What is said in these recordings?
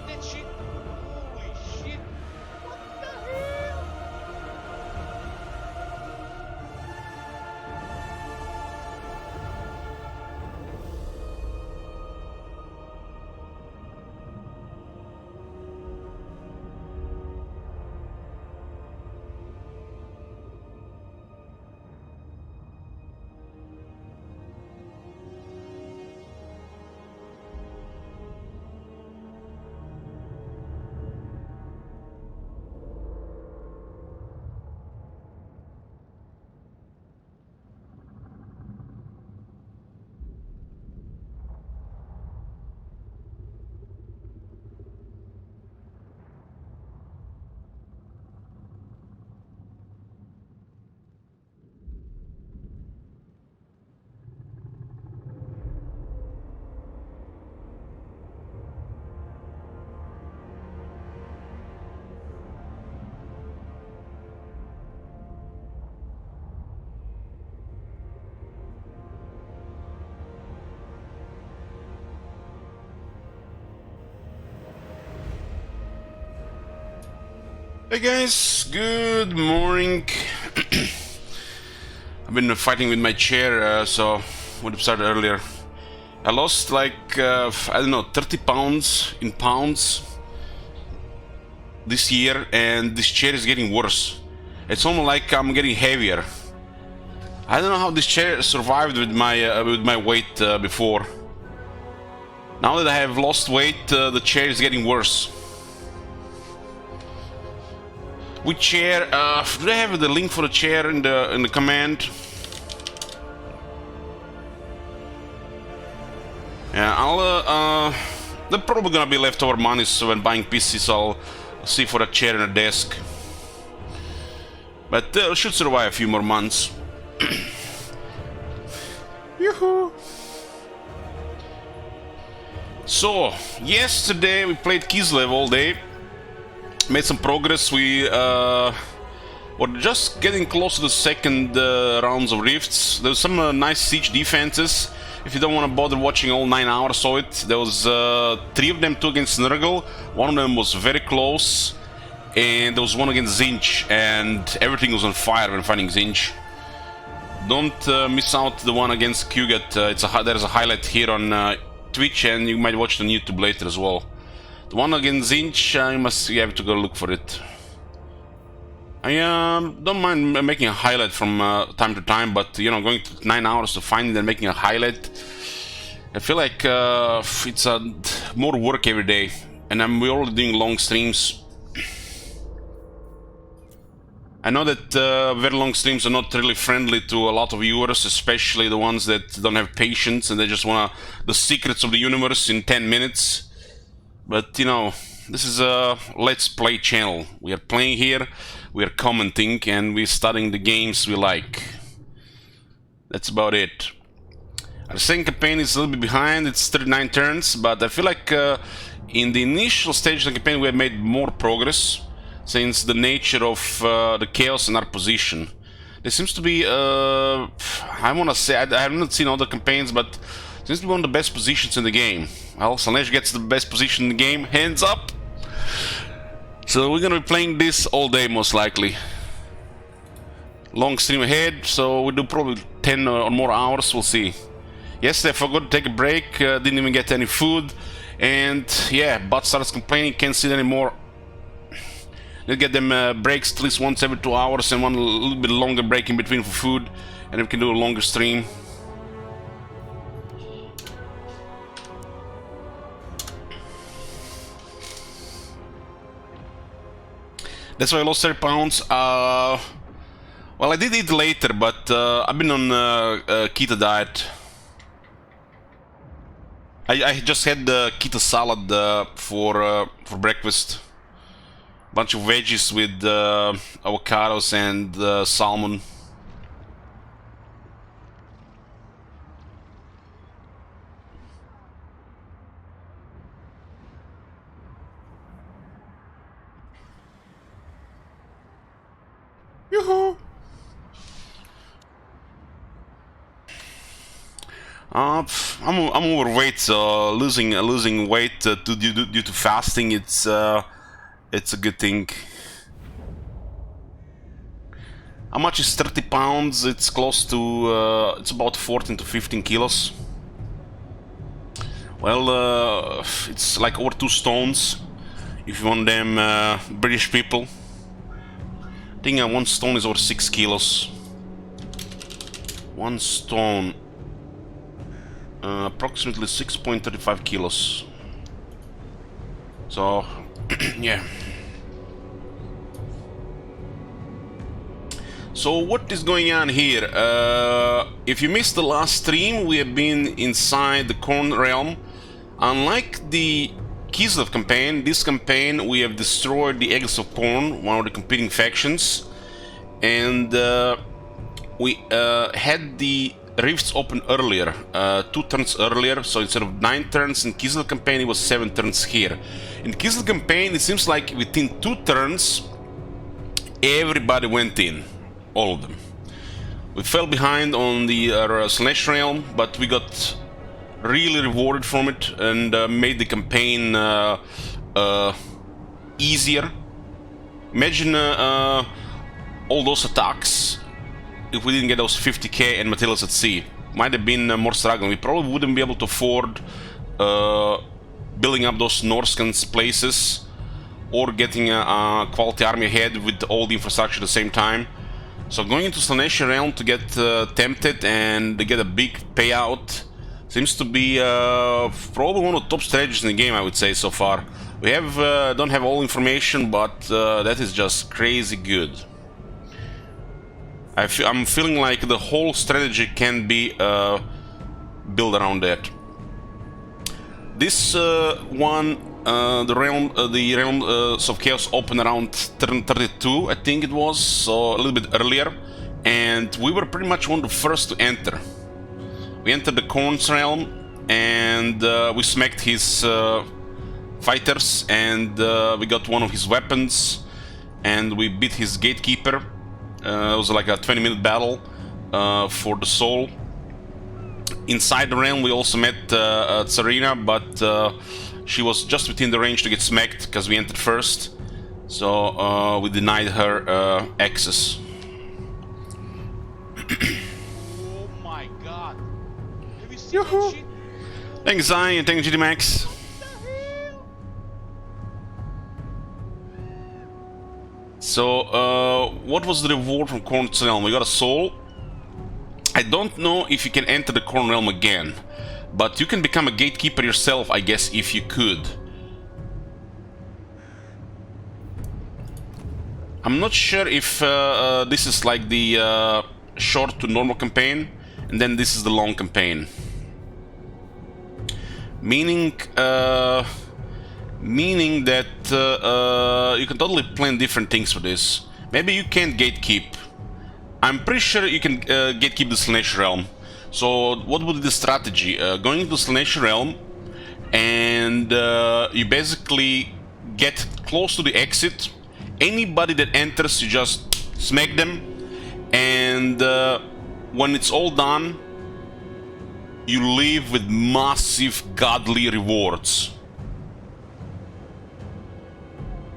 that shit? Holy shit! What the hell? Hey guys, good morning. I've been fighting with my chair, so would have started earlier. I lost like, I don't know, 30 pounds in pounds this year, and this chair is getting worse. It's almost like I'm getting heavier. I don't know how this chair survived with my weight before. Now that I have lost weight, the chair is getting worse. Which chair? Do they have the link for the chair in the command? Yeah, they're probably gonna be leftover money, so when buying PCs, I'll see for a chair and a desk. But should survive a few more months. Yoo-hoo! So, yesterday we played Kislev all day. Made some progress. We were just getting close to the second rounds of rifts. There was some nice siege defenses. If you don't want to bother watching all 9 hours of it, there was 3 of them, 2 against Nurgle. One of them was very close, and there was 1 against Zinch, and everything was on fire when fighting Zinch. Don't miss out the one against Kugat. There's a highlight here on Twitch, and you might watch it on YouTube later as well. The one against Zinch, you have to go look for it. I don't mind making a highlight from time to time, but you know, going to 9 hours to find it and making a highlight, I feel like it's more work every day, and we're already doing long streams. I know that very long streams are not really friendly to a lot of viewers, especially the ones that don't have patience and they just want the secrets of the universe in 10 minutes. But you know, this is a Let's Play channel. We are playing here, we are commenting, and we're studying the games we like. That's about it. Our second campaign is a little bit behind, it's 39 turns, but I feel like in the initial stage of the campaign we have made more progress, since the nature of the chaos in our position. There seems to be, I want to say, I have not seen other campaigns, but seems to be one of the best positions in the game. Well, Slaanesh gets the best position in the game, hands up! So we're gonna be playing this all day, most likely. Long stream ahead, so we'll do probably 10 or more hours, we'll see. Yesterday I forgot to take a break, didn't even get any food, and yeah, butt starts complaining, can't sit anymore. Let's get them breaks at least once every 2 hours and one a little bit longer break in between for food, and we can do a longer stream. That's why I lost 30 pounds. Well, I did eat later, but I've been on keto diet. I just had the keto salad for breakfast. Bunch of veggies with avocados and salmon. Yoo-hoo! I'm overweight, so losing weight due to fasting, it's a good thing. How much is 30 pounds? It's close to it's about 14 to 15 kilos. Well, it's like over 2 stones if you want them British people. I think 1 stone is over 6 kilos. 1 stone, approximately 6.35 kilos. So, yeah. So what is going on here? If you missed the last stream, we have been inside the Corn realm. Unlike the Kislev campaign, this campaign we have destroyed the Eagles of Corn, one of the competing factions, and we had the rifts open earlier, 2 turns earlier, so instead of 9 turns in Kislev campaign, it was 7 turns here. In Kislev campaign, it seems like within 2 turns, everybody went in, all of them. We fell behind on the Slaanesh realm, but we got really rewarded from it and made the campaign easier. Imagine all those attacks if we didn't get those 50k and materials at sea. Might have been more struggling. We probably wouldn't be able to afford building up those Norskan's places or getting a quality army ahead with all the infrastructure at the same time. So going into Slaanesh realm to get tempted and to get a big payout seems to be probably one of the top strategies in the game, I would say, so far. We have don't have all information, but that is just crazy good. I'm feeling like the whole strategy can be built around that. This one, the realms of chaos opened around turn 32, I think it was, so a little bit earlier, and we were pretty much one of the first to enter. We entered the Corn's realm, and we smacked his fighters, and we got one of his weapons, and we beat his gatekeeper. It was like a 20-minute battle for the soul. Inside the realm, we also met Tsarina, but she was just within the range to get smacked because we entered first, so we denied her access. Oh my god. Have you seen that shit? Thanks, Zion, and thanks, GD Max. What the hell? So, what was the reward from Corn's realm? We got a soul. I don't know if you can enter the Corn realm again, but you can become a gatekeeper yourself, I guess, if you could. I'm not sure if this is like the short to normal campaign, and then this is the long campaign. Meaning that you can totally plan different things for this. Maybe you can't gatekeep. I'm pretty sure you can gatekeep the Slaanesh realm. So what would be the strategy? Going into Slaanesh realm, and you basically get close to the exit. Anybody that enters, you just smack them, and when it's all done, you leave with massive godly rewards.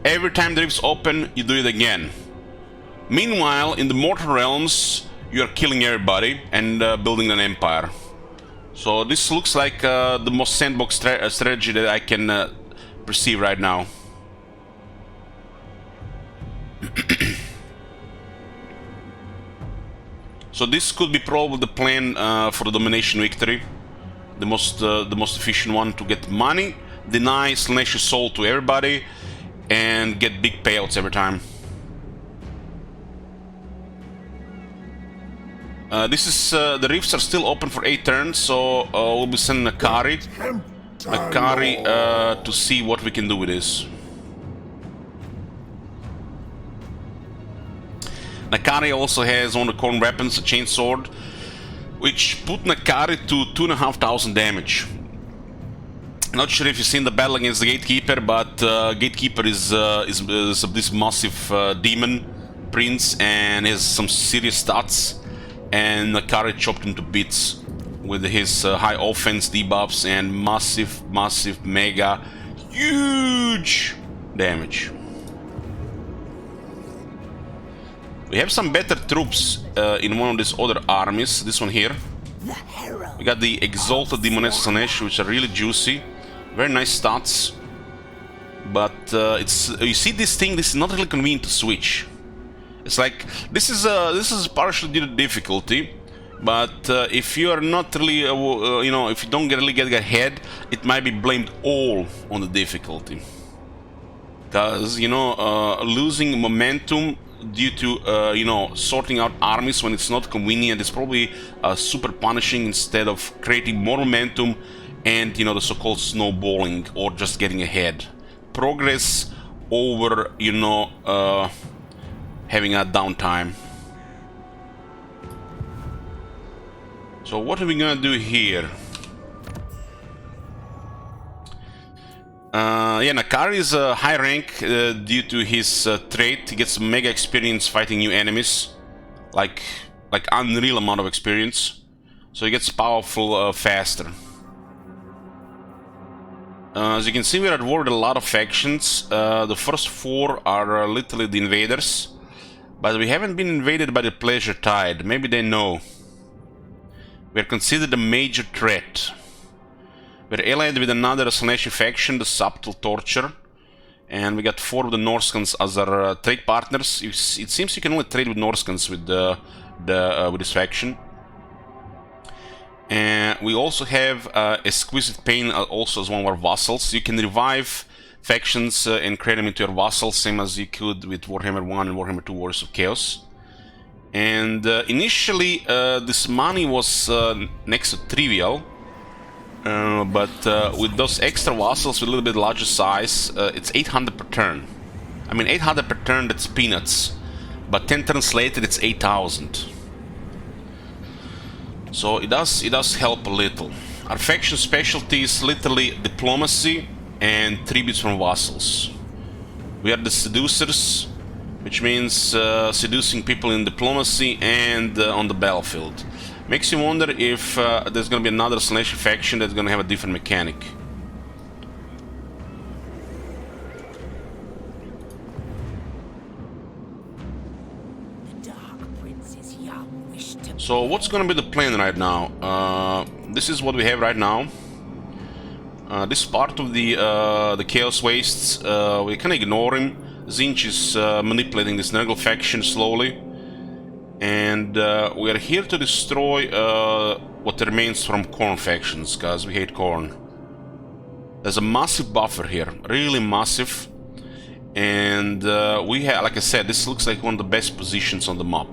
Every time the rifts open, you do it again. Meanwhile, in the mortal realms, you are killing everybody and building an empire. So this looks like the most sandbox strategy that I can perceive right now. So this could be probably the plan for the domination victory, the most efficient one, to get money, deny Slaanesh's soul to everybody, and get big payouts every time. This is the rifts are still open for 8 turns, so we'll be sending Akari to see what we can do with this. Nakari also has one of the Corn weapons, a chainsword, which put Nakari to 2,500 damage. Not sure if you've seen the battle against the Gatekeeper, but Gatekeeper is this massive demon prince and has some serious stats, and Nakari chopped him to bits with his high offense debuffs and massive, mega, huge damage. We have some better troops in one of these other armies. This one here. We got the Exalted Demoness Slaanesh, which are really juicy. Very nice stats. But it's, you see this thing, this is not really convenient to switch. It's like, this is partially due to difficulty. But if you are not really, you know, if you don't really get ahead, it might be blamed all on the difficulty. Because, you know, losing momentum due to, you know, sorting out armies when it's not convenient is probably super punishing instead of creating more momentum and, you know, the so-called snowballing or just getting ahead. Progress over, you know, having a downtime. So what are we gonna do here? Yeah, Nakari is a high rank due to his trait. He gets mega experience fighting new enemies, like unreal amount of experience. So he gets powerful faster. As you can see, we are at war with a lot of factions. The first four are literally the invaders, but we haven't been invaded by the Pleasure Tide. Maybe they know. We are considered a major threat. We're allied with another Slaanesh faction, the Subtle Torture, and we got 4 of the Norskans as our trade partners. It seems you can only trade with Norskans with with this faction. And we also have Exquisite Pain also as one of our vassals. You can revive factions and create them into your vassals, same as you could with Warhammer 1 and Warhammer 2 Wars of Chaos. And initially this money was next to trivial, but with those extra vassals with a little bit larger size, it's 800 per turn. I mean, 800 per turn, that's peanuts, but 10 turns later it's 8,000. So it does help a little. Our faction specialty is literally diplomacy and tributes from vassals. We are the Seducers, which means seducing people in diplomacy and on the battlefield. Makes you wonder if there's gonna be another Slaanesh faction that's gonna have a different mechanic. So what's gonna be the plan right now? This is what we have right now. This part of the Chaos Wastes, we can ignore him. Tzeentch is manipulating this Nurgle faction slowly, and we are here to destroy what remains from Khorne factions, because we hate Khorne. There's a massive buffer here, really massive, and we have, like I said, this looks like one of the best positions on the map.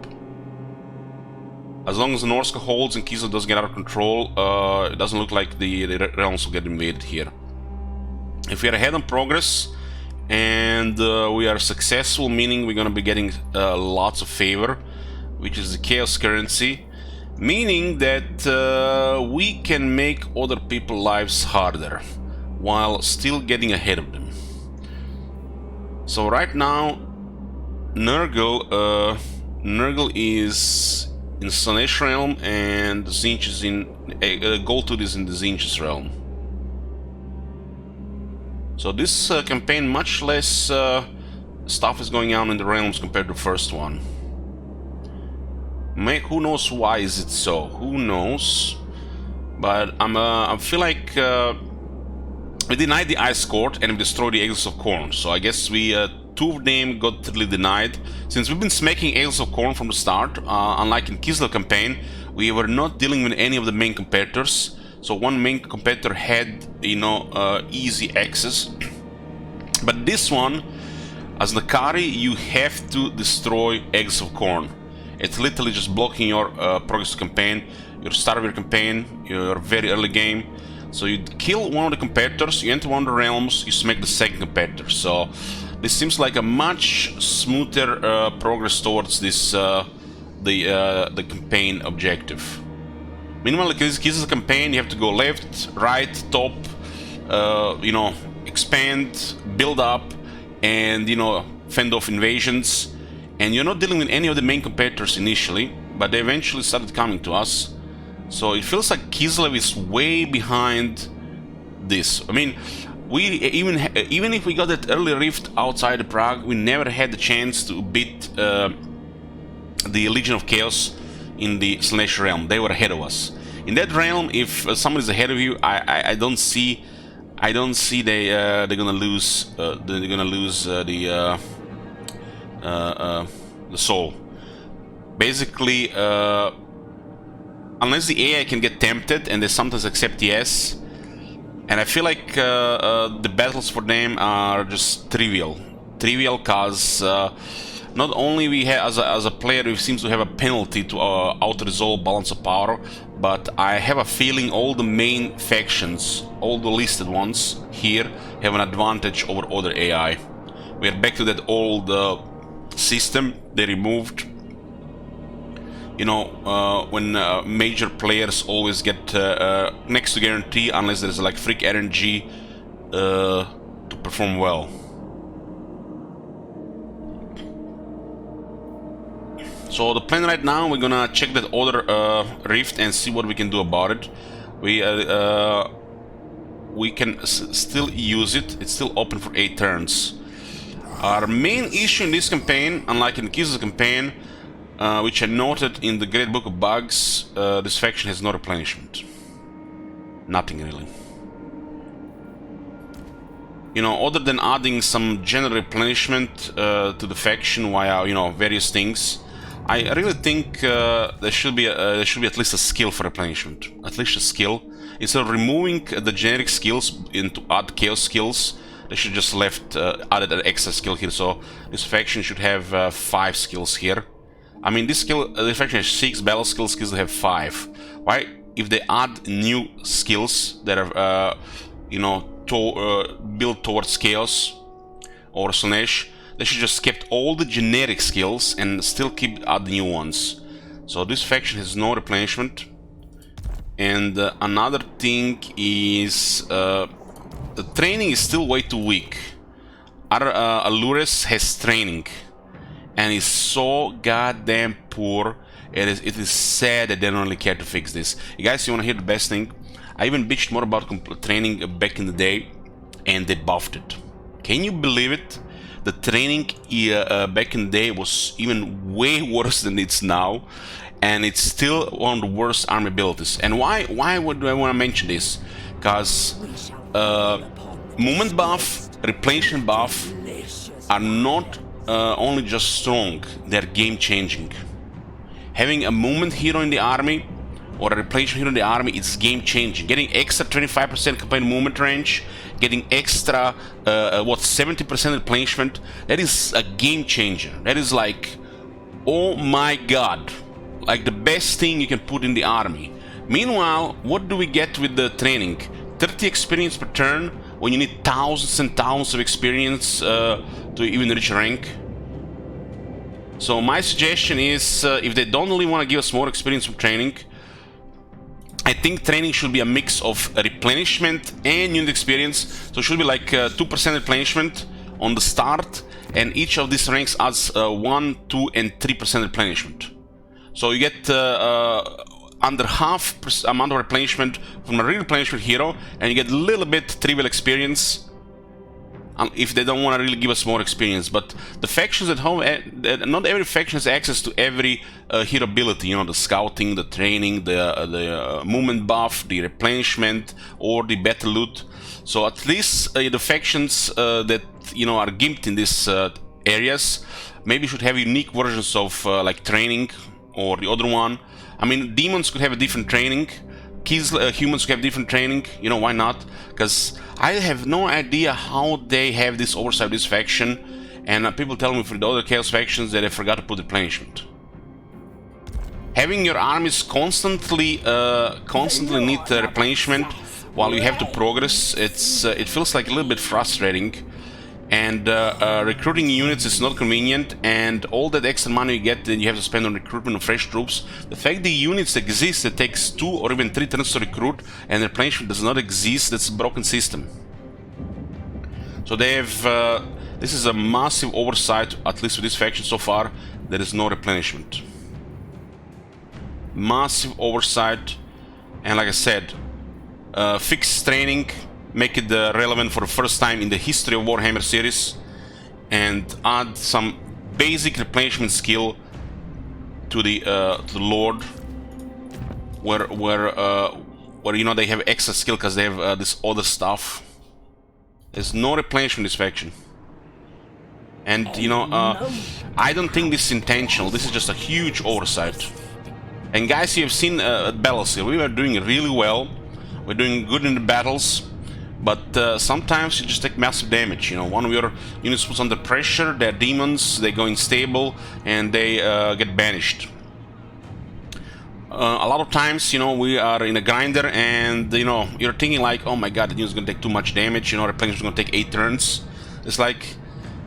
As long as the Norska holds and Kislev doesn't get out of control, it doesn't look like the realms will get invaded here. If we are ahead on progress, and we are successful, meaning we're gonna be getting lots of favor, which is the chaos currency, meaning that we can make other people's lives harder while still getting ahead of them. So right now, Nurgle is in Slaanesh realm, and Tzeentch is in Goldtooth is in the Tzeentch's realm. So this campaign, much less stuff is going on in the realms compared to the first one. Who knows why is it so? Who knows? But I feel like we denied the Ice Court and we destroyed the Eagles of Khorne. So I guess we 2 of them got really denied. Since we've been smacking Eagles of Khorne from the start, unlike in Kislev campaign, we were not dealing with any of the main competitors. So one main competitor had, you know, easy access. But this one, as Nakari, you have to destroy Eggs of Khorne. It's literally just blocking your progress campaign, your start of your campaign, your very early game. So you kill one of the competitors, you enter one of the realms, you smack the second competitor. So this seems like a much smoother progress towards this the campaign objective. Meanwhile, this is a campaign, you have to go left, right, top, you know, expand, build up, and, you know, fend off invasions. And you're not dealing with any of the main competitors initially, but they eventually started coming to us. So it feels like Kislev is way behind this. I mean, we even if we got that early rift outside of Prague, we never had the chance to beat the Legion of Chaos in the Slaanesh realm. They were ahead of us. In that realm, if somebody's ahead of you, I don't see they're gonna lose the soul. Basically, unless the AI can get tempted, and they sometimes accept yes, and I feel like the battles for them are just trivial cause not only we have as a player we seems to have a penalty to out-resolve balance of power, but I have a feeling all the main factions, all the listed ones here, have an advantage over other AI. We are back to that old system they removed. You know, when major players always get next to guarantee unless there's like freak RNG to perform well. So the plan right now, we're gonna check that other rift and see what we can do about it. We can still use it. It's still open for 8 turns. Our main issue in this campaign, unlike in Kislev campaign, which I noted in the Great Book of Bugs, this faction has no replenishment. Nothing really. You know, other than adding some general replenishment to the faction via, you know, various things, I really think there should be at least a skill for replenishment. At least a skill. Instead of removing the generic skills to add chaos skills, they should just added an extra skill here. So this faction should have 5 skills here. I mean, this faction has 6 battle skills. They have 5. Why? If they add new skills that are, you know, built towards chaos or Slaanesh, they should just kept all the generic skills and still add new ones. So this faction has no replenishment. And another thing is the training is still way too weak. Our Allures has training and is so goddamn poor. It is sad that they don't really care to fix this. You guys, you want to hear the best thing? I even bitched more about training back in the day, and they buffed it. Can you believe it? The training back in the day was even way worse than it's now, and it's still one of the worst army abilities. And why would I want to mention this? Because movement buff, replenishment buff are not only just strong, they're game changing. Having a movement hero in the army or a replenishment hero in the army, it's game changing. Getting extra 25% combined movement range, getting extra 70% replenishment, that is a game changer. That is like, oh my god, like the best thing you can put in the army. Meanwhile, what do we get with the training? 30 experience per turn when you need thousands and thousands of experience to even reach rank. So my suggestion is, if they don't really want to give us more experience from training, I think training should be a mix of replenishment and unit experience. So it should be like 2% replenishment on the start, and each of these ranks adds 1, 2, and 3% replenishment. So you get under half amount of replenishment from a real replenishment hero, and you get a little bit trivial experience if they don't want to really give us more experience. But the factions at home, not every faction has access to every hero ability, you know, the scouting, the training, the movement buff, the replenishment, or the battle loot. So at least the factions that, you know, are gimped in these areas maybe should have unique versions of like training, or the other one. I mean, demons could have a different training, humans could have different training, you know, why not? Because I have no idea how they have this oversight of this faction, and people tell me for the other chaos factions that they forgot to put replenishment. Having your armies constantly need replenishment while you have to progress, it feels like a little bit frustrating. And recruiting units is not convenient, and all that extra money you get that you have to spend on recruitment of fresh troops, the fact the units exist, it takes 2 or even 3 turns to recruit, and replenishment does not exist, that's a broken system. So they have, this is a massive oversight, at least with this faction so far, there is no replenishment. Massive oversight, And like I said, fix training, make it relevant for the first time in the history of Warhammer series, and add some basic replenishment skill to the Lord, where you know they have extra skill because they have this other stuff. There's no replenishment in this faction, and you know I don't think this is intentional. This is just a huge oversight. And guys, you have seen battles here. We were doing really well. We're doing good in the battles, but sometimes you just take massive damage. You know, one of your units puts under pressure, they're demons, they go unstable, and they get banished. A lot of times, you know, we are in a grinder, and you know, you're thinking like, oh my god, the unit's gonna take too much damage. You know, replenishment's gonna take 8 turns. It's like,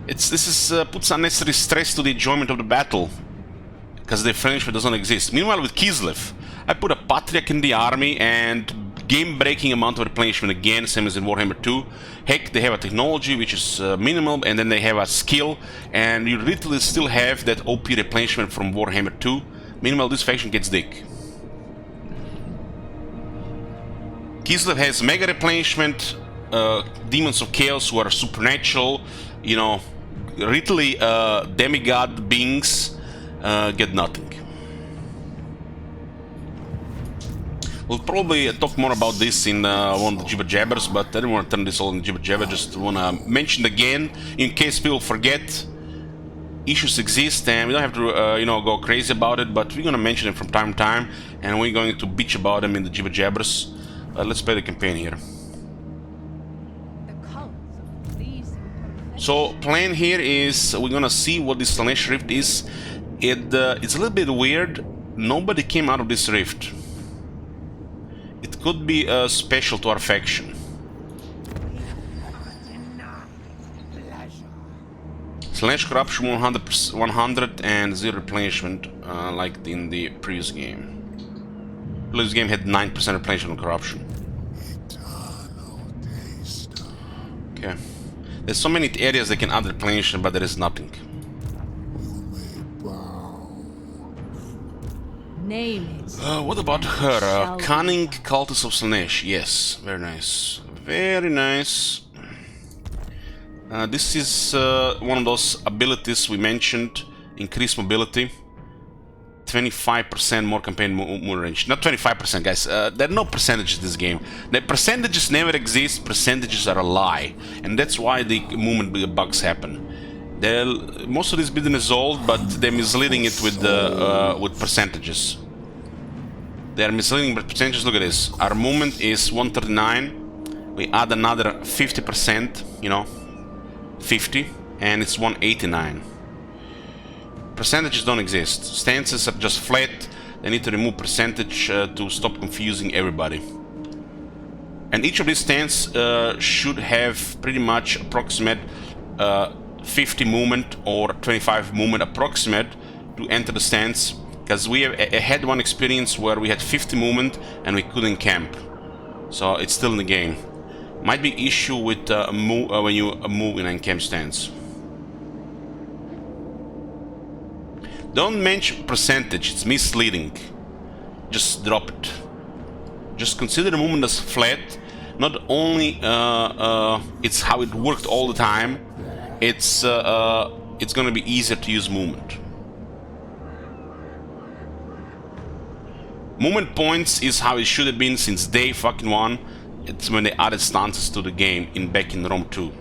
this puts unnecessary stress to the enjoyment of the battle, because the replenishment doesn't exist. Meanwhile, with Kislev, I put a Patriarch in the army and game-breaking amount of replenishment again, same as in Warhammer 2. Heck, they have a technology which is minimal, and then they have a skill, and you literally still have that OP replenishment from Warhammer 2. Meanwhile, this faction gets dick. Kislev has mega replenishment, demons of chaos who are supernatural, you know, literally demigod beings get nothing. We'll probably talk more about this in one of the jibber jabbers, but I don't want to turn this all into jibber jabber. Just want to mention it again in case people forget. Issues exist, and we don't have to, you know, go crazy about it. But we're gonna mention them from time to time, and we're going to bitch about them in the jibber jabbers. Let's play the campaign here. So, plan here is we're gonna see what this Slaanesh rift is. It's a little bit weird. Nobody came out of this rift. It could be special to our faction. Slaanesh corruption 100 and 0 replenishment, like in the previous game. Previous game had 9% replenishment on corruption. Okay. There's so many areas that can add replenishment, but there is nothing. Name it. What about her? Cunning Cultist of Slaanesh. Yes, very nice. Very nice. This is one of those abilities we mentioned. Increased mobility. 25% more campaign movement range. Not 25%, guys. There are no percentages in this game. The percentages never exist. Percentages are a lie. And that's why the movement bugs happen. Most of this business is old, but they're misleading it with percentages. They are misleading with percentages. Look at this. Our movement is 139. We add another 50%, you know, 50, and it's 189. Percentages don't exist. Stances are just flat. They need to remove percentage to stop confusing everybody. And each of these stands should have pretty much approximate 50 movement or 25 movement approximate to enter the stance, because we have had one experience where we had 50 movement and we couldn't camp, so it's still in the game. Might be issue with when you move in an encamp stance. Don't mention percentage, it's misleading. Just drop it. Just consider the movement as flat. Not only it's how it worked all the time, it's gonna be easier to use movement. Movement points is how it should have been since day fucking one. It's when they added stances to the game back in Rome 2.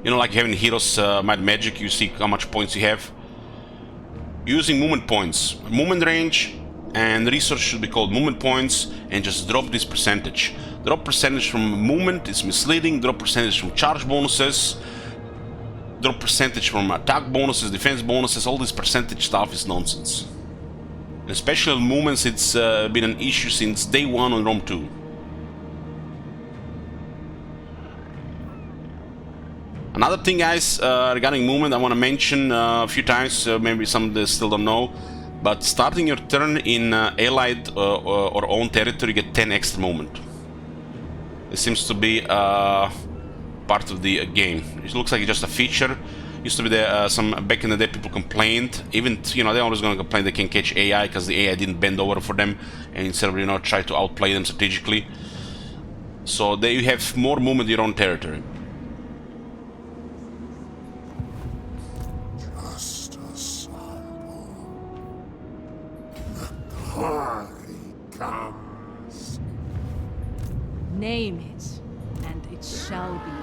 You know, like having Heroes Might Magic, you see how much points you have. Using movement points. Movement range and resource should be called movement points, and just drop this percentage. Drop percentage from movement is misleading, drop percentage from charge bonuses, drop percentage from attack bonuses, defense bonuses. All this percentage stuff is nonsense. And especially movements, it's been an issue since day one on Rome 2. Another thing, guys, regarding movement, I want to mention a few times, maybe some still don't know, but starting your turn in allied or own territory, you get 10 extra movement. It seems to be part of the game. It looks like it's just a feature. Used to be there, some back in the day people complained, even, you know, they're always going to complain they can't catch AI because the AI didn't bend over for them, and instead of, you know, try to outplay them strategically. So there you have more movement in your own territory. Just a sample. The party comes. Name it, and it shall be done.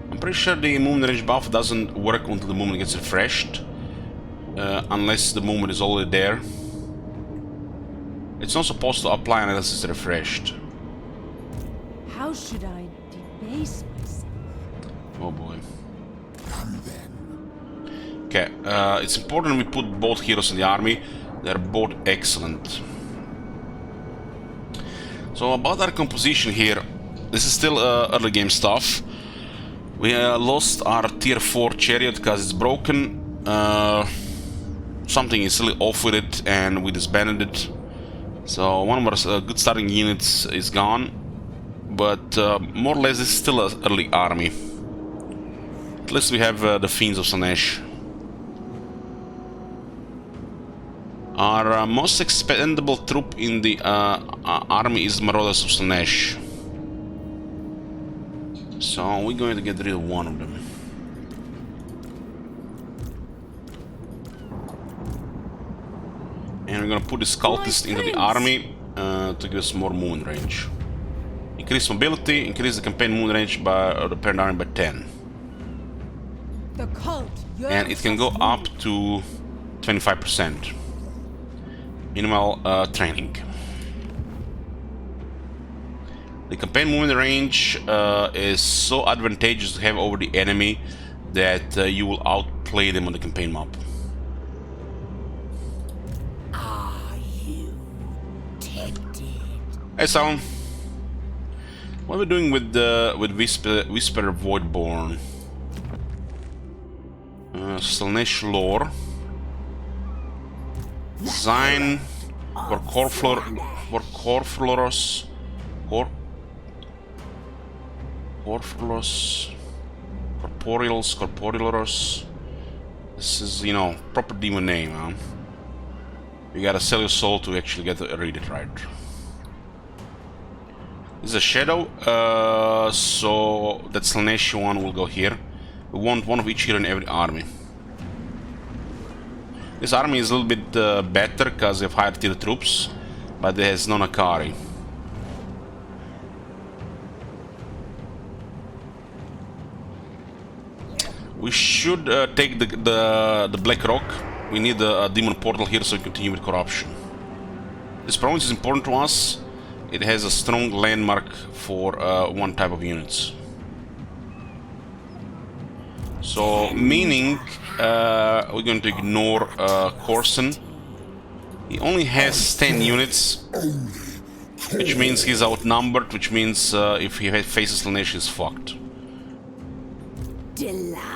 I'm pretty sure the movement range buff doesn't work until the movement gets refreshed, unless the movement is already there. It's not supposed to apply unless it's refreshed. How should I debase myself? Oh boy. Come then. Okay, it's important we put both heroes in the army. They're both excellent. So about our composition here, this is still early game stuff. We lost our tier 4 Chariot because it's broken. Something is really off with it and we disbanded it. So one of our good starting units is gone. But more or less this is still an early army. At least we have the Fiends of Slaanesh. Our most expendable troop in the army is Marauders of Slaanesh. So we're going to get rid of one of them. And we're going to put this cultist into the army to give us more movement range. Increase mobility, increase the campaign movement range by the parent army by 10. The cult, And it can go up to 25%. Minimal training. The campaign movement range is so advantageous to have over the enemy that you will outplay them on the campaign map. Are you tempted? Hey, Salon. What are we doing with Whisper Voidborn? Slaanesh lore. Design. Corfloros. Corporealos. This is, you know, proper demon name, huh? You gotta sell your soul to actually get to read it right. This is a shadow, so that Slaanesh one will go here. We want one of each hero in every army. This army is a little bit better because they have higher tier troops, but it has no Nakari. We should take the Black Rock. We need a demon portal here so we continue with corruption. This province is important to us. It has a strong landmark for one type of units. So, meaning we're going to ignore Corson. He only has 10 units, which means he's outnumbered, which means if he faces Slaanesh, he's fucked.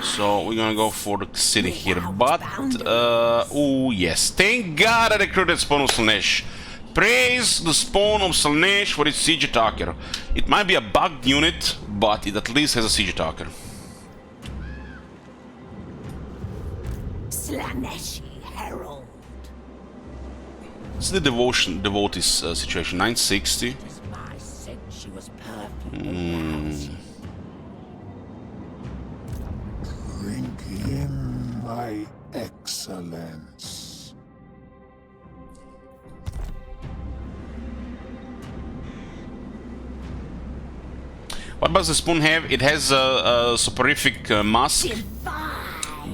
So we're gonna go for the city here, but oh yes, thank God I recruited Spawn of Slaanesh. Praise the Spawn of Slaanesh for its siege attacker. It might be a bugged unit, but it at least has a siege attacker. Slaaneshi Herald. This is the devotees situation. 960. My sensuous perfume. Drink in my excellence. What does the Spawn have? It has a soporific mask,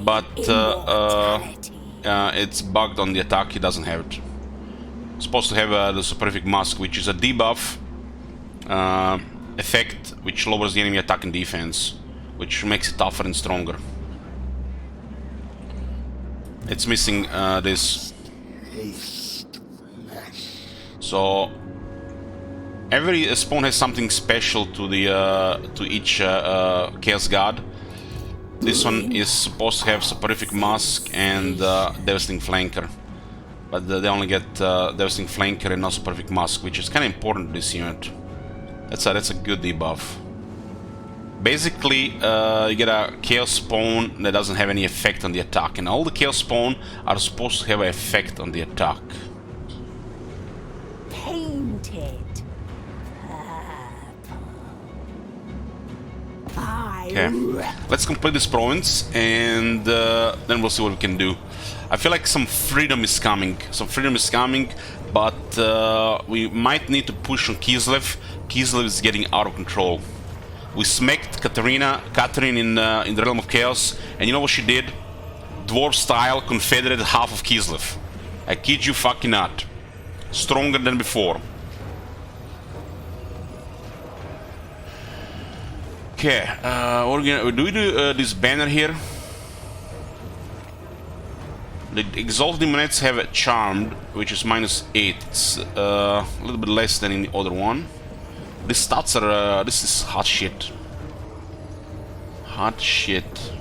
but it's bugged on the attack. He doesn't have it. It's supposed to have the soporific mask, which is a debuff effect, which lowers the enemy attack and defense, which makes it tougher and stronger. It's missing this. So every spawn has something special to the to each Chaos God. This one is supposed to have Soporific Mask and Devastating Flanker, but they only get Devastating Flanker and not Soporific Mask, which is kind of important to this unit. That's a good debuff. Basically, you get a Chaos Spawn that doesn't have any effect on the attack, and all the Chaos Spawn are supposed to have an effect on the attack. Painted purple. Okay, let's complete this province, and then we'll see what we can do. I feel like some freedom is coming. Some freedom is coming, but we might need to push on Kislev. Kislev is getting out of control. We smacked Catherine in the Realm of Chaos, and you know what she did? Dwarf style confederated half of Kislev. I kid you fucking not. Stronger than before. Okay, do we do this banner here? The Exalted Demonettes have a Charmed, which is -8. It's a little bit less than in the other one. These stats are, this is hot shit. Hot shit.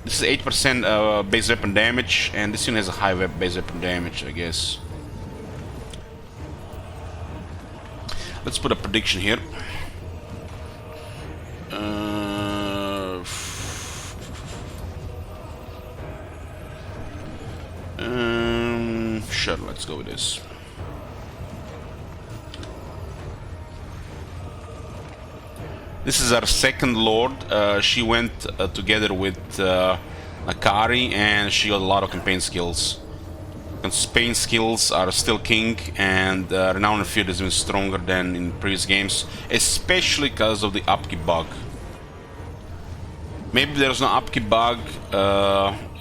This is 8% base weapon damage, and this one has a high base weapon damage, I guess. Let's put a prediction here. Sure, let's go with this. This is our second lord. She went together with Akari, and she got a lot of campaign skills. Campaign skills are still king, and Renown and Fear is even stronger than in previous games, especially because of the upkeep bug. Maybe there's no upkeep bug,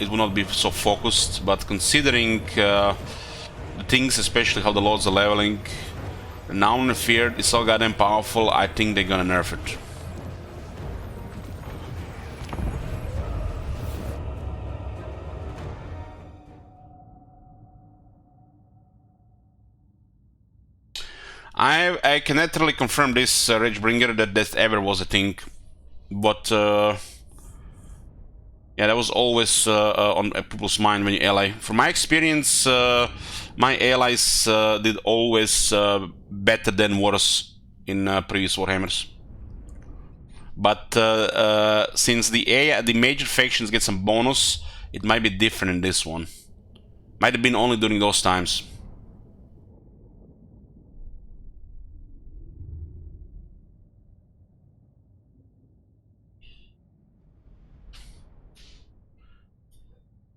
it will not be so focused, but considering the things, especially how the lords are leveling, Renown and Fear is so goddamn powerful, I think they're gonna nerf it. I cannot really confirm this, Ragebringer, that that ever was a thing, but yeah, that was always on people's mind when you ally. From my experience, my allies did always better than worse in previous Warhammers. But since the major factions get some bonus, it might be different in this one. Might have been only during those times.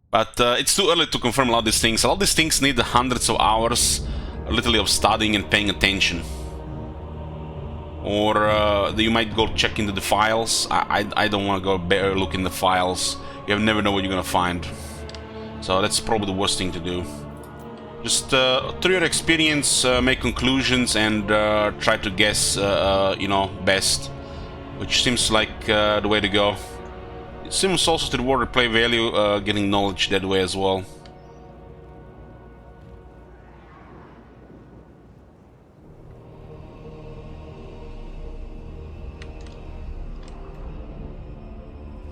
But it's too early to confirm a lot of these things. A lot of these things need hundreds of hours, literally, of studying and paying attention. Or you might go check into the files. I don't want to go look in the files. You never know what you're gonna find. So that's probably the worst thing to do. Just through your experience, make conclusions and try to guess, you know, best. Which seems like the way to go. It seems also to reward replay value, getting knowledge that way as well.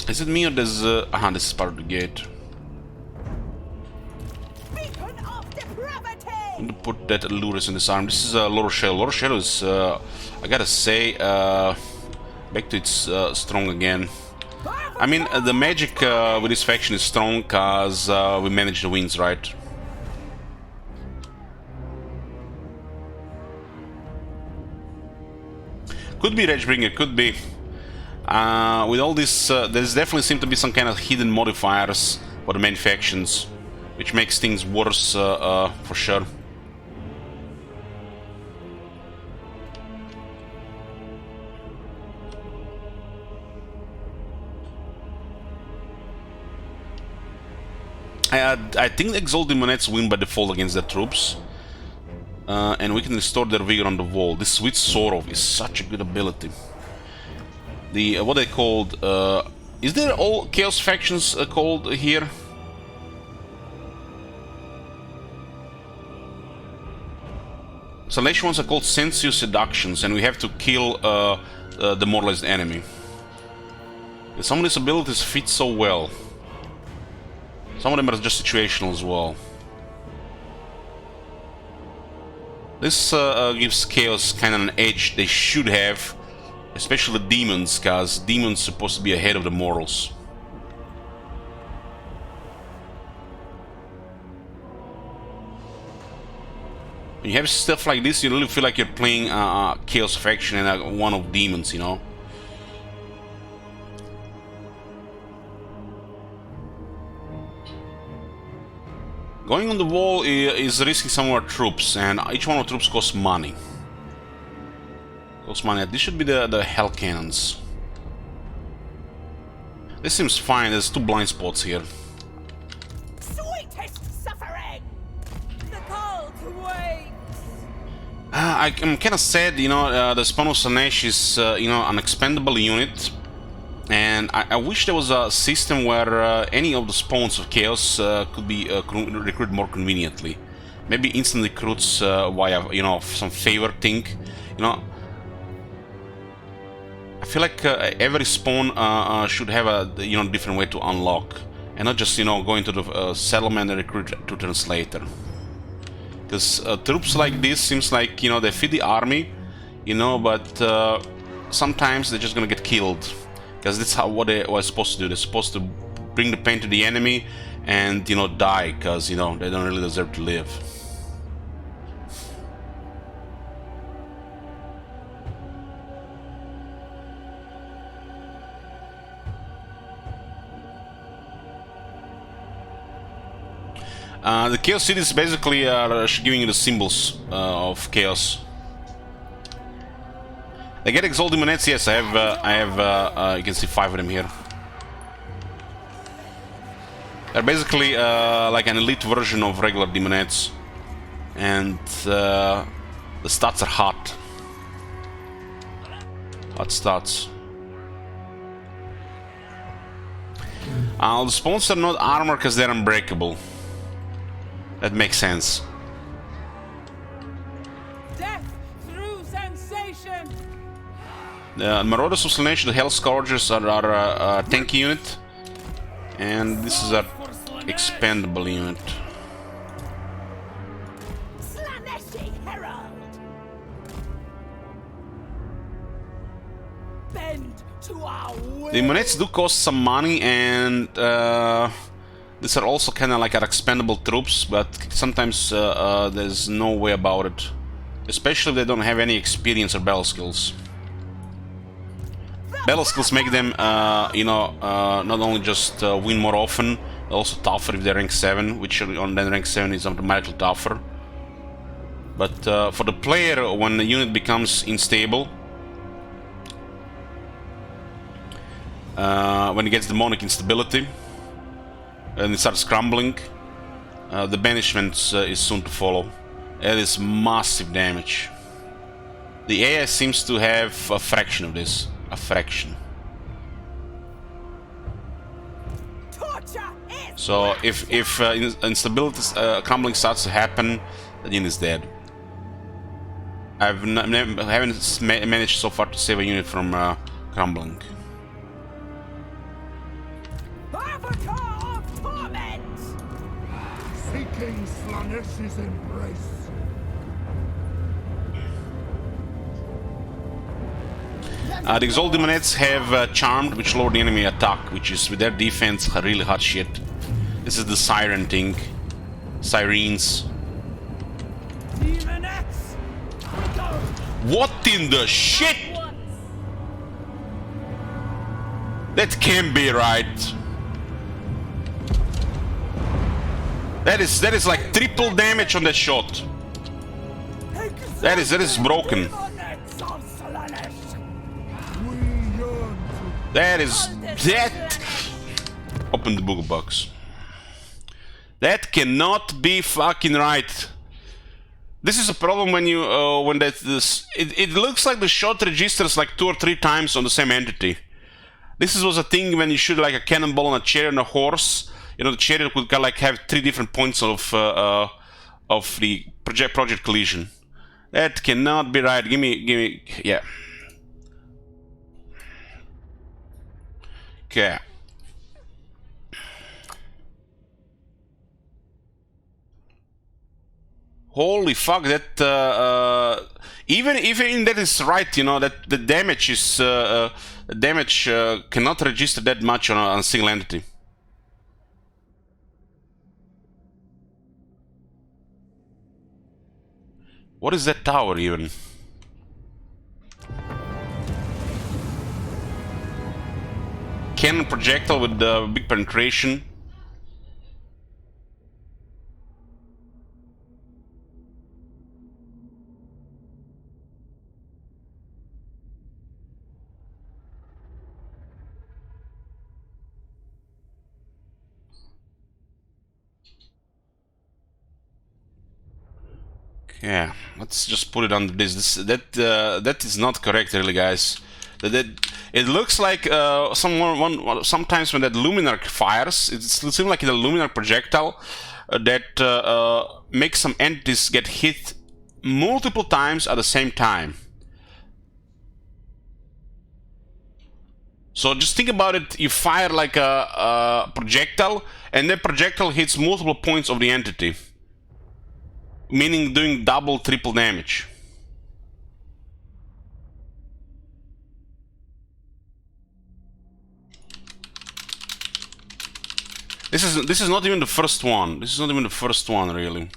Is it me or does... aha, this is part of the gate. I'm gonna put that Lurus in this arm. This is Lord of Shadow. Lord of Shadow is, I gotta say, back to its strong again. I mean, the magic with this faction is strong because we manage the winds, right? Could be Ragebringer, could be. With all this, there's definitely seem to be some kind of hidden modifiers for the main factions, which makes things worse for sure. I think the Exalted Demonettes win by default against their troops. And we can restore their vigor on the wall. This Sweet Sorrow is such a good ability. The, what they called... is there all Chaos factions called here? Slaanesh ones are called Sensuous Seductions, and we have to kill the demoralized enemy. Some of these abilities fit so well. Some of them are just situational as well. This gives Chaos kind of an edge they should have, especially the demons, because demons are supposed to be ahead of the mortals. When you have stuff like this, you really feel like you're playing Chaos faction and one of demons, you know. Going on the wall is risking some of our troops, and each one of the troops costs money. This should be the hell cannons. This seems fine. There's 2 blind spots here. Sweetest suffering! The cold waits! I'm kind of sad, you know, the spawn of Slaanesh is, you know, an expendable unit. And I wish there was a system where any of the spawns of Chaos could be recruited more conveniently. Maybe instant recruits via, you know, some favor thing. You know, I feel like every spawn should have a, you know, different way to unlock, and not just, you know, going to the settlement and recruit 2 turns later. Because troops like this seems like, you know, they feed the army, you know, but sometimes they're just gonna get killed. Because that's what they were supposed to do. They're supposed to bring the pain to the enemy and, you know, die, because, you know, they don't really deserve to live. The Chaos Cities basically are giving you the symbols of Chaos. They get Exalted Monets, yes, I have, you can see 5 of them here. They're basically like an elite version of regular demonettes. And the stats are hot. Hot stats. The spawns are not armor because they're unbreakable. That makes sense. The Marauders of Slaanesh, the Hell Scourgers, are a tanky unit, and this is our expendable unit. Slaaneshi Herald! Bend to our will! The Monets do cost some money, and these are also kind of like our expendable troops, but sometimes there's no way about it. Especially if they don't have any experience or battle skills. Battle skills make them, you know, not only just win more often, also tougher if they're rank 7, which on then rank 7 is automatically tougher. But for the player, when the unit becomes unstable, when it gets demonic instability, and it starts crumbling, the banishment is soon to follow. It is massive damage. The AI seems to have a fraction of this. A fraction. So if instability crumbling starts to happen, the unit is dead. I haven't managed so far to save a unit from crumbling. Avatar of torment! Seeking Slaanesh's embrace. The Exalted Monets have Charmed, which lower the enemy attack, which is with their defense really hot shit. This is the Siren thing. Sirens. What in the shit? That can't be right. That is like triple damage on that shot. That is broken. That open the book box. That cannot be fucking right. This is a problem when you when it looks like the shot registers like 2 or 3 times on the same entity. This was a thing when you shoot like a cannonball on a chariot and a horse. You know, the chariot would like have 3 different points of the project collision. That cannot be right. Give me, yeah. Okay. Holy fuck! That even that is right. You know that the damage is cannot register that much on a single entity. What is that tower even? Cannon projectile with big penetration. Yeah, let's just put it under this. That is not correct, really, guys. It looks like sometimes when that luminarch fires, it seems like the luminarch projectile that makes some entities get hit multiple times at the same time. So just think about it. You fire like a projectile, and that projectile hits multiple points of the entity, meaning doing double, triple damage. This is not even the first one. This is not even the first one, really.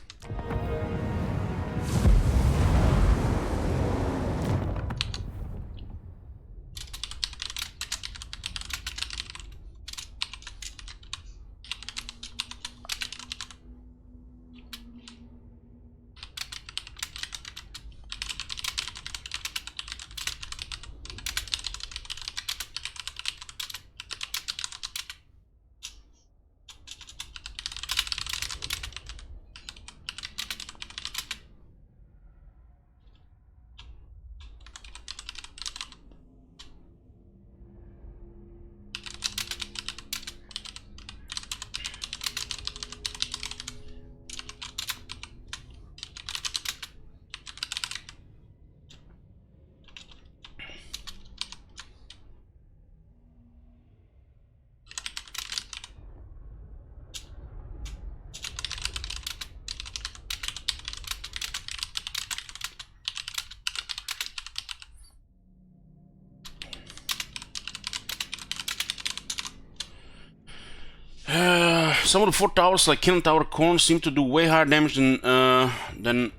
Some of the 4 towers, like Cannon Tower Corn, seem to do way higher damage than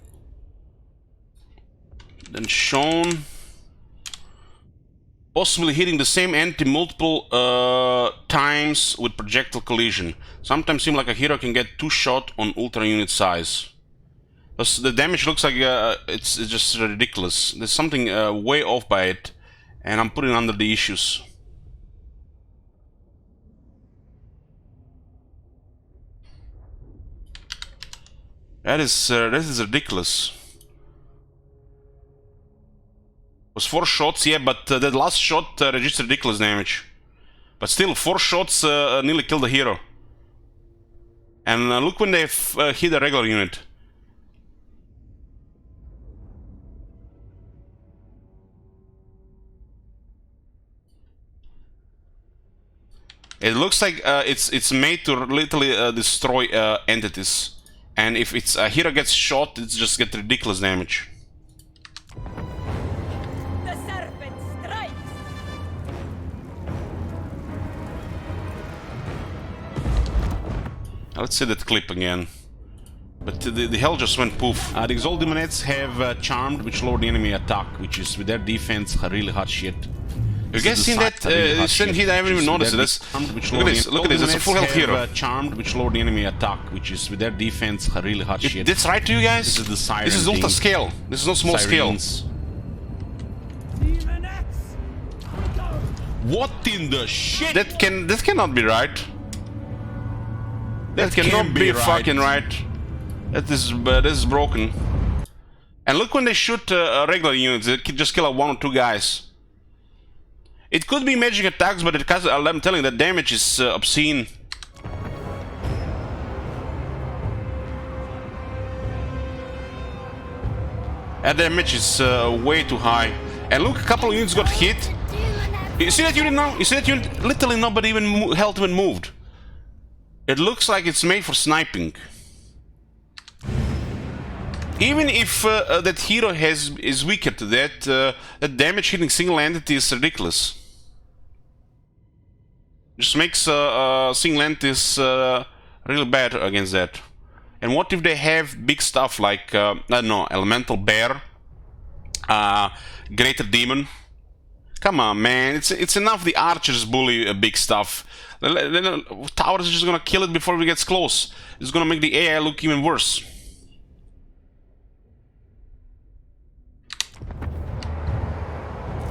shown. Possibly hitting the same entity multiple times with projectile collision. Sometimes seem like a hero can get 2 shots on ultra unit size. The damage looks like it's just ridiculous. There's something way off by it, and I'm putting it under the issues. That is ridiculous. It was 4 shots, yeah, but that last shot registered ridiculous damage. But still, 4 shots nearly killed the hero. And look when they hit a regular unit. It looks like it's made to literally destroy entities. And if it's a hero gets shot, it just gets ridiculous damage. The serpent strikes. Let's see that clip again. But the hell just went poof. The Exalted Demonettes have Charmed, which lower the enemy attack, which is with their defense really hot shit. You guys seen that? Sitting here, I haven't even noticed it. Look at this, it's a full health hero. Charmed, which lower the enemy attack, which is with their defense really hot shit. That's right to you guys? This is the siren. This is ultra scale. This is not small scale. What in the shit? That cannot be right. That cannot be fucking right. That is broken. And look when they shoot regular units, they can just kill 1 or 2 guys. It could be magic attacks, but I'm telling you, the damage is obscene. That damage is way too high. And look, a couple of units got hit. You see that unit now? You see that unit? Literally nobody even health even moved. It looks like it's made for sniping. Even if that hero is weaker to that, that damage hitting single entity is ridiculous. Just makes single entities really bad against that. And what if they have big stuff like, I don't know, Elemental Bear, Greater Demon? Come on, man, it's enough the archers bully big stuff. Towers is just gonna kill it before it gets close. It's gonna make the AI look even worse.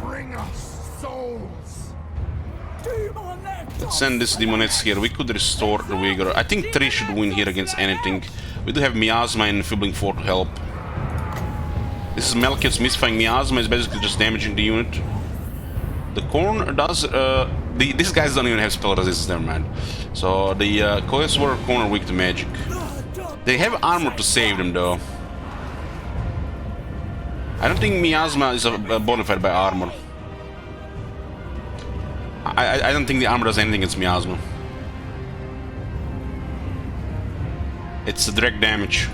Bring us souls. Let's send this Demonettes here. We could restore the Vigor. I think 3 should win here against anything. We do have Miasma and Enfeebling 4 to help. This is Melkit's misfiring. Miasma is basically just damaging the unit. The Corn does... these guys don't even have spell resistance, never mind. So the Coils were Corn are weak to magic. They have armor to save them though. I don't think Miasma is bona fide by armor. I don't think the armor does anything against Miasma. It's the direct damage.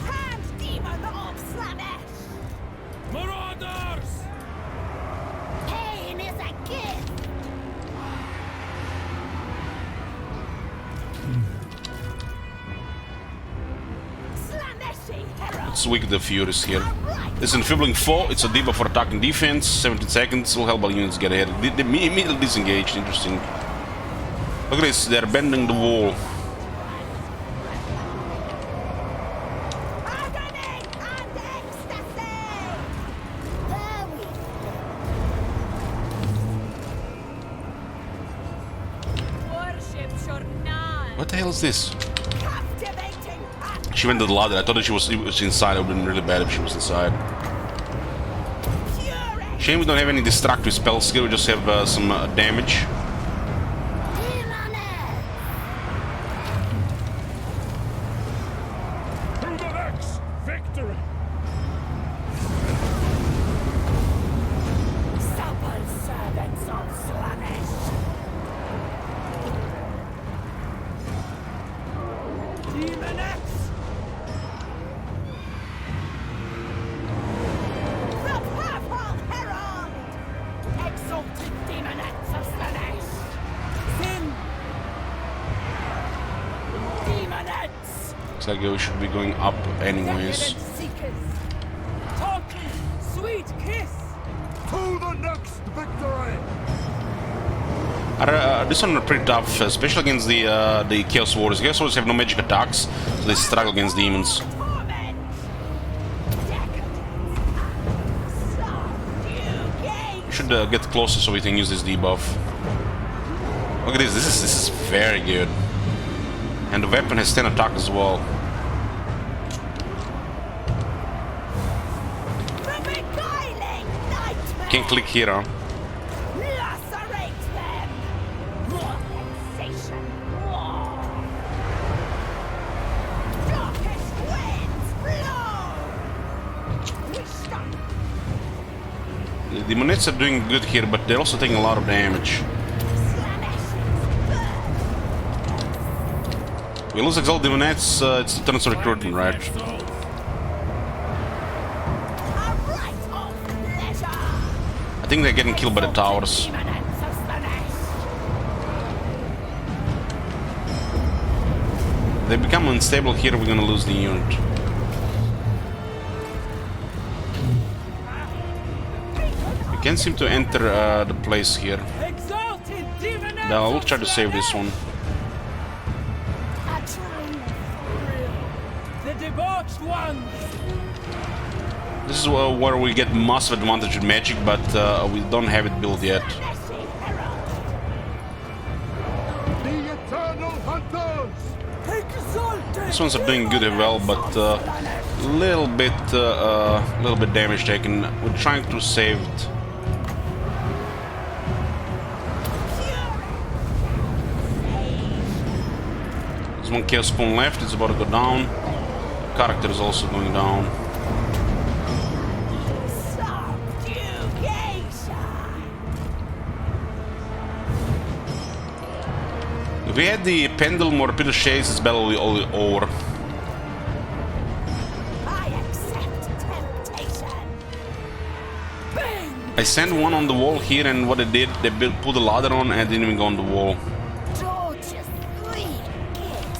Hand demon of Slaanesh! Marauders! Pain is a gift! Slaaneshi herald! Let's weaken the Furies here. This is Enfeebling 4, it's a debuff for attacking defense, 17 seconds, will help all units get ahead. They immediately disengaged, interesting. Look at this, they're bending the wall. Agony and ecstasy! There we go. Worship Shornan! What the hell is this? Captivating act! She went to the ladder, I thought that she was inside, it would have been really bad if she was inside. Fury! Shame we don't have any destructive spell skill, we just have some damage. To the next victory. Supple servants of Slaanesh! Demonettes! The Purple Herald! Exalted demonettes of Slaanesh! Sin! Demonettes! Looks like we should be going up anyways. Decadent seekers! Talking sweet kiss! To the next victory. This one are pretty tough, especially against the Chaos Warriors. Chaos Warriors have no magic attacks, so they struggle against demons. Torment! Decadence! Subjugate! We should get closer so we can use this debuff. Look at this, this is very good. And the weapon has 10 attack as well. The beguiling nightmare! Can click here, huh? Lacerate them! More sensation! More! Darkest winds blow! We stop! The Demonettes are doing good here, but they're also taking a lot of damage. Slaanesh We lose Exalted Demonettes, it's the turns of recruiting, right? a right of pleasure! I think they're getting killed by the towers. Demonettes of Slaanesh! They become unstable here, we're gonna lose the unit. We can't seem to enter the place here. Exalted demonettes! Now we'll try to save this one. A true thrill! The debauched ones! This is where we get massive advantage with magic, but we don't have it built yet. Slaaneshi herald! The eternal hunters. Exalted! These ones are doing good as well, but little bit damage taken. We're trying to save it. There's one Chaos Spawn left, it's about to go down. Character is also going down. Subjugation! We had the pendulum or Peter Chase, it's battle all over. I accept temptation. Bang! I sent one on the wall here, and what they did, they put a ladder on and didn't even go on the wall. George's sweet kiss.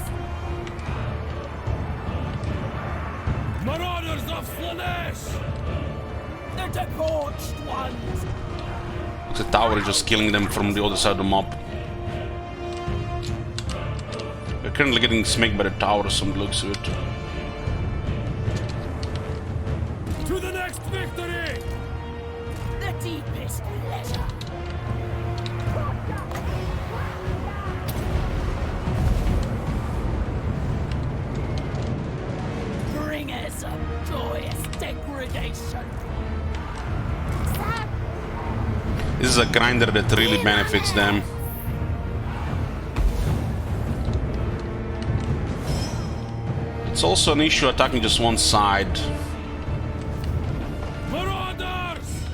Marauders of Slaanesh! The debauched ones. The tower is just killing them from the other side of the map. We're currently getting smacked by the tower, some looks of it. To the next victory! The deepest pleasure. Bringers of joyous degradation. This is a grinder that really benefits them. It's also an issue attacking just one side. Marauders!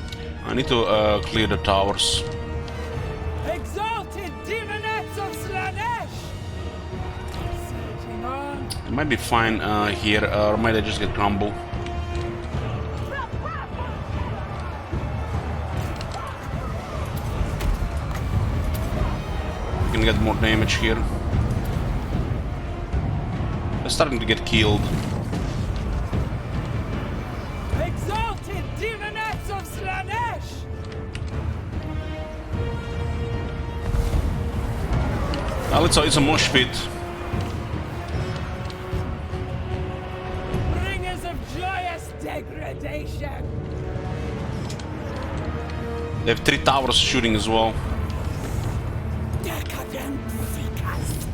I need to clear the towers. Exalted demonettes of Slaanesh! Surging on. It might be fine here, or might I just get crumble? We can get more damage here. They're starting to get killed. Exalted demonettes of Slaanesh! Well, it's a mosh pit. Bringers of joyous degradation! They have 3 towers shooting as well. Decadent seekers!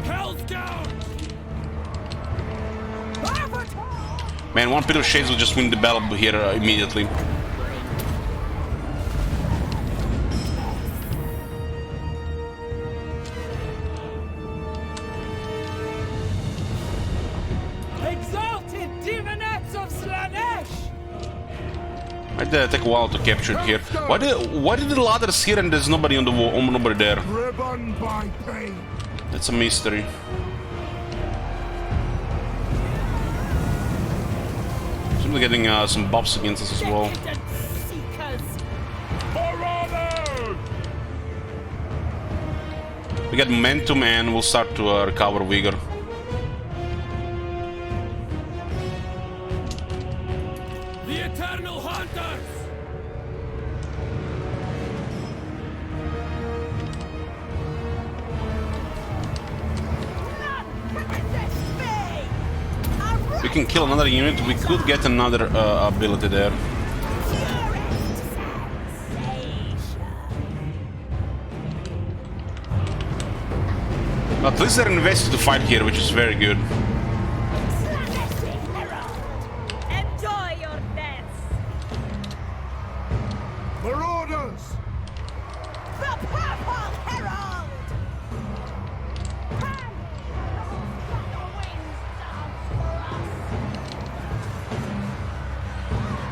Hell's Gouge! Man, one Peter Shades will just win the battle here immediately. Exalted demonettes of Slaanesh! Might take a while to capture it here. Why did the ladders here and there's nobody on the wall? Nobody there. Driven by pain! That's a mystery. Seems like getting some buffs against us as well. Decadent seekers! Marauders! We get momentum and we'll start to recover vigor. The Eternal Hunters! We can kill another unit. We could get another ability there. At least they're invested to fight here, which is very good. Enjoy your deaths! Marauders! The Purple Herald!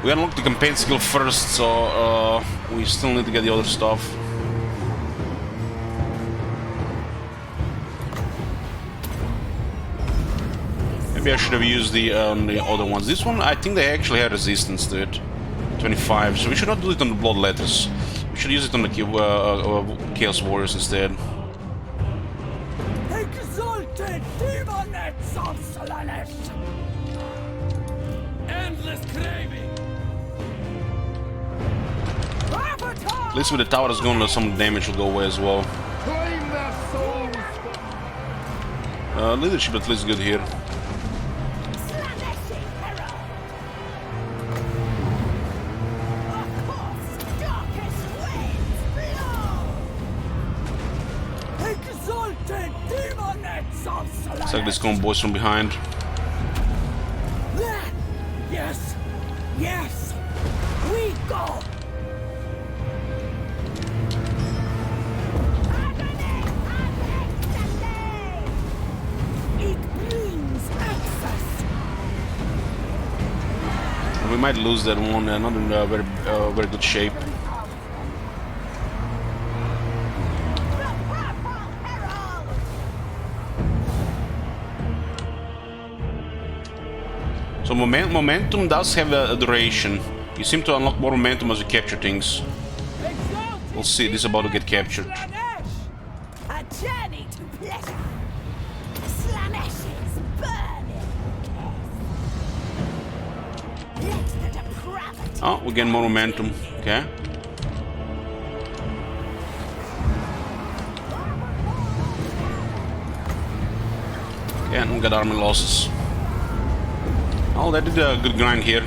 We unlocked the campaign skill first, so we still need to get the other stuff. Maybe I should have used the other ones. This one, I think they actually had resistance to it. 25, so we should not do it on the Blood Letters. We should use it on the Chaos Warriors instead. Exalted demonettes of Slaanesh! Endless craving! At least with the towers going, some damage will go away as well. Claim their souls! Leadership at least good here. Exalted demonettes of Slaanesh! Looks like this going boys from behind. Yes! Yes! We go! It brings access! We might lose that one. Not in very good shape. So momentum does have a duration. You seem to unlock more momentum as you capture things. Exalted We'll see, this is about to get captured. Slaanesh! A journey to pleasure. Slaanesh's burning kiss. Let the depravity. Oh, we get more momentum. Okay. Yeah, and we got army losses. Oh, they did a good grind here.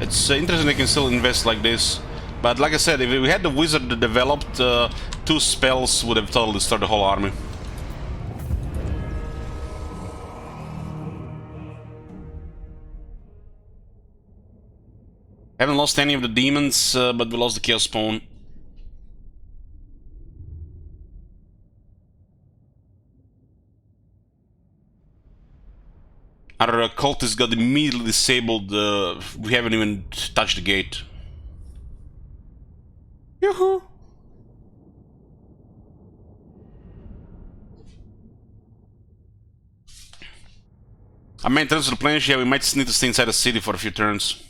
It's interesting they can still invest like this. But like I said, if we had the wizard developed, 2 spells would have totally destroyed the whole army. Haven't lost any of the demons, but we lost the Chaos Spawn. Our cultist got immediately disabled. We haven't even touched the gate. Yoo-hoo! I mean, in terms of replenish, yeah, we might need to stay inside the city for a few turns.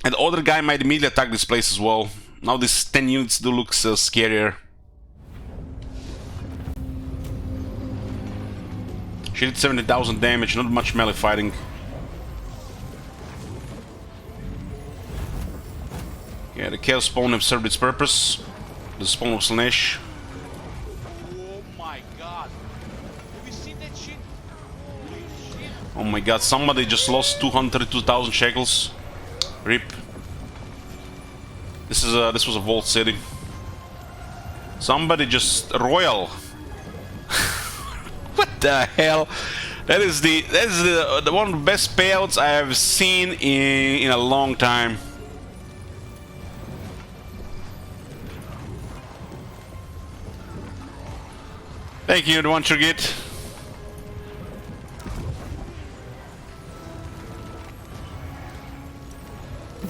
And the other guy might immediately attack this place as well. Now these 10 units do look scarier. She did 70,000 damage, not much melee fighting. Yeah, the Chaos Spawn have served its purpose. The spawn of Slaanesh. Oh my god. Have you seen that shit? Holy shit. Oh my god, somebody just lost 202,000 shekels. RIP. This was a vault city. Somebody just royal. What the hell? That is the one of the best payouts I have seen in a long time. Thank you, the one Chariot.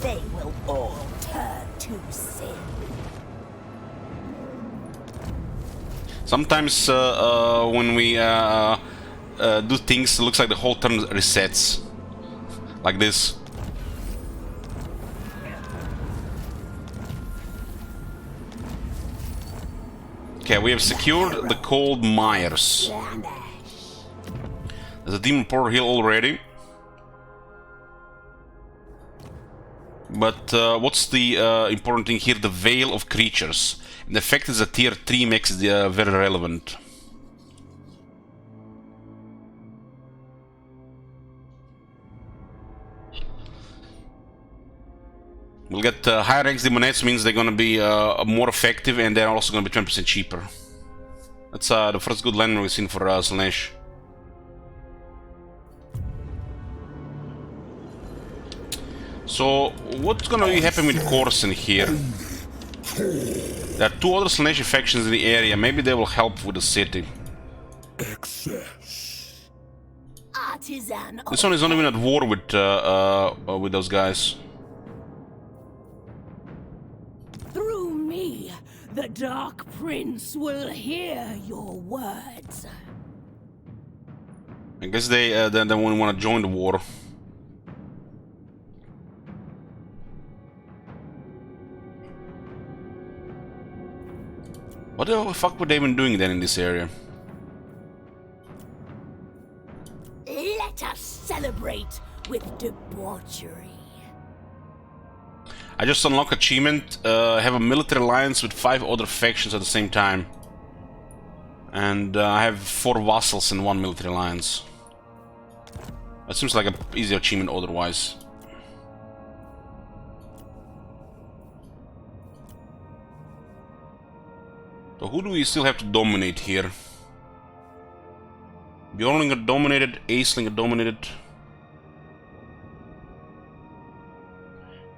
They will all turn to sin. Sometimes when we do things, it looks like the whole turn resets. Like this. Okay, we have secured the cold mires. There's a demon portal here already. But what's the important thing here? The Veil of Creatures. And the fact is that tier 3 makes it very relevant. We'll get higher ranks demonettes, means they're gonna be more effective, and they're also gonna be 20% cheaper. That's the first good landmark we've seen for Slaanesh. So, what's gonna be happening with Corson here? There are 2 other Slaanesh factions in the area. Maybe they will help with the city. Artisan. This one is not even at war with those guys. Through me, the Dark Prince will hear your words. I guess they won't want to join the war. What the fuck were they even doing then in this area? Let us celebrate with debauchery. I just unlock achievement, have a military alliance with 5 other factions at the same time. And I have 4 vassals and 1 military alliance. That seems like an easy achievement otherwise. So who do we still have to dominate here? Bjornling got dominated, Aisling got dominated.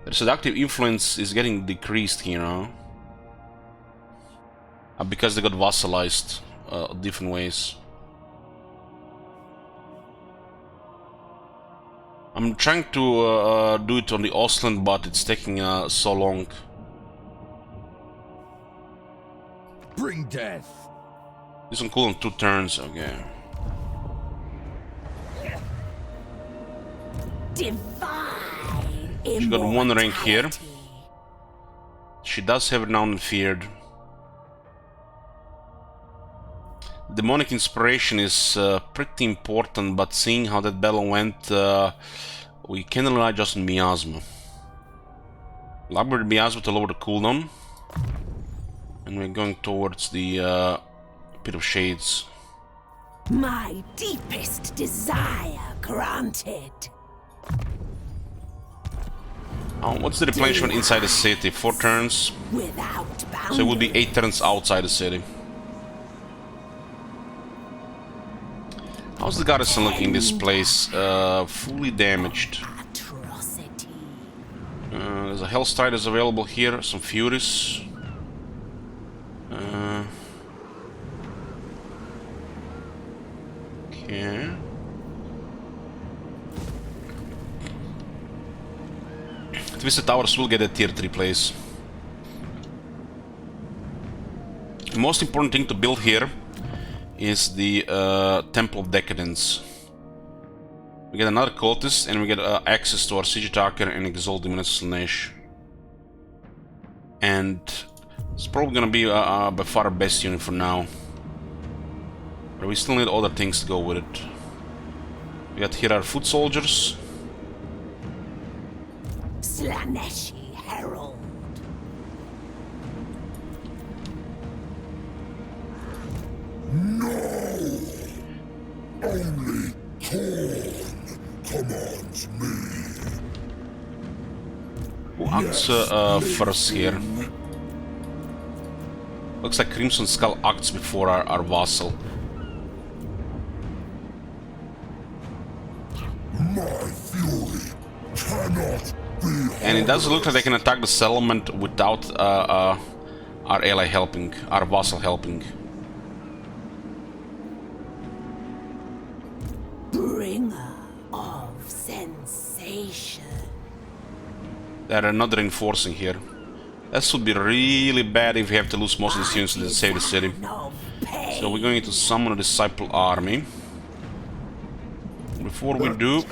The seductive influence is getting decreased here, huh? Because they got vassalized different ways. I'm trying to do it on the Ostland, but it's taking so long. Bring death. This one cool on 2 turns, okay. Divine She got 1 rank here. immortality. She does have Renowned and Feared. Demonic Inspiration is pretty important, but seeing how that battle went, we can rely just on Miasma. We'll upgrade Miasma to lower the cooldown. And we're going towards the Pit of Shades. My deepest desire granted. What's the replenishment inside the city? 4 turns. Without boundaries. So it would be 8 turns outside the city. How's the garrison looking in this place? Fully damaged. Atrocity. There's a Hellstriders available here, some Furies. Okay. Twisted Towers will get a tier 3 place. The most important thing to build here is the Temple of Decadence. We get another cultist and we get access to our Siege Attacker and Exalted Slaanesh. And it's probably gonna be by far our best unit for now. But we still need other things to go with it. We got here our foot soldiers. Slaaneshi Herald. Only Torn commands me. Who acts first here? Looks like Crimson Skull acts before our vassal. My fury cannot be. And it doesn't look like they can attack the settlement without our ally helping, our vassal helping. Bringer of sensation. They're not reinforcing here. That would be really bad if we have to lose most of the units to save the city. Of pain. So we're going to summon a Disciple army. Before we do,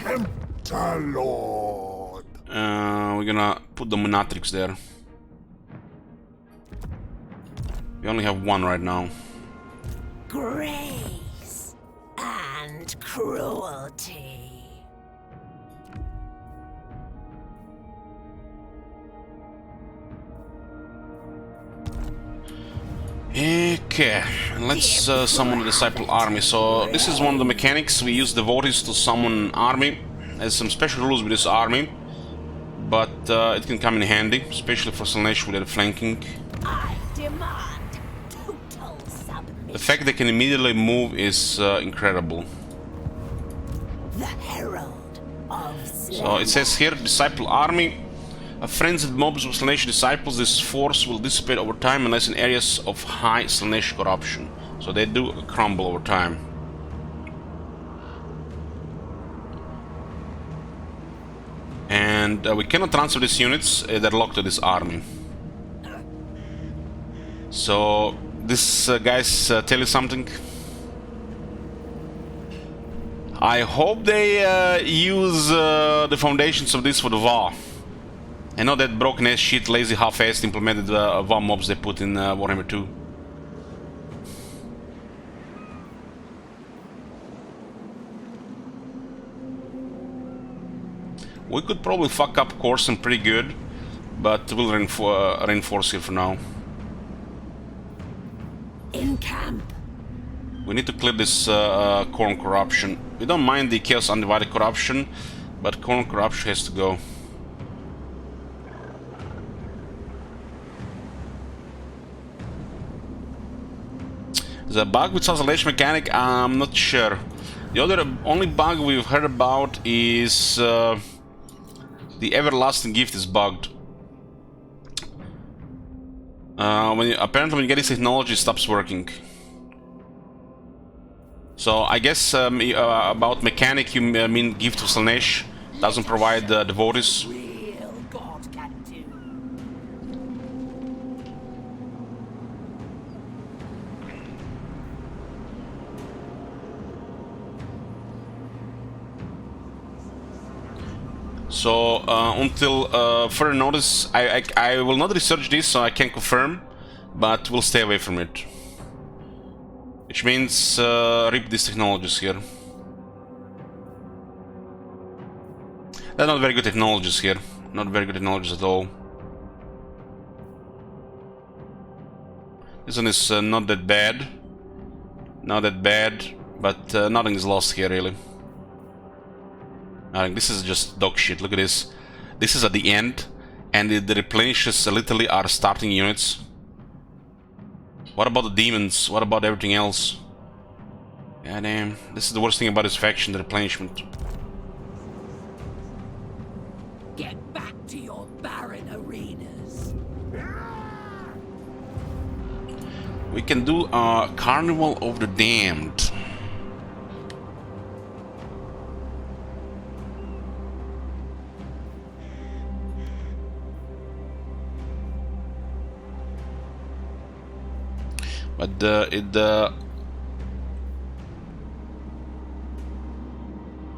Lord. we're gonna put the Monatrix there. We only have 1 right now. Grace and cruelty. Okay, let's summon the Disciple army. So this is one of the mechanics. We use devotees to summon an army. There's some special rules with this army, but it can come in handy, especially for Slaanesh with the flanking. I demand total submission. The fact they can immediately move is incredible. The herald of So it says here, Disciple army. A frenzied mobs of Slaanesh disciples, this force will dissipate over time unless in areas of high Slaanesh corruption. So they do crumble over time. And we cannot transfer these units, they're locked to this army. So this guys tell you something? I hope they use the foundations of this for the VAR. I know that broken ass shit, lazy half-assed implemented VAR mobs they put in Warhammer 2. We could probably fuck up Corson pretty good, but we'll reinforce here for now. in camp. We need to clear this Corn Corruption. We don't mind the Chaos Undivided Corruption, but Corn Corruption has to go. The bug with Slaanesh mechanic, I'm not sure. The only bug we've heard about is the Everlasting Gift is bugged. Apparently when you get this technology, it stops working. So I guess about mechanic you mean Gift of Slaanesh doesn't provide devotees. Real God can do. So until further notice, I will not research this, so I can't confirm, but we'll stay away from it. Which means rip these technologies here. They're not very good technologies here. Not very good technologies at all. This one is not that bad. Not that bad, but nothing is lost here really. This is just dog shit. Look at this. This is at the end, and the replenishes literally are starting units. What about the demons? What about everything else? God damn. This is the worst thing about this faction, the replenishment. Get back to your barren arenas. We can do a Carnival of the Damned. But it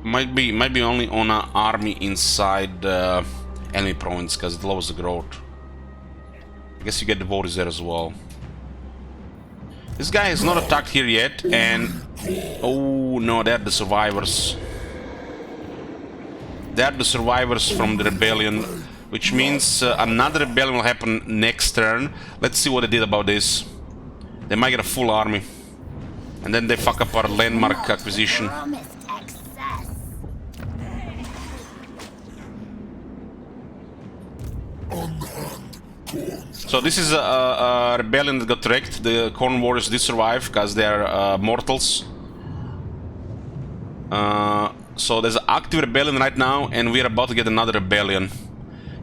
might be only on an army inside enemy province because it lowers the growth. I guess you get the voters there as well. This guy has not attacked here yet, and oh no, they're the survivors. They're the survivors from the rebellion, which means another rebellion will happen next turn. Let's see what they did about this. They might get a full army, and then they fuck up our landmark acquisition. So this is a rebellion that got wrecked. The Corn Warriors did survive because they are mortals. So there's an active rebellion right now, and we're about to get another rebellion.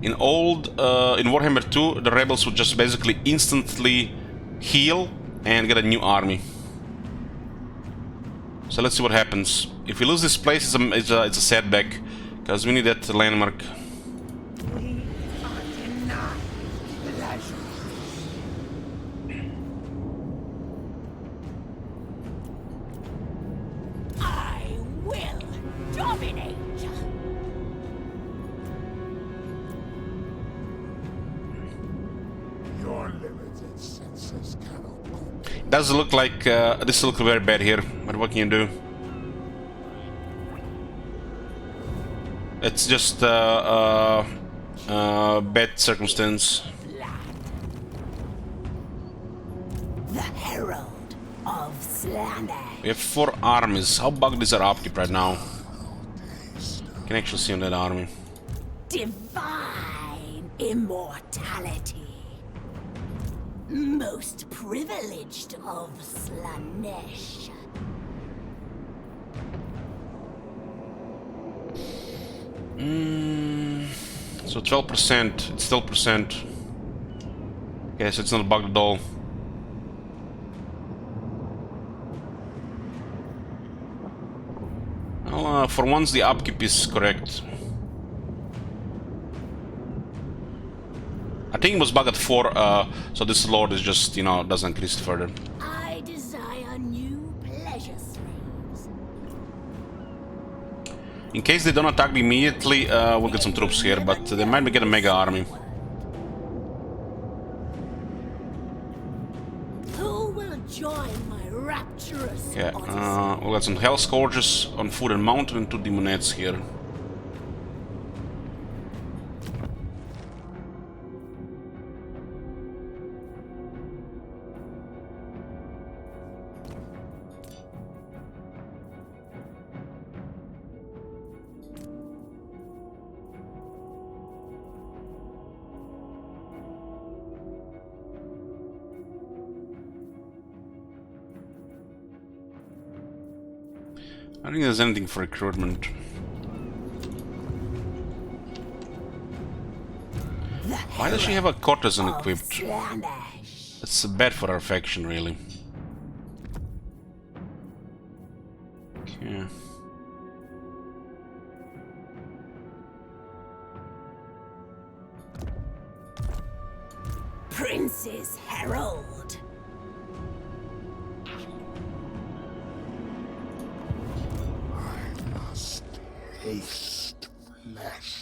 In Warhammer 2, the rebels would just basically instantly heal and get a new army. So let's see what happens. If we lose this place, it's a setback, because we need that landmark. I will dominate. Your limited senses cannot. Does look like this looks very bad here, but what can you do? It's just bad circumstance. The Herald of Slaanesh. We have 4 armies. How bugged is our upkeep right now? You can actually see on that army. Divine immortality. Most privileged of Slaanesh. So 12%. It's still percent. Okay, so it's not bugged at all. Well, for once the upkeep is correct. I think it was bugged at 4, so this lord is just, you know, doesn't increase further. I desire new pleasure streams. In case they don't attack me immediately, we'll get some troops here, but they might get a mega army. Who will join my rapturous Yeah, odyssey? we'll get some Hell Scourges on foot and mountain and 2 Demonettes here. I don't think there's anything for recruitment. Why does she have a courtesan equipped? Slaanesh. That's bad for our faction, really. Okay. Prince's Herald. Taste flesh.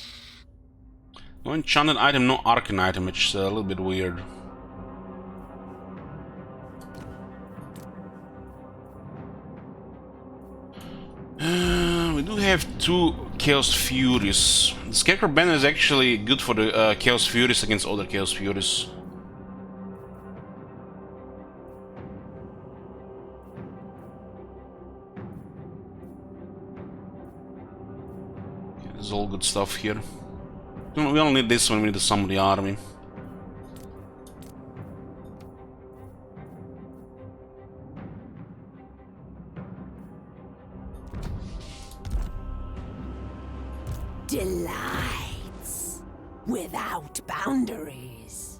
No enchanted item, no arcane item, which is a little bit weird. We do have 2 Chaos Furies. The Scarecrow banner is actually good for the Chaos Furies against other Chaos Furies. There's all good stuff here. We only need this one, we need to summon the army. Delights without boundaries.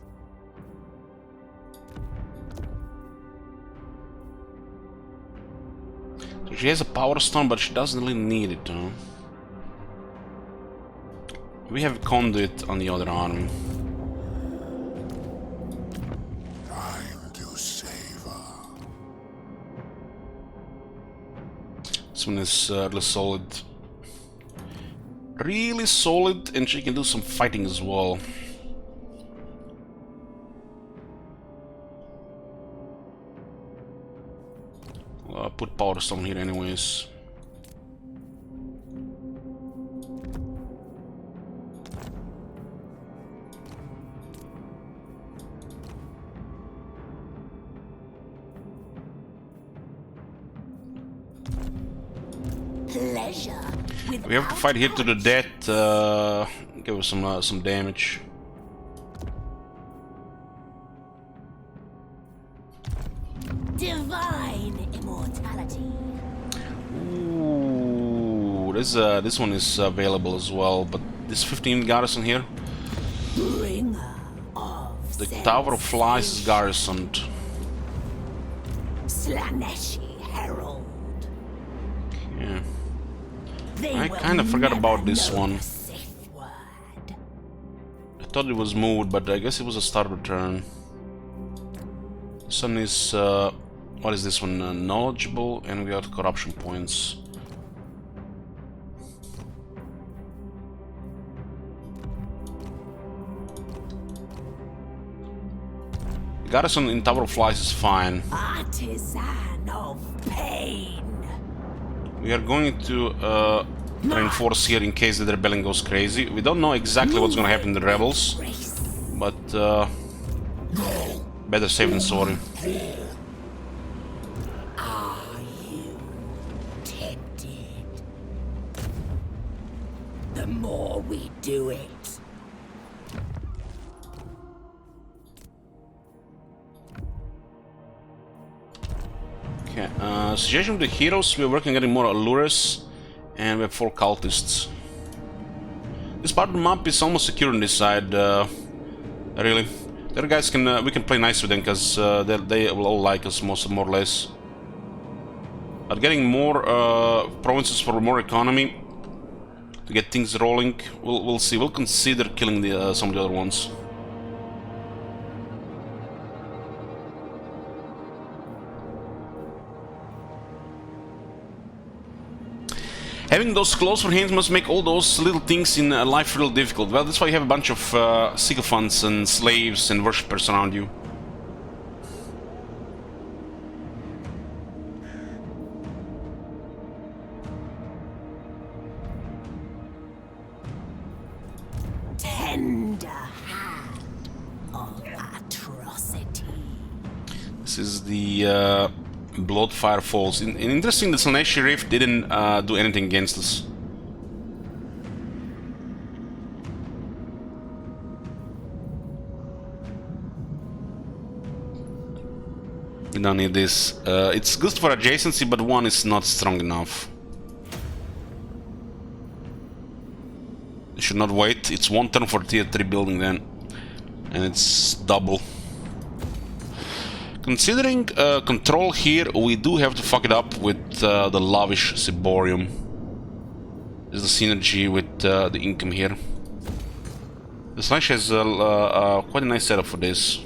So she has a power stone, but she doesn't really need it, though. We have conduit on the other army. Time to savor. This one is really solid. Really solid, and she can do some fighting as well. I'll put power stone here anyways. Pleasure. We have to fight here to the death. Give us some damage. Divine immortality. Ooh, this one is available as well, but this 15 garrison here. Bringer of The Tower of Flies is garrisoned. Slaanesh herald. Yeah. They I will kind of forgot about never this know one. the Sith word. I thought it was moved, but I guess it was a start return. This one is what is this one? Knowledgeable, and we got corruption points. Garrison in Tower of Flies is fine. Artisan of pain. We are going to reinforce here in case the rebellion goes crazy. We don't know exactly what's gonna happen to the rebels, but better safe than sorry. Are you tempted? The more we do it, Okay, suggestion with the heroes, we're working on getting more allures, and we have 4 cultists. This part of the map is almost secure on this side, really. The other guys can, we can play nice with them, because they will all like us more or less. But getting more provinces for more economy, to get things rolling, we'll see. We'll consider killing the, some of the other ones. Having those close for hands must make all those little things in life real difficult. Well, that's why you have a bunch of sycophants and slaves and worshippers around you. tender hand of atrocity. This is the Bloodfire Falls. Interesting, the Slaanesh Rift didn't do anything against us. We don't need this. It's good for adjacency, but 1 is not strong enough. You should not wait. It's 1 turn for tier 3 building then. And it's double. Considering control here, we do have to fuck it up with the lavish Ciborium. There's the synergy with the income here. The Slaanesh has quite a nice setup for this.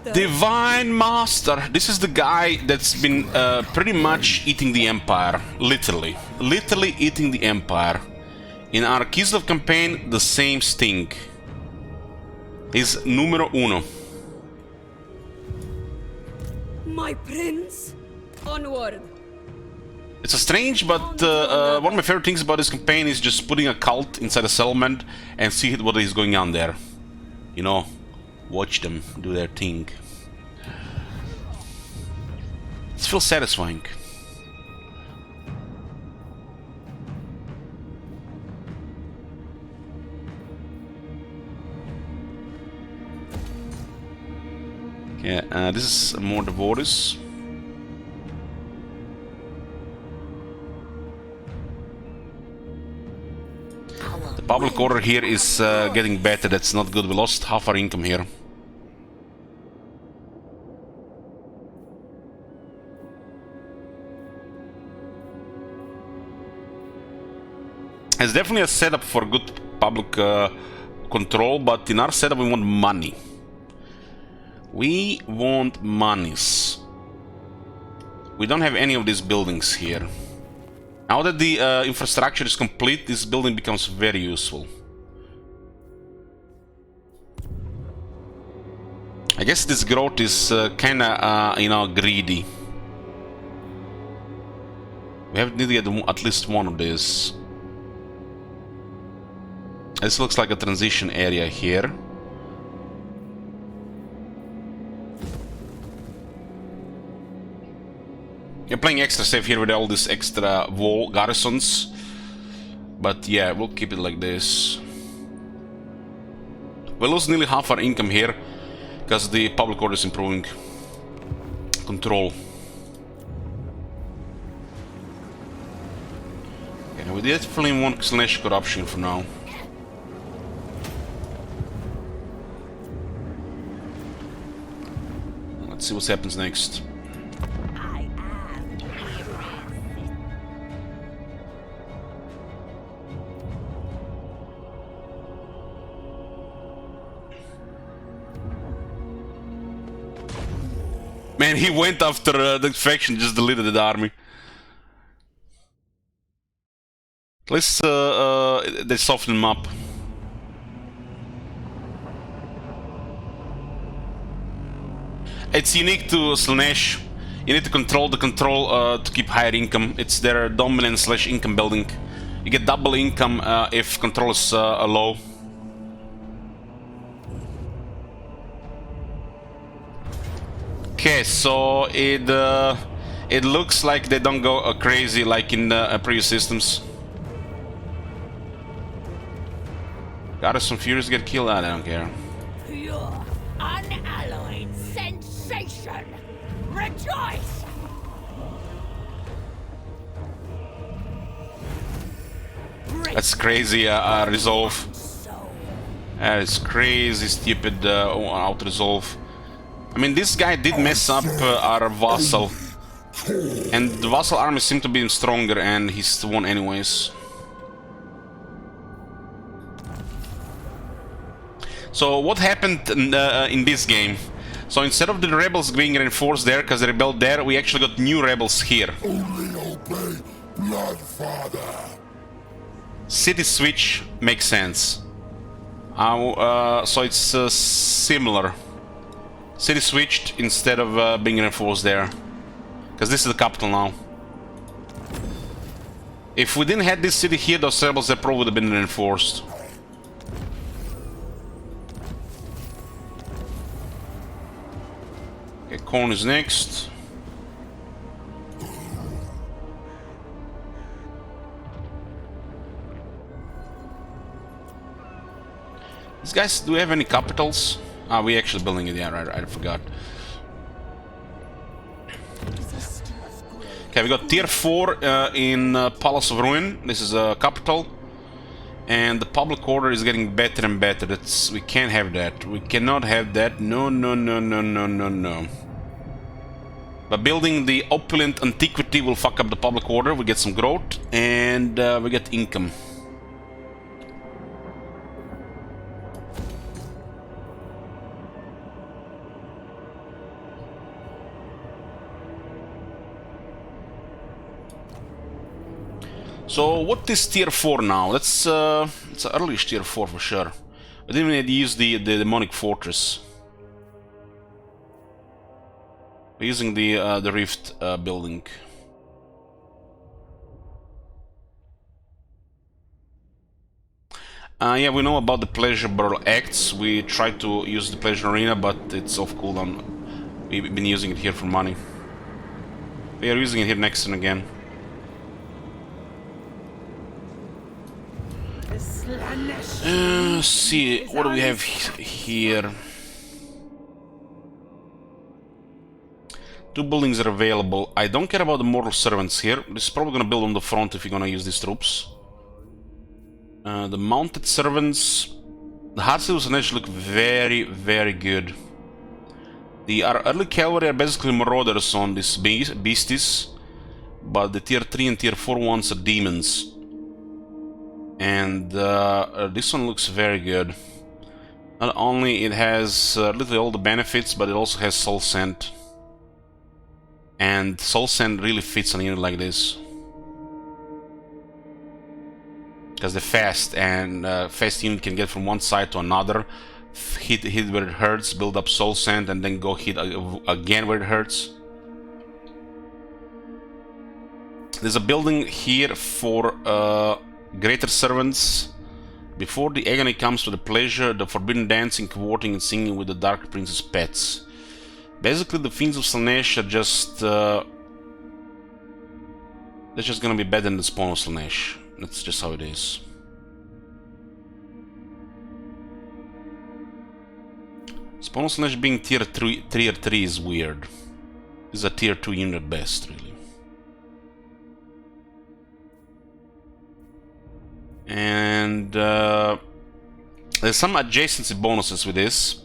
Master. Divine Master. This is the guy that's been pretty much eating the Empire. Literally. Literally eating the Empire. In our Kislev campaign, the same sting. He's numero uno. My prince, onward. It's a strange, but one of my favorite things about this campaign is just putting a cult inside a settlement and see what is going on there. You know, watch them do their thing. It feels satisfying. Okay, this is more devotees. The public order here is getting better. That's not good. We lost half our income here. It's definitely a setup for good public control, but in our setup we want money. We want monies. We don't have any of these buildings here. Now that the infrastructure is complete, this building becomes very useful. I guess this growth is kinda, you know, greedy. We need to get at least one of these. This looks like a transition area here. You're playing extra safe here with all these extra wall garrisons. But yeah, we'll keep it like this. We'll lose nearly half our income here because the public order is improving control. Okay, we definitely want Slaanesh corruption for now. Let's see what happens next. Man, he went after the faction, just deleted the army. At least they softened him up. It's unique to Slaanesh. You need to control the control to keep higher income. It's their dominance / income building. You get double income if control is low. Okay, so it looks like they don't go crazy like in the previous systems. Garrison Furious get killed? I don't care. Pure, unalloyed sensation. Rejoice! That's crazy resolve. That is crazy stupid out resolve. I mean, this guy did mess up our vassal. And the vassal army seemed to be stronger and he's won anyways. So what happened in this game? So instead of the rebels being reinforced there, because they rebelled there, we actually got new rebels here. Only obey Bloodfather. City switch makes sense. So it's similar. City switched instead of being reinforced there. Because this is the capital now. If we didn't have this city here, those rebels that probably would have been reinforced. Okay, corn is next. These guys, do we have any capitals? Ah, we actually building it, yeah, right, I forgot. Okay, we got tier 4 in Palace of Ruin. This is a capital. And the public order is getting better and better. We can't have that. We cannot have that. No, no, no, no, no, no, no. But building the opulent antiquity will fuck up the public order. We get some growth and we get income. So what is tier 4 now? It's an early tier 4 for sure. I didn't even use the demonic fortress. We're using the rift building. Yeah, we know about the pleasurable acts. We tried to use the pleasure arena, but it's off cooldown. We've been using it here for money. We are using it here next and again. The Slaanesh. Let's see, what do we have here? 2 buildings are available. I don't care about the mortal servants here. This is probably gonna build on the front if you're gonna use these troops. The mounted servants, the Hardsteel Slaanesh look very, very good. The early cavalry are basically marauders on these beasties, but the tier 3 and tier 4 ones are demons. And this one looks very good. Not only it has literally all the benefits, but it also has soul sand. And soul sand really fits on a unit like this. Because the fast unit can get from one side to another, hit where it hurts, build up soul sand, and then go hit again where it hurts. There's a building here for greater servants. Before the agony comes to the pleasure, the forbidden dancing, cavorting, and singing with the dark prince's pets. Basically, the fiends of Slaanesh are just they're just gonna be better than the spawn of Slaanesh. That's just how it is. Spawn of Slaanesh being tier 3 is weird. This is a tier 2 unit at best, really. And there's some adjacency bonuses with this,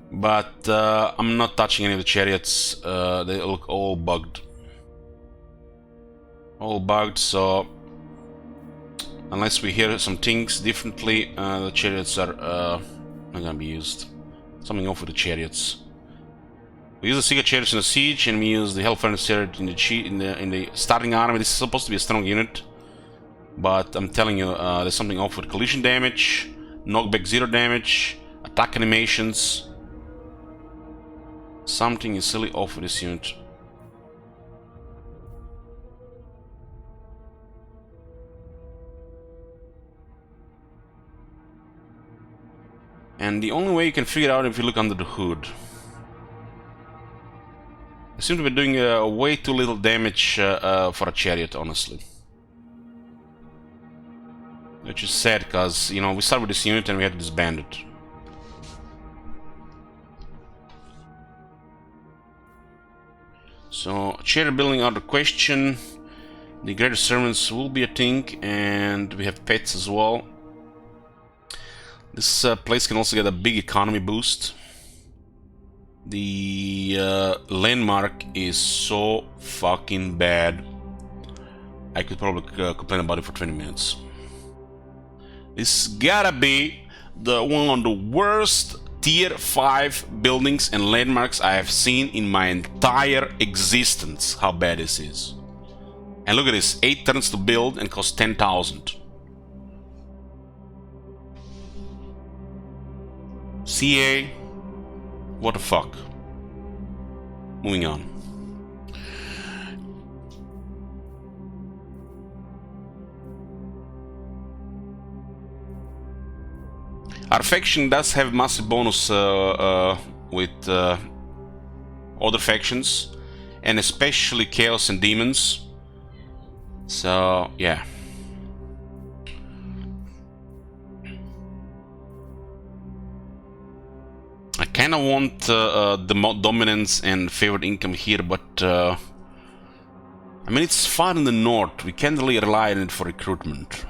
but I'm not touching any of the chariots. They look all bugged. All bugged, so unless we hear some things differently, the chariots are not gonna be used. Something off with the chariots. We use the Seeker chariots in the siege, and we use the Hellfire chariot in the starting army. This is supposed to be a strong unit, but I'm telling you, there's something off with collision damage, knockback 0 damage, attack animations. Something is silly off with this unit. And the only way you can figure it out if you look under the hood. They seem to be doing way too little damage for a chariot, honestly. Which is sad, because, you know, we started with this unit and we had to disband it. So, chariot building out of the question. The greater servants will be a thing, and we have pets as well. This place can also get a big economy boost. The landmark is so fucking bad. I could probably complain about it for 20 minutes. This gotta be one of the worst tier 5 buildings and landmarks I have seen in my entire existence. How bad this is. And look at this, 8 turns to build and cost 10,000. CA, what the fuck? Moving on. Our faction does have massive bonus with other factions, and especially Chaos and Demons. So, yeah. I kinda want the dominance and favored income here, but I mean, it's far in the north. We can't really rely on it for recruitment.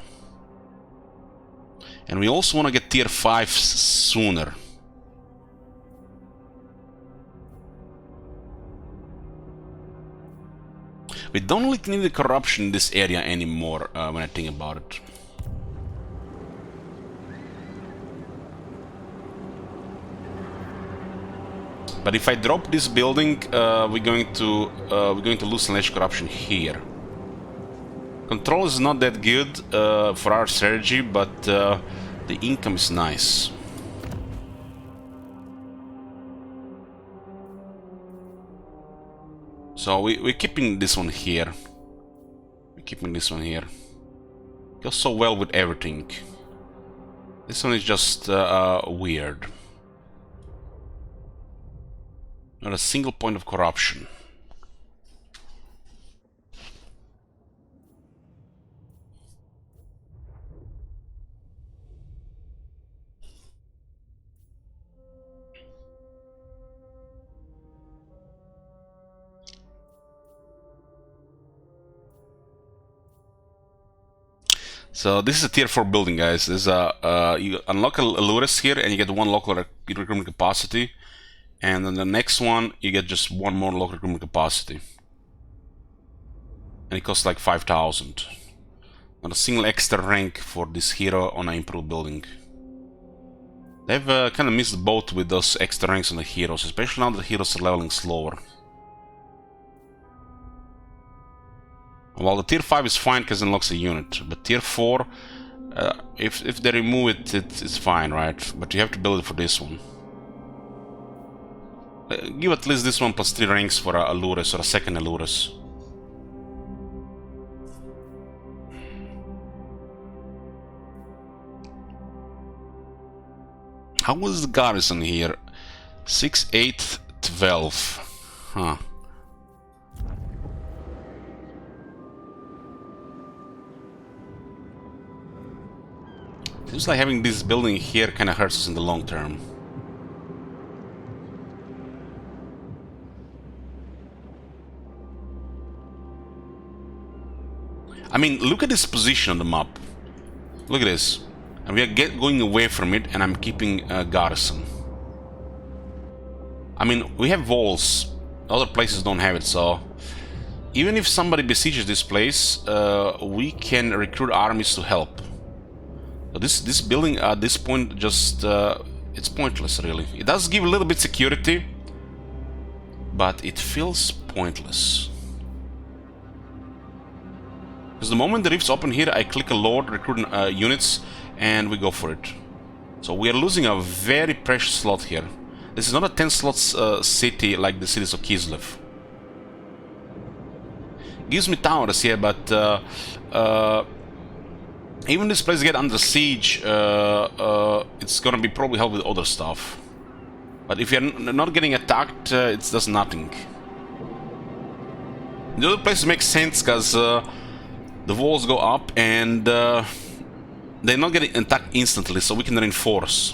And we also want to get tier 5 sooner. We don't really need the corruption in this area anymore when I think about it. But if I drop this building, we're going to lose Slaanesh corruption here. Control is not that good for our strategy, but the income is nice. So we're keeping this one here. We're keeping this one here. Goes so well with everything. This one is just weird. Not a single point of corruption. So this is a tier 4 building, guys. There's you unlock a Lurus here and you get 1 local recruitment capacity. And then the next one, you get just 1 more local recruitment capacity. And it costs like 5,000. Not a single extra rank for this hero on an improved building. They've kind of missed the boat with those extra ranks on the heroes, especially now that the heroes are leveling slower. While the tier 5 is fine because it unlocks a unit, but tier 4, if they remove it, it's fine, right? But you have to build it for this one. Give at least this one plus 3 ranks for a Lurus or a second Lurus. How was the garrison here? 6, 8, 12. Huh. Seems like having this building here kind of hurts us in the long term. I mean, look at this position on the map. Look at this. And we are going away from it, and I'm keeping a garrison. I mean, we have walls. Other places don't have it, so... Even if somebody besieges this place, we can recruit armies to help. So this building at this point just... it's pointless, really. It does give a little bit security, but it feels pointless. Because the moment the rifts open here, I click a lord, recruit units, and we go for it. So we are losing a very precious slot here. This is not a 10 slots city like the cities of Kislev. Gives me towers here, but even this place get under siege, it's gonna be probably help with other stuff. But if you're not getting attacked, it does nothing. The other places make sense because the walls go up and they're not getting attacked instantly, so we can reinforce.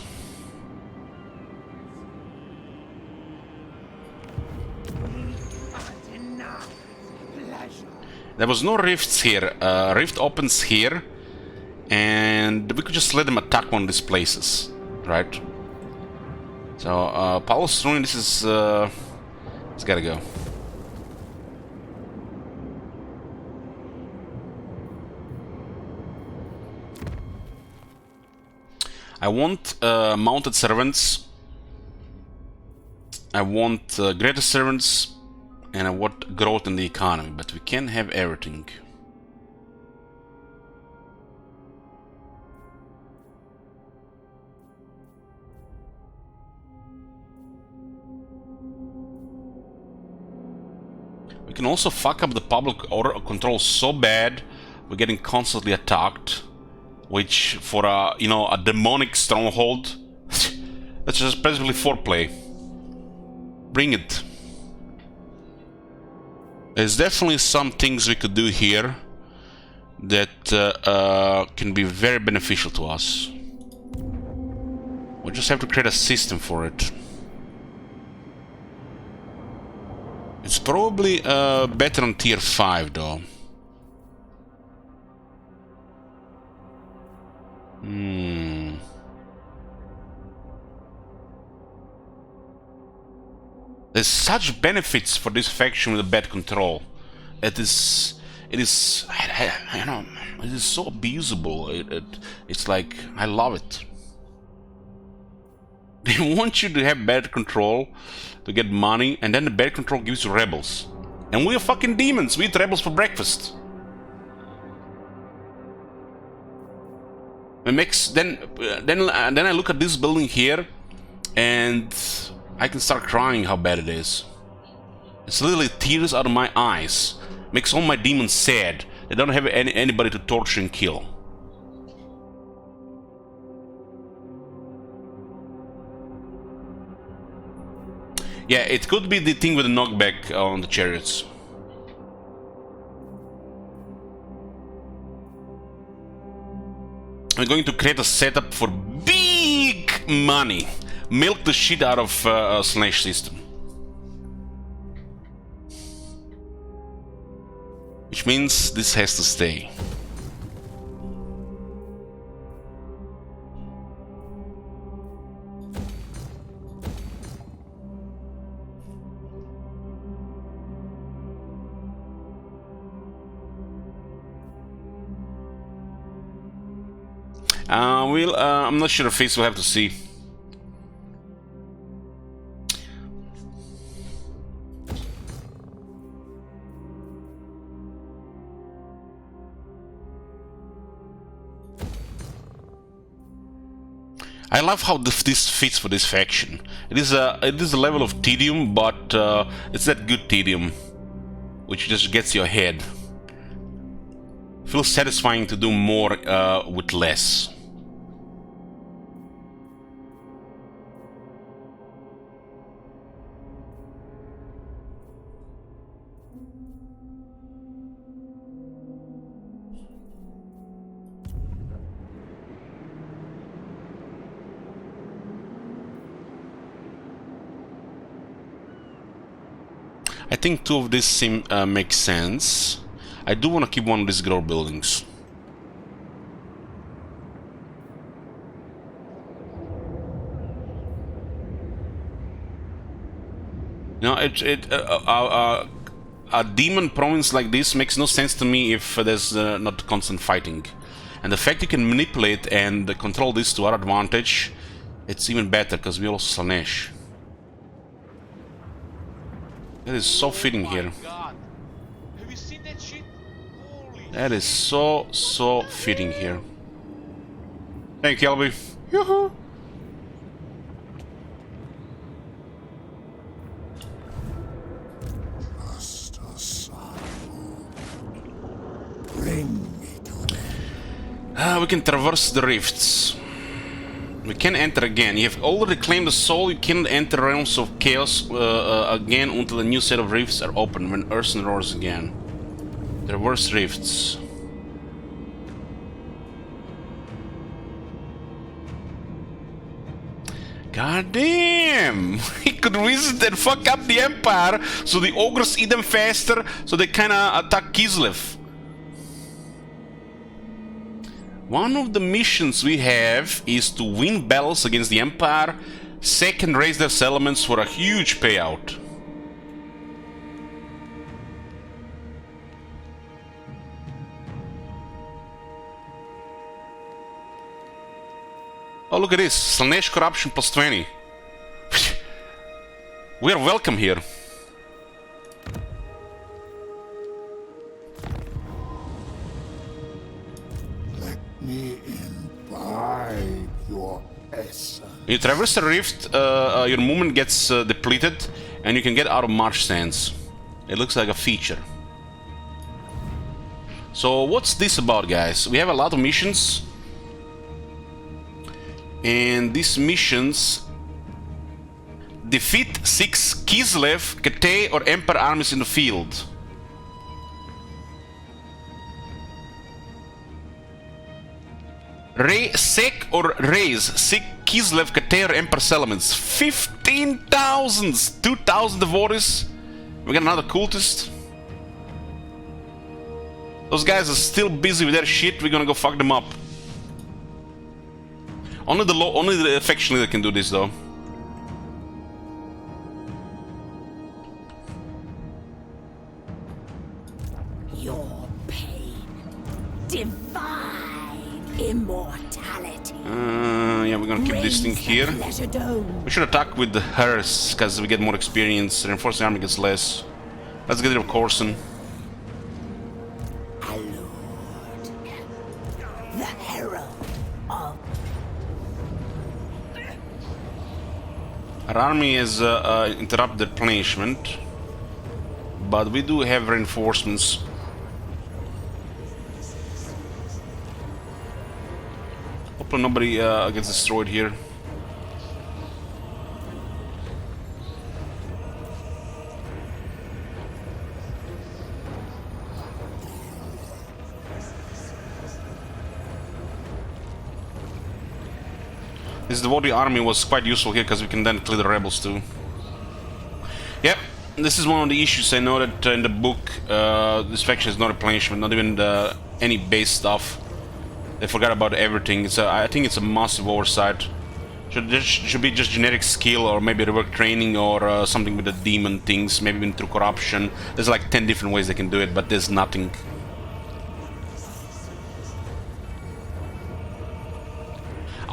There was no rifts here. Rift opens here, and we could just let them attack one of these places, right? So, Paul's Ruin, this is... it's gotta go. I want mounted servants, I want greater servants, and I want growth in the economy, but we can't have everything. We can also fuck up the public order control so bad we're getting constantly attacked. Which, for a, you know, a demonic stronghold, that's just basically foreplay. Bring it. There's definitely some things we could do here that can be very beneficial to us. We just have to create a system for it. It's probably better on tier 5 though. There's such benefits for this faction with the bad control. It is, I don't know, it is so abusable. It's like, I love it. They want you to have bad control to get money, and then the bad control gives you rebels. And we are fucking demons. We eat rebels for breakfast. It makes then I look at this building here, and I can start crying how bad it is. It's literally tears out of my eyes. Makes all my demons sad. They don't have anybody to torture and kill. Yeah, it could be the thing with the knockback on the chariots. I'm going to create a setup for big money. Milk the shit out of Slaanesh system. Which means this has to stay. I'm not sure if face will have to see. I love how this fits for this faction. It is a level of tedium, but it's that good tedium, which just gets you ahead. Feels satisfying to do more with less. I think two of these make sense. I do want to keep one of these grow buildings. No, a demon province like this makes no sense to me if there's not constant fighting. And the fact you can manipulate and control this to our advantage, it's even better because we also Slaanesh. That is so fitting here. God. Have you seen that shit? Holy That is so fitting here. Thank you, Kelby. Yoo-hoo! Master Son, bring me to them. We can traverse the rifts. We can enter again. You have already claimed the soul. You cannot enter realms of chaos again until a new set of rifts are open when Earth roars again. Traverse rifts. God damn! He could visit and fuck up the Empire so the ogres eat them faster so they kinda attack Kislev. One of the missions we have is to win battles against the Empire, second raise their settlements for a huge payout. Oh, look at this, Slaanesh corruption plus 20. We are welcome here. Me imbibe your essence. When you traverse a rift, your movement gets depleted and you can get out of march stance. It looks like a feature. So what's this about, guys? We have a lot of missions. And these missions defeat 6 Kislev, Kate or Emperor armies in the field. Sec or raise 6 Kislev, Kate or Emperor settlements. 15,000! 2,000 devotees. We got another cultist. Those guys are still busy with their shit. We're gonna go fuck them up. Only the faction leader can do this, though. Your pain. Divine immortality. Yeah, we're gonna keep this thing here. We should attack with the hers, because we get more experience. Reinforcing army gets less. Let's get rid of Corson. Allure. The herald of Our army has interrupted the replenishment, but we do have reinforcements. Hopefully nobody gets destroyed here. This devotee army was quite useful here because we can then kill the rebels too. Yep, this is one of the issues. I know that in the book this faction is not replenishment, not even any base stuff. They forgot about everything. I think it's a massive oversight. Should be just generic skill, or maybe rework training, or something with the demon things, maybe even through corruption. There's like 10 different ways they can do it, but there's nothing.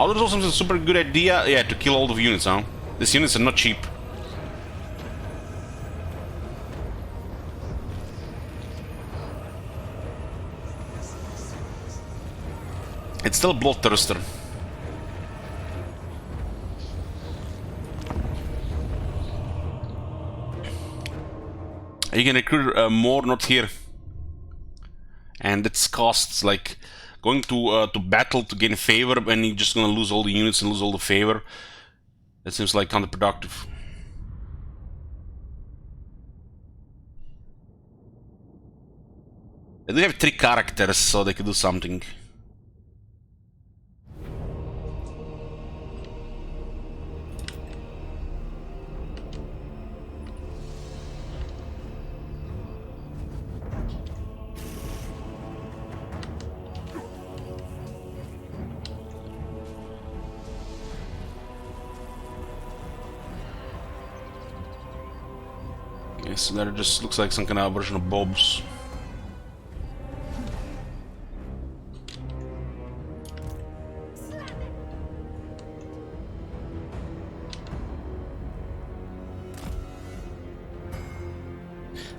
Oh, there's also a super good idea, yeah, to kill all the units, huh? These units are not cheap. It's still a bloodthirster. You can recruit more, not here. And it's costs like going to battle to gain favor, and you're just gonna lose all the units and lose all the favor. That seems like counterproductive. They do have 3 characters, so they could do something. So that just looks like some kind of version of Bob's.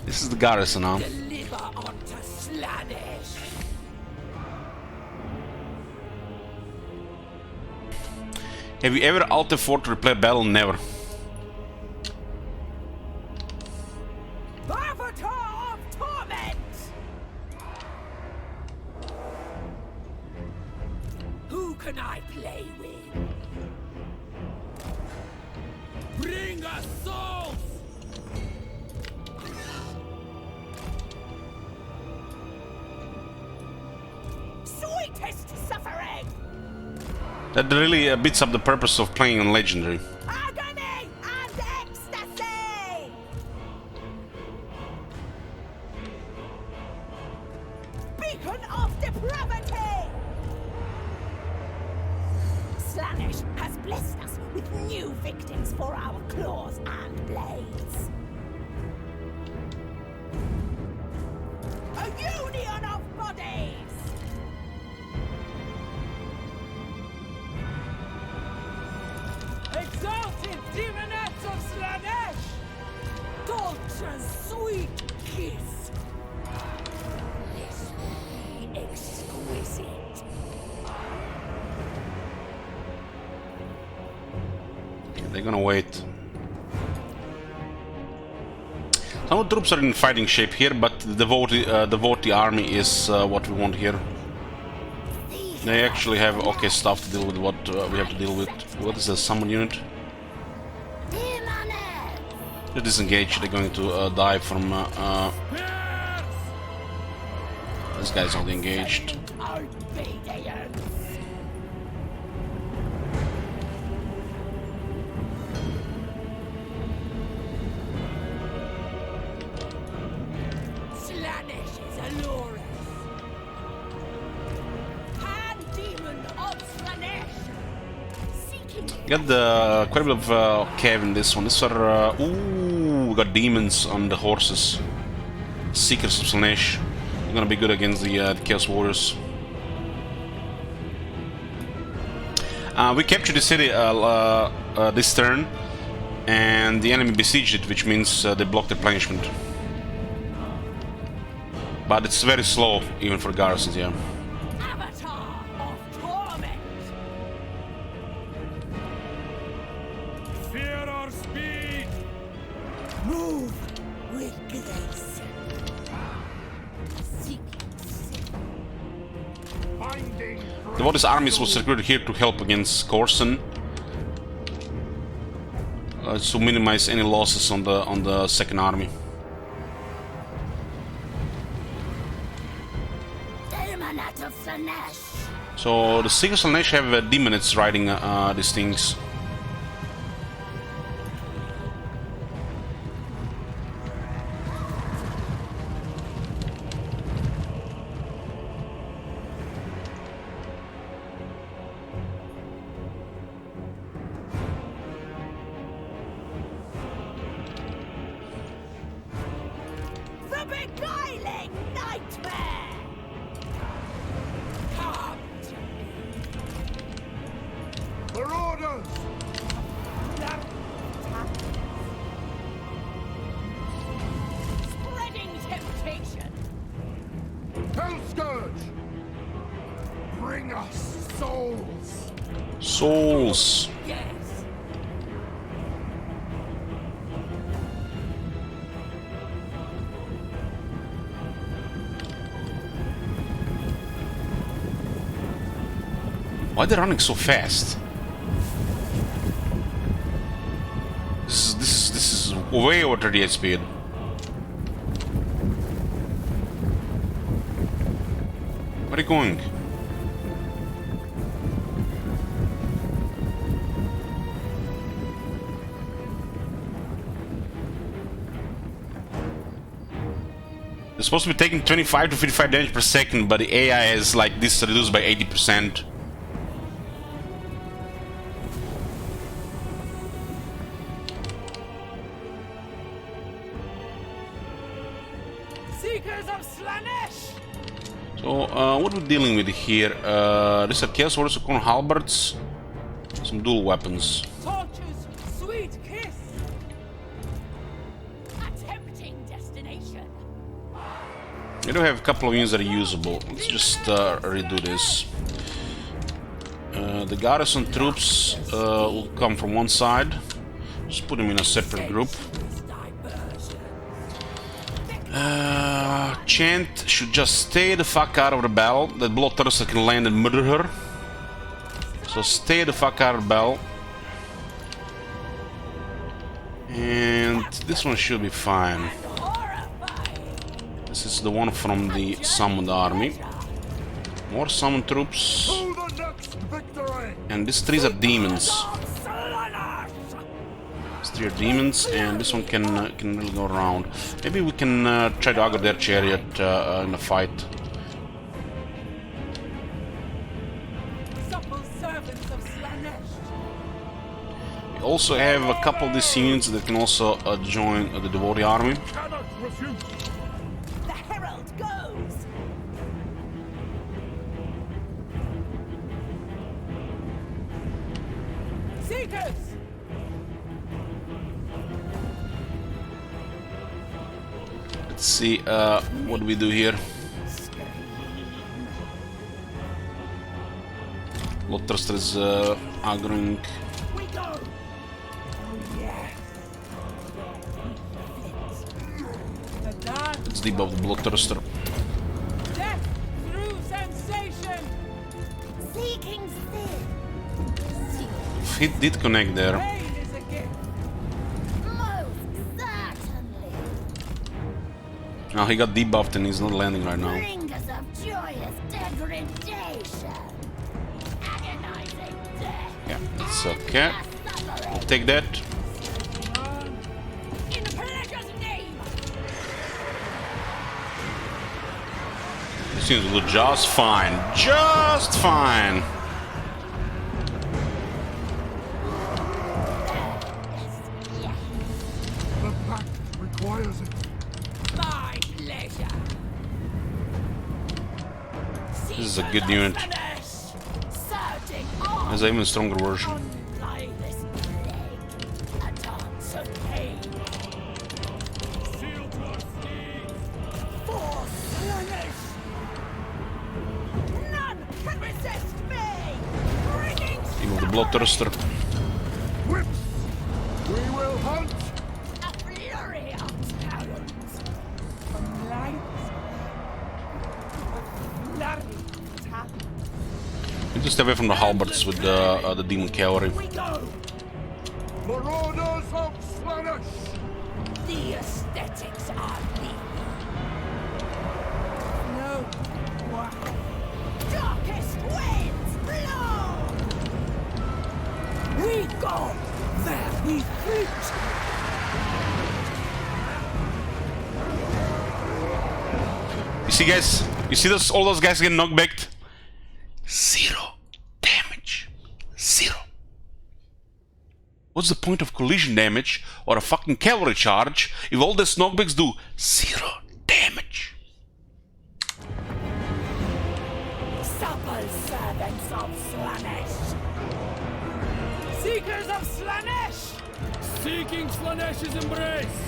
This is the garrison now. deliver unto Slaanesh. Have you ever altered fort to replay battle? Never. Avatar of torment! Who can I play with? Bring us souls! Sweetest suffering! That really beats up the purpose of playing on Legendary. Agony and ecstasy! Beacon of depravity! Slaanesh has blessed us with new victims for our claws and blades. A union of bodies! Exalted demonettes of Slaanesh! Dolce's sweet kiss! This will be exquisite. They're gonna wait. Some of the troops are in fighting shape here, but the devotee army is what we want here. They actually have okay stuff to deal with what we have to deal with. What is the summon unit? They disengage, they're going to die from... this guy's not engaged. Slaanesh is alluring. Pan-demon of Slaanesh! Seeking Got the quite a bit of cav in this one. These are ooh, we got demons on the horses. Seekers of Slaanesh. They're gonna be good against the Chaos Warriors. We captured the city this turn, and the enemy besieged it, which means they blocked the replenishment. But it's very slow, even for garrisons, yeah. Avatar of torment! Devotee's armies was recruited here to help against Corson. To minimize any losses on the second army. Demonat of Slaanesh. So the Seekers of Slaanesh have demonists riding these things. The beguiling nightmare! Come to me. Marauders! Spreading temptation. Hell Scourge! Bring us souls! Souls. Yes. Why are they running so fast? This is way over 38 speed. Where are you going? They're supposed to be taking 25 to 55 damage per second, but the AI is like this reduced by 80%. Seekers of Slaanesh! So, what are we dealing with here? These are Chaos Warriors, Corn Halberds, some dual weapons. Torture's sweet kiss! A tempting destination. We do have a couple of units that are usable. Let's just redo this. The garrison troops will come from one side. Just put them in a separate group. Chant should just stay the fuck out of the battle. That Bloodthirster can land and murder her. So stay the fuck out of the battle. And this one should be fine. This is the one from the summoned army. More summoned troops. To the next victory! And these three are demons. These three are demons, and this one can really go around. Maybe we can try to aggro their chariot in the fight. Supple servants of Slaanesh. We also have a couple of these units that can also join the Devotee army. Cannot refuse! The herald goes. Seekers! Let's see what do we do here. Bloodthirster is aggroing. We go! Oh, yes. The dance. Let's debuff the Bloodthirster. Death through sensation. Seeking sin. If he did connect there. Pain is a gift. Most certainly. Now he got debuffed and he's not landing right now. Bringers of joyous degradation. Agonizing death. Yeah, that's okay. I'll take that. In pleasure's name. This seems to look just fine. Just fine. The pact requires it. My pleasure. This is a good unit. Surging on. There's an even stronger version. Unlike this plague. A dance of pain. Seal to our steeds! For Slaanesh. None can resist me. Bringing Even the Bloodthirster. Whips! We will hunt! a flurry of talons. From light. Flurry talons. We to stay away from the halberds with the demon cavalry. We go. Marauders of Slaanesh! The aesthetics are lethal. No. Darkest winds blow. We go where we fit. You see, guys? You see those? All those guys getting knocked back? 0 damage. 0. What's the point of collision damage or a fucking cavalry charge if all these knockbacks do 0 damage? Supple servants of Slaanesh. Seekers of Slaanesh. Seeking Slaanesh's embrace!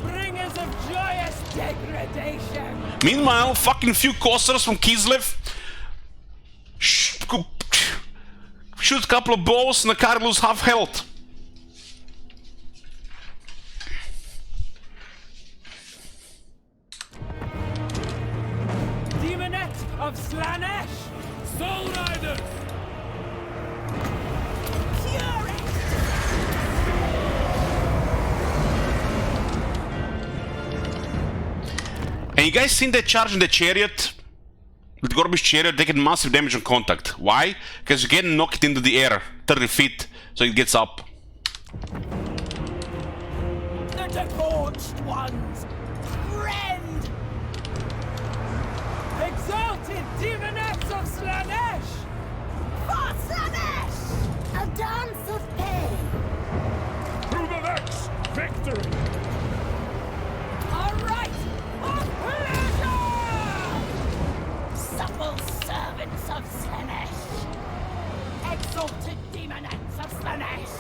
Bringers of joyous degradation. Meanwhile, fucking few coasters from Kislev shoot a couple of balls and the car lose half health. Demonette of Slaanesh. Soul Riders! Fury. And you guys seen that charge in the Chariot? With Gorby's Chariot, taking massive damage on contact. Why? Because you get knocked into the air 30 feet, so it gets up. The debauched ones. Friend. Exalted demonettes of Slaanesh. For Slaanesh. A dance of pain. To the next victory! A rite of pleasure. Supple servants of Slaanesh. Exalted demonettes of Slaanesh.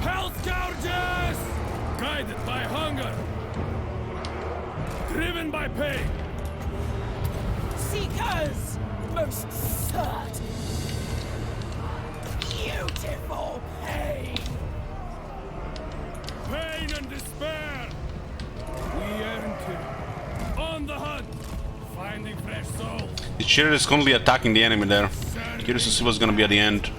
Hell scourges! Guided by hunger! Driven by pain! Seekers, most certain. Beautiful pain. Pain and despair! We earned it. On the hunt! Finding fresh souls! The Chariot is currently attacking the enemy there. Curious to see what's gonna be at the end.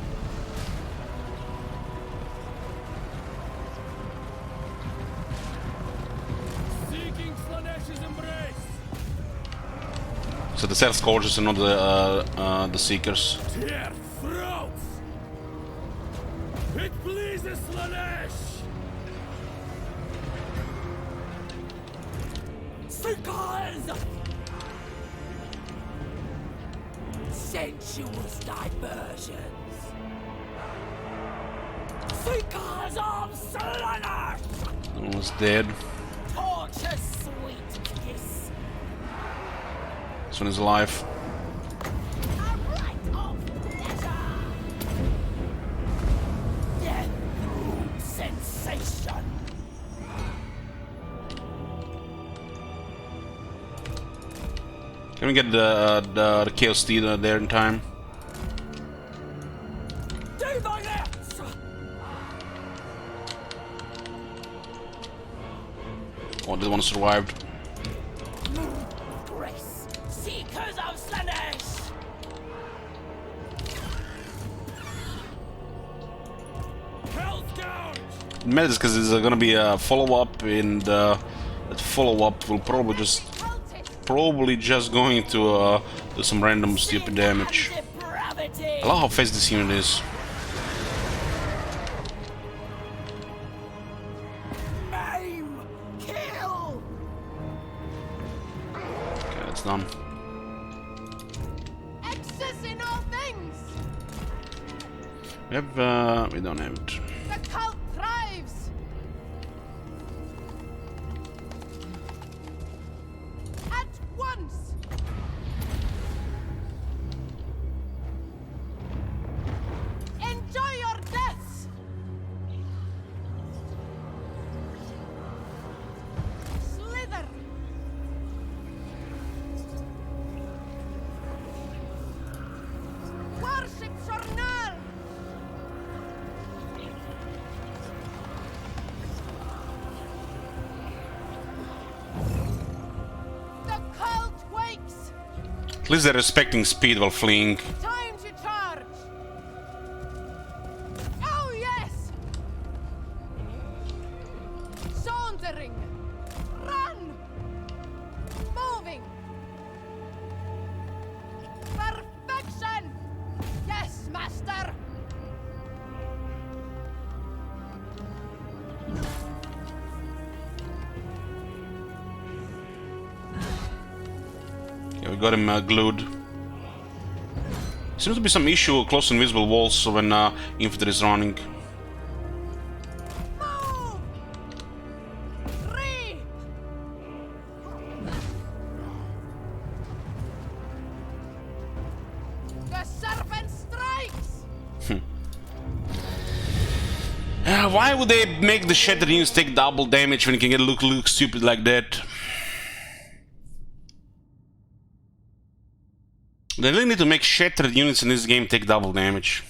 Seeking Slaanesh's embrace! So the Self Scourges and not the Seekers. Tear throats! It pleases Slaanesh! Seekers! Sensuous diversions. Seekers of Slaanesh! Almost dead. Torture sweet kiss. This one is alive. A rite of pleasure. Death through sensation. Can we get the Chaos Steed there in time? Do thy best. Oh, the one survived. Grace. Seekers of Slaanesh. Hell scourge! It matters because there's gonna be a follow-up, and that follow-up will probably just going to do some random stupid damage. I love how fast this unit is. Maim. Kill. Okay, that's done. Excess in all things. We don't have it. The cult thrives. At once. Enjoy your deaths. Slither. Worship Shornal. The cult wakes. At least they're respecting speed while fleeing. Time got him glued. Seems to be some issue with close invisible walls when infantry is running. Move! Reap! The serpent strikes! Why would they make the shattered units take double damage when you can get look stupid like that? They really need to make shattered units in this game take double damage.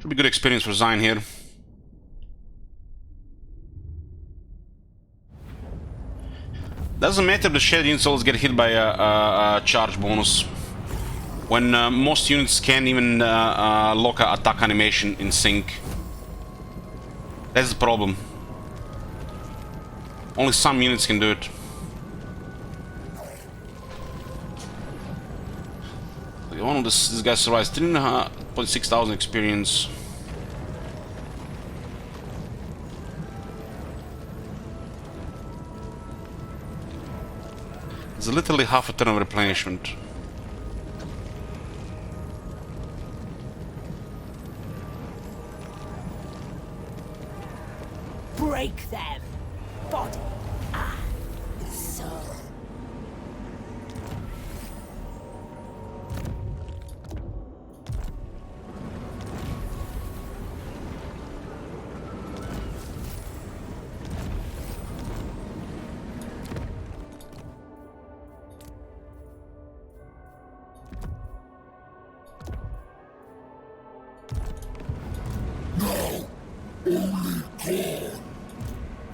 Should be good experience for Zion here. Doesn't matter if the shattered units always get hit by a charge bonus. When most units can't even lock an attack animation in sync. That's the problem. Only some units can do it. One of this guy survives 3,600 experience. It's literally half a turn of replenishment. Break them, body and soul.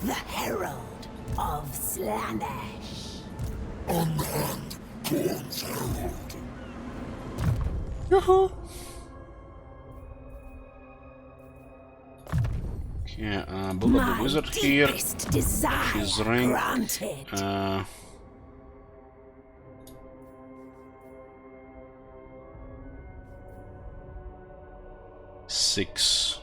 The Herald of Slaanesh. Unhand Dawn's Herald. Yoo-hoo! Yeah, build up the wizard here. His ring. Granted. 6.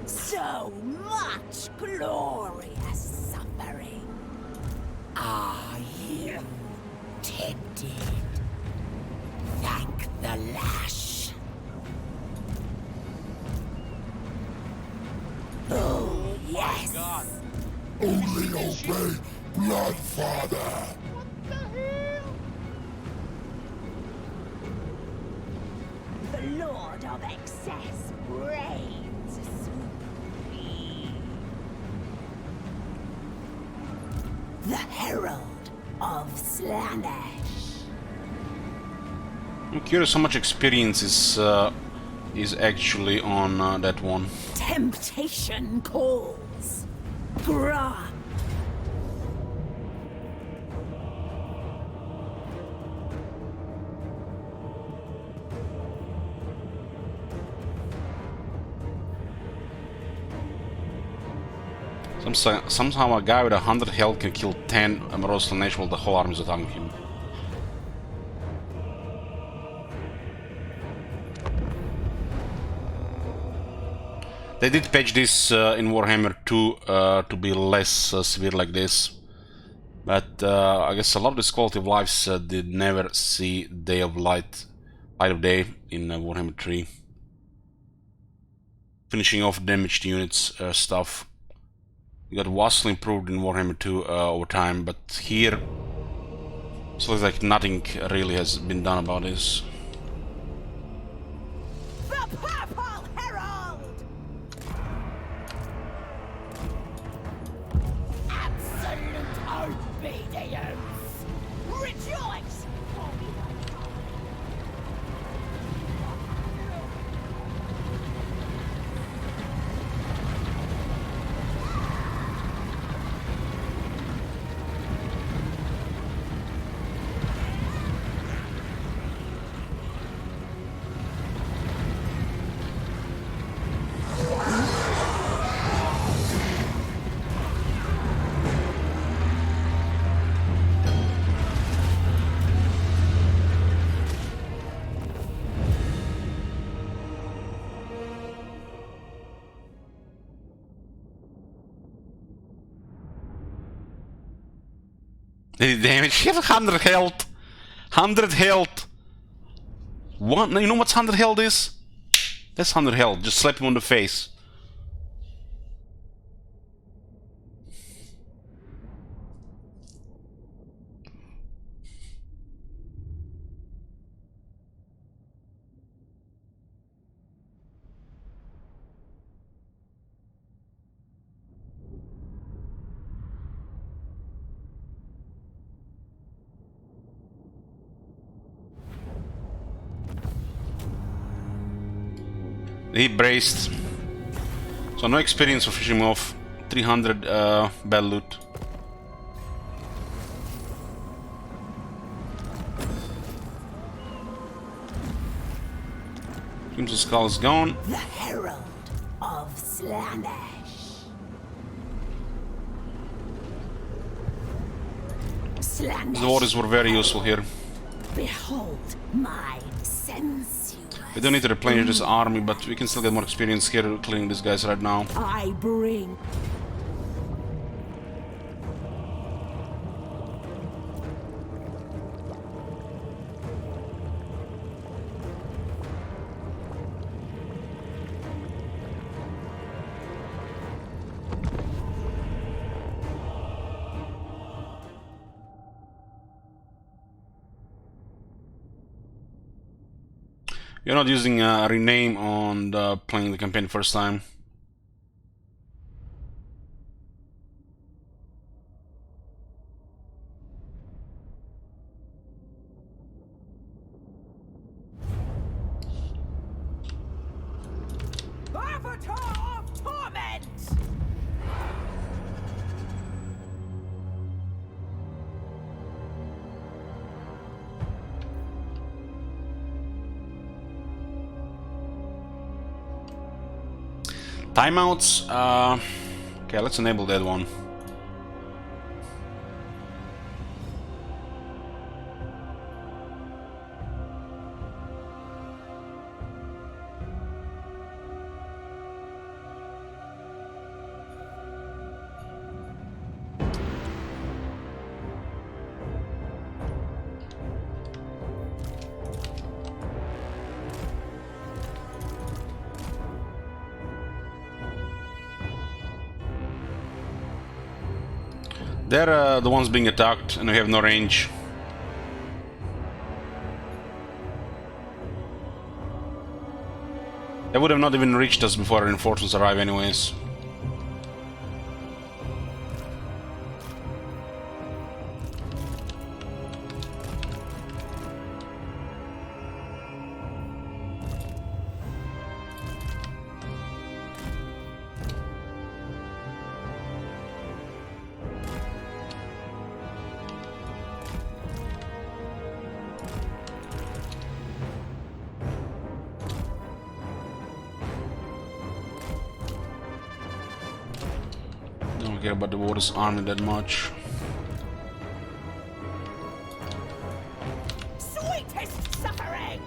So much glorious suffering. Are you tempted? Thank the lash. Oh, yes. God. Only obey Bloodfather. The Lord of Excess reigns supreme. The Herald of Slaanesh. I'm curious how much experience is actually on that one. Temptation calls. Grant. Somehow a guy with 100 health can kill 10 Emerald Slaanesh while the whole army is attacking him. They did patch this in Warhammer 2 to be less severe like this. But I guess a lot of these quality of lives did never see day of light of day in Warhammer 3. Finishing off damaged units stuff. You got vastly improved in Warhammer 2 over time, but here it looks like nothing really has been done about this. The Purple Herald! Absolute obedience! Rejoice! Damage. He has 100 health. 100 health. What? You know what 100 health is? That's 100 health. Just slap him on the face. He braced. So no experience for fishing him off. 300 bad loot. Crimson Skull is gone. The Herald of Slaanesh. The waters were very useful here. Behold my sensuous. We don't need to replenish this army, but we can still get more experience here clearing these guys right now. I bring. You're not using rename on playing the campaign first time. Avatar of Torment! Timeouts? Okay, let's enable that one. They're the ones being attacked and we have no range. They would have not even reached us before reinforcements arrive anyways. Don't care about the Warriors' army that much. Sweetest suffering!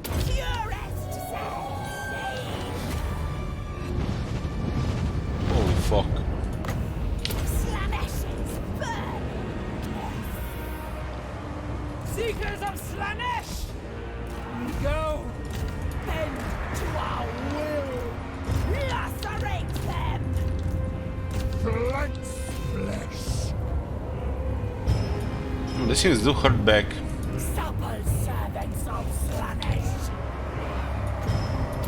Purest sensation! Holy fuck. Slaanesh's burning. Seekers of Slaanesh! We go! Bend to our will! Lacerate them! Flex flesh. Oh, these things do hurt back. Supple servants of Slaanesh!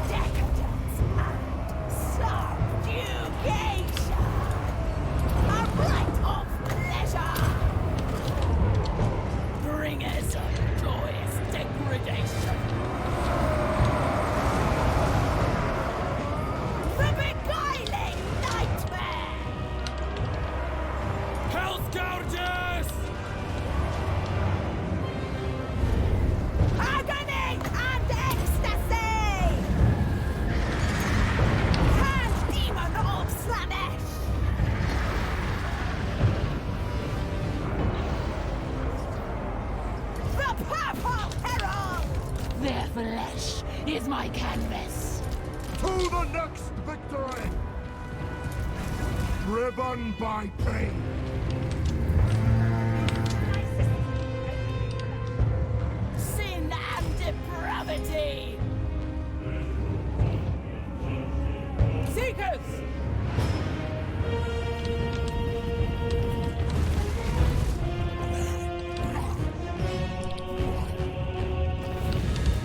Decadence and subjugation! A rite of pleasure! Bringers of joyous degradation! The beguiling nightmare! Hell's Gouges! Agony and ecstasy! Hand demon of Slaanesh! The purple herald! Their flesh is my canvas. To the next victory. driven by pain. Sin and depravity! Seekers!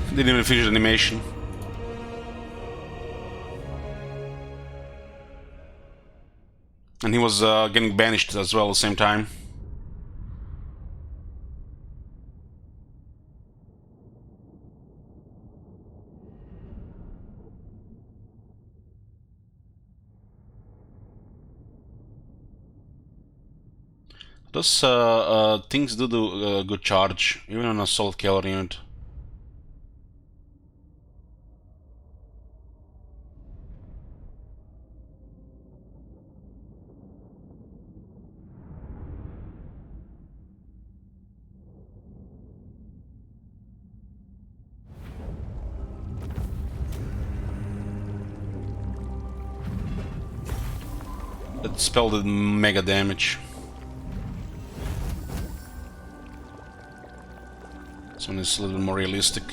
Didn't even finish the animation. And he was getting banished as well at the same time. Those things do good charge, even on a assault cavalry unit. That spell did mega damage. This one is a little bit more realistic.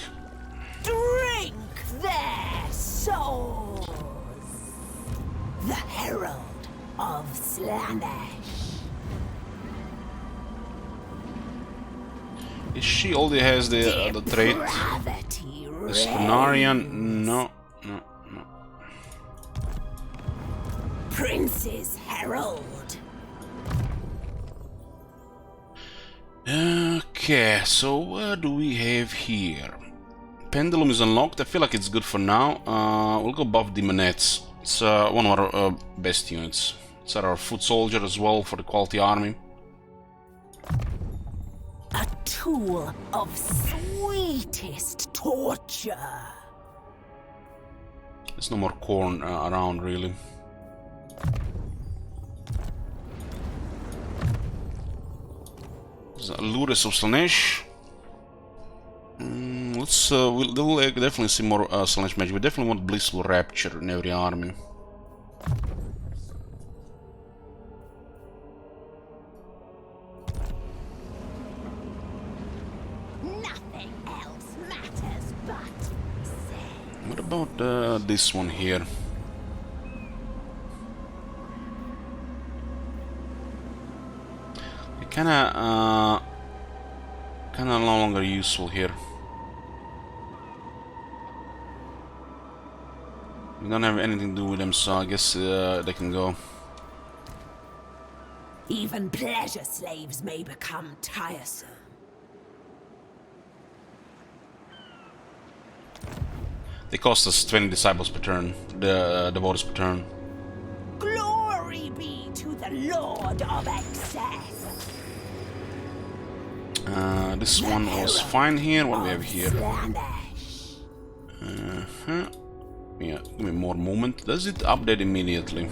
Drink their souls! The Herald of Slaanesh. She only has the trait. Depravity The Spinarian, no. Prince's Herald. Okay, so what do we have here? Pendulum is unlocked. I feel like it's good for now. We'll go above Demonettes. It's one of our best units. It's our foot soldier as well for the quality army. A tool of sweetest torture. There's no more corn around really. Lures of Slaanesh. We'll definitely see more Slaanesh magic. We definitely want Blissful Rapture in every army. Nothing else matters but sin. What about this one here? Kinda no longer useful here. We don't have anything to do with them, so I guess they can go. Even pleasure slaves may become tiresome. They cost us 20 disciples per turn, the devotees per turn. Glory be to the Lord of Excess. This one was fine here. What do we have here? Slaanesh. Yeah, give me more movement. Does it update immediately?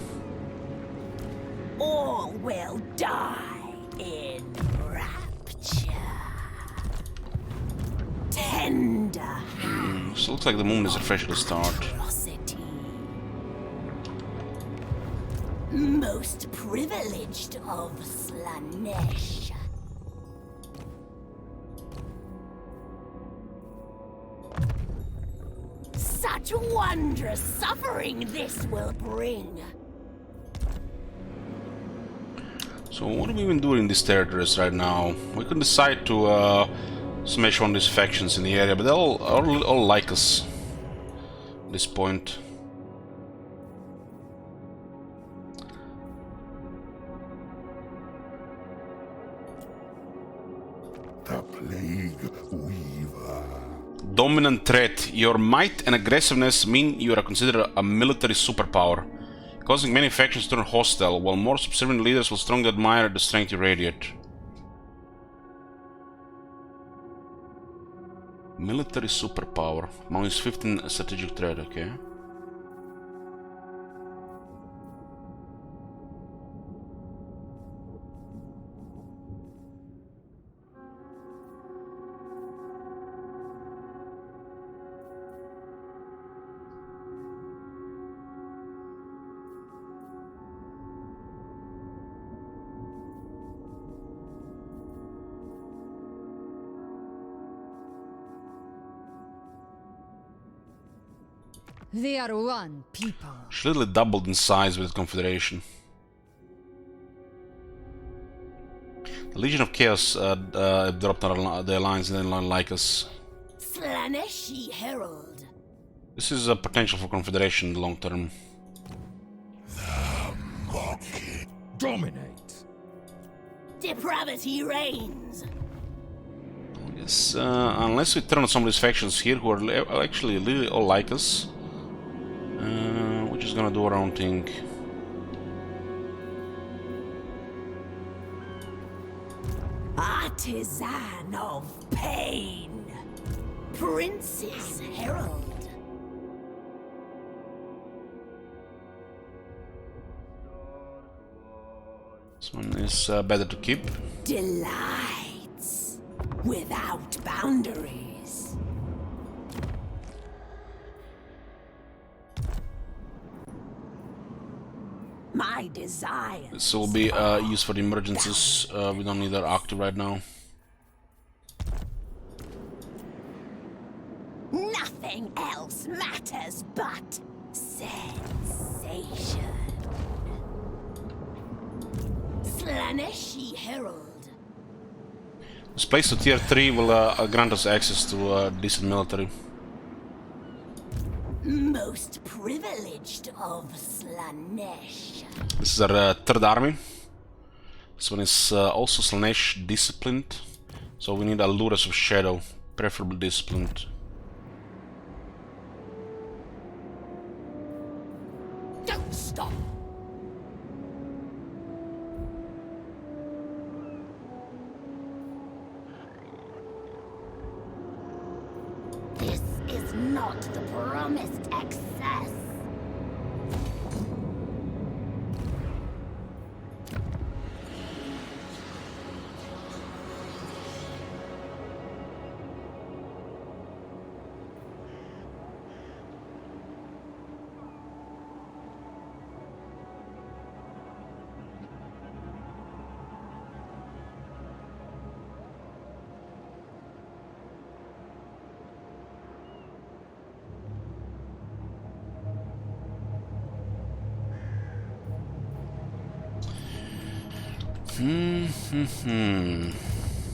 All will die in rapture. Tender So it looks like the movement is refreshed at the start. atrocity. Most privileged of Slaanesh. Such wondrous suffering this will bring. So what do we even do in these territories right now? We could decide to smash one of these factions in the area, but they'll all like us at this point. The Plague Weaver. Dominant threat. Your might and aggressiveness mean you are considered a military superpower, causing many factions to turn hostile, while more subservient leaders will strongly admire the strength you radiate. Military superpower. Minus 15 strategic threat, okay. We are one people. She literally doubled in size with the Confederation. The Legion of Chaos dropped the Alliance and they don't like us. Slaanesh Herald. This is a potential for Confederation in the long term. Dominate. Depravity reigns. Yes, unless we turn on some of these factions here who are actually really all like us. We're just gonna do our own thing. Artisan of pain. Prince's Herald. This one is better to keep. Delights without boundaries. My desire. This will be used for the emergencies. We don't need that active right now. Nothing else matters but sensation. Slaanesh Herald. This place to tier 3 will grant us access to decent military. Most privileged of Slaanesh. This is our third army. This one is also Slaanesh disciplined. So we need Allures of Shadow, preferably disciplined. Don't stop. This is not the promised excess.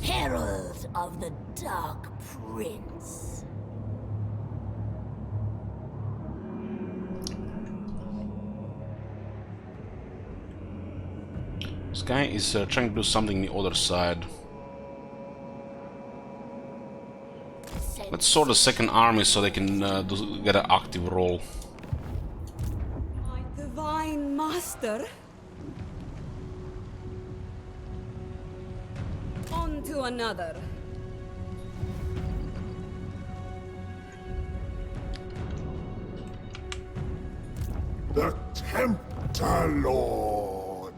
Herald of the Dark Prince. This guy is trying to do something on the other side. Let's sort the second army so they can get an active role. My divine master. On to another. The Tempter Lord.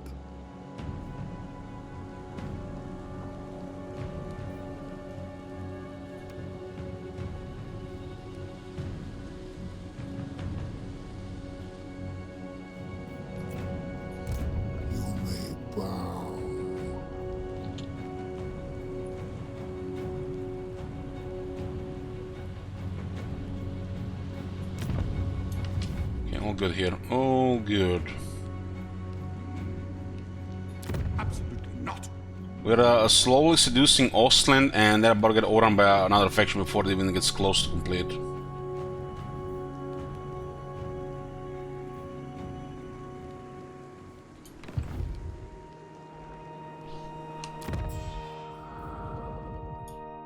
You may bow. Okay, all good here. All good. Absolutely not. We're slowly seducing Ostland, and they're about to get overrun by another faction before it even gets close to complete.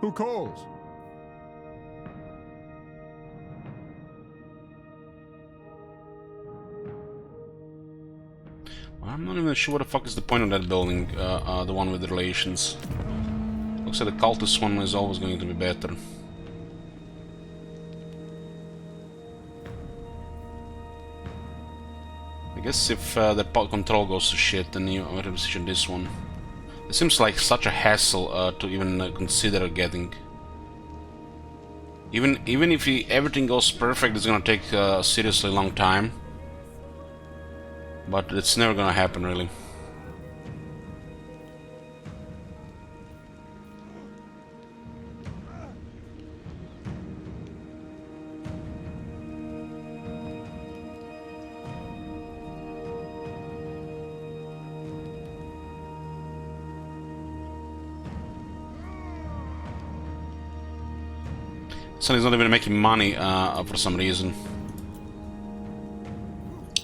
Who calls? I'm not even sure what the fuck is the point of that building, the one with the relations. Looks like the cultist one is always going to be better. I guess if the control goes to shit, then you reposition this one. It seems like such a hassle to even consider getting. Even if everything goes perfect, it's gonna take a seriously long time. But it's never gonna happen, really. Sun is not even making money for some reason.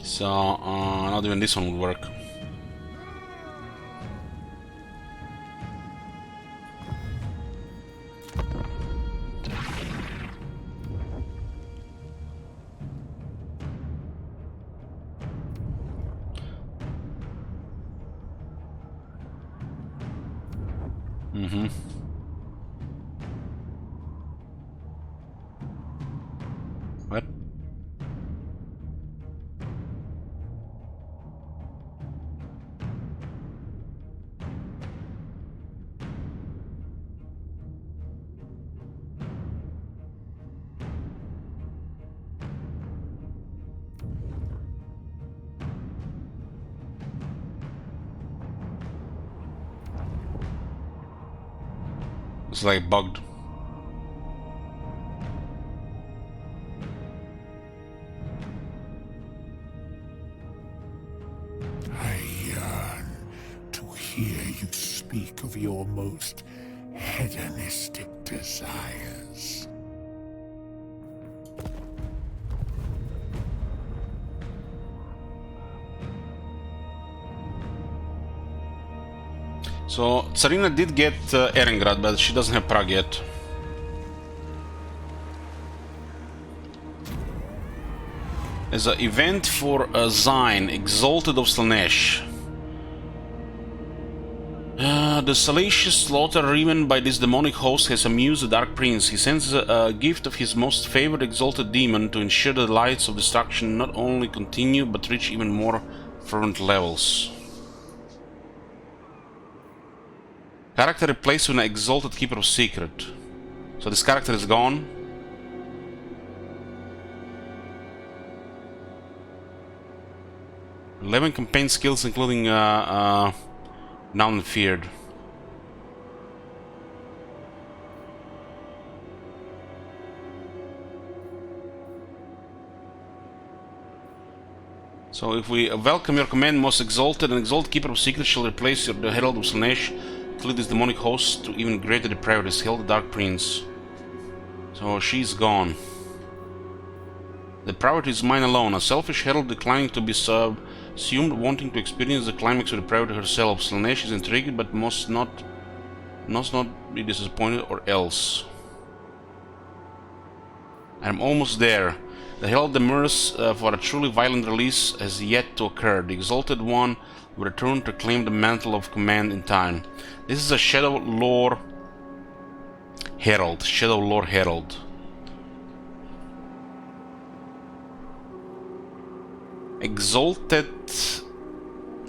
So, not even this one would work. What? It's like bugged. I yearn to hear you speak of your most hedonistic desires. So, Tsarina did get Erengrad, but she doesn't have Prague yet. There's an event for Zine, Exalted of Slaanesh. The salacious slaughter driven by this demonic host has amused the Dark Prince. He sends a gift of his most favored exalted demon to ensure the lights of destruction not only continue but reach even more fervent levels. Character replaced with an exalted keeper of secret. So this character is gone. "11 campaign skills, including now and feared." So if we welcome your command, most exalted, an exalted keeper of secrets shall replace the herald of Slaanesh to lead this demonic host to even greater depravity. Hail the Dark Prince. So she's gone. The depravity is mine alone. A selfish herald declining to be subsumed, wanting to experience the climax of depravity herself. Slaanesh is intrigued, but must not be disappointed or else. I'm almost there. The herald demurs for a truly violent release has yet to occur. The exalted one will return to claim the mantle of command in time. This is a Shadow Lore Herald. Shadow Lore Herald. Exalted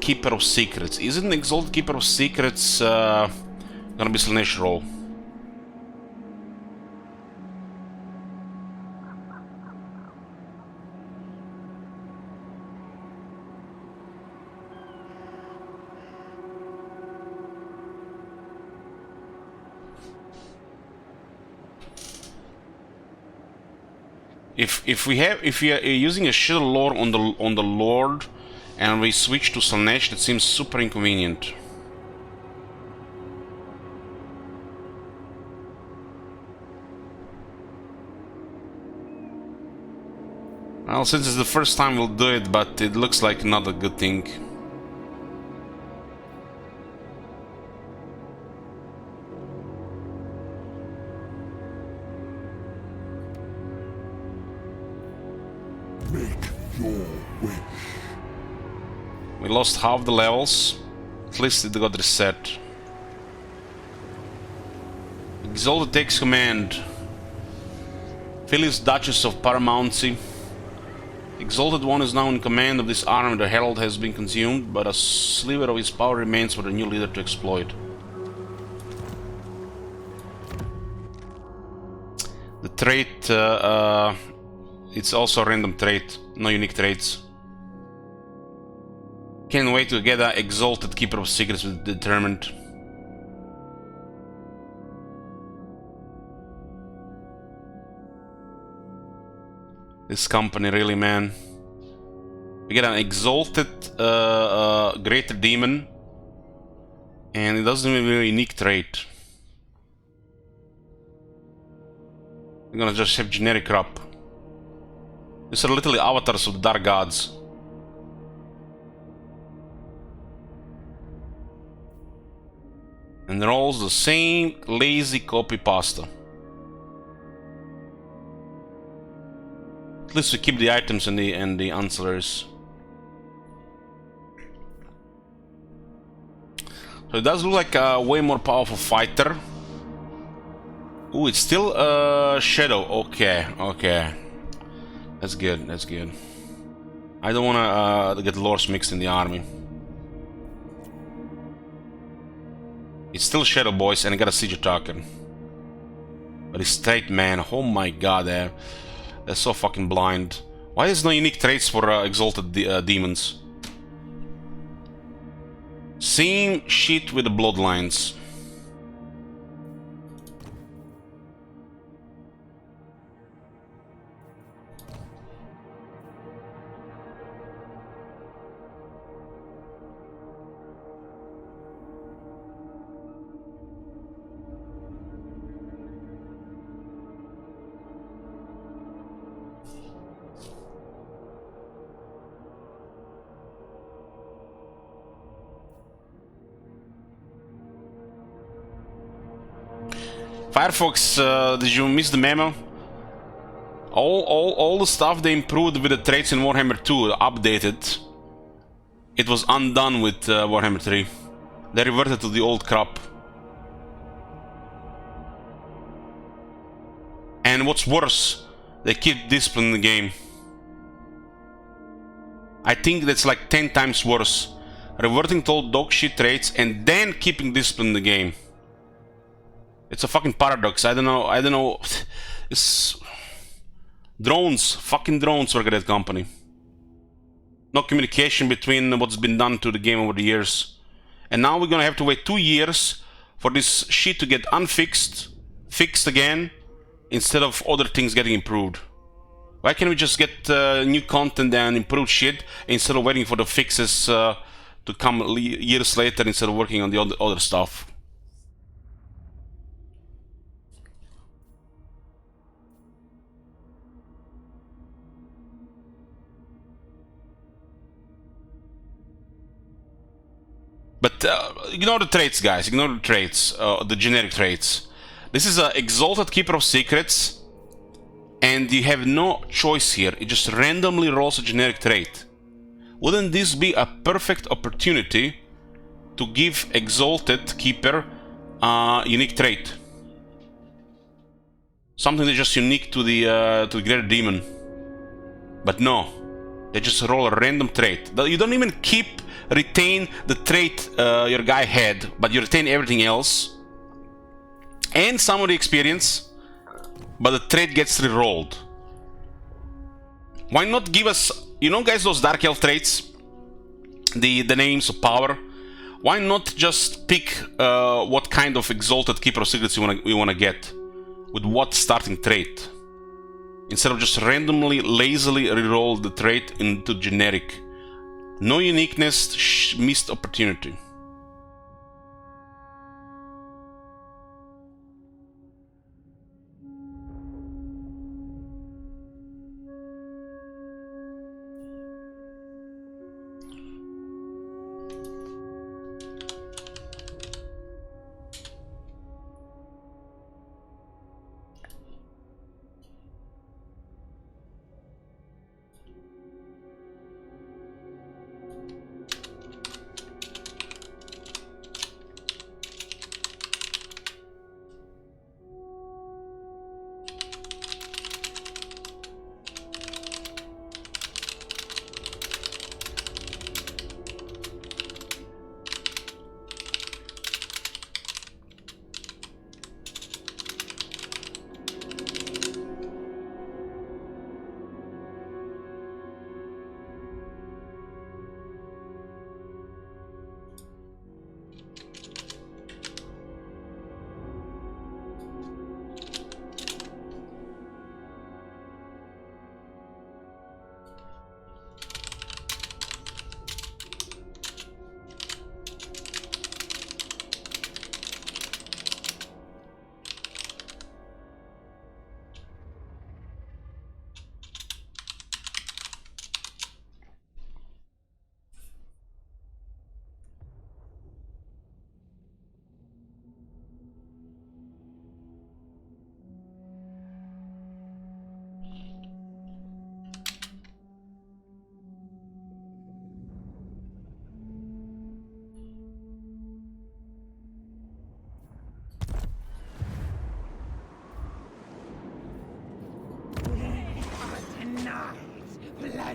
Keeper of Secrets. Isn't Exalted Keeper of Secrets gonna be Slaanesh role? If we are using a Shadow Lore on the Lord and we switch to Slaanesh, that seems super inconvenient. Well, since it's the first time we'll do it, but it looks like not a good thing. Make your wish. We lost half the levels. At least it got reset. Exalted takes command. Phyllis, Duchess of Paramountcy. Exalted One is now in command of this army. The Herald has been consumed, but a sliver of his power remains for the new leader to exploit. The trait, it's also a random trait, no unique traits. Can't wait to get an Exalted Keeper of Secrets with Determined. This company, really, man. We get an Exalted Greater Demon, and it doesn't even have a unique trait. We're gonna just have generic crop. These are literally avatars of the dark gods. And rolls the same lazy copy pasta. At least we keep the items and the ancillaries. So it does look like a way more powerful fighter. Ooh, it's still Shadow. Okay, okay. That's good, that's good. I don't wanna get lores mixed in the army. It's still Shadow Boys, and I got a Siege Attacker. But it's straight man. Oh my god, they're so fucking blind. Why is no unique traits for Exalted demons? Same shit with the bloodlines. Firefox, did you miss the memo? All the stuff they improved with the traits in Warhammer 2, updated. It was undone with Warhammer 3. They reverted to the old crap. And what's worse, they keep discipline in the game. I think that's like 10 times worse. Reverting to old dog shit traits and then keeping discipline in the game. It's a fucking paradox. I don't know. It's drones. Fucking drones work at that company. No communication between what's been done to the game over the years. And now we're gonna have to wait 2 years for this shit to get unfixed, fixed again, instead of other things getting improved. Why can't we just get new content and improved shit instead of waiting for the fixes to come years later instead of working on the other stuff? But ignore the traits, guys. Ignore the traits, the generic traits. This is an Exalted Keeper of Secrets, and you have no choice here. It just randomly rolls a generic trait. Wouldn't this be a perfect opportunity to give Exalted Keeper a unique trait? Something that's just unique to the Greater Demon. But no, they just roll a random trait. You don't even retain the trait your guy had, but you retain everything else and some of the experience, but the trait gets re-rolled. Why not give us, you know, guys, those Dark Elf traits, the names of power? Why not just pick what kind of Exalted Keeper of Secrets you want to get with what starting trait, instead of just randomly lazily re-roll the trait into generic? No uniqueness, missed opportunity.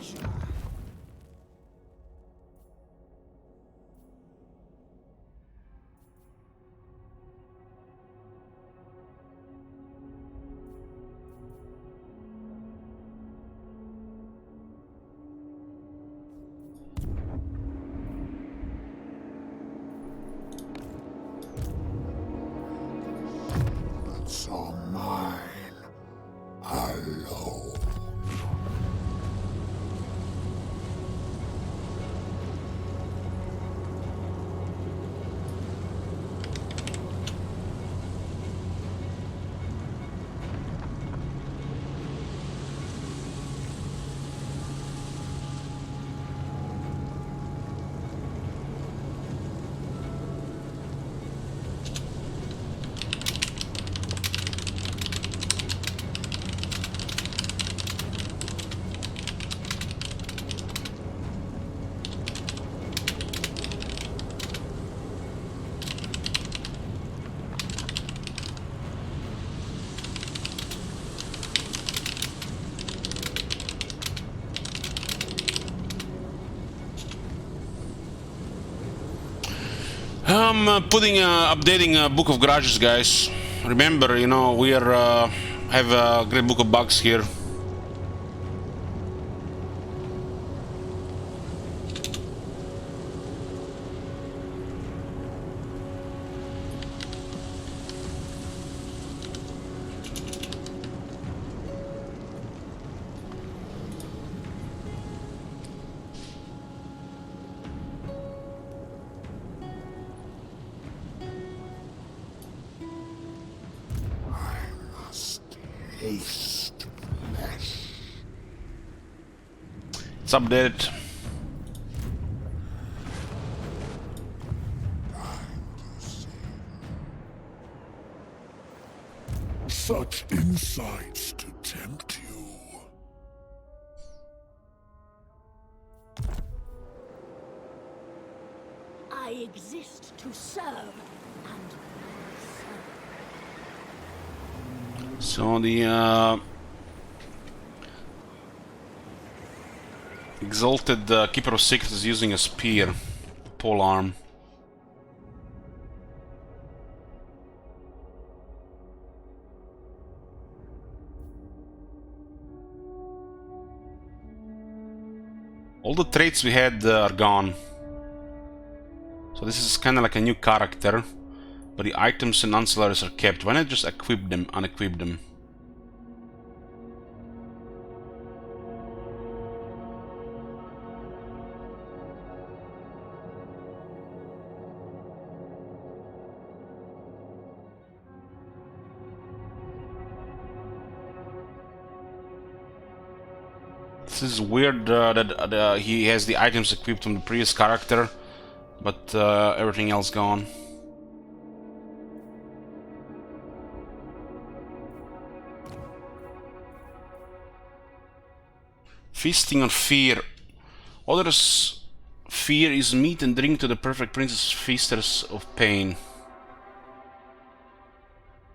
pleasure. It's all mine. Alone. I'm updating Book of Garages, guys. Remember, you know, we are have a great book of bugs here. Taste flesh. It's updated. Such insights to tempt you. I exist to serve and serve. So the Exalted Keeper of Secrets is using a spear, pole arm. All the traits we had are gone. So this is kind of like a new character, but the items and ancillaries are kept. Why not just equip them, unequip them? This is weird that he has the items equipped from the previous character, but everything else gone. Feasting on fear. Others' fear is meat and drink to the perfect princess feasters of pain.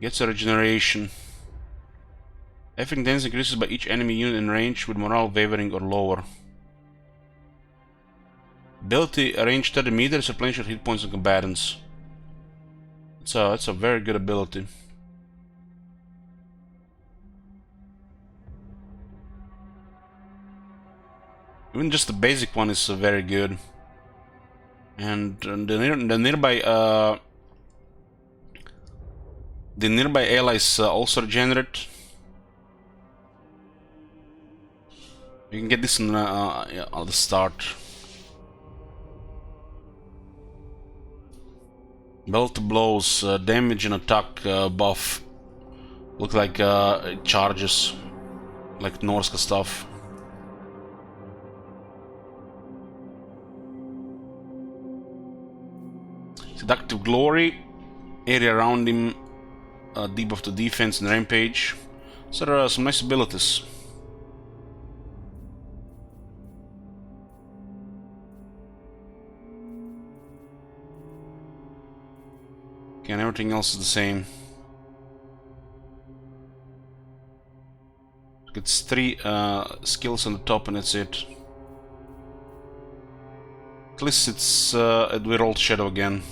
Gets a regeneration. Everything then increases by each enemy unit in range with morale wavering or lower. Ability range 30 meters, replenish your hit points and combatants. It's a very good ability. Even just the basic one is very good. And the nearby allies also regenerate. You can get this on the start. Belt blows, damage and attack buff. Look like charges, like Norska stuff. Seductive glory, area around him, debuff to defense and rampage. So there are some nice abilities. And everything else is the same. It's 3 skills on the top and that's it. At least it's we're old shadow again.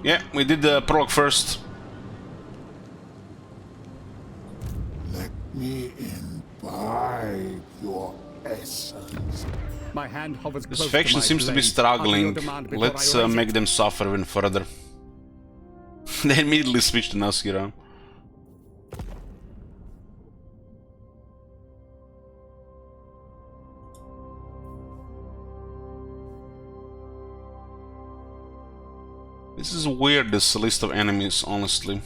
Yeah, we did the prologue first. Let me imbibe your essence. My hand hovers This close faction to my seems to be blade. struggling. Utter your demand before Let's I raise make it. them suffer even further. They immediately switched to Naskira. This is weird, this list of enemies, honestly.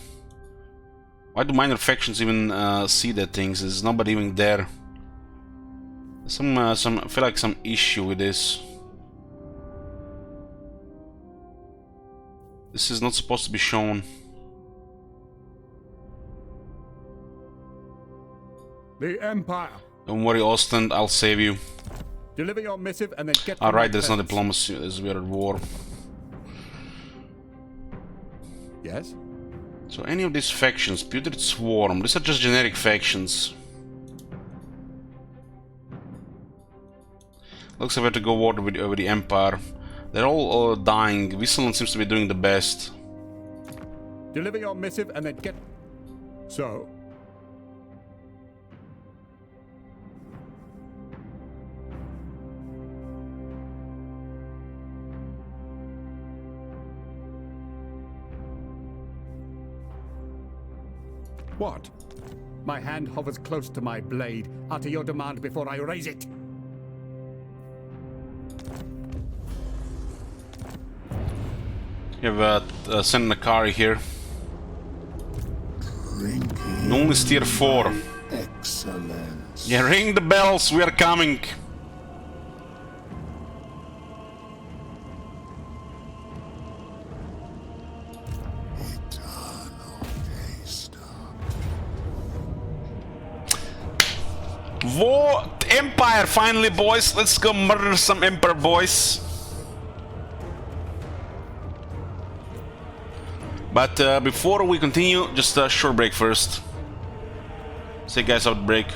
Why do minor factions even see that things? There's nobody even there. I feel like some issue with this. This is not supposed to be shown. The Empire. Don't worry, Ostend, I'll save you. Deliver your missive and then get to Alright, my there's no presence. diplomacy, there's we're at war. Yes? So any of these factions, Putrid Swarm, these are just generic factions. Looks like we have to go war with the Empire. They're all dying. Visceland seems to be doing the best. Deliver your missive and then get... So? What? My hand hovers close to my blade. Utter your demand before I raise it. You have send Nakari here. Drinking Only tier 4. excellence. Yeah, ring the bells, we are coming. Eternal taster. War Empire finally, boys. Let's go murder some Emperor boys. But before we continue, just a short break first. Say guys out break.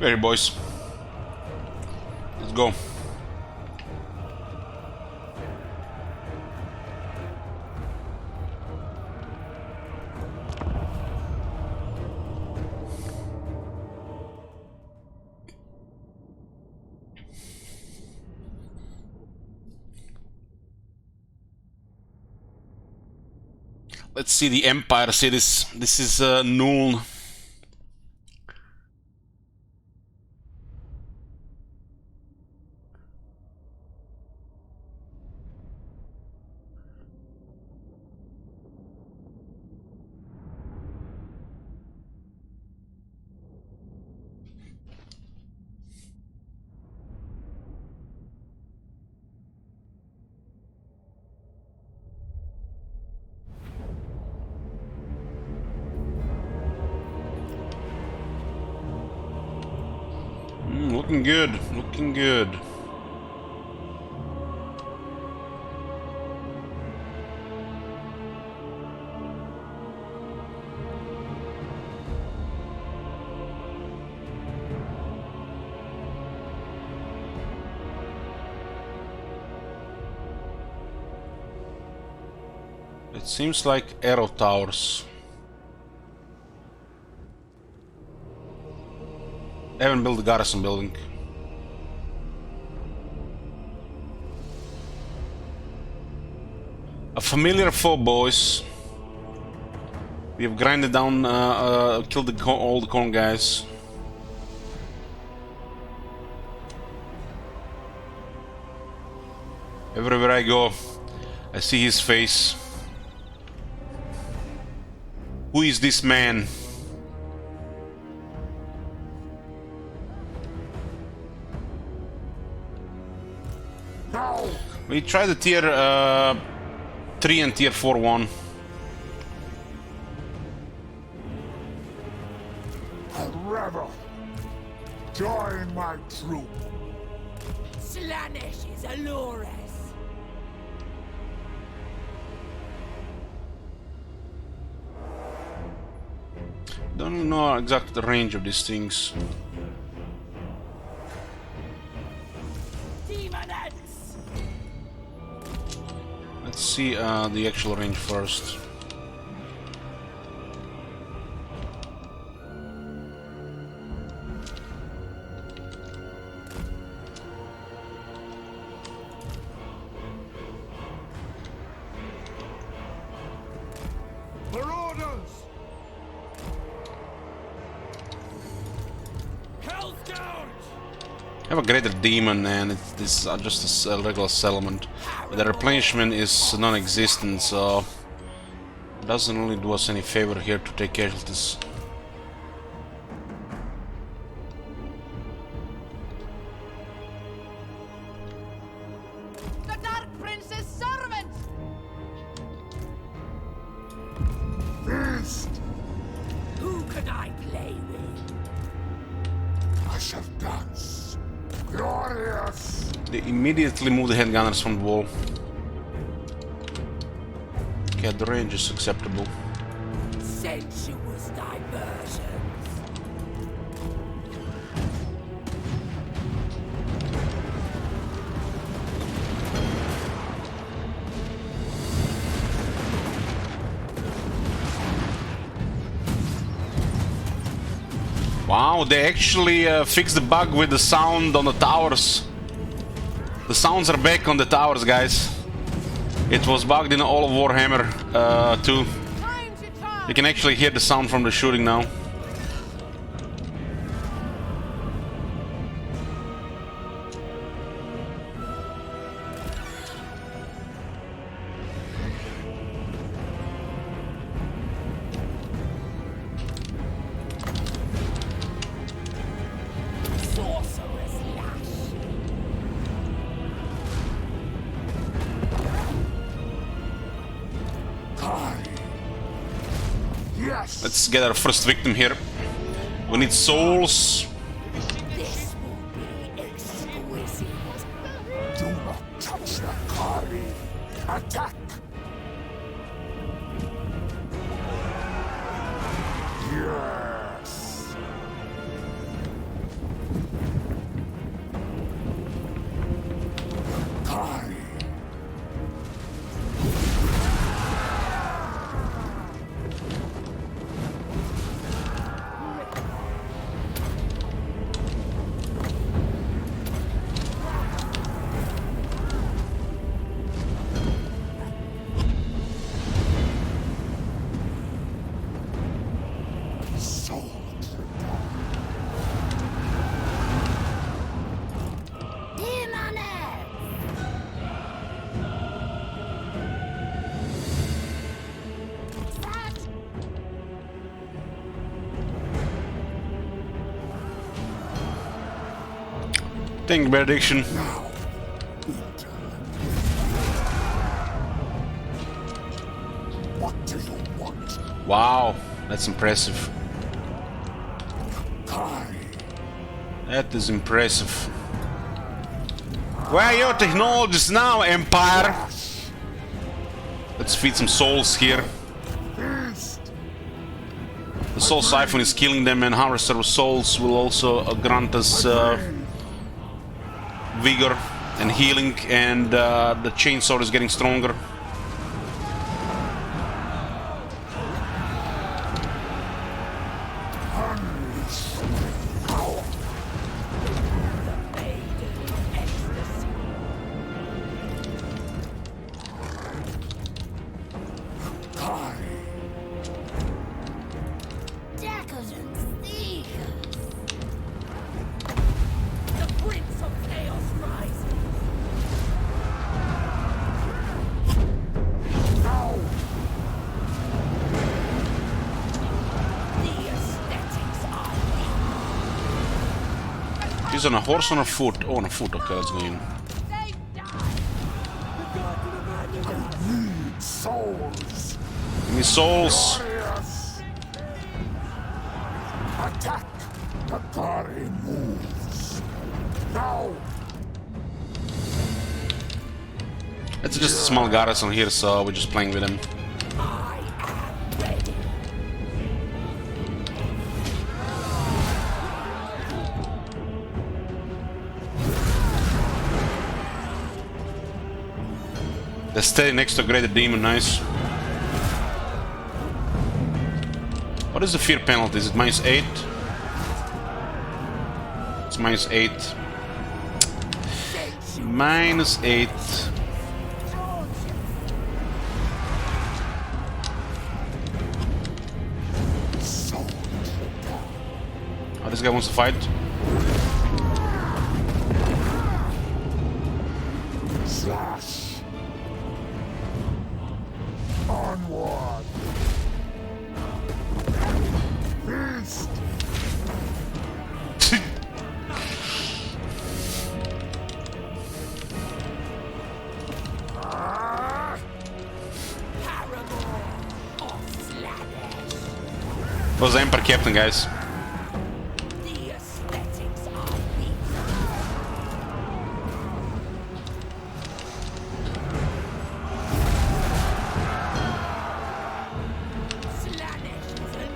Here, boys. Let's go. Let's see the Empire cities. This is Nuln. Looking good, looking good. It seems like arrow towers. I haven't built the garrison building. A familiar foe, boys. We have grinded down, killed all the corn guys. Everywhere I go, I see his face. Who is this man? We tried the tier 3 and tier 4 one. A rebel. Join my troop. Slaanesh is Allures. Don't know exactly the range of these things. Demonets! Let's see the actual range first. Marauders! Hell's Gouge! I have a greater demon and this is just a regular settlement. But the replenishment is non-existent, so it doesn't really do us any favor here to take casualties. The Dark Prince's servant! Feast. Who could I play with? I shall dance. Glorious. They immediately move the handgunners from the wall. Okay, the range is acceptable. Sensuous diversions. Wow, they actually fixed the bug with the sound on the towers. The sounds are back on the towers, guys. It was bugged in all of Warhammer 2. You can actually hear the sound from the shooting now. Sorcerer's lash. Yes. Let's get our first victim here. We need souls. This will be exquisite. Do not touch the Kari. Attack. Yes. Thank you, benediction. What do you want? Wow, that's impressive. Kari. That is impressive. Where are your technologies now, Empire? Let's feed some souls here. Beast. The soul siphon is killing them, and harvester of souls will also grant us vigor and healing, and the chainsaw is getting stronger. Decadent seekers. The Prince of Chaos rises. The aesthetics are She's on a horse or on a foot? Oh, on a foot. Okay, let's go in. Souls. Give me souls. Glorious. Attack. The Kari moves. Now. It's just a small garrison here, so we're just playing with them. I am ready. They're steady next to a greater demon, nice. What is the fear penalty? Is it -8? It's -8. -8. Oh, this guy wants to fight. Slash. Onward. Beast. Paramore of Slaanesh. Was the Emperor Captain, guys. The aesthetics are weak. Slaanesh is an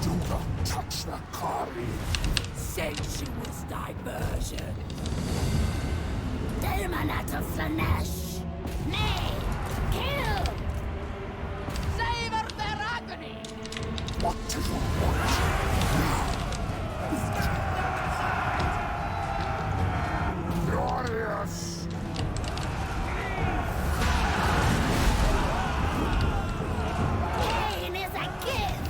Do not touch the Kari. sensuous diversion. Demon of Slaanesh. Nay, kill! Savor their agony! What do you want? Glorious. Pain is a gift!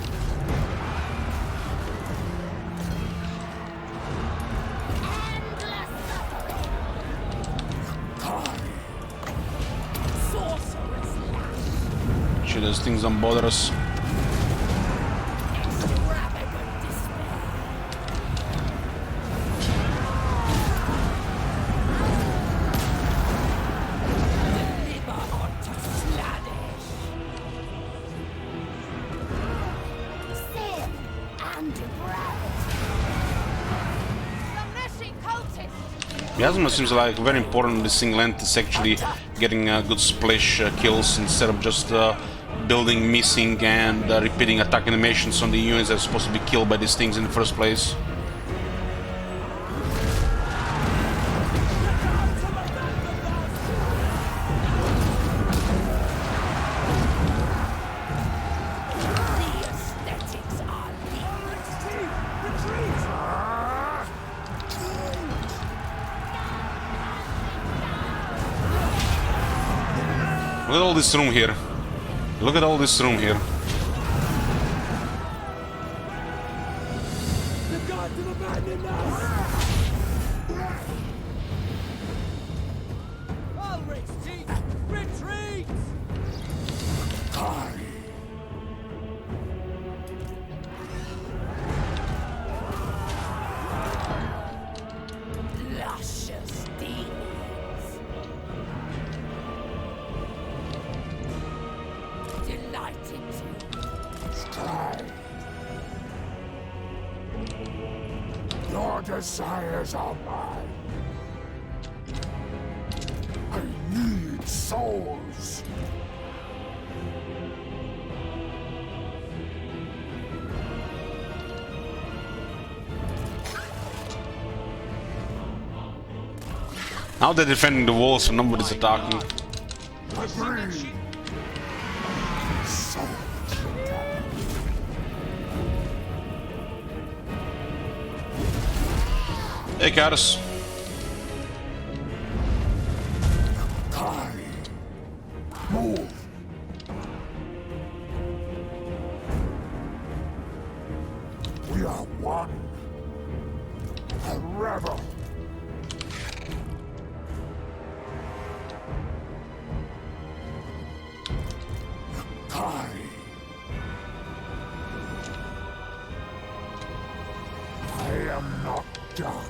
Endless suffering! Kari. Sorcerous lash! Shit, those things don't bother us. Extravagant despair! Deliver unto Slaanesh! Sin and depravity! Slaaneshi cultist! Miasma seems like very important. This single ent is actually getting good splash kills instead of just building, missing, and repeating attack animations on the units that are supposed to be killed by these things in the first place. The aesthetics are weak! Look at all this room here. Look at all this room here. The gods have abandoned us! Already Kari. Luscious demons. Delighted to. Stride. Your desires are mine. I need souls. Now they're defending the walls, so nobody's attacking. Agree. Soul Eater. Hey, Karis. Kari. Move. We are one. A rebel. Kari. I am not done.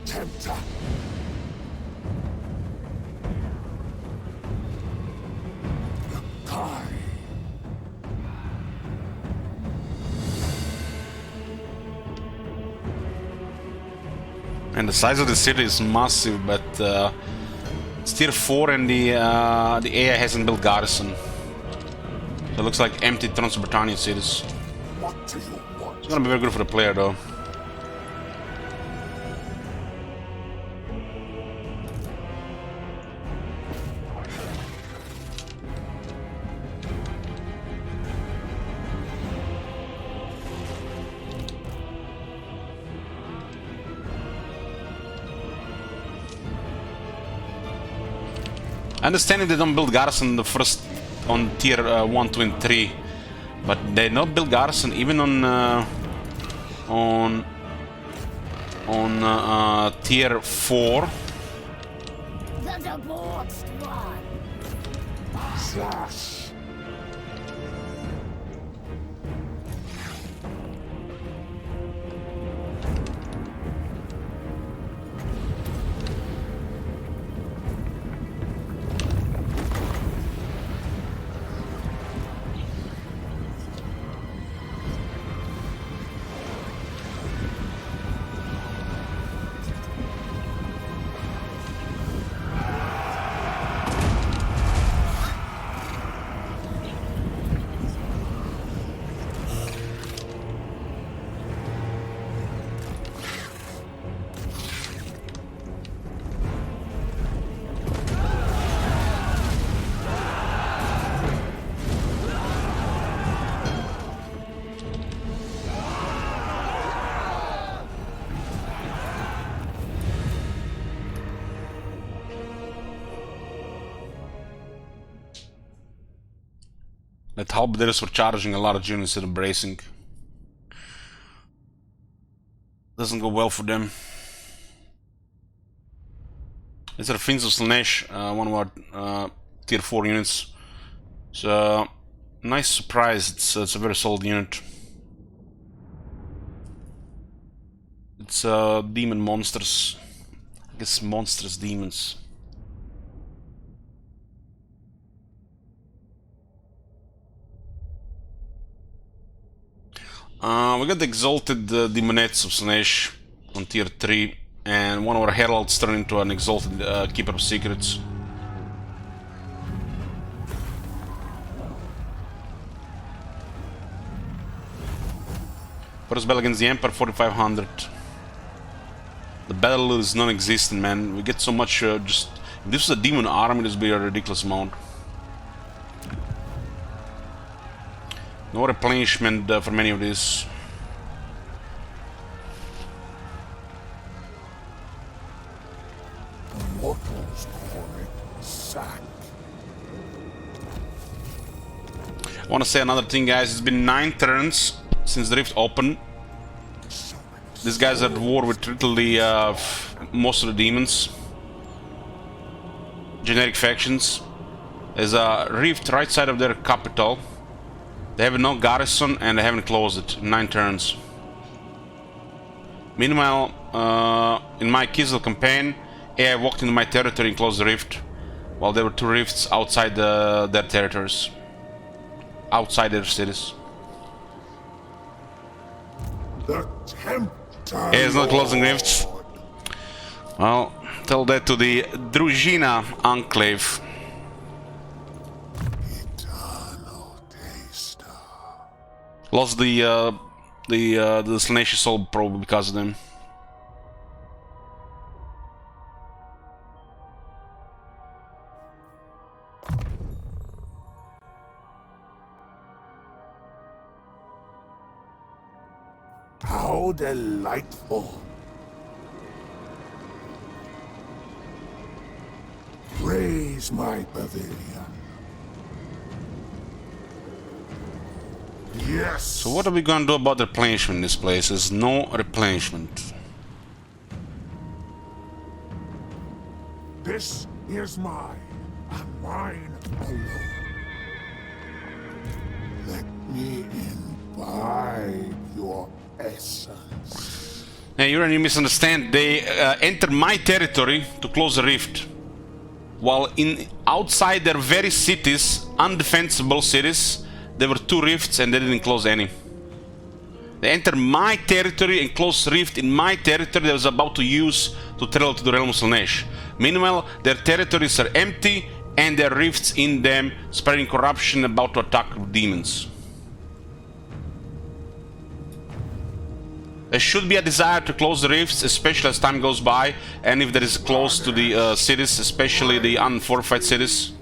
Tempter. Kari. And the size of the city is massive, but it's tier 4 and the AI hasn't built garrison. So it looks like empty Trans-Britannia cities. What do you want? It's gonna be very good for the player though. Understanding they don't build garrison the first on tier 1, 2, and 3, but they not build garrison even on tier 4. The debauched one. Slash. That halberdiers were charging a lot of units instead of bracing. Doesn't go well for them. These are Fins of Slaanesh, one of our tier 4 units. So, nice surprise, it's a very solid unit. It's demon monsters. I guess monstrous demons. We got the Exalted Demonettes of Slaanesh on tier 3, and one of our heralds turned into an Exalted Keeper of Secrets. First battle against the Emperor, 4500. The battle is non-existent, man. We get so much just... If this is a demon army, this would be a ridiculous amount. No replenishment for many of these. Mortals call it sack. I want to say another thing, guys. It's been 9 turns since the rift opened. These guys are at war with literally most of the demons. Generic factions. There's a rift right side of their capital. They have no garrison and they haven't closed it in 9 turns. Meanwhile, in my Kislev campaign, AI walked into my territory and closed the rift, while there were 2 rifts outside their territories. Outside their cities. The tempter. AI is not closing rifts. Well, tell that to the Druzhina Enclave. Eternal taster. Lost the Slaanesh soul probably because of them. How delightful. Raise my pavilion. Yes. So what are we gonna do about the replenishment in this place? There's no replenishment. This is mine, and mine alone. Let me imbibe your essence. Now, you misunderstand. They enter my territory to close the rift, while outside their very cities, undefensible cities, there were 2 rifts and they didn't close any. They enter my territory and close rift in my territory they was about to use to travel to the realm of Slaanesh. Meanwhile, their territories are empty and there are rifts in them, spreading corruption, about to attack demons. There should be a desire to close the rifts, especially as time goes by, and if there is close to the cities, especially the unfortified cities.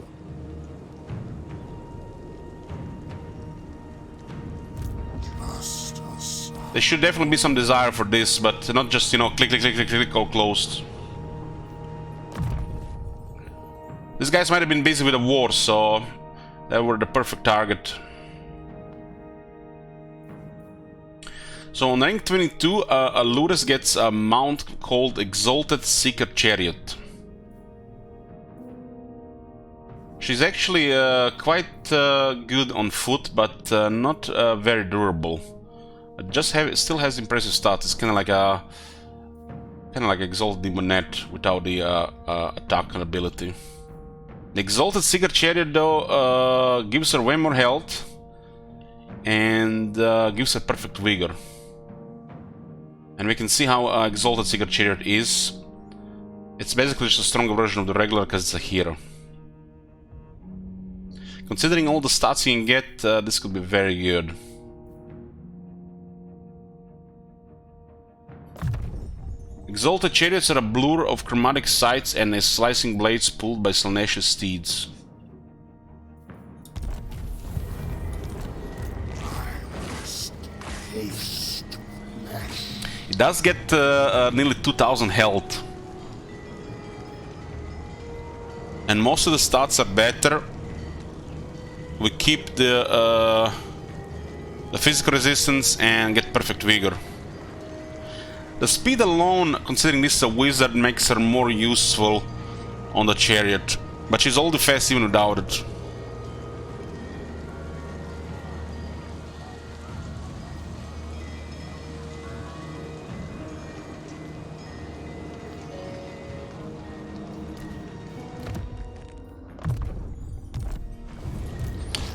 There should definitely be some desire for this, but not just, you know, click, click, click, click, click, all closed. These guys might have been busy with a war, so they were the perfect target. So on rank 22, Lourdes gets a mount called Exalted Seeker Chariot. She's actually quite good on foot, but not very durable. Still has impressive stats. It's kind of like Exalted Demonette without the attack ability. The Exalted Seeker Chariot though gives her way more health and gives her perfect vigor. And we can see how Exalted Seeker Chariot is. It's basically just a stronger version of the regular because it's a hero. Considering all the stats you can get, this could be very good. Exalted Chariots are a blur of chromatic sights and slicing blades pulled by Slaanesh's steeds. It does get nearly 2000 health. And most of the stats are better. We keep the physical resistance and get perfect vigor. The speed alone, considering this is a wizard, makes her more useful on the chariot. But she's all the fast even without it.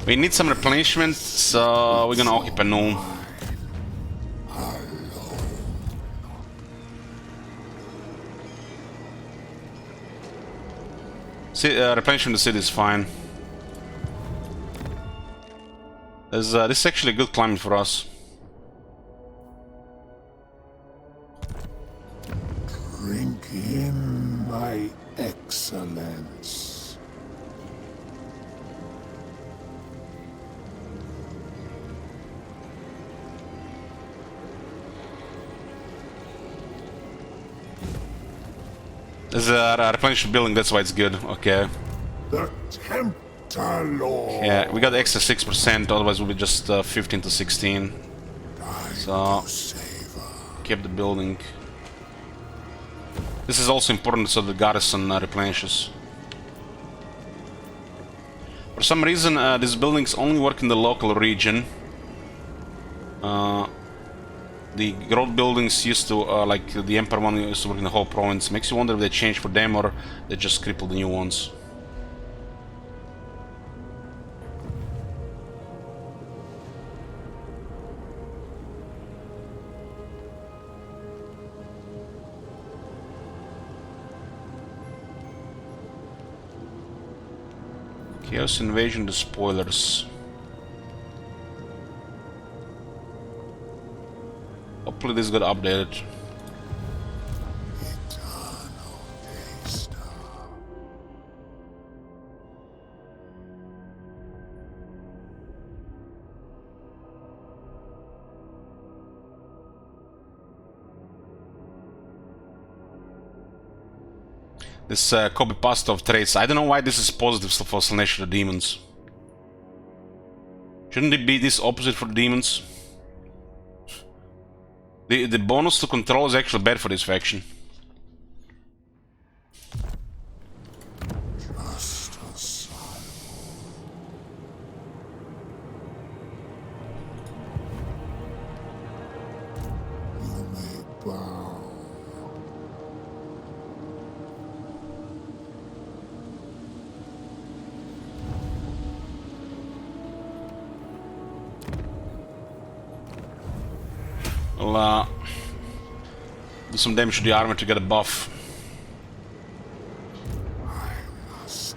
We need some replenishment, so we're gonna occupy Nome. Replenishing the city is fine. This is actually a good climate for us. Drink in my excellence. There's a replenished building, that's why it's good. Okay. The Tempter Lord. Yeah, we got the extra 6%, otherwise we'll be just 15 to 16. So, keep the building. This is also important so the garrison replenishes. For some reason, these buildings only work in the local region. The growth buildings used to, like the Emperor one used to work in the whole province. Makes you wonder if they changed for them or they just crippled the new ones. Chaos Invasion, the spoilers. Hopefully this got updated. This copy pasta of traits. I don't know why this is positive for Slaanesh the demons. Shouldn't it be this opposite for the demons? The bonus to control is actually bad for this faction. Just a son. You may bow. I'll do some damage to the armor to get a buff. I must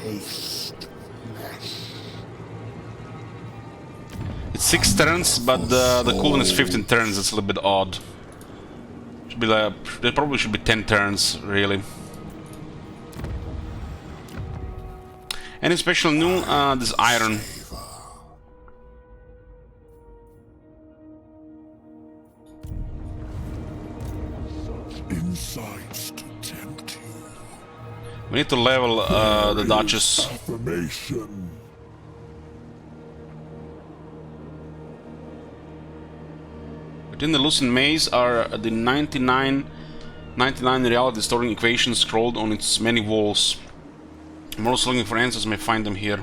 taste flesh. It's 6 turns, but the cooldown is 15 turns. It's a little bit odd. Should be like, there probably should be 10 turns, really. Any special new? This iron. Insights to tempt you. We need to level the Duchess. Affirmation. Within the Lucent Maze are the 99 reality storing equations scrolled on its many walls. I'm also looking for answers, may find them here.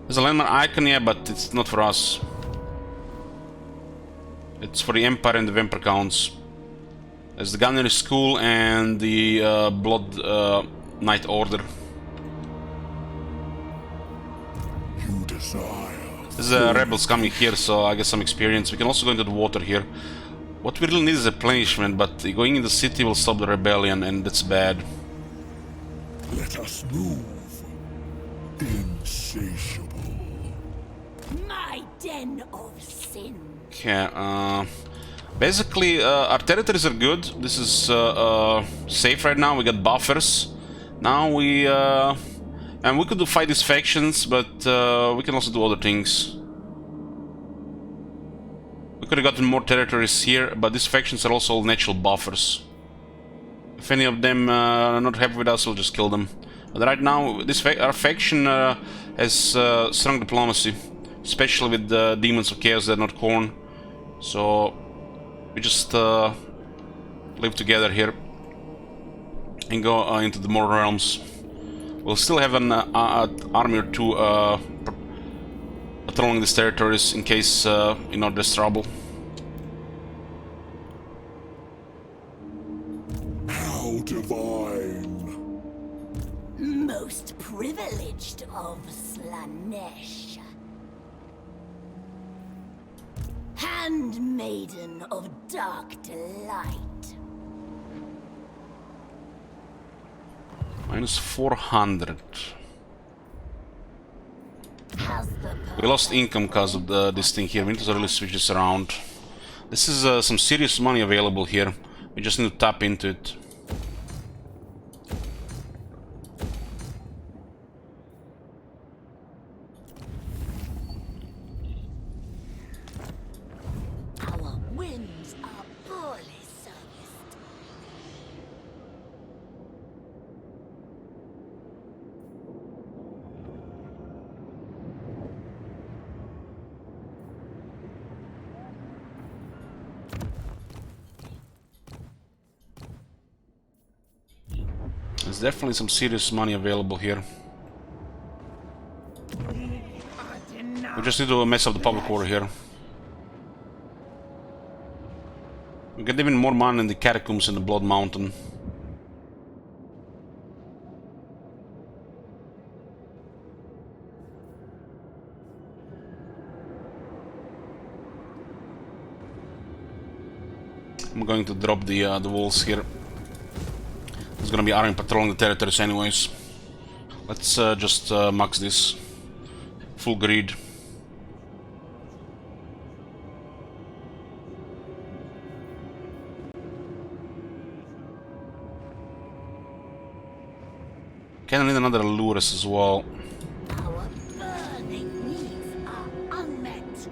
There's a landmark icon, yeah, but it's not for us. It's for the Empire and the Vampire Counts. There's the Gunnery School and the Blood Knight Order. You desire. There's rebels coming here, so I get some experience. We can also go into the water here. What we really need is a replenishment, but going in the city will stop the rebellion, and that's bad. Let us move. Insatiable. My den of sin. Okay, basically, our territories are good. This is safe right now. We got buffers. Now we... and we could fight these factions, but we can also do other things. We could have gotten more territories here, but these factions are also all natural buffers. If any of them are not happy with us, we'll just kill them. But right now, our faction has strong diplomacy. Especially with the Demons of Chaos, they're not Khorne. So... we just live together here and go into the more realms. We'll still have an army or two patrolling these territories in case there's trouble. How divine. Most privileged of Slaanesh. Handmaiden of dark delight. Minus 400. Has the We lost income because of this thing here. We need to really switch this around. This is some serious money available here. We just need to tap into it. Our winds are poorly serviced. There's definitely some serious money available here. We just need to mess up the public order here. We get even more money in the catacombs in the Blood Mountain. I'm going to drop the walls here. There's gonna be army patrolling the territories anyways. Let's just max this. Full greed. Kinda need another Lurus as well. Our burning needs are unmet.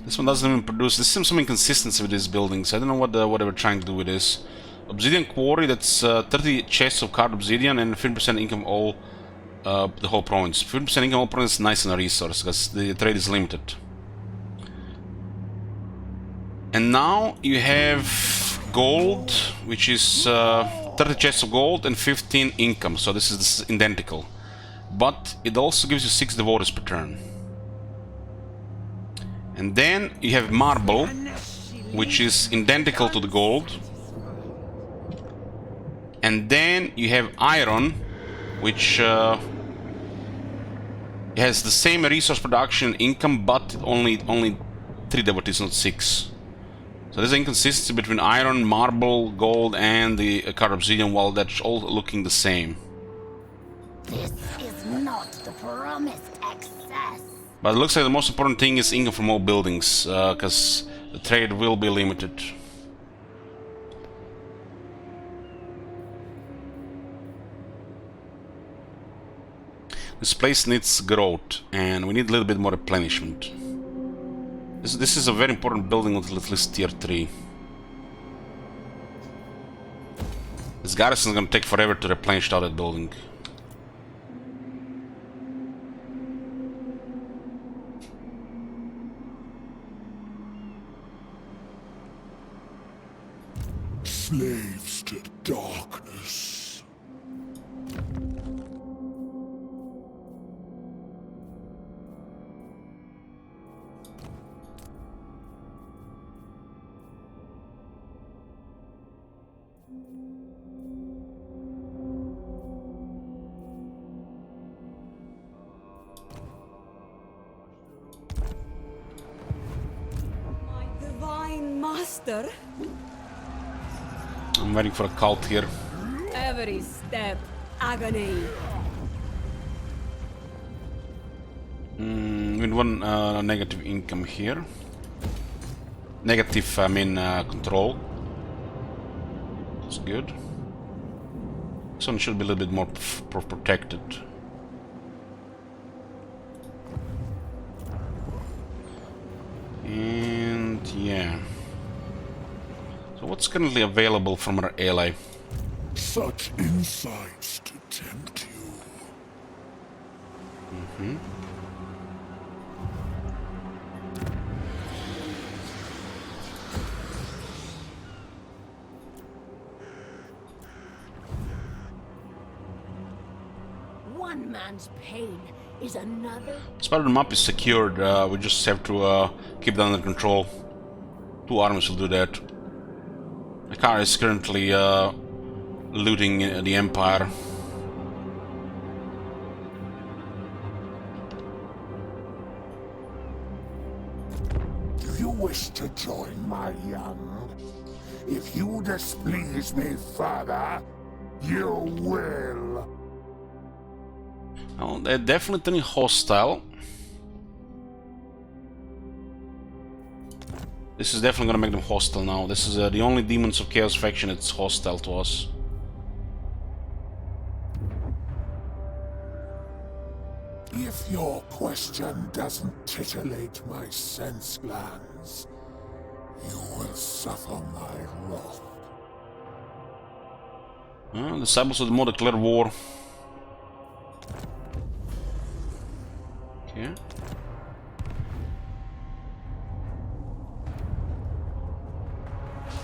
This one doesn't even produce. There's some inconsistency with these buildings. I don't know what they were trying to do with this. Obsidian quarry, that's 30 chests of carved obsidian and 50% income all the whole province. 50% income all province is nice in a resource because the trade is limited. And now you have gold, which is 30 chests of gold and 15 income. So this is identical. But it also gives you 6 devotees per turn. And then you have marble, which is identical to the gold. And then you have iron, which has the same resource production income, but only 3 devotees, not 6. So there's an inconsistency between iron, marble, gold, and the carved obsidian, while that's all looking the same. This is not the promised excess. But it looks like the most important thing is income from all buildings, because the trade will be limited. This place needs growth, and we need a little bit more replenishment. This is a very important building with at least tier 3. This garrison is going to take forever to replenish out that building. Slaves to darkness. My divine master. I'm waiting for a cult here. Every step, agony. With one negative income here. Negative, control. That's good. This one should be a little bit more protected. And Yeah. So what's currently available from our ally? Such insights to tempt you. One man's pain is another. As part of the map is secured, we just have to keep it under control. 2 armies will do that. The car is currently looting the Empire. Do you wish to join my young? If you displease me further, you will. Oh, they're definitely turning hostile. This is definitely gonna make them hostile now. This is the only Demons of Chaos faction that's hostile to us. If your question doesn't titillate my sense glands, you will suffer my wrath. The Disciples of the More declare war. Okay.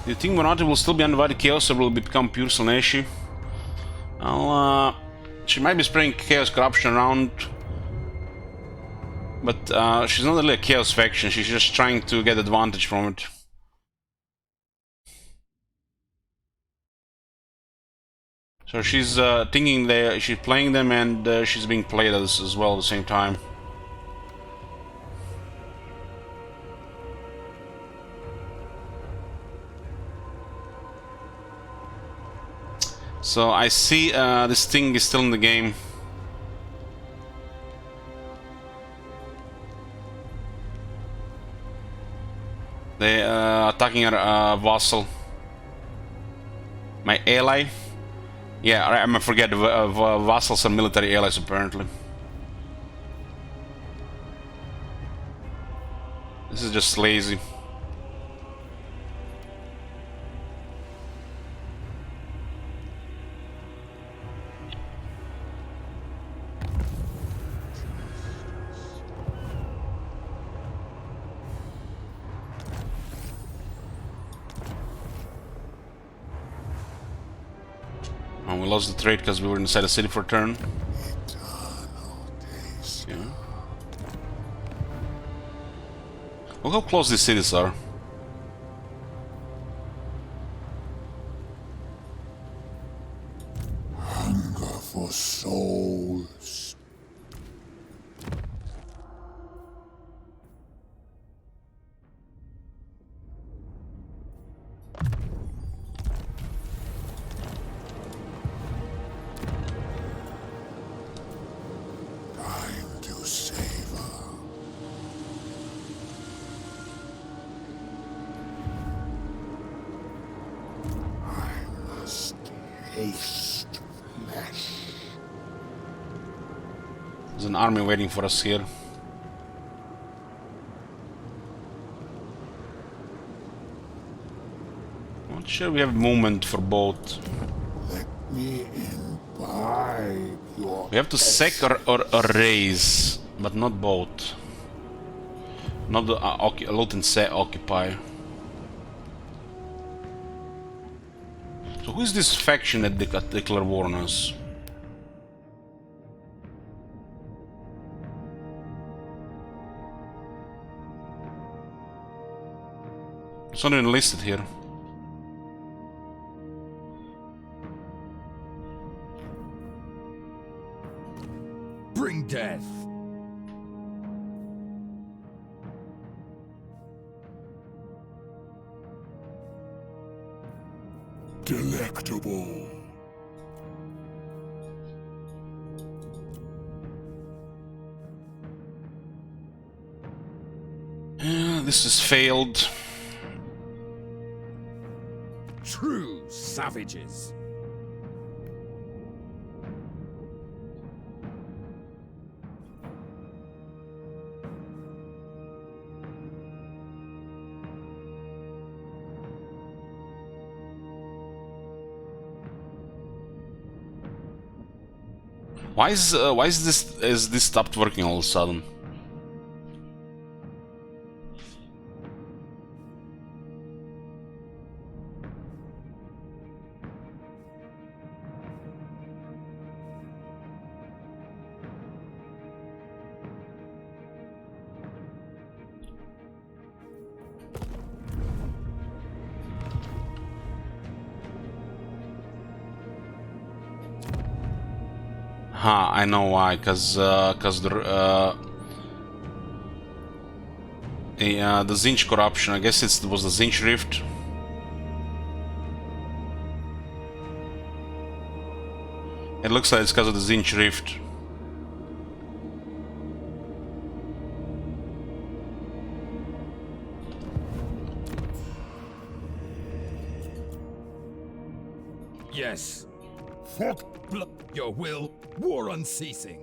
Do you think Morati will still be undivided chaos or will become pure Slaanesh? Well, she might be spreading chaos corruption around, but she's not really a chaos faction, she's just trying to get advantage from it. So she's thinking she's playing them and she's being played as well at the same time. So I see this thing is still in the game. They attacking our vassal. My ally. Yeah, I forget, vassals are military allies apparently. This is just lazy. And we lost the trade because we were inside the city for a turn. Yeah. Look how close these cities are. Hunger for souls. Time to savor. I must taste flesh. There's an army waiting for us here. Not sure we have movement for both. Let me imbibe your. We have to sack or raise, but not both. Not the loot and occupy. So who is this faction that declare war on us? It's not even listed here. Bring death. Delectable. This has failed. True savages. Why is this stopped working all of a sudden? I know why, cause the Zinch corruption. I guess it was the Zinch rift. It looks like it's because of the Zinch rift. Yes. Fuck your will, war unceasing.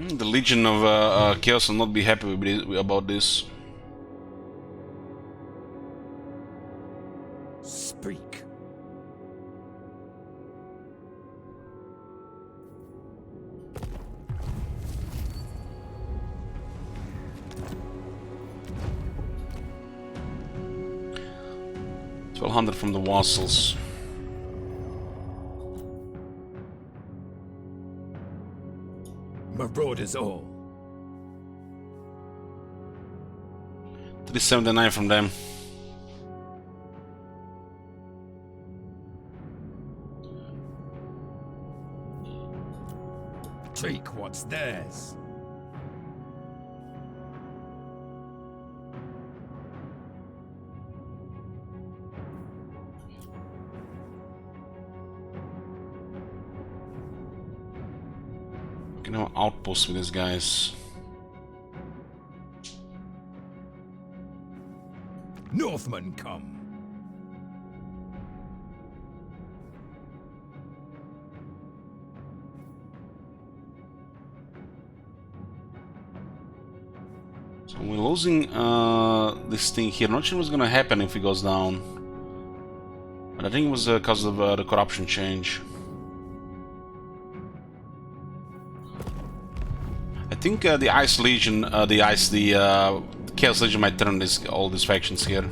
The Legion of Chaos will not be happy about this. Speak. $1,200 from the vassals. Marauders all. 379 from them. Take what's theirs. Can have an outpost with these guys. Northmen come. So we're losing this thing here. Not sure what's gonna happen if it goes down. But I think it was because of the corruption change. I think the Ice Legion, the Chaos Legion might turn all these factions here.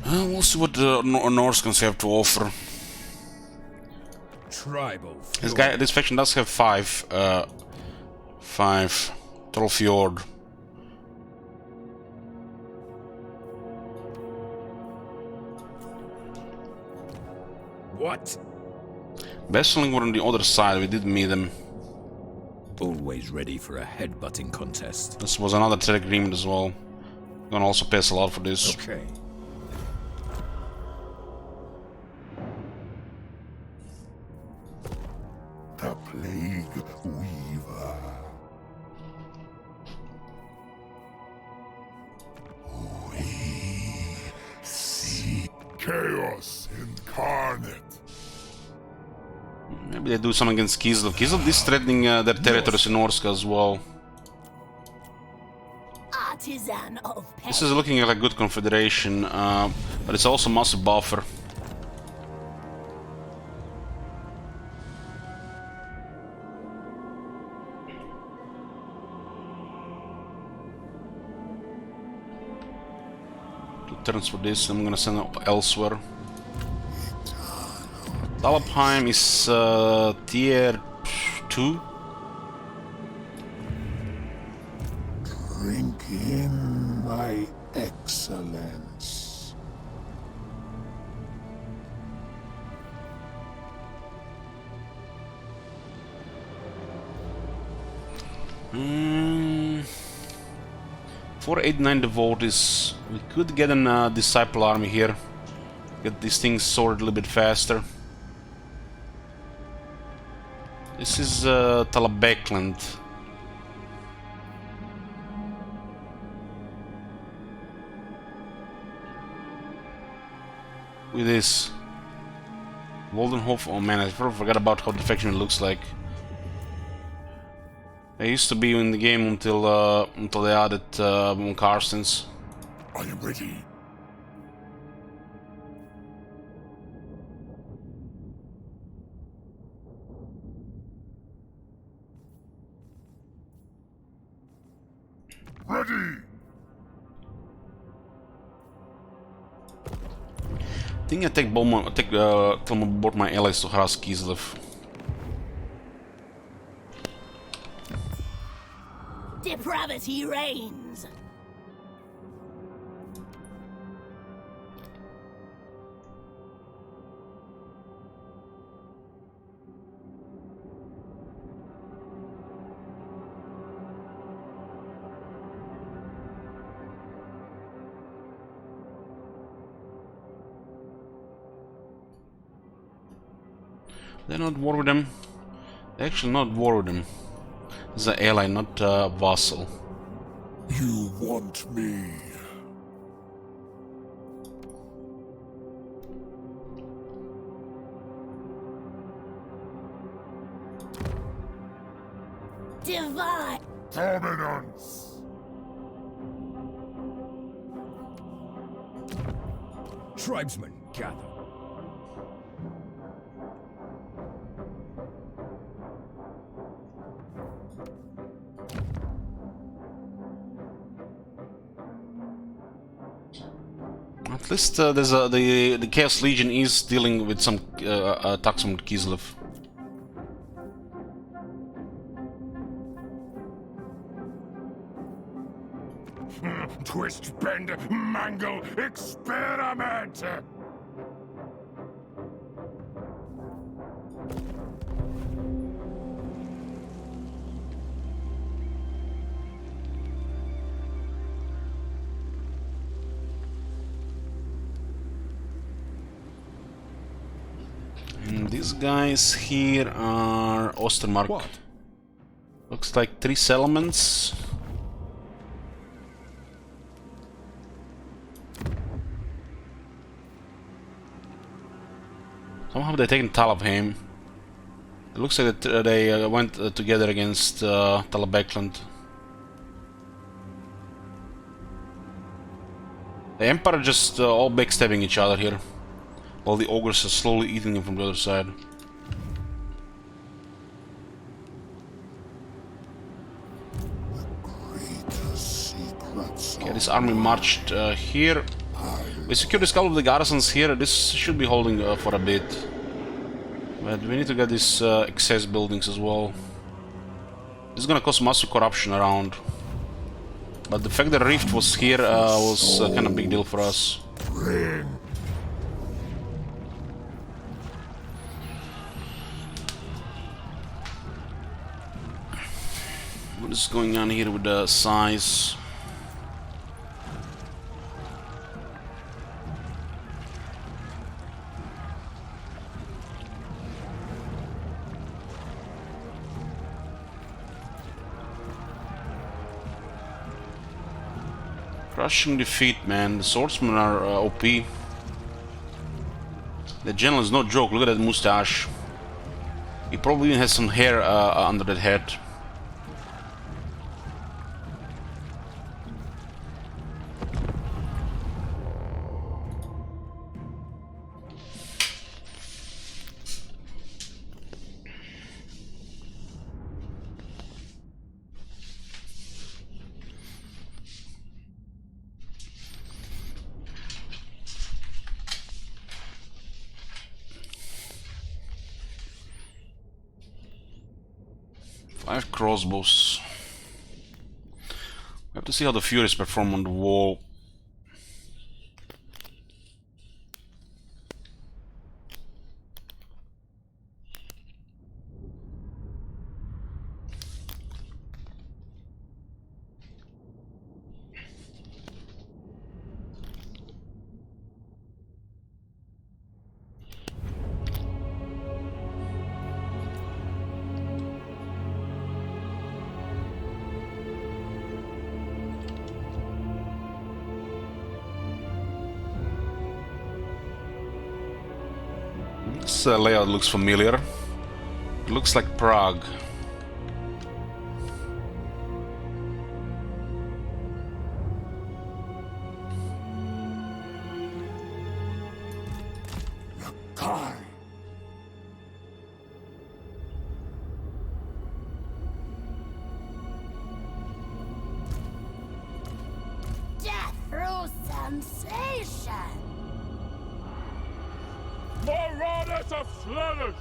We'll see what the Norskans have to offer. Tribal. This faction does have five Trollfjord. What? Besseling were on the other side. We did meet them. Always ready for a headbutting contest. This was another trade agreement as well. Gonna also pay us a lot for this. Okay. The Plague Weaver. We see chaos incarnate. Maybe they do something against Kislev. Kislev is threatening their territories in Orska as well. Artisan of pain. This is looking like a good confederation, but it's also massive buffer. Turns for this, I'm gonna send it elsewhere. Dalapheim is tier 2. Drink in my excellence. 489 devotees. We could get a disciple army here. Get these things sorted a little bit faster. This is Talabekland. With this Waldenhof. Oh man, I forgot about how the faction looks like. I used to be in the game until they added von Karstens. Are you ready? Ready! I think I take tell them aboard my allies to harass Kislev. Depravity reigns. They're not war with them. They're actually not war with them. It's an ally, not a vassal. You want me? Divine. Dominance! Tribesmen, gather. At least there's the Chaos Legion is dealing with some attacks from Kislev. Twist, bend, mangle, experiment! And these guys here are Ostermark. What? Looks like 3 settlements. Somehow they've taken Talavheim. It looks like that they went together against Talabekland. The Empire just all backstabbing each other here, while the ogres are slowly eating them from the other side. Okay, this army marched here. We secured a couple of the garrisons here. This should be holding for a bit. But we need to get these excess buildings as well. This is gonna cause massive corruption around. But the fact that Rift was here was kind of big deal for us. What is going on here with the size? Crushing defeat, man. The swordsmen are OP. The general is no joke. Look at that mustache. He probably even has some hair under that head. Five crossbows. We have to see how the Furies perform on the wall. This layout looks familiar. It looks like Prague. Kai. Death through sensation. Marauders of Slaanesh!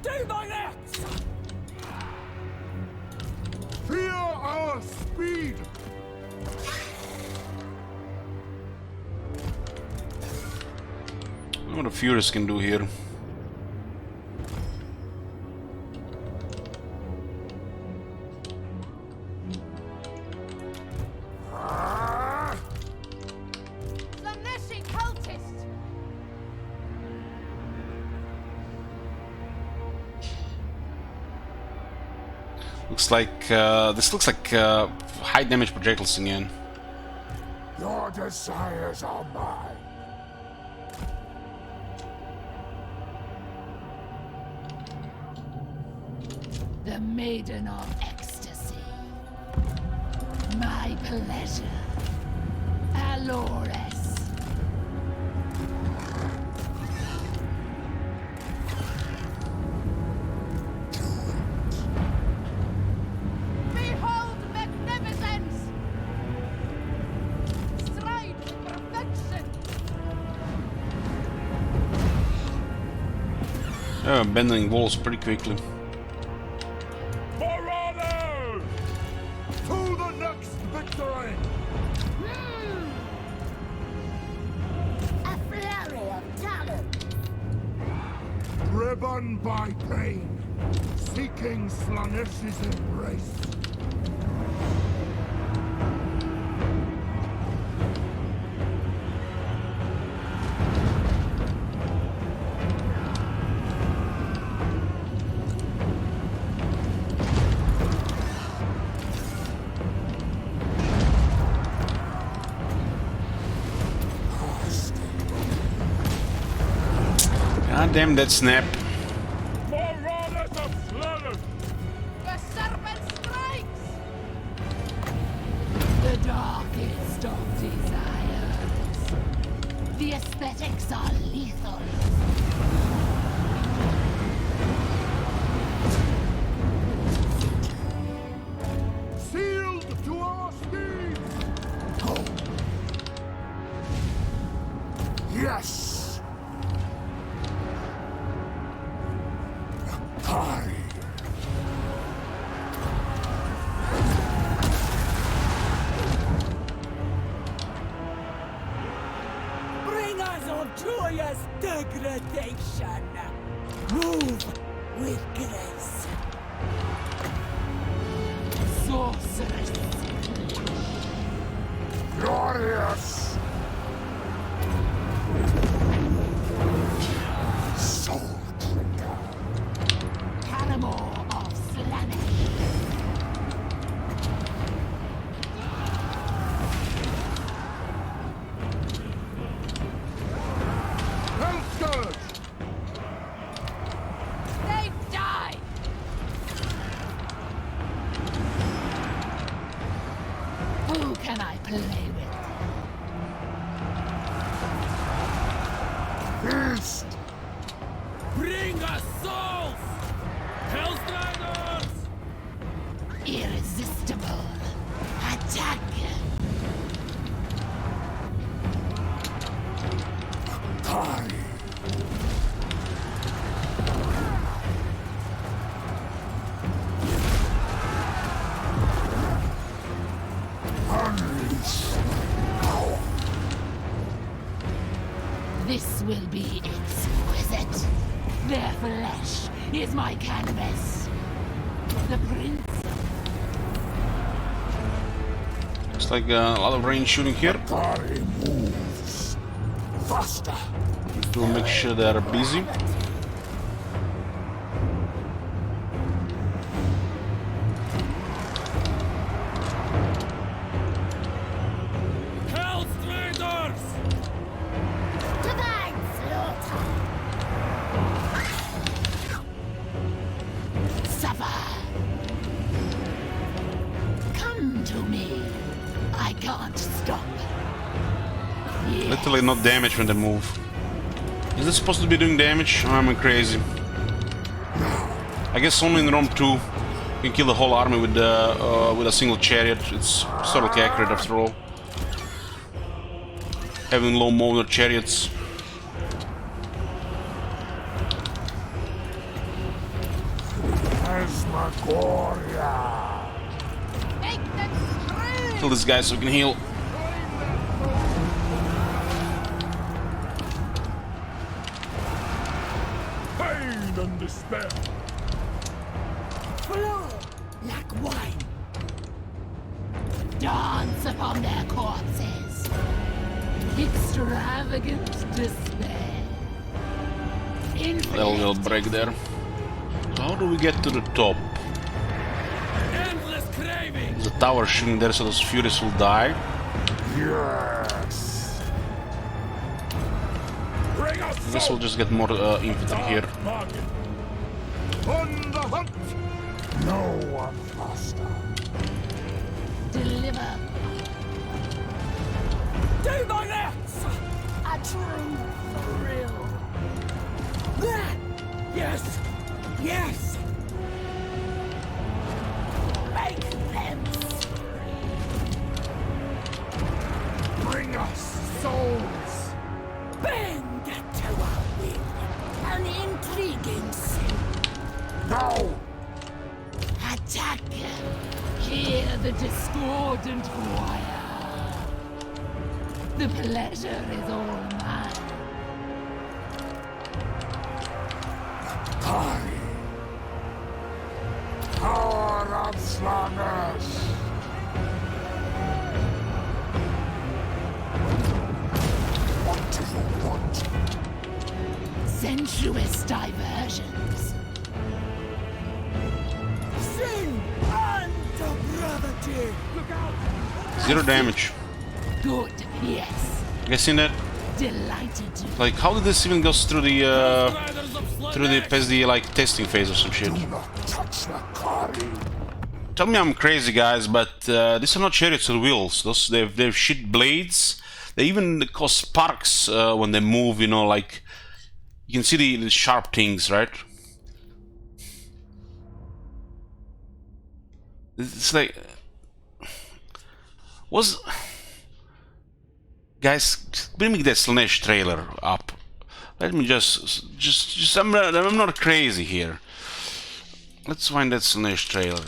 Do thine acts! Fear our speed. I wonder what the Furious can do here. Slaaneshi cultist! Looks like this looks like high damage projectiles again. Your desires are mine. The Maiden of Ecstasy. My pleasure. Alores. Behold magnificence! Stride with perfection! Bending walls pretty quickly. Marauders! To the next victory. A flurry of talent! Driven by pain, seeking Slaanesh's embrace. God damn that snap. Marauders of Slaanesh! The serpent strikes! The darkest of desires. The aesthetics are lethal. Sealed to our steeds. Yes. Kai. Bring us on joyous degradation. Move with grace. Sorceress. Glorious. Soul drinker. Paramour of Slaanesh. Hellscourge. They die! Who can I play with? Feast. Bring us souls! Hellstriders! Irresistible. Attack! Kai. Unleash power. This will be exquisite. Their flesh is my cannabis. The prince. Looks like a lot of range shooting here. Kai moves faster. To make sure they are busy. Hellstriders! Literally not damage when they move. Is this supposed to be doing damage? Or am I crazy? I guess only in Rome 2 you can kill the whole army with a single chariot. It's historically accurate after all. Having low motor chariots. Kill this guy so we can heal. Pain and despair. Flow like wine. Dance upon their corpses. Extravagant despair. Well, we'll break there. So how do we get to the top? Endless craving. There's a tower shooting there so those Furies will die. Yes. Bring us I guess we'll just get more infantry here. market. On the hunt. No one faster. Deliver. Do my next. A true thrill. There. Yes. Yes. Make them Bring us souls. bend to a wing. An intriguing sin. No. Attack. Hear the discordant choir. The pleasure is all mine. Power of Slaanesh. What do you want? Sensuous diversions. Sing unto brevity. Look out. 0 damage. Good, yes. Guessing that? Delighted to. Like, how did this even go through the Riders of Slaanesh. past the like testing phase or some shit? Do not touch the Kari. Tell me I'm crazy, guys, but these are not chariots with wheels. Those they've shit blades. They even cause sparks when they move. You know, like you can see the sharp things, right? It's like guys, bring me that Slaanesh trailer up. Let me just I'm not crazy here. Let's find that Slaanesh trailer.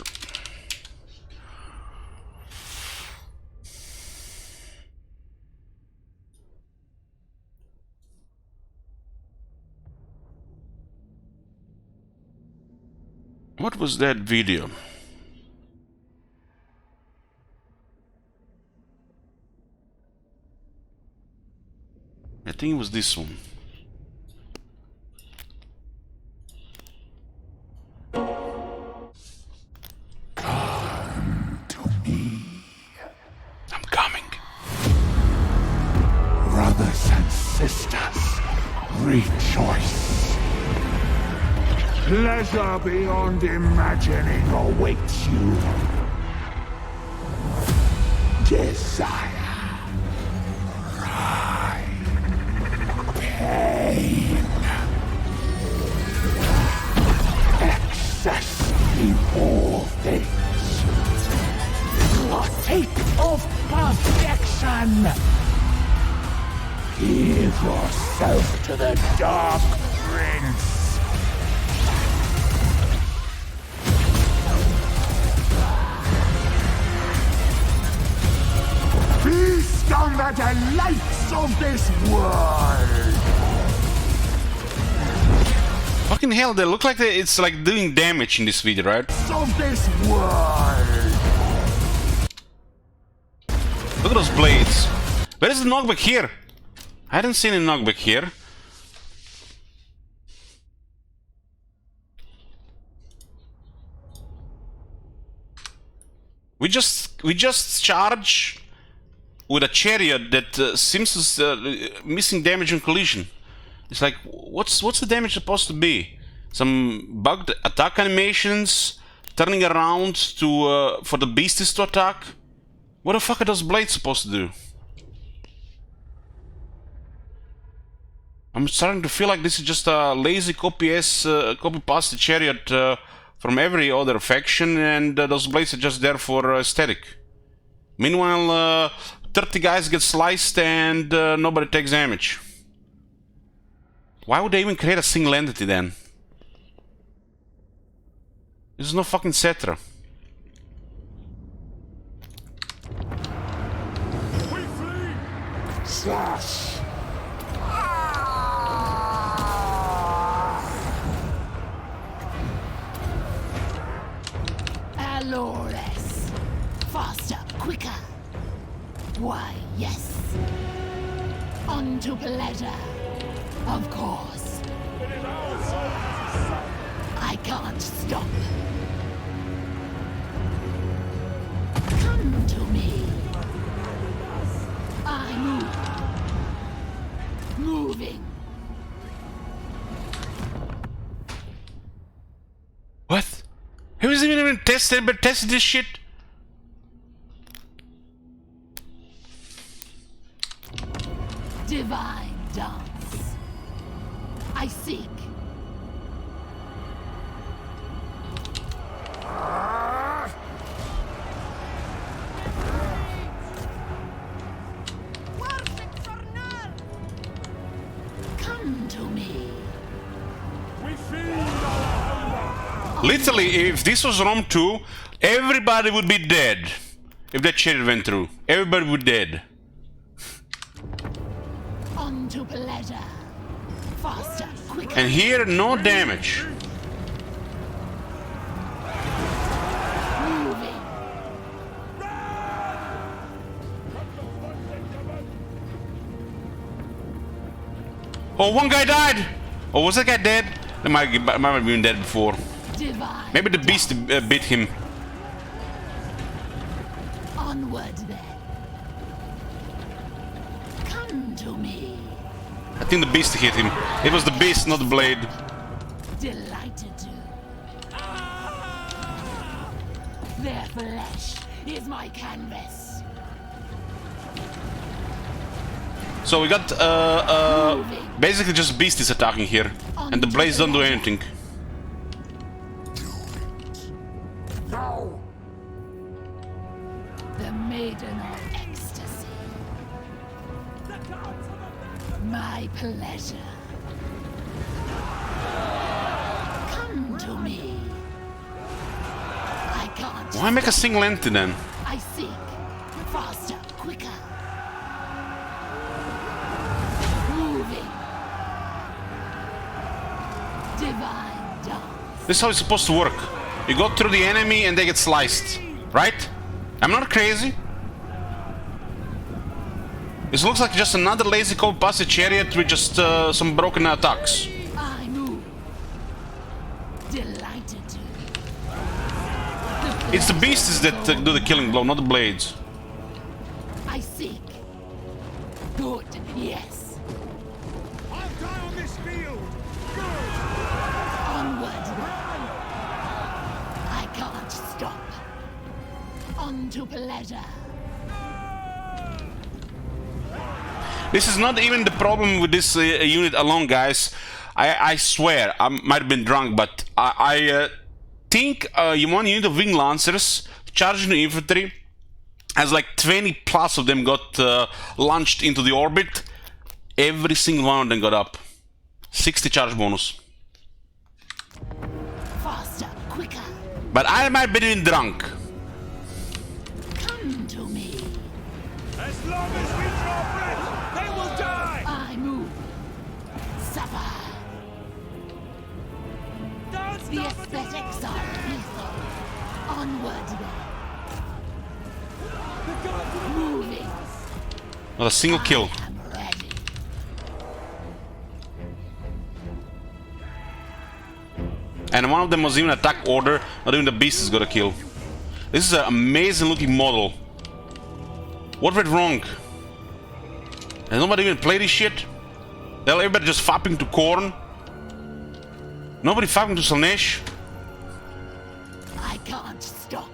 What was that video? I think it was this one. I'm coming. Brothers and sisters, rejoice. Pleasure beyond imagining awaits you. Desire, pride, pain, excess in all things. Partake of perfection. Give yourself to the Dark Prince. Feast on the delights of this world! Fucking hell, they look like it's like doing damage in this video, right? Of this world! Look at those blades. Where is the knockback here? I hadn't seen any knockback here. We just charge with a chariot that seems to missing damage on collision. It's like, what's the damage supposed to be? Some bugged attack animations, turning around to for the beasties to attack. What the fuck are those blades supposed to do? I'm starting to feel like this is just a lazy copy-paste Chariot from every other faction, and those blades are just there for aesthetic. Meanwhile, 30 guys get sliced and nobody takes damage. Why would they even create a single entity then? There's no fucking Cetra. We flee! Slash! Alores. Faster, quicker. Why, yes. On to pleasure. Of course. I can't stop. Come to me. I move. Moving. What? Who hasn't even tested this shit? Divine dance. I seek. Come to me. We feed our hunger! Literally, if this was Rome 2, everybody would be dead. If that Chariot went through, everybody would be dead. On to pleasure. Faster, quicker. And here, no damage. Moving. Oh, one guy died! Oh, was that guy dead? They might have been dead before. Divine. Maybe the beast bit him. Onward then. Come to me. I think the beast hit him. It was the beast, not the blade. Delighted to. Their flesh is my canvas. So we got basically just beast is attacking here, and the blades don't do anything. No! The maiden of ecstasy. My pleasure. Come to me. I can't. Why make a single entity then? I seek. Faster, quicker. Moving. Divine dance. This is how it's supposed to work. You go through the enemy and they get sliced, right? I'm not crazy. This looks like just another lazy copy-paste Chariot with just some broken attacks. I move. Delighted to. It's the beasts that do the killing blow, not the blades. I seek. Good, yes. I'll die on this field! Good! Onward. I can't stop. On to pleasure. This is not even the problem with this unit alone, guys. I swear, I might have been drunk, but I think one unit of wing lancers charging the infantry, as like 20 plus of them got launched into the orbit. Every single one of them got up. 60 charge bonus. Faster, quicker. But I might have been drunk. Come to me. As long as we draw breath, they will die! I move. Suffer. Don't The stop until aesthetics are lethal. Onward then. Moving. Not a single kill. I'm ready. And one of them was even attack order, not even the beast is gonna kill. This is an amazing looking model. What went wrong? Has nobody even played this shit? Hell, everybody just fapping to Korn. Nobody fapping to Slaanesh. I can't stop.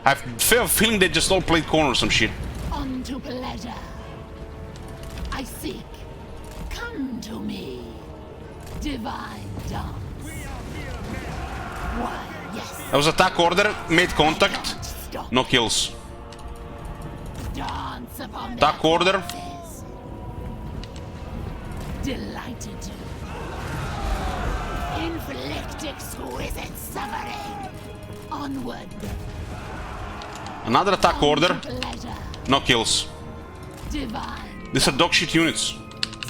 I have a feeling they just all played Korn or some shit. On to pleasure. I seek. Come to me, divine dance. Why, yes. That was attack order, made contact, Stop. no kills. Dance upon Attack their order. corpses. Delighted to inflict exquisite suffering. Onward. Another attack order, Pleasure. no kills. Divine. These are dog shit units.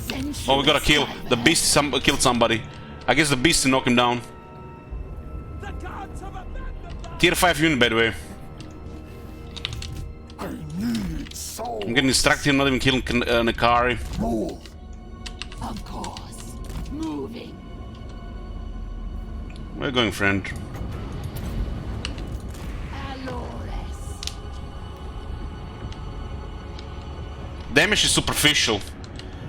Sensuous Oh, we gotta kill. The beast killed somebody. I guess the beast knock him down. Tier 5 unit, by the way. I need soul. I'm getting distracted, not even killing Nakari. Move. Of course. Moving. Where are you going, friend? Alores. Damage is superficial.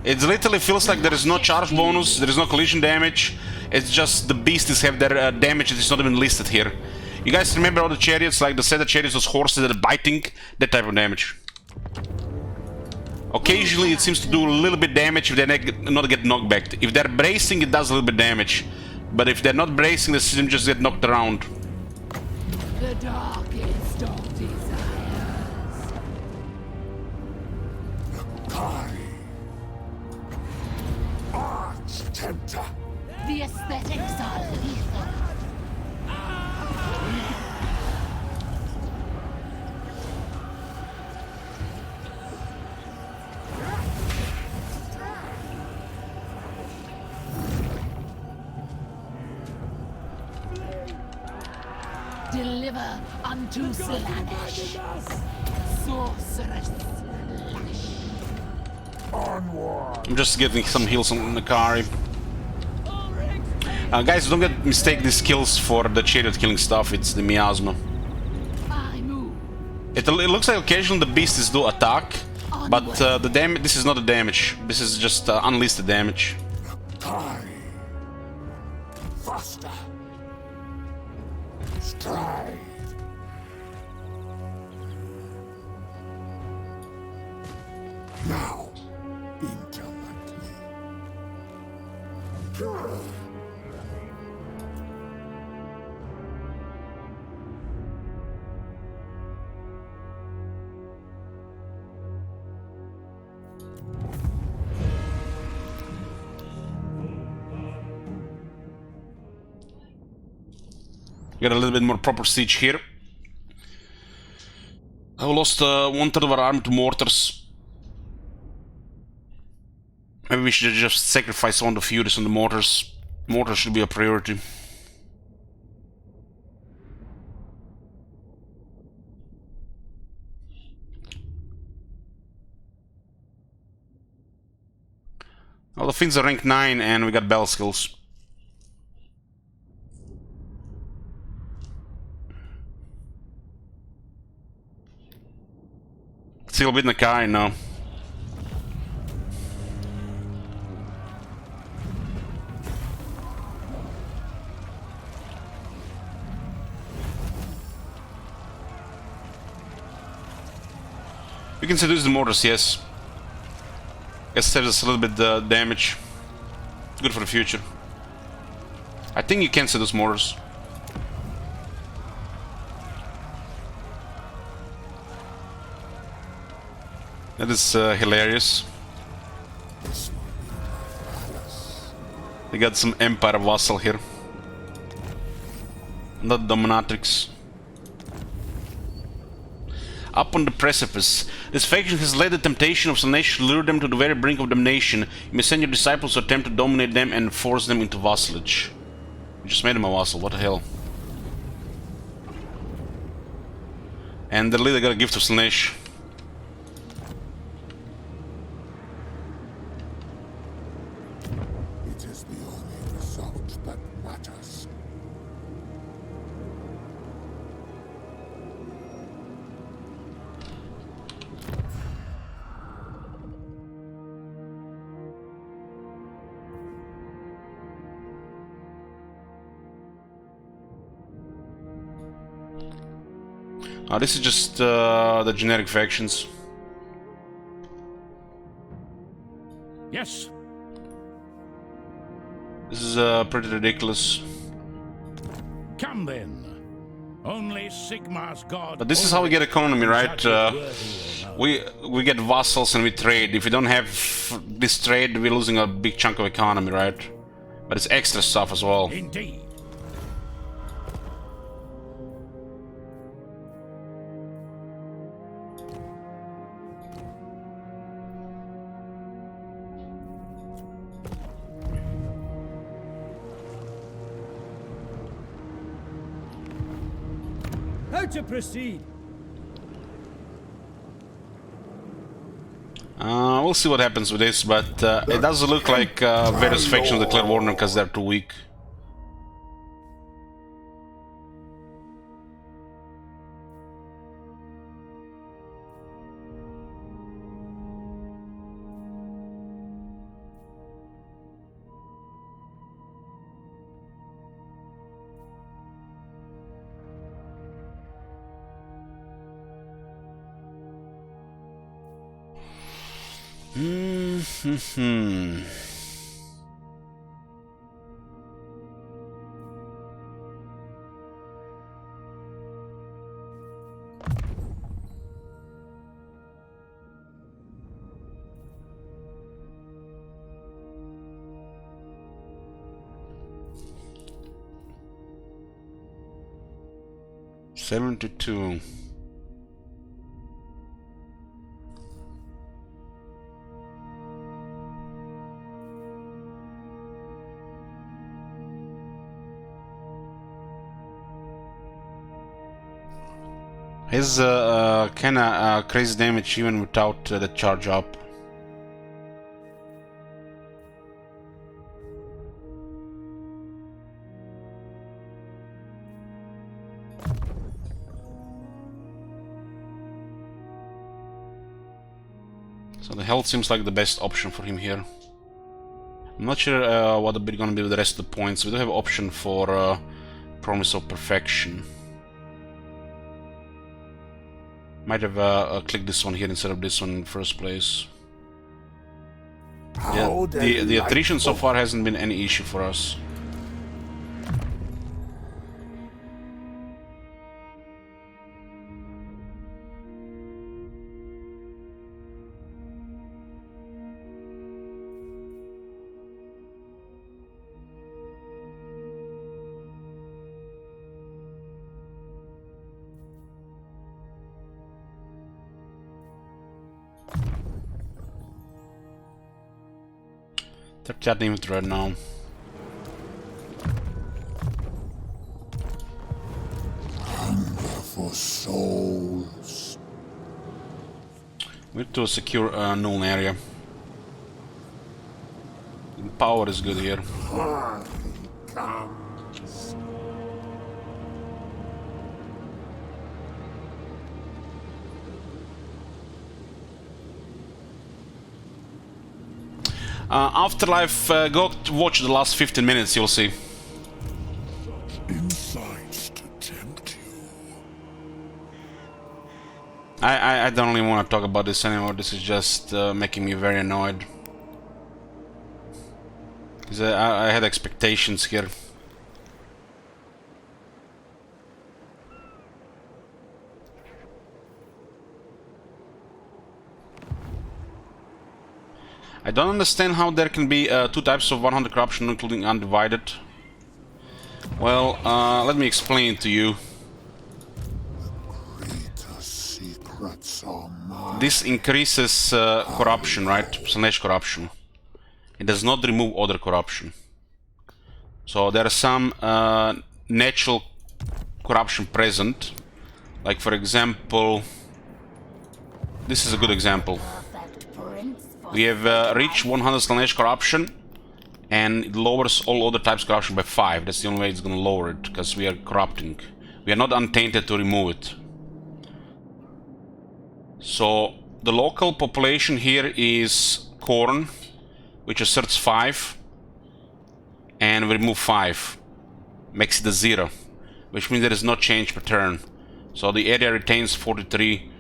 It literally feels like there is no charge bonus, there is no collision damage. It's just the beasties have their damage that is not even listed here. You guys remember all the chariots, like the set of chariots, those horses that are biting? That type of damage. Occasionally it seems to do a little bit damage if they not get knocked back. If they're bracing, it does a little bit damage. But if they're not bracing, the system just get knocked around. The darkest of desires. Arch tempter. The aesthetics are lethal. Deliver unto Slaanesh. Sorceress Slash. Onward. I'm just getting some heals on Nakari. Guys, don't get mistake these kills for the chariot killing stuff, it's the miasma. I move. It looks like occasionally the beasts do attack, but the damage. This is not the damage. This is just unlisted damage. Die. Faster. Stride. Now, intimately. Got a little bit more proper siege here. I lost 1/3 of our army to mortars. Maybe we should just sacrifice one of the Furies on the mortars. Mortars should be a priority. Well, the Finns are rank 9 and we got bell skills. Still a bit Nakai now. We can seduce the mortars, yes. Guess saves us a little bit damage. Good for the future. I think you can seduce mortars. That is hilarious. We got some Empire vassal here. Not dominatrix. Up on the precipice. This faction has led the temptation of Slaanesh to lure them to the very brink of damnation. You may send your disciples to attempt to dominate them and force them into vassalage. You just made him a vassal, what the hell. And the leader got a gift of Slaanesh. It is the only result that matters. This is just the generic factions. Yes. This is pretty ridiculous. Come then. Only Sigmar's god. But this is how we get economy, right? We get vassals and we trade. If we don't have this trade, we're losing a big chunk of economy, right? But it's extra stuff as well. Indeed. How to proceed? We'll see what happens with this, but it doesn't look like various factions declare war because they're too weak. Hmm. 72. His kinda crazy damage even without the charge up. So the health seems like the best option for him here. I'm not sure what gonna be with the rest of the points. We do have option for Promise of Perfection. Might have clicked this one here instead of this one in the first place. Yeah, the attrition so far hasn't been any issue for us. They're chatting with right now. Hunger for souls. We need to secure a null area. Power is good here. Afterlife, go watch the last 15 minutes, you'll see. Insights to tempt you. I don't really want to talk about this anymore. This is just making me very annoyed. 'Cause I had expectations here. I don't understand how there can be two types of 100 corruption, including undivided. Well, let me explain to you. Greater secrets are mine. This increases corruption, right? Slaanesh corruption. It does not remove other corruption. So there are some natural corruption present. Like, for example, this is a good example. We have reached 100 Slaanesh corruption, and it lowers all other types of corruption by 5. That's the only way it's gonna lower it, because we are corrupting. We are not untainted to remove it. So the local population here is corn, which asserts 5, and we remove 5. Makes it a 0, which means there is no change per turn. So the area retains 43.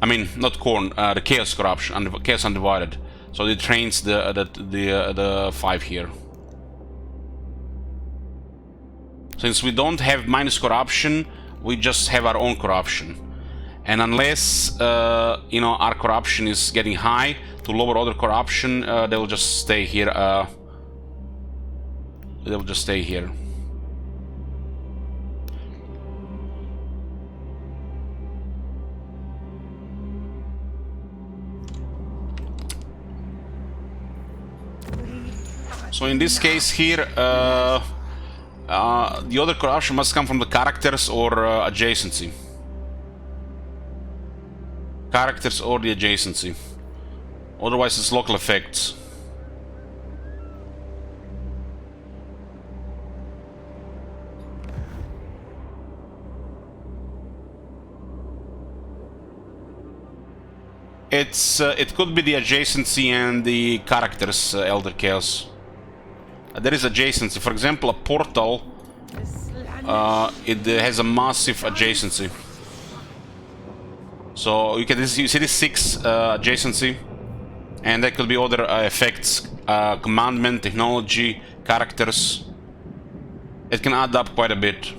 I mean, not corn, the chaos corruption, and chaos undivided. So it trains the 5 here. Since we don't have minus corruption, we just have our own corruption. And unless, you know, our corruption is getting high to lower other corruption, they'll just stay here. They'll just stay here. So in this case here, the other corruption must come from the characters or adjacency. Characters or the adjacency. Otherwise it's local effects. It could be the adjacency and the characters, Elder Chaos. There is adjacency. For example, a portal, it has a massive adjacency. So you see this 6 adjacency, and there could be other effects, commandment, technology, characters. It can add up quite a bit.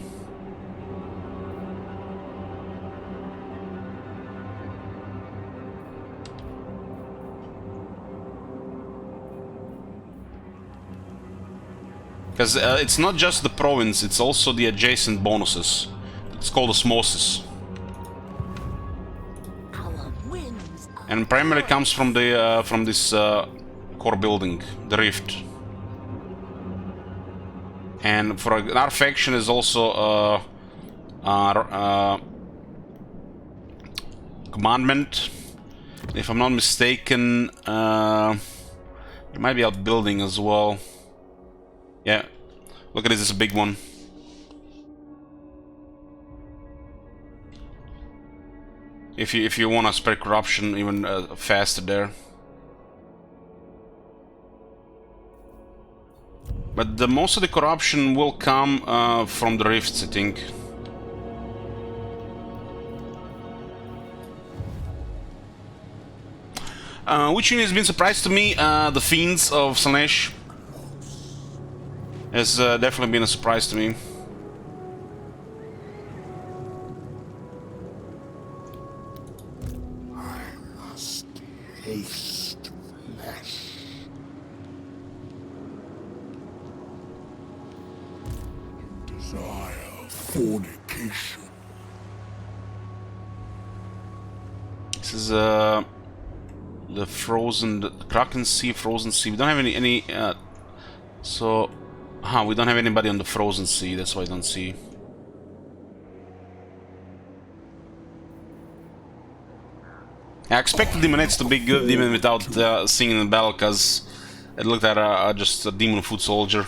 Because it's not just the province, it's also the adjacent bonuses. It's called osmosis. And primarily comes from the from this core building, the rift. And for our faction is also our commandment. If I'm not mistaken, there might be outbuilding as well. Yeah, look at this, it's a big one. If you want to spread corruption even faster there. But most of the corruption will come from the rifts, I think. Which unit has been surprised to me? The Fiends of Slaanesh has definitely been a surprise to me. Taste flesh. Desire fornication. This is the frozen, the Kraken Sea, Frozen Sea. We don't have any so we don't have anybody on the Frozen Sea. That's why I don't see. I expected Demonettes to be good even without seeing in the battle, because it looked at just a demon foot soldier.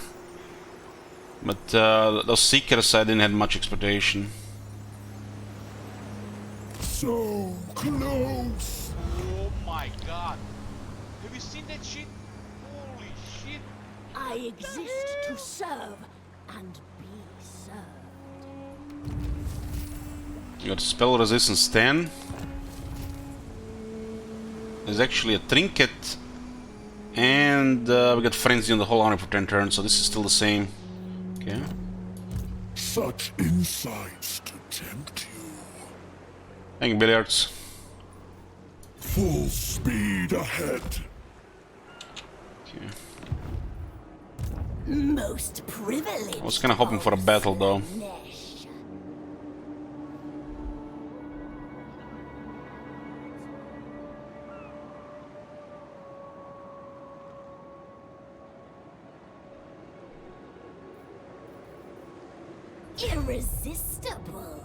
But those Seekers, I didn't have much expectation. So close. Oh my god. Have you seen that shit? Holy shit. I exist to serve and be served. You got spell resistance 10. There's actually a trinket, and we got frenzy on the whole army for 10 turns, so this is still the same. Okay. Such insights to tempt you. Thank you, Billiards. Full speed ahead. Okay. Most privileged. I was kind of hoping for a battle, though. Irresistible.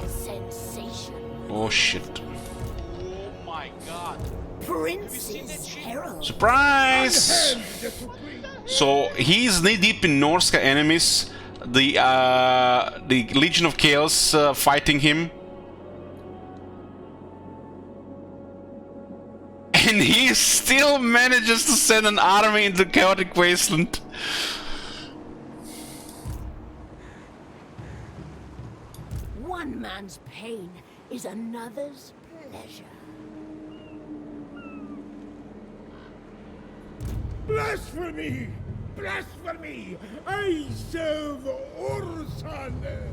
Sensation. Oh shit. Oh my god. Prince's herald. Surprise! So he's knee deep in Norska enemies. The Legion of Chaos fighting him. And he still manages to send an army into Chaotic Wasteland. One man's pain is another's pleasure. Blasphemy! Blasphemy! I serve Ursan!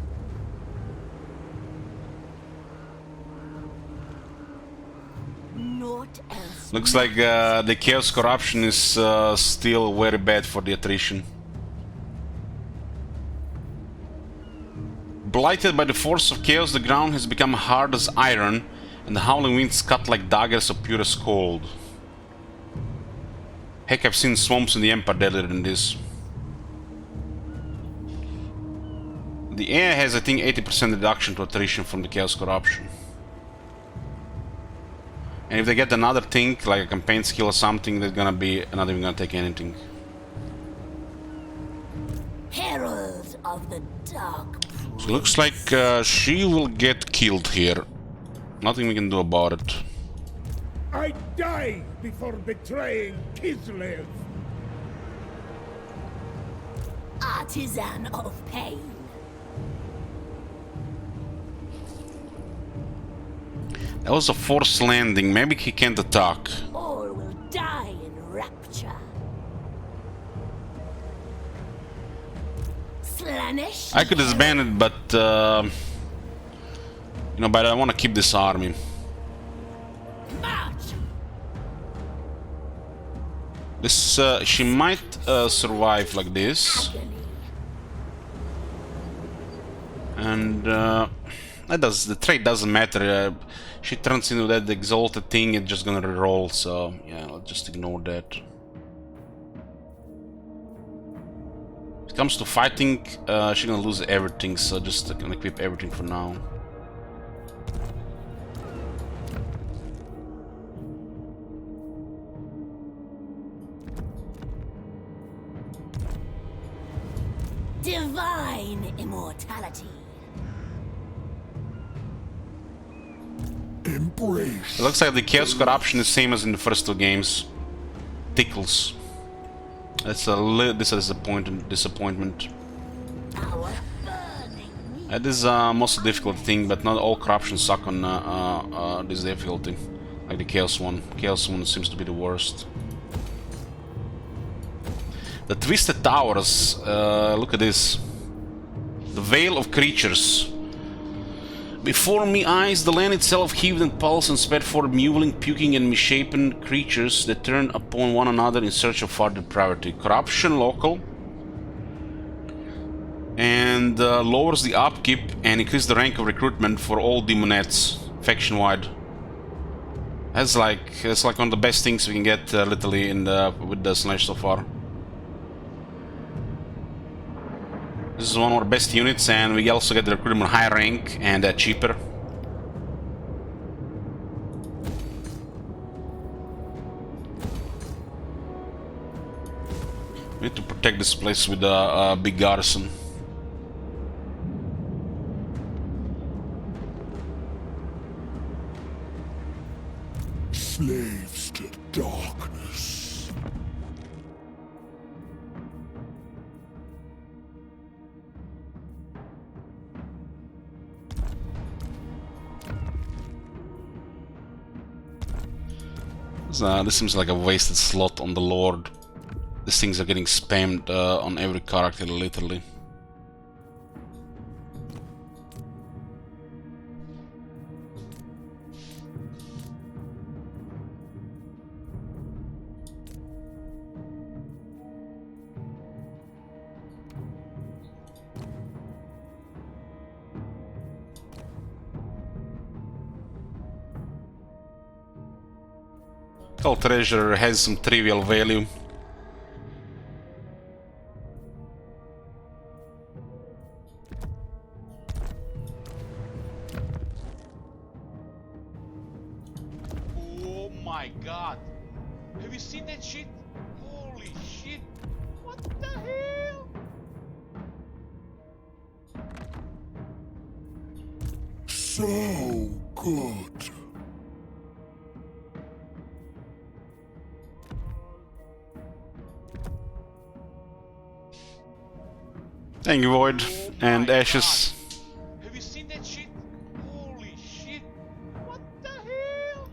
Naught else. Looks like the chaos corruption is still very bad for the attrition. Blighted by the force of chaos, the ground has become hard as iron, and the howling winds cut like daggers of purest cold. Heck, I've seen swamps in the Empire deadlier than this. The air has, I think, 80% reduction to attrition from the chaos corruption. And if they get another thing, like a campaign skill or something, they're gonna be not even gonna take anything. Herald of the Dark. So looks like she will get killed here. Nothing we can do about it. I die before betraying Kislev. Artisan of pain. That was a forced landing. Maybe he can't attack. All will die in rapture. Slaanesh. I could disband it, but you know, but I want to keep this army. March. This she might survive like this, Agony. and the trait doesn't matter. She turns into that exalted thing, it's just gonna reroll. So yeah, I'll just ignore that. When it comes to fighting, she's gonna lose everything. So just gonna equip everything for now. Divine immortality. Embrace. It looks like the chaos corruption is same as in the first two games. Tickles. That's a little disappointment. Our burning. That is most difficult thing, but not all corruptions suck on this difficulty. Like the chaos one. Chaos one seems to be the worst. The Twisted Towers. Look at this. The Veil of Creatures. Before me eyes, the land itself heaved and pulsed and sped forth, mewling, puking, and misshapen creatures that turn upon one another in search of further depravity. Corruption local, and lowers the upkeep and increases the rank of recruitment for all demonettes, faction-wide. That's like one of the best things we can get, literally, with the Slaanesh so far. This is one of our best units, and we also get the recruitment high rank and cheaper. We need to protect this place with a big garrison. Slaves to darkness. This seems like a wasted slot on the Lord. These things are getting spammed on every character, literally. Cult treasure has some trivial value. Oh my god. Have you seen that shit? Holy shit. What the hell? So good. Thank you, Void. Oh And my Ashes. God. Have you seen that shit? Holy shit. What the hell?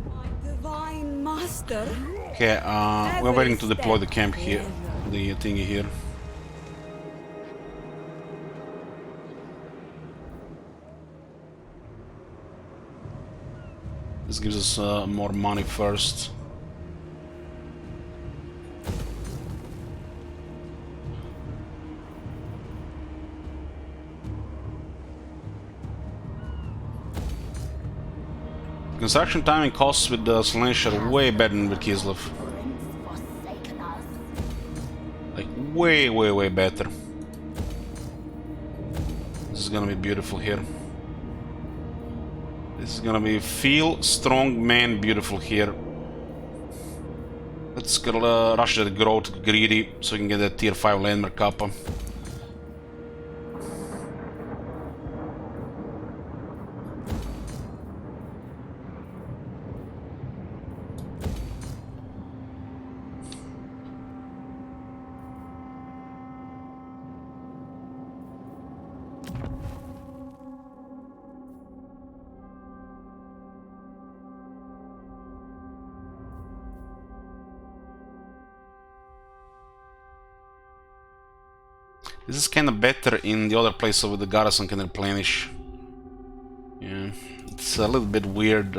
My divine master, Okay, we're waiting to deploy the camp here, the thingy here. This gives us more money first. Construction time and costs with the Slaanesh are way better than with Kislev. Forsaken us. Like way better. This is gonna be beautiful here. This is gonna be feel strong man beautiful here. Let's go rush that growth greedy so we can get that tier 5 landmark kappa. This is kind of better in the other place where the garrison can replenish. Yeah, it's a little bit weird.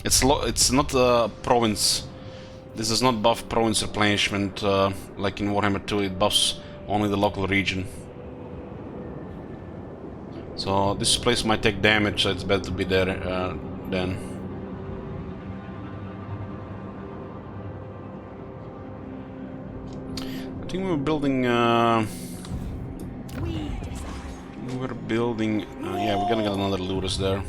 It's not a province. This does not buff province replenishment like in Warhammer 2. It buffs only the local region. So this place might take damage, so it's better to be there then. I think we were building. Yeah, we're gonna get another looters there.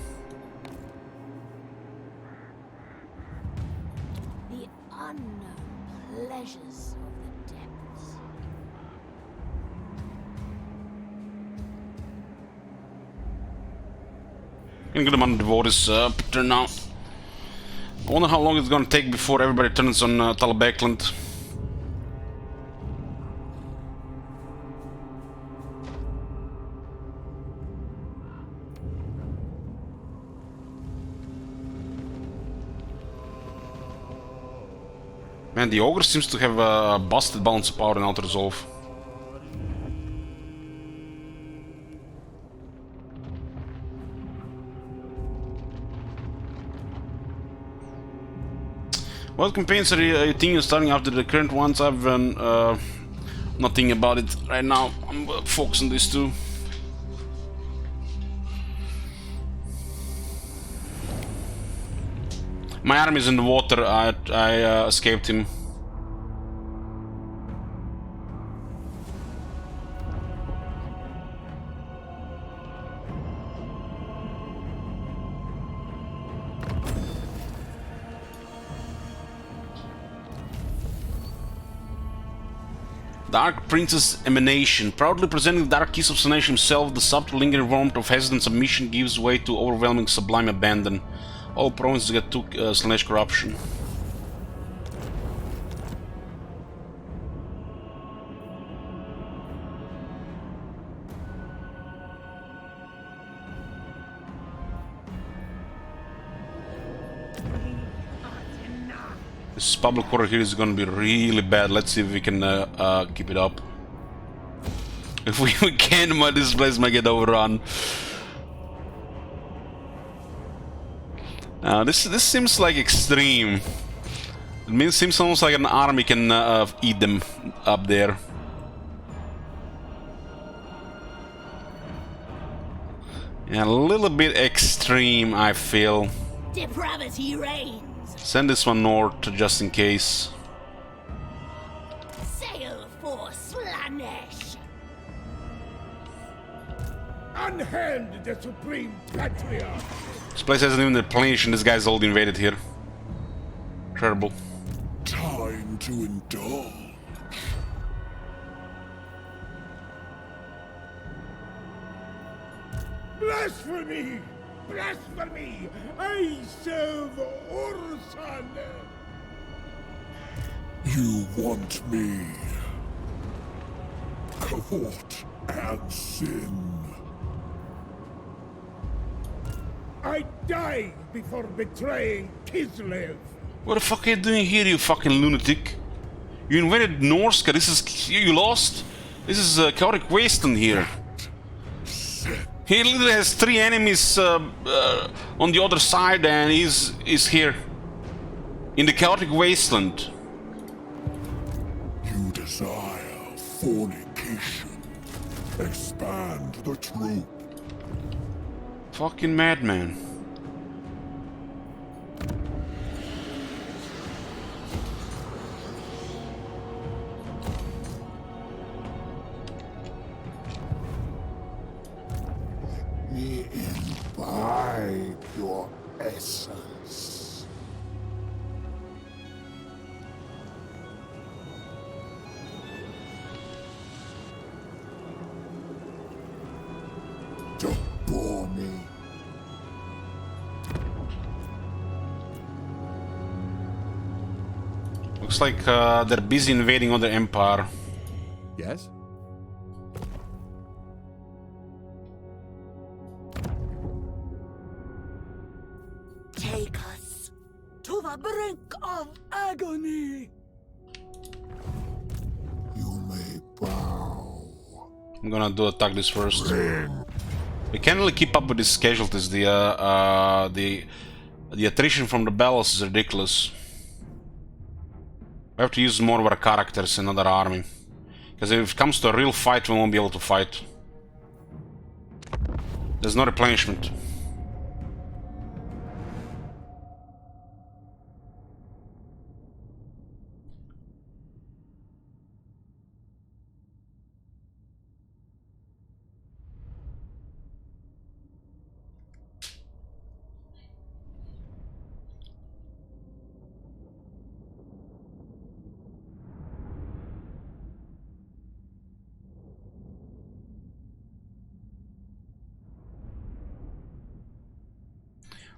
The unknown pleasures of the depths. Gonna get them on Devotees turn now. I wonder how long it's gonna take before everybody turns on Talabekland. Man, the Ogre seems to have a busted balance of power and auto-resolve. What campaigns are you thinking of starting after the current ones? I've not thinking about it right now. I'm focused on these two. My army is in the water. I escaped him. Dark Princess Emanation, proudly presenting the dark kiss of Slaanesh himself, the subtle lingering warmth of hesitant submission gives way to overwhelming sublime abandon. All provinces get took Slaanesh corruption. This public horror here is gonna be really bad. Let's see if we can keep it up. If we can, this place might get overrun. This seems like extreme. It seems almost like an army can eat them up there. Yeah, a little bit extreme, I feel. Depravity reigns. Send this one north just in case. Sail for Slaanesh. Unhand the supreme patriarch. This place hasn't even replenished and this guy's already invaded here. Terrible. Time to indulge. Blasphemy! Blasphemy! I serve Ursan! You want me? cohort and sin. I die before betraying Kislev. What the fuck are you doing here, you fucking lunatic? You invaded Norska, this is... you lost? This is a chaotic wasteland here. He literally has 3 enemies on the other side and he's here. In the chaotic wasteland. You desire fornication. Expand the troop. Fucking madman. We imbibe your essence. Don't bore me. Looks like they're busy invading other empire. Yes? Take us to the brink of agony. You may bow. I'm gonna do attack this first. We can't really keep up with these casualties. The attrition from the battles is ridiculous. We have to use more of our characters in another army. Because if it comes to a real fight, we won't be able to fight. There's no replenishment.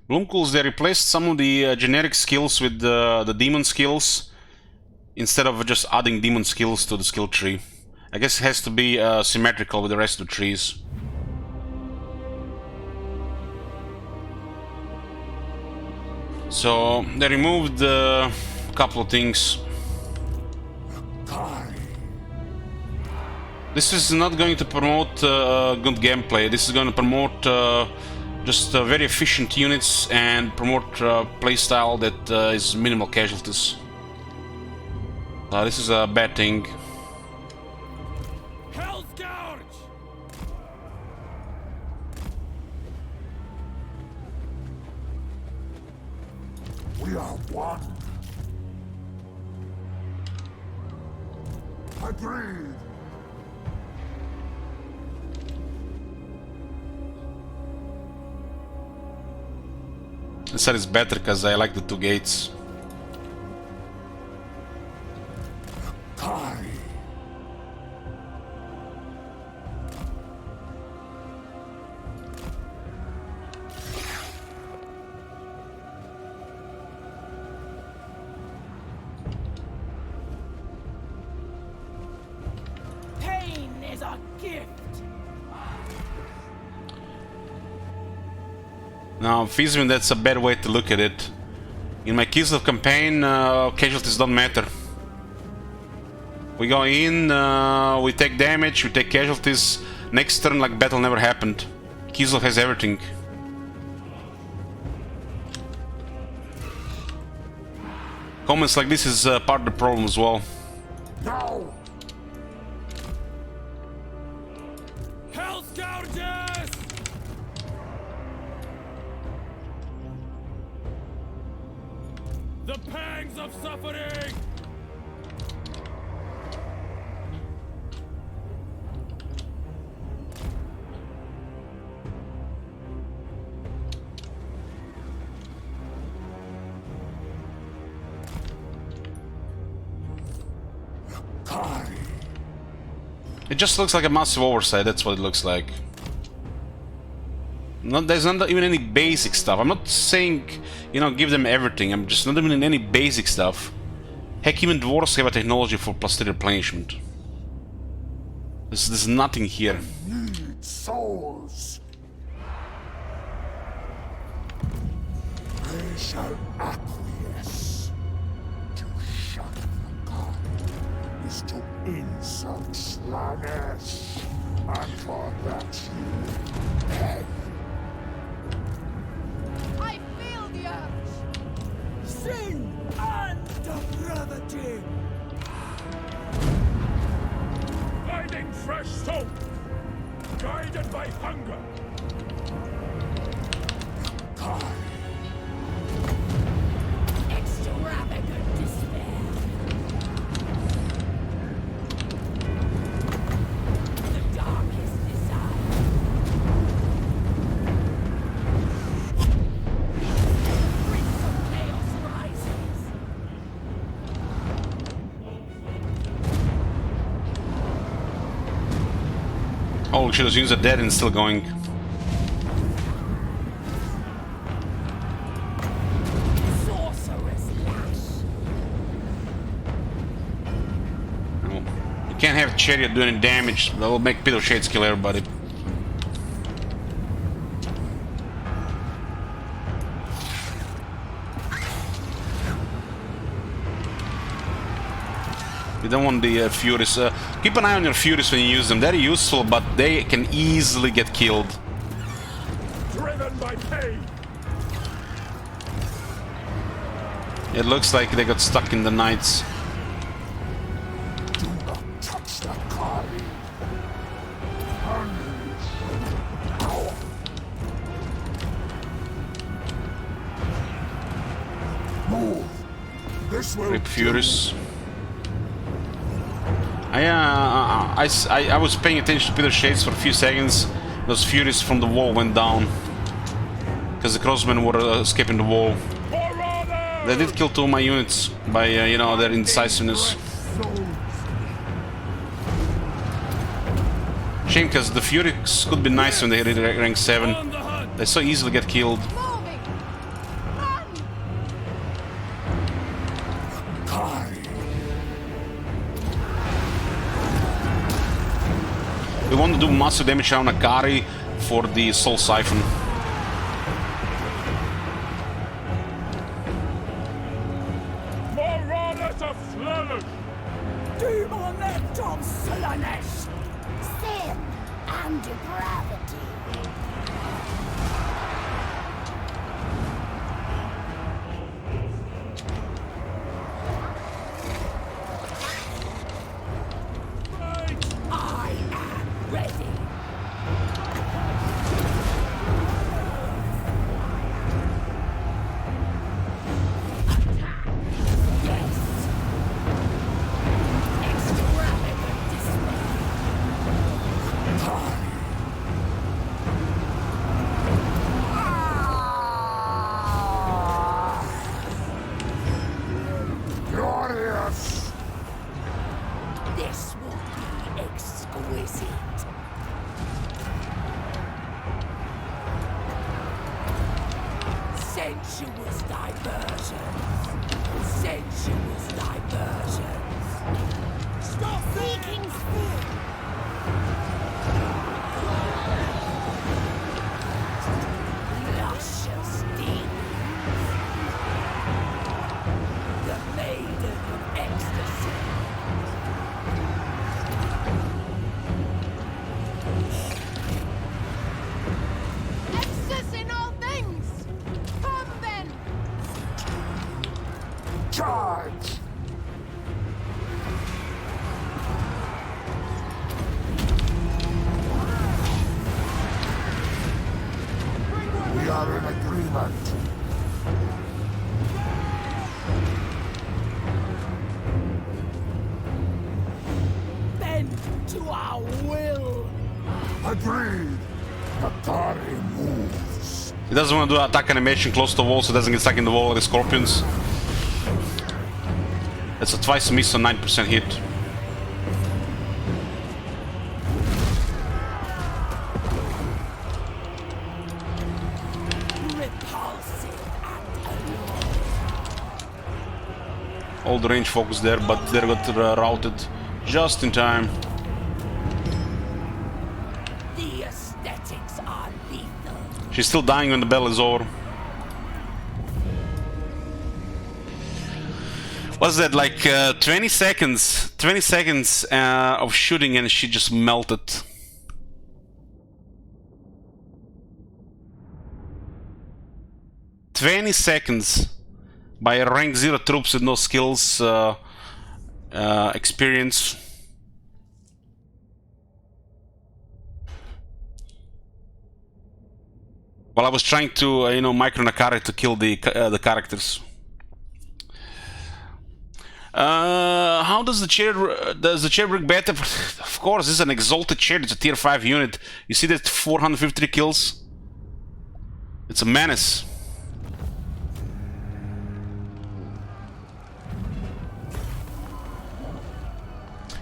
Bloomcools, they replaced some of the generic skills with the demon skills instead of just adding demon skills to the skill tree. I guess it has to be symmetrical with the rest of the trees. So they removed a couple of things. This is not going to promote good gameplay. This is going to promote just very efficient units and promote playstyle that is minimal casualties. This is a bad thing. Hell's Gouge! We are one. Agreed. This side is better because I like the 2 gates. Kai. Pain is a gift. Now, feasible, that's a bad way to look at it. In my Kislev campaign, casualties don't matter. We go in, we take damage, we take casualties. Next turn, like battle never happened. Kislev has everything. Comments like this is part of the problem as well. No. Hell's Gouges! The pangs of suffering! Kai. It just looks like a massive oversight, that's what it looks like. There's not even any basic stuff. I'm not saying, you know, give them everything. I'm just not even in any basic stuff. Heck, even dwarves have a technology for +3 replenishment. There's nothing here. Need souls. They shall acquiesce. To shut the god is to insult Slaanesh, and for that you pay. I feel the urge. Sin and depravity. Finding fresh soul, guided by hunger. Extravagant despair. The darkest desire. The prince of chaos rises. Oh, shit, those units are dead and still going. Sorcerer's lash. Oh. You can't have Chariot do any damage. That will make Pit of Shades kill everybody. You don't want the Furies. Keep an eye on your Furies when you use them. They're useful, but they can easily get killed. Driven by pain. It looks like they got stuck in the Knights. Do not touch the Kali. Move. This will Rip Furies. I was paying attention to Peter Shades for a few seconds. Those Furies from the wall went down. Because the crossmen were escaping the wall. They did kill 2 of my units by, you know, their indecisiveness. Shame, because the Furies could be nice when they hit rank 7. They so easily get killed. Moving. Run. We want to do massive damage on Akari for the Soul Siphon. Marauders of Slaanesh. Demon of Slaanesh. Sin and depravity. I am ready. Attack. Yes. Extravagant despair. glorious. This will be exquisite. Sensuous diversions. Sensuous diversions. Stop seeking sin. Luscious demons. The maiden of ecstasy. Excess in all things. Come then. Charge! We are in agreement. Bend to our will. Agreed. Atari moves. He doesn't want to do attack animation close to the wall so it doesn't get stuck in the wall like the scorpions. That's a twice miss on 9% hit. Repulsive and alluring. All the range focus there, but they got routed just in time. She's still dying when the battle is over. What's that, like 20 seconds? 20 seconds of shooting and she just melted. $20 by rank 0 troops with no skills, experience. Well, I was trying to, you know, micro Nakari to kill the characters. How does the chariot work better? Of course, this is an exalted chariot. It's a tier 5 unit. You see that 453 kills? It's a menace.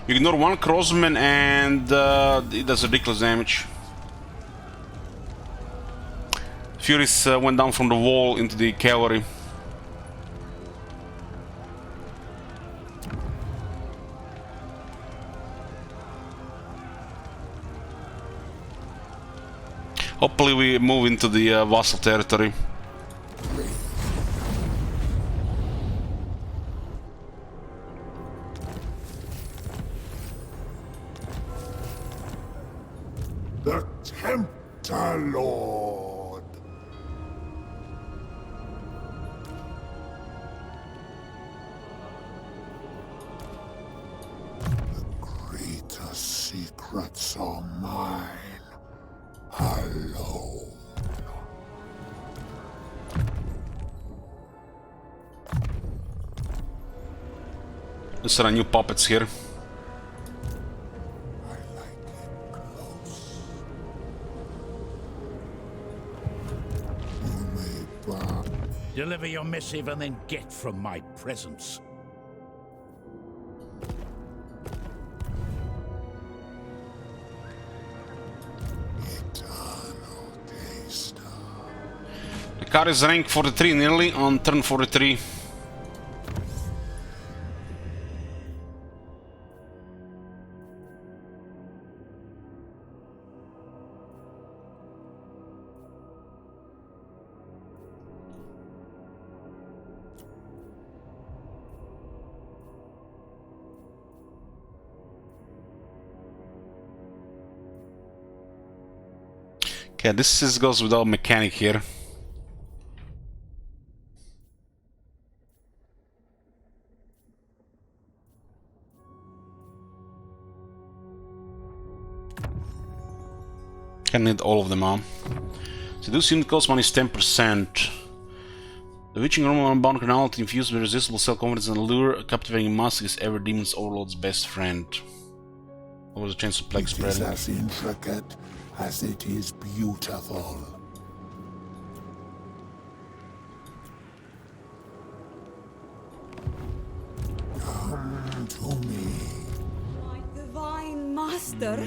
You ignore one crossman and it does ridiculous damage. Furies went down from the wall into the cavalry. Hopefully we move into the vassal territory. The Tempter Lord. The greater secrets are mine. Alone. There are new puppets here. I like it close. You may bow. Deliver your missive and then get from my presence. Eternal taster. The car is rank 43 nearly on turn 43. Okay, this goes without mechanic here. Can need all of them on. Seduce unit cost money is 10%. The witching armor unbound carnality infused with resistible self-confidence and allure. A captivating mask is ever demon's overlord's best friend. What was the chance of plague It is spreading? as intricate as it is beautiful. Come to me. My divine master.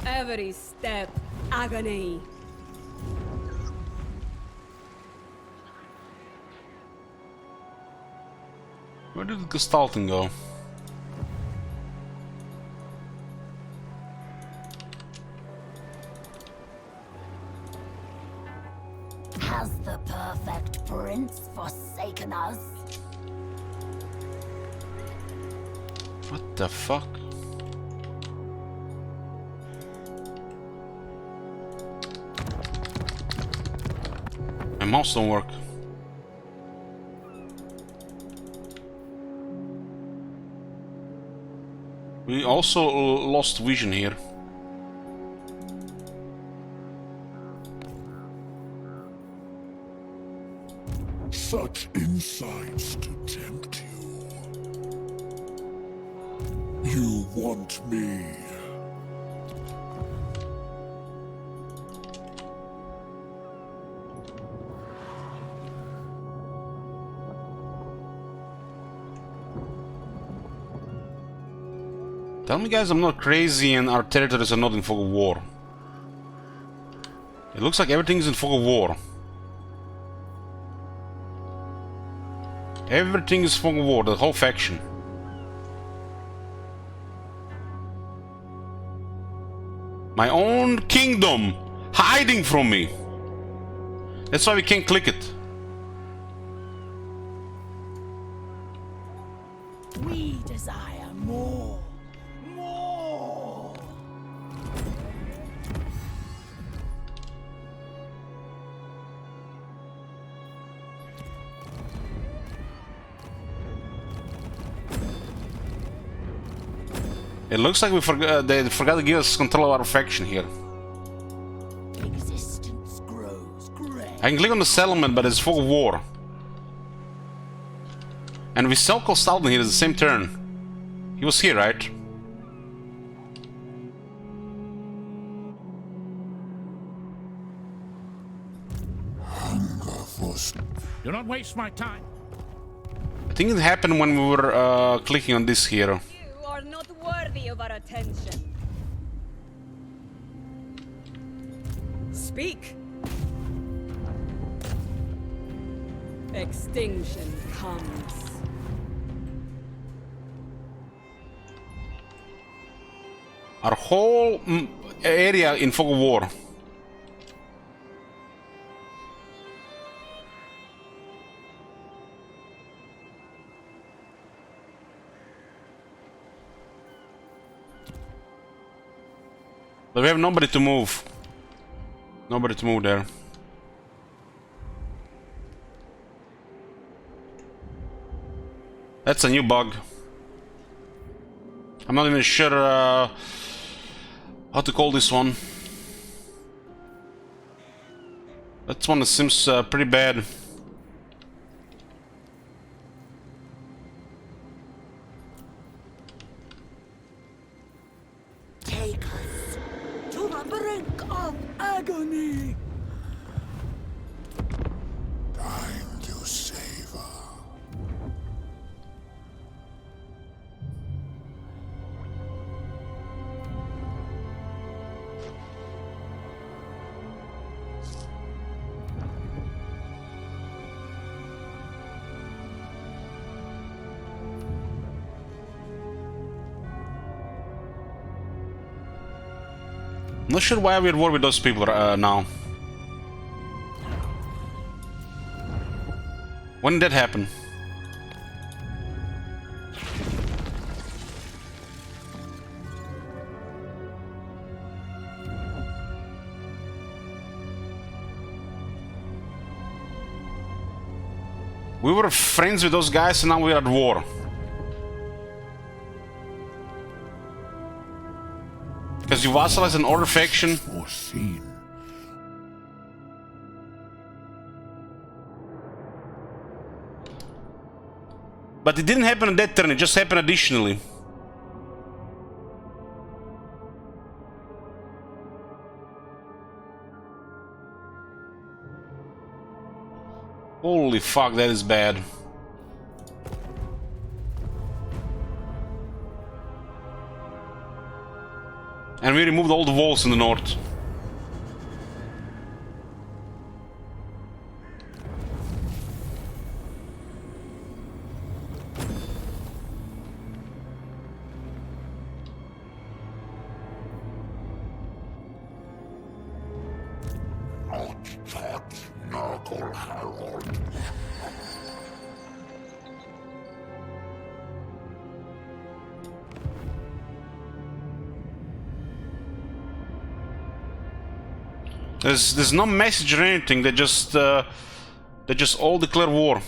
Every step agony. Where did the Gestalten go? Has the perfect prince forsaken us? What the fuck? My mouse don't work. We also lost vision here. Such insights to tempt you. You want me. Tell me guys I'm not crazy and our territories are not in fog of war. It looks like everything's in fog of war. Everything is fog of war, the whole faction. My own kingdom hiding from me. That's why we can't click it. We desire more. More. It looks like they forgot to give us control of our faction here. Existence grows gray. I can click on the settlement, but it's fog of war. And we saw Exalted here at the same turn. He was here, right? Do not waste my time. I think it happened when we were clicking on this hero. You are not worthy of our attention. Speak. Extinction comes. Our whole area in fog of war. But we have nobody to move. Nobody to move there. That's a new bug. I'm not even sure how to call this one. That one seems pretty bad. Take us to the brink of agony. Time to savor. Not sure why we're at war with those people now. When did that happen? We were friends with those guys and now we're at war. Because you vassalize an order faction. Foreseen. But it didn't happen on that turn, it just happened additionally. Holy fuck, that is bad. And we removed all the walls in the north. There's no message or anything. They just all declare war.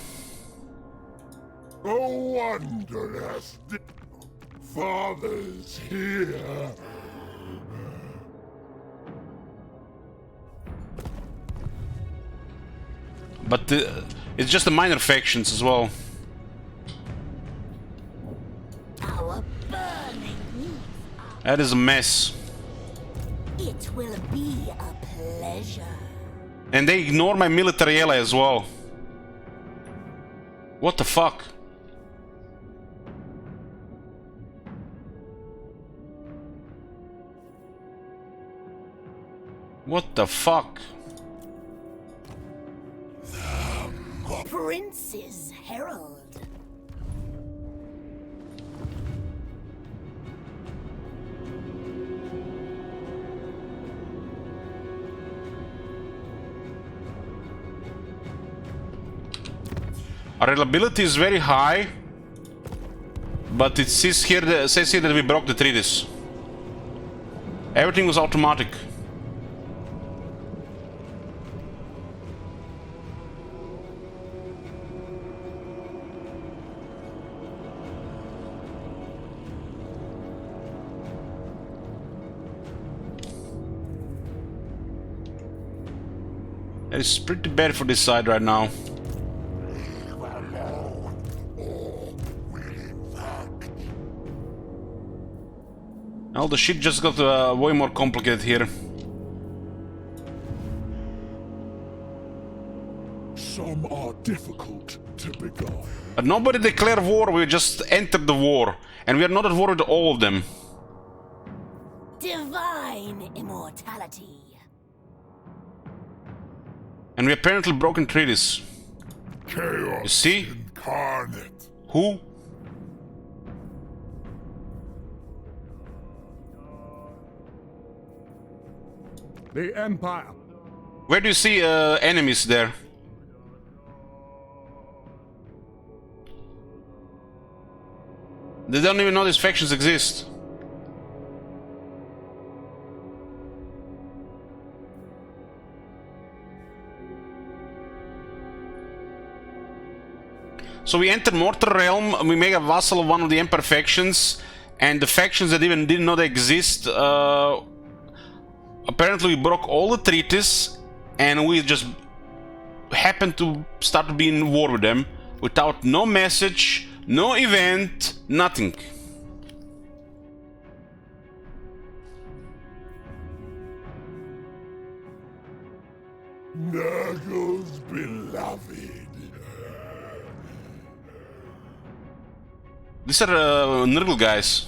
Oh, wondrous fathers here. But it's just the minor factions as well. Our burning, That is a mess. it will be a pleasure. And they ignore my military ally as well. What the fuck? What the fuck? Prince's Herald. Our reliability is very high, but it says here that we broke the treaties. Everything was automatic. It's pretty bad for this side right now. Well, the shit just got way more complicated here. Some are difficult to beguile. But nobody declared war, we just entered the war. And we are not at war with all of them. Divine immortality. And we apparently broken treaties. Chaos You see? incarnate. Who? The Empire. Where do you see enemies there? They don't even know these factions exist. So we enter Mortal Realm, we make a vassal of one of the Empire factions, and the factions that even didn't know they exist, apparently we broke all the treaties, and we just happened to start to be in war with them, without no message, no event, nothing. Nurgle's beloved. These are Nurgle guys.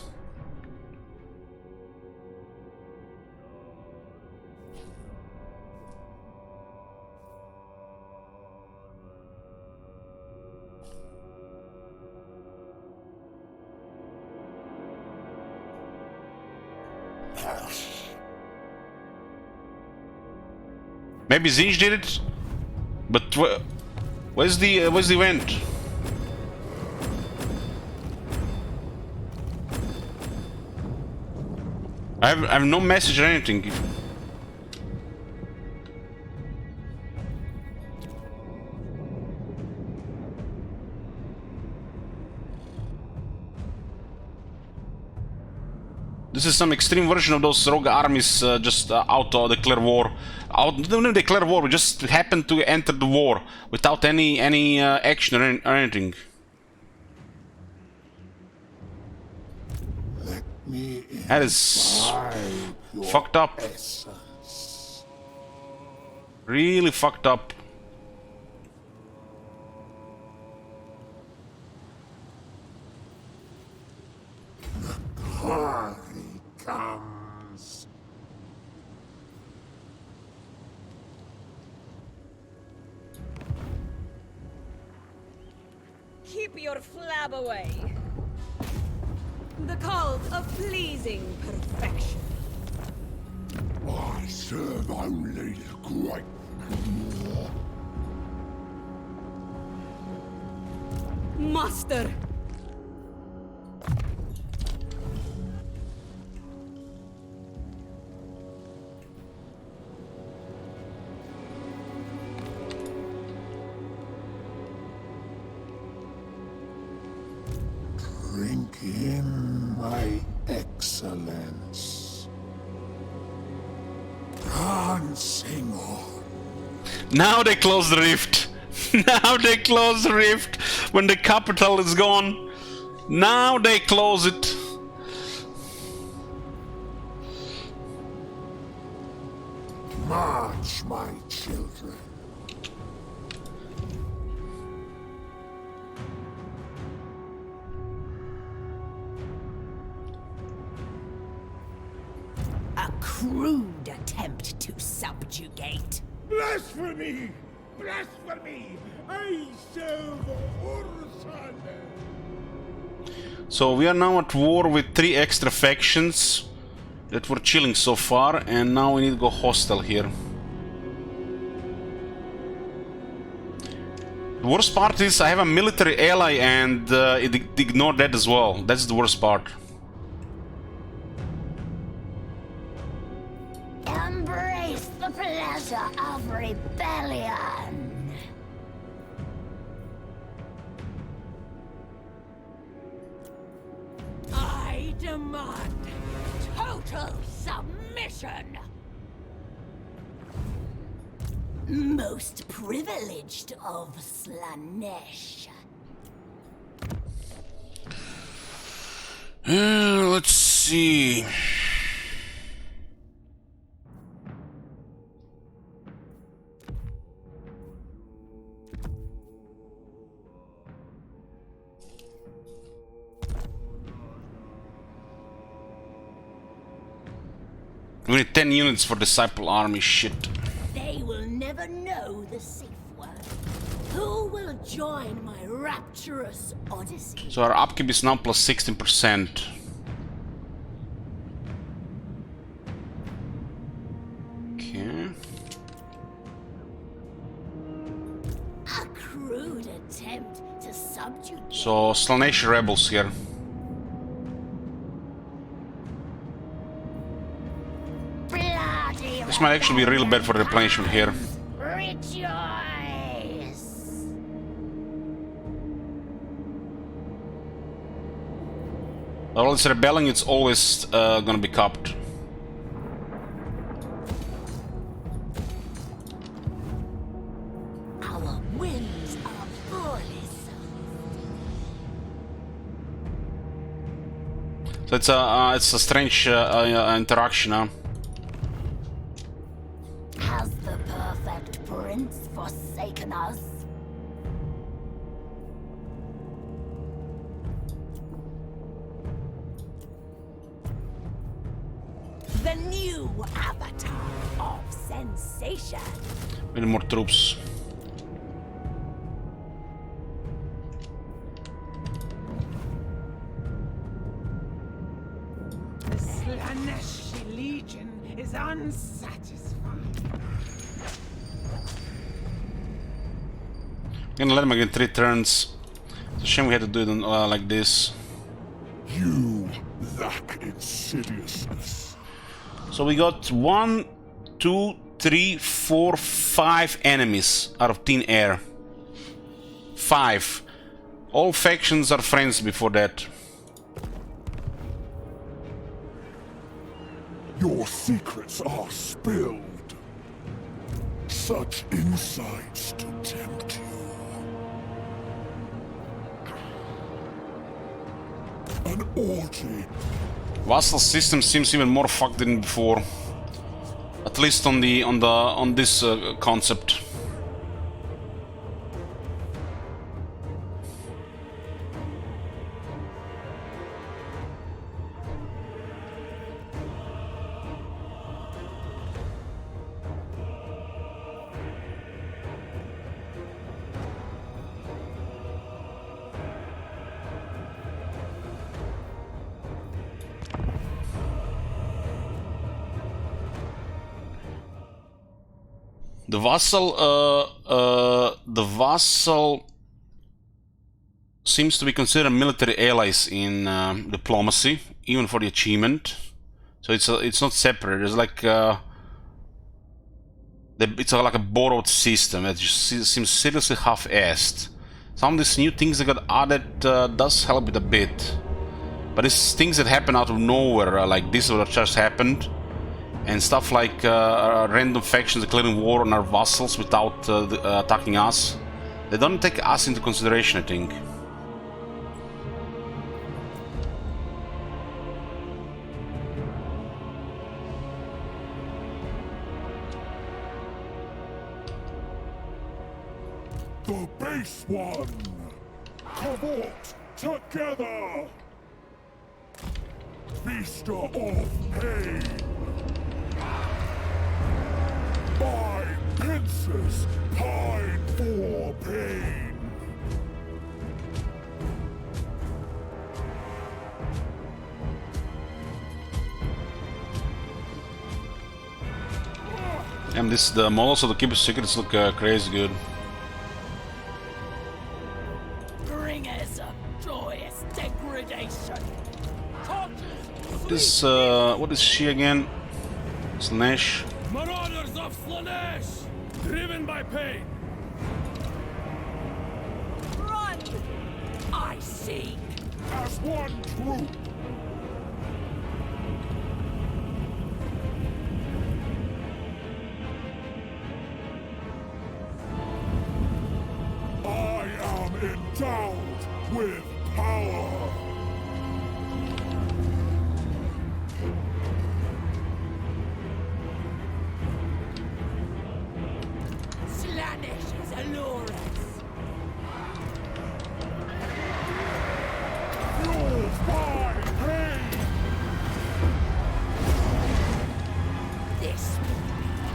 Maybe Zinj did it, but where's the event? I have no message or anything. This is some extreme version of those rogue armies just auto-declare war. They don't declare war, we just happen to enter the war without any action or anything. Let me That is fucked up. essence. Really fucked up. Hurry comes. Keep your flab away. The cult of pleasing perfection. I serve only the great. Master! Drink in my excellence. Dancing on. Now they close the rift. Now they close the rift when the capital is gone. Now they close it. March, my children. A crude attempt to subjugate. Blasphemy! Blasphemy! I serve Ursan! So we are now at war with 3 extra factions that were chilling so far, and now we need to go hostile here. The worst part is I have a military ally and it ignored that as well. That's the worst part. Embrace the pleasure of rebellion. I demand total submission. Most privileged of Slaanesh. Let's see. We need 10 units for Disciple Army, shit. They will never know the safe word. Who will join my rapturous odyssey? So our upkeep is now plus 16%. Okay. A crude attempt to subjugate. So Slaanesh rebels here. This might actually be really bad for replenishment here. Rejoice! While it's rebelling, it's always gonna be capped. Our winds are fully So it's a strange interaction, huh? Has the perfect prince forsaken us? The new avatar of sensation. We need more troops. The Slaanesh Legion is unsatisfied. I'm gonna let him get 3 turns. It's a shame we had to do it like this. You lack insidiousness. So we got 1, 2, 3, 4, 5 enemies out of thin air. 5. All factions are friends before that. Your secrets are spilled. Such insights to tempt you. An orgy. Vassal system seems even more fucked than before. At least on this concept. The vassal seems to be considered military allies in diplomacy, even for the achievement. So it's not separate. It's like like a borrowed system. It just seems seriously half-assed. Some of these new things that got added does help it a bit, but it's things that happen out of nowhere, like this what just happened. And stuff like random factions declaring war on our vassals without attacking us. They don't take us into consideration, I think. The base one. Cavort together. Feaster of pain. My pincers pine for pain. And the models of the Keeper's Secrets look crazy good. What is she again? Slaanesh. Marauders of Slaanesh, driven by pain. Run! I seek. As one troop. I am endowed with power. Slaanesh is allures. Fueled by pain. This will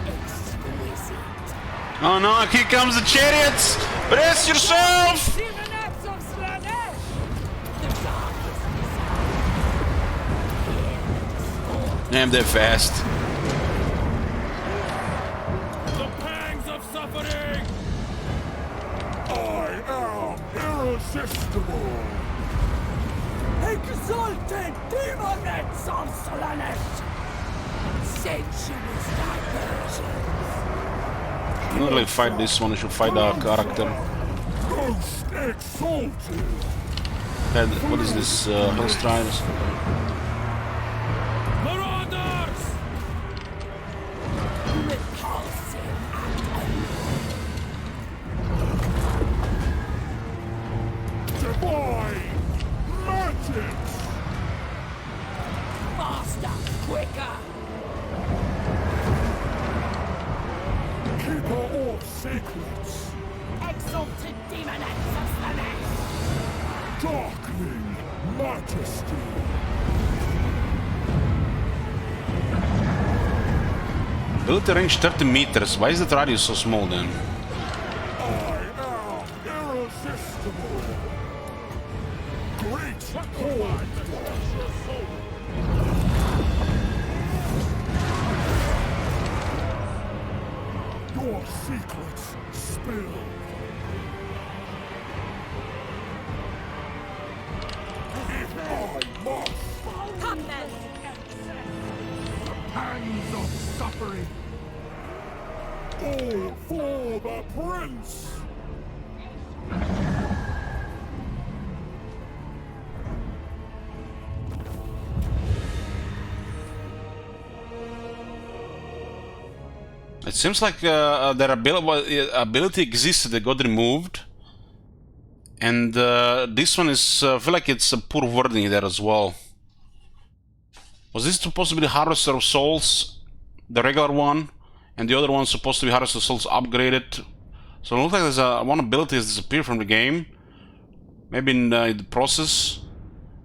be exquisite. Oh no, here comes the chariots! Brace yourself! Demonettes of Slaanesh! The darkest desire. Damn, they're fast. The pangs of suffering. I am irresistible. Exalted demonettes of Slaanesh! Sensuous diversions! I don't really fight this one, I should fight our character. Most exalted. What is this? Hell's Tribes? Marauders! Repulsive and Divine magic. faster, quicker! Keeper of secrets. Exalted demonettes of Slaanesh! Darkling majesty. Ability range 30 meters. Why is the radius so small then? I am irresistible. Great horde. Your secrets spill. If I must. Come then! Pangs of suffering. All for the prince. It seems like their ability existed, they got removed. And this one is, I feel like it's a poor wording there as well. Was this supposed to be the Harvester of Souls, the regular one, and the other one supposed to be Harvester of Souls upgraded? So it looks like there's one ability has disappeared from the game, maybe in the process.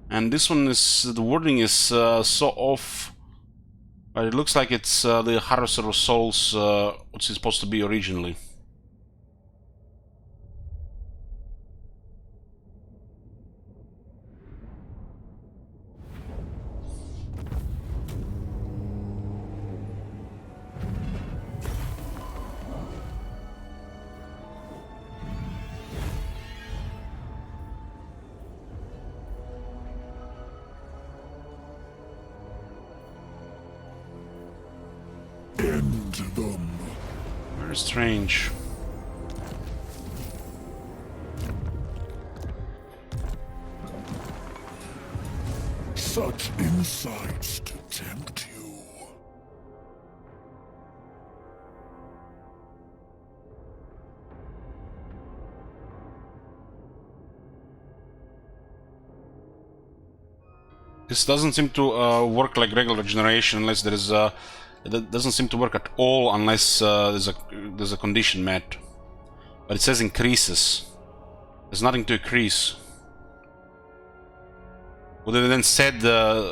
And this one is, the wording is so off, but it looks like it's the Harvester of Souls, which is supposed to be originally. End them. Very strange. Such insights to tempt you. This doesn't seem to work like regular regeneration unless there is a... It doesn't seem to work at all unless there's a condition met. But it says increases. There's nothing to increase. Would have then said,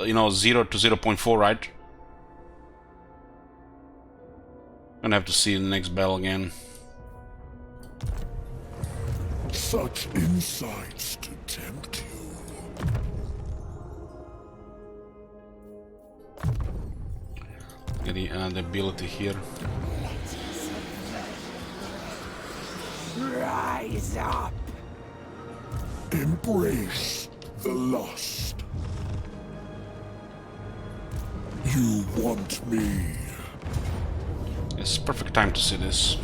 you know, 0 to 0.4, right? I'm gonna have to see the next bell again. Such insights to tempt you. Get the ability here. Rise up! Embrace the lust. You want me? It's perfect time to see this.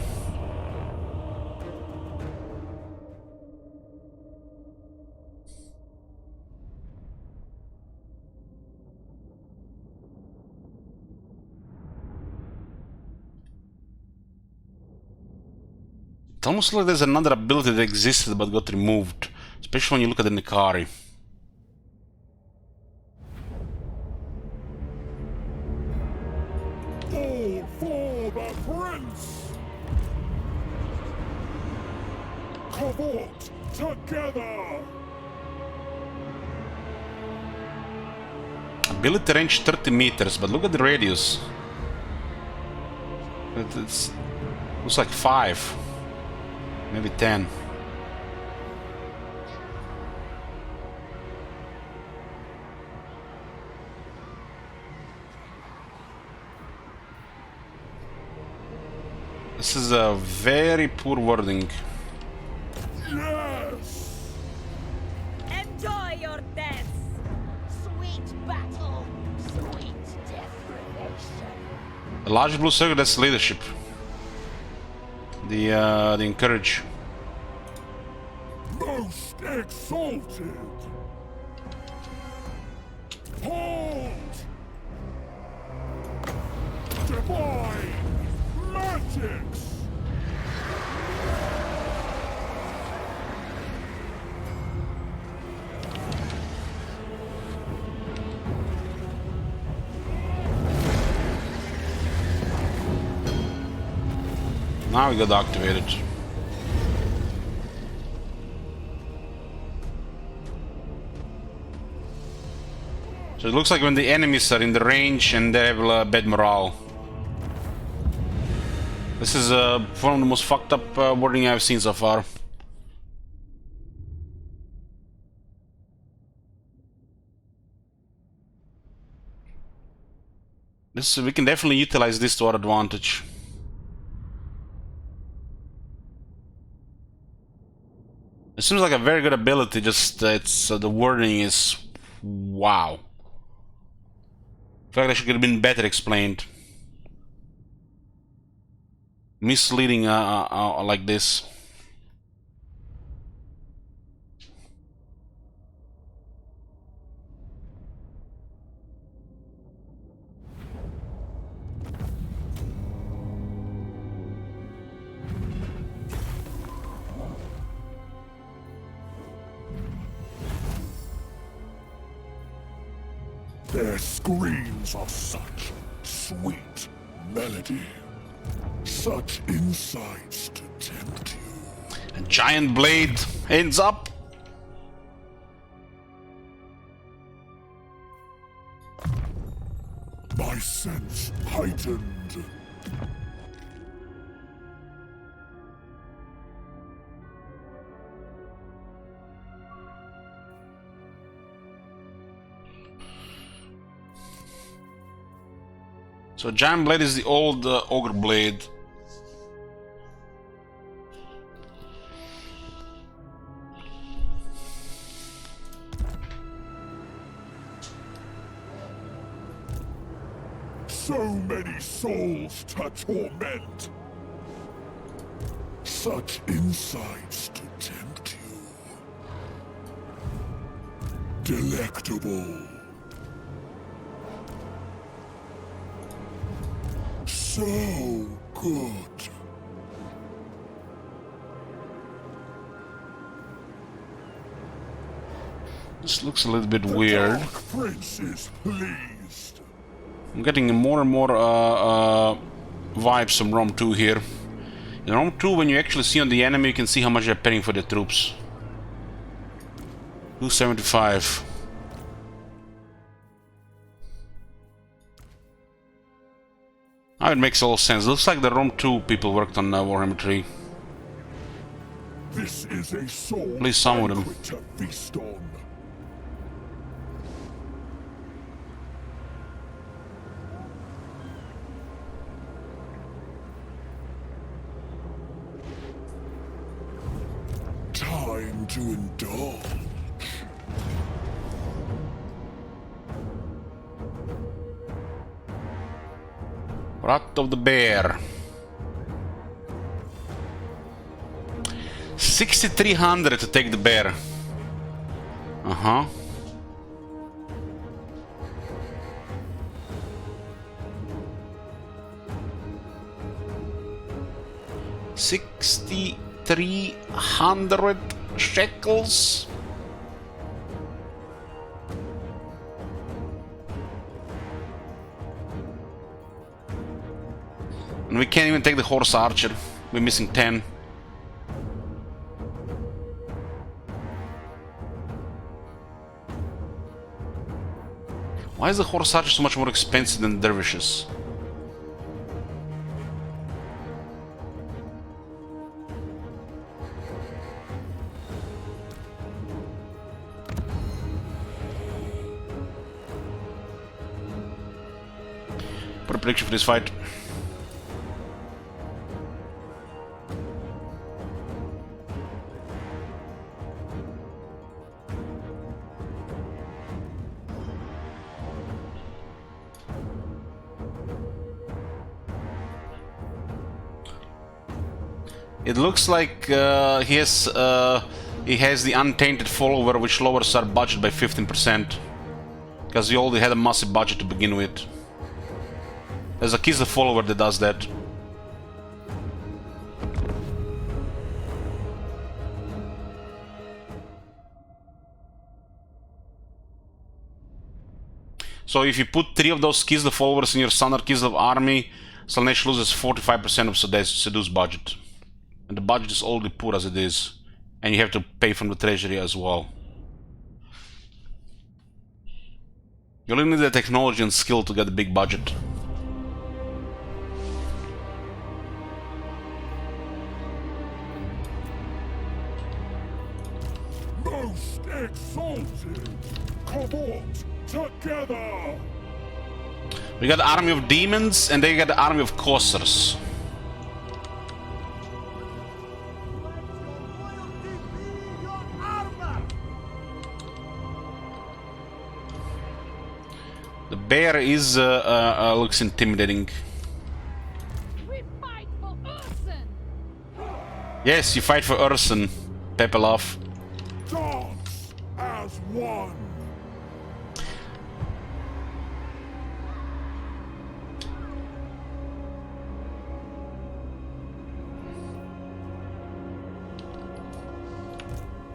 It's almost like there's another ability that existed but got removed, especially when you look at the Nikari. All for the prince! Cavort together! Ability range 30 meters, but look at the radius. Looks like 5. Maybe 10. This is a very poor wording. Yes! Enjoy your death. Sweet battle, sweet deprivation. The large blue circle, that's leadership. The encourage. Most exalted! Hold! Divine magics! Now we got activated. So it looks like when the enemies are in the range and they have bad morale. This is one of the most fucked up wording I've seen so far. We can definitely utilize this to our advantage. It seems like a very good ability, just it's the wording is wow. In fact, I should have been better explained. Misleading like this. Their screams are such sweet melody. Such insights to tempt you. A giant blade ends up. My sense heightened. So giant blade is the old ogre blade. So many souls to torment. Such insights to tempt you. Delectable. So good. This looks a little bit weird. Dark Prince is pleased. I'm getting more and more vibes from Rome 2 here. In Rome 2, when you actually see on the enemy, you can see how much they're paying for the troops. 275. Now it makes all sense. Looks like the Rome 2 people worked on Warhammer 3. This is a soul At least some of them. banquet to feast on. Time to indulge. Wrath of the Bear. 6,300 to take the bear. Uh-huh. $6,300 shekels. And we can't even take the horse archer. We're missing 10. Why is the horse archer so much more expensive than dervishes? Put a prediction for this fight. It looks like he has the Untainted follower, which lowers our budget by 15%. Because he already had a massive budget to begin with. There's a Kiss the follower that does that. So if you put 3 of those Kiss the followers in your Standard Kiss the army, Slaanesh loses 45% of Seduce's budget. And the budget is already poor as it is. And you have to pay from the treasury as well. You only need the technology and skill to get a big budget. Most exalted, cohort together. We got the army of demons and they got the army of coursers. The bear is looks intimidating. We fight for Urson. Yes, you fight for Urson, Pepelov. Dance as one.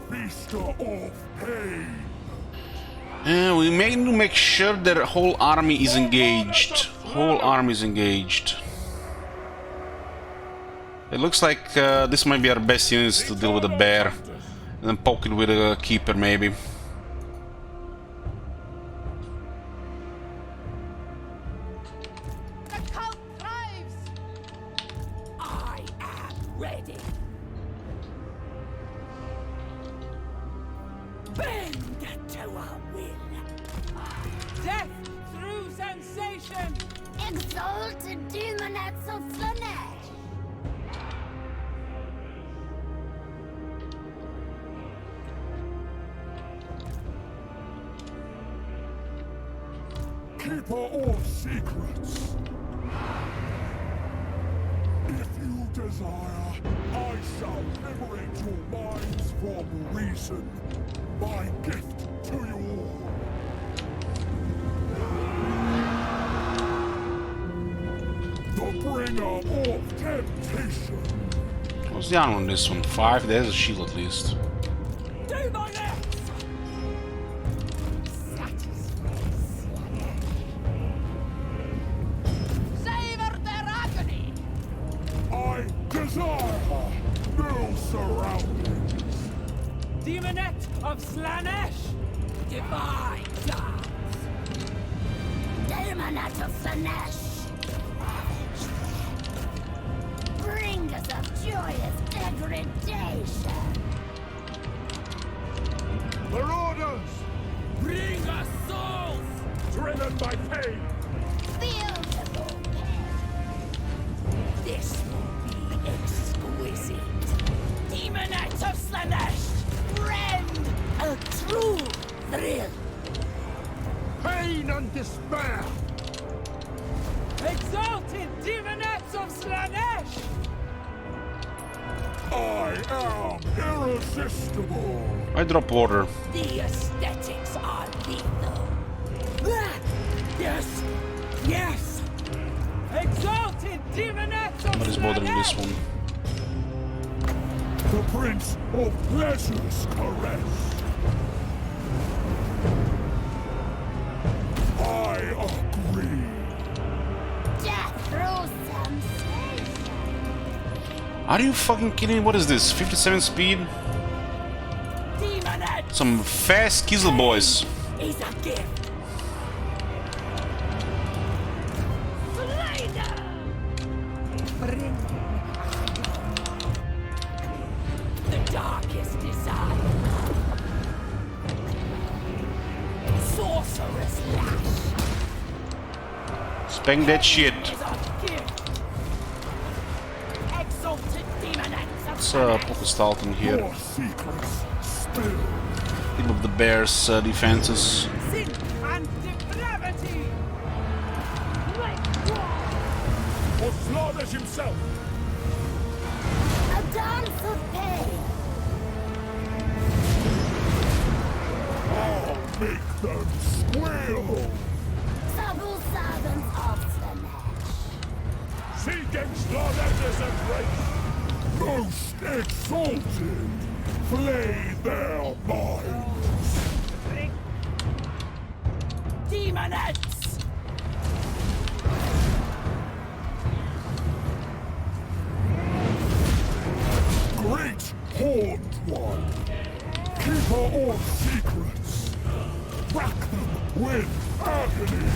Feaster of pain. We may need to make sure their whole army is engaged. Whole army is engaged. It looks like this might be our best units to deal with the bear. And then poke it with a keeper, maybe. The cult thrives! I am ready. Bend to our will. Death through sensation! Exalted demonettes of Slaanesh. Keeper of secrets. If you desire, I shall liberate your minds from reason. My gift to you all. The bringer of temptation. What's the other one on this one? 5? There's a shield at least. Demonettes! Savor their agony! I desire new surroundings. Demonette of Slaanesh! Divine dance. Demonette of Slaanesh. Bring us of joyous degradation. Marauders! Bring us souls! Driven by pain. Beautiful pen. This will be exquisite. Demonette of Slaanesh! Friend, a true thrill. Pain and despair. Exalted demonettes of Slaanesh! I am irresistible. I drop water. The aesthetics are lethal. Ah, yes, yes. Exalted demonettes of What is bothering this one? The Prince of Pleasure's caress. I agree. Death through sensation. Are you fucking kidding me? What is this? 57 speed? Demonette Some fast Kizzle boys. is a gift. Slayer! Bring the darkest desire. Sorcerer's lash Spank that shit. is a gift. Exalted demonettes of Let's Slaanesh. put the start in here. Your secrets spill. Keep up the bears' defenses. sin and depravity! For Slaanesh himself. A dance of pain. I'll make them squeal. Subtle servants of Slaanesh. Seeking Slaanesh's embrace. Most exalted. Flay their minds. Demonettes! Great Horned One. Keeper of secrets. Rack them with agony.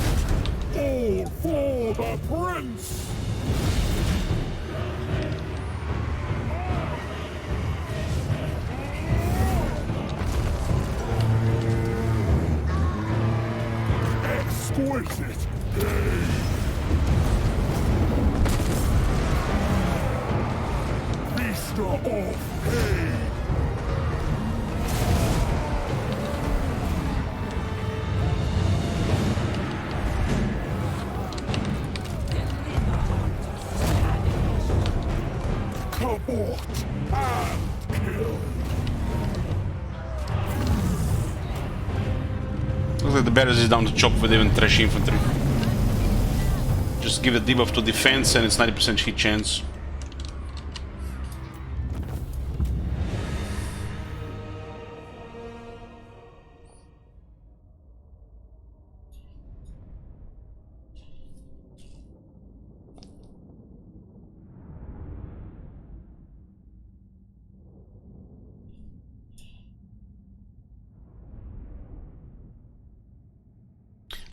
All for the Prince. Exquisite day. Feaster of pain. Cabot and kill. Looks like the bears is down to chop with even trash infantry. Just give a debuff to defense and it's 90% hit chance.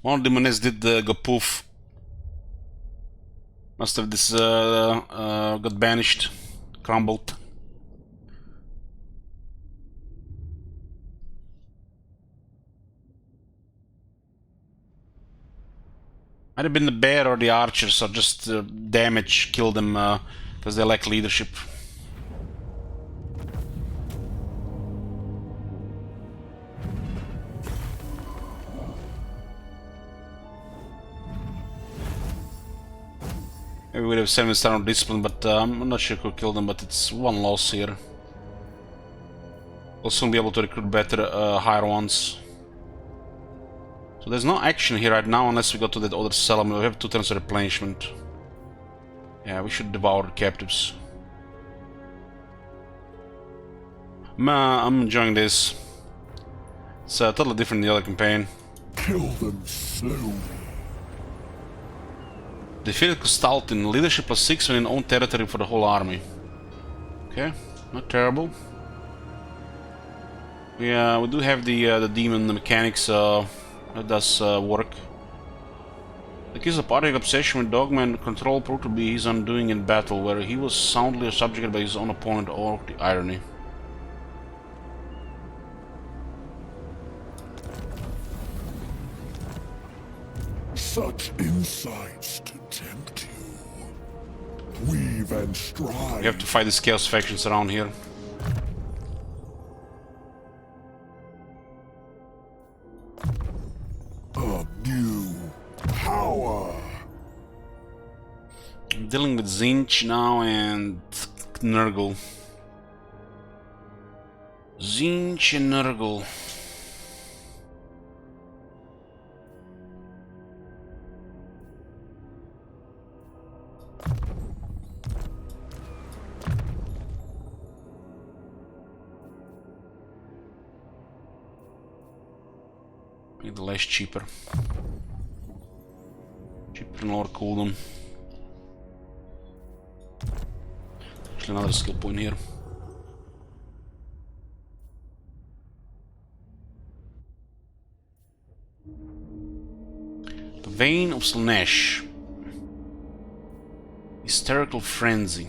One of the demonettes did go poof. Must have this got banished, crumbled. Might have been the bear or the archers, or just damage killed them because they lack leadership. Maybe we have 7-star on discipline, but I'm not sure who killed them, but it's one loss here. We'll soon be able to recruit better, higher ones. So there's no action here right now unless we go to that other settlement. We have 2 turns of replenishment. Yeah, we should devour captives. I'm enjoying this. It's totally different than the other campaign. Kill them slowly. Defeated Exalted, leadership +6 when in own territory for the whole army. Okay, not terrible. We do have the demon mechanics, that does work. The case of party obsession with dogma and control proved to be his undoing in battle, where he was soundly subjugated by his own opponent, or the irony. Such insights to tempt you. Weave and strive. We have to fight these chaos factions around here. A new power. Dealing with Zinch now and Nurgle. Zinch and Nurgle. Make the less cheaper. Cheaper and lower cooldown. Actually, another skill point here. The Vein of Slaanesh. Hysterical Frenzy.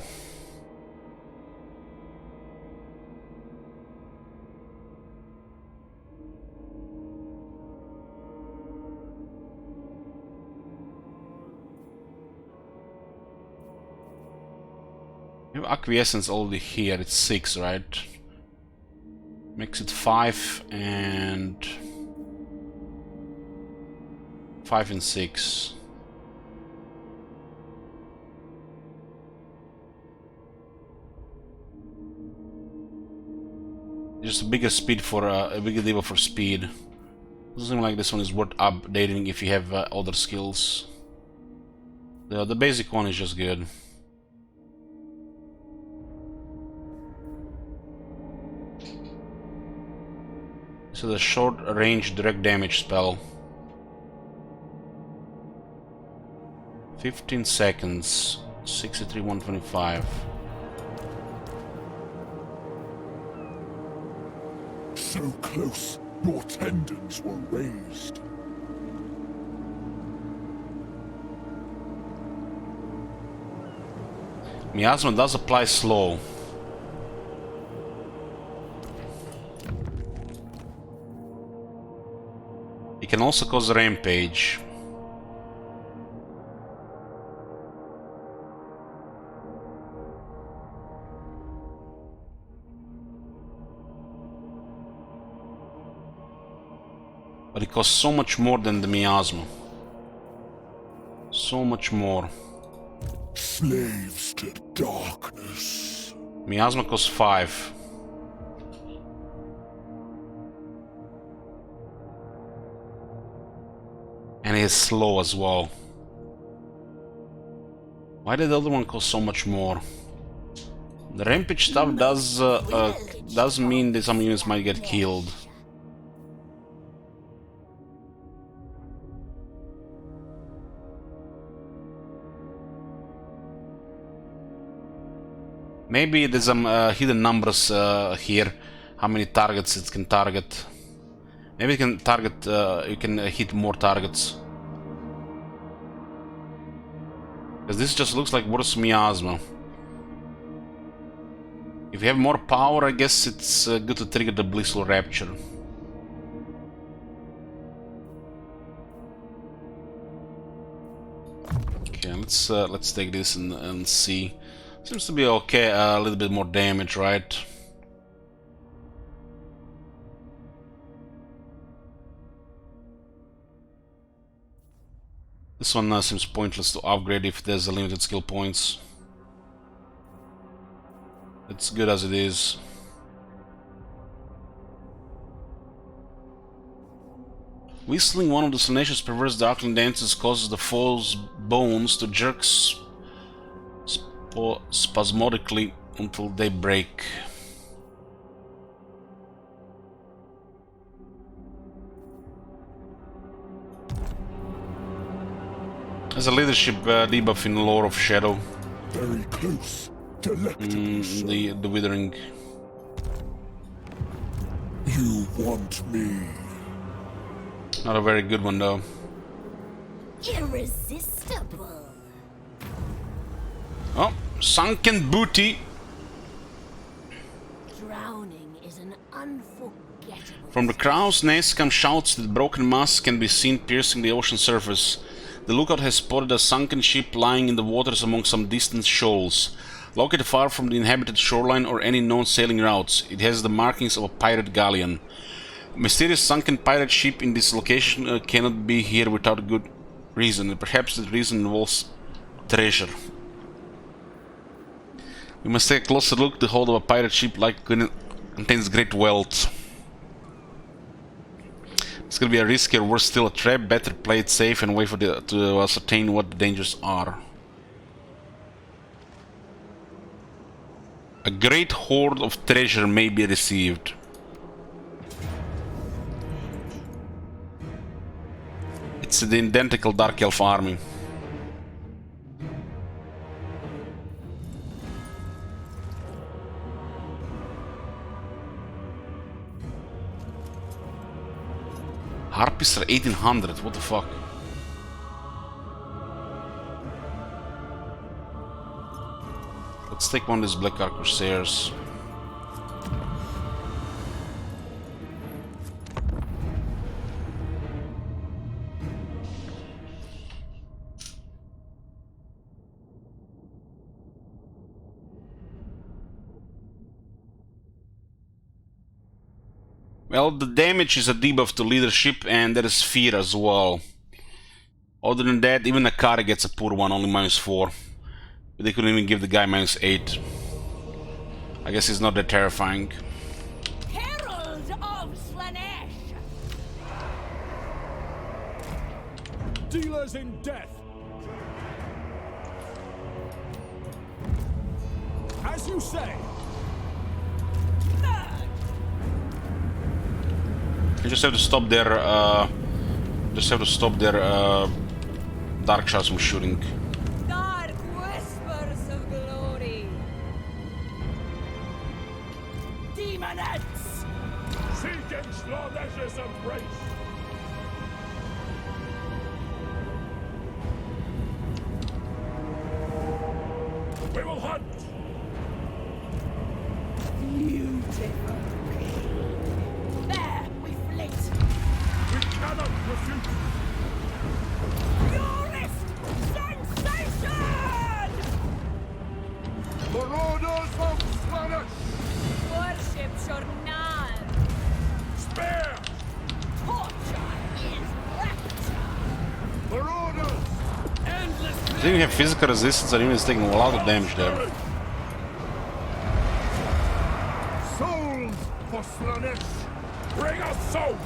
We have Acquiescence already here, it's 6, right? Makes it 5 and 5 and 6. Just a bigger speed for a bigger lever for speed. Doesn't seem like this one is worth updating if you have other skills. The basic one is just good. So the short range direct damage spell. 15 seconds. 63, 125. So close, your tendons were raised. Miasma does apply slow. It can also cause rampage. But it costs so much more than the miasma. So much more. Slaves to darkness. Miasma costs 5. And it is slow as well. Why did the other one cost so much more? The rampage stuff does mean that some units might get killed. Maybe there's some hidden numbers here, how many targets it can target. Maybe it can target, you can hit more targets. Because this just looks like worse miasma. If you have more power, I guess it's good to trigger the Blissful Rapture. Okay, let's take this and see. Seems to be okay, a little bit more damage, right? This one seems pointless to upgrade if there's a limited skill points. It's good as it is. Whistling one of the Slaanesh's perverse darkling dances causes the foe's bones to jerk spasmodically until they break. There's a leadership debuff in Lore of Shadow. Very close. Delectable. The Withering. You want me. Not a very good one though. Irresistible. Oh, sunken booty. Drowning is an unforgettable. From the crow's nest come shouts that broken masts can be seen piercing the ocean surface. The lookout has spotted a sunken ship lying in the waters among some distant shoals. Located far from the inhabited shoreline or any known sailing routes, it has the markings of a pirate galleon. A mysterious sunken pirate ship in this location cannot be here without good reason, and perhaps the reason involves treasure. We must take a closer look. The hold of a pirate ship like contains great wealth. It's gonna be a risky or worse still a trap. Better play it safe and wait for to ascertain what the dangers are. A great hoard of treasure may be received. It's the identical Dark Elf army. Harpister 1800, what the fuck? Let's take one of these Black Ark Corsairs. Well, the damage is a debuff to leadership, and there is fear as well. Other than that, even Akari gets a poor one, only -4. But they couldn't even give the guy -8. I guess he's not that terrifying. Herald of Slaanesh! Dealers in death! As you say! You just have to stop their dark shots from shooting. Dark whispers of glory. Demonettes! Seeking Slaanesh's embrace! We will hunt! Beautiful. There, we flit. We cannot refute! Purest sensation! Marauders of Slaanesh! Worship Jornal. Spear! Torture is rapture! Marauders! They didn't have physical resistance, and even it's taking a lot of damage there. Souls for Slaanesh! Bring us souls!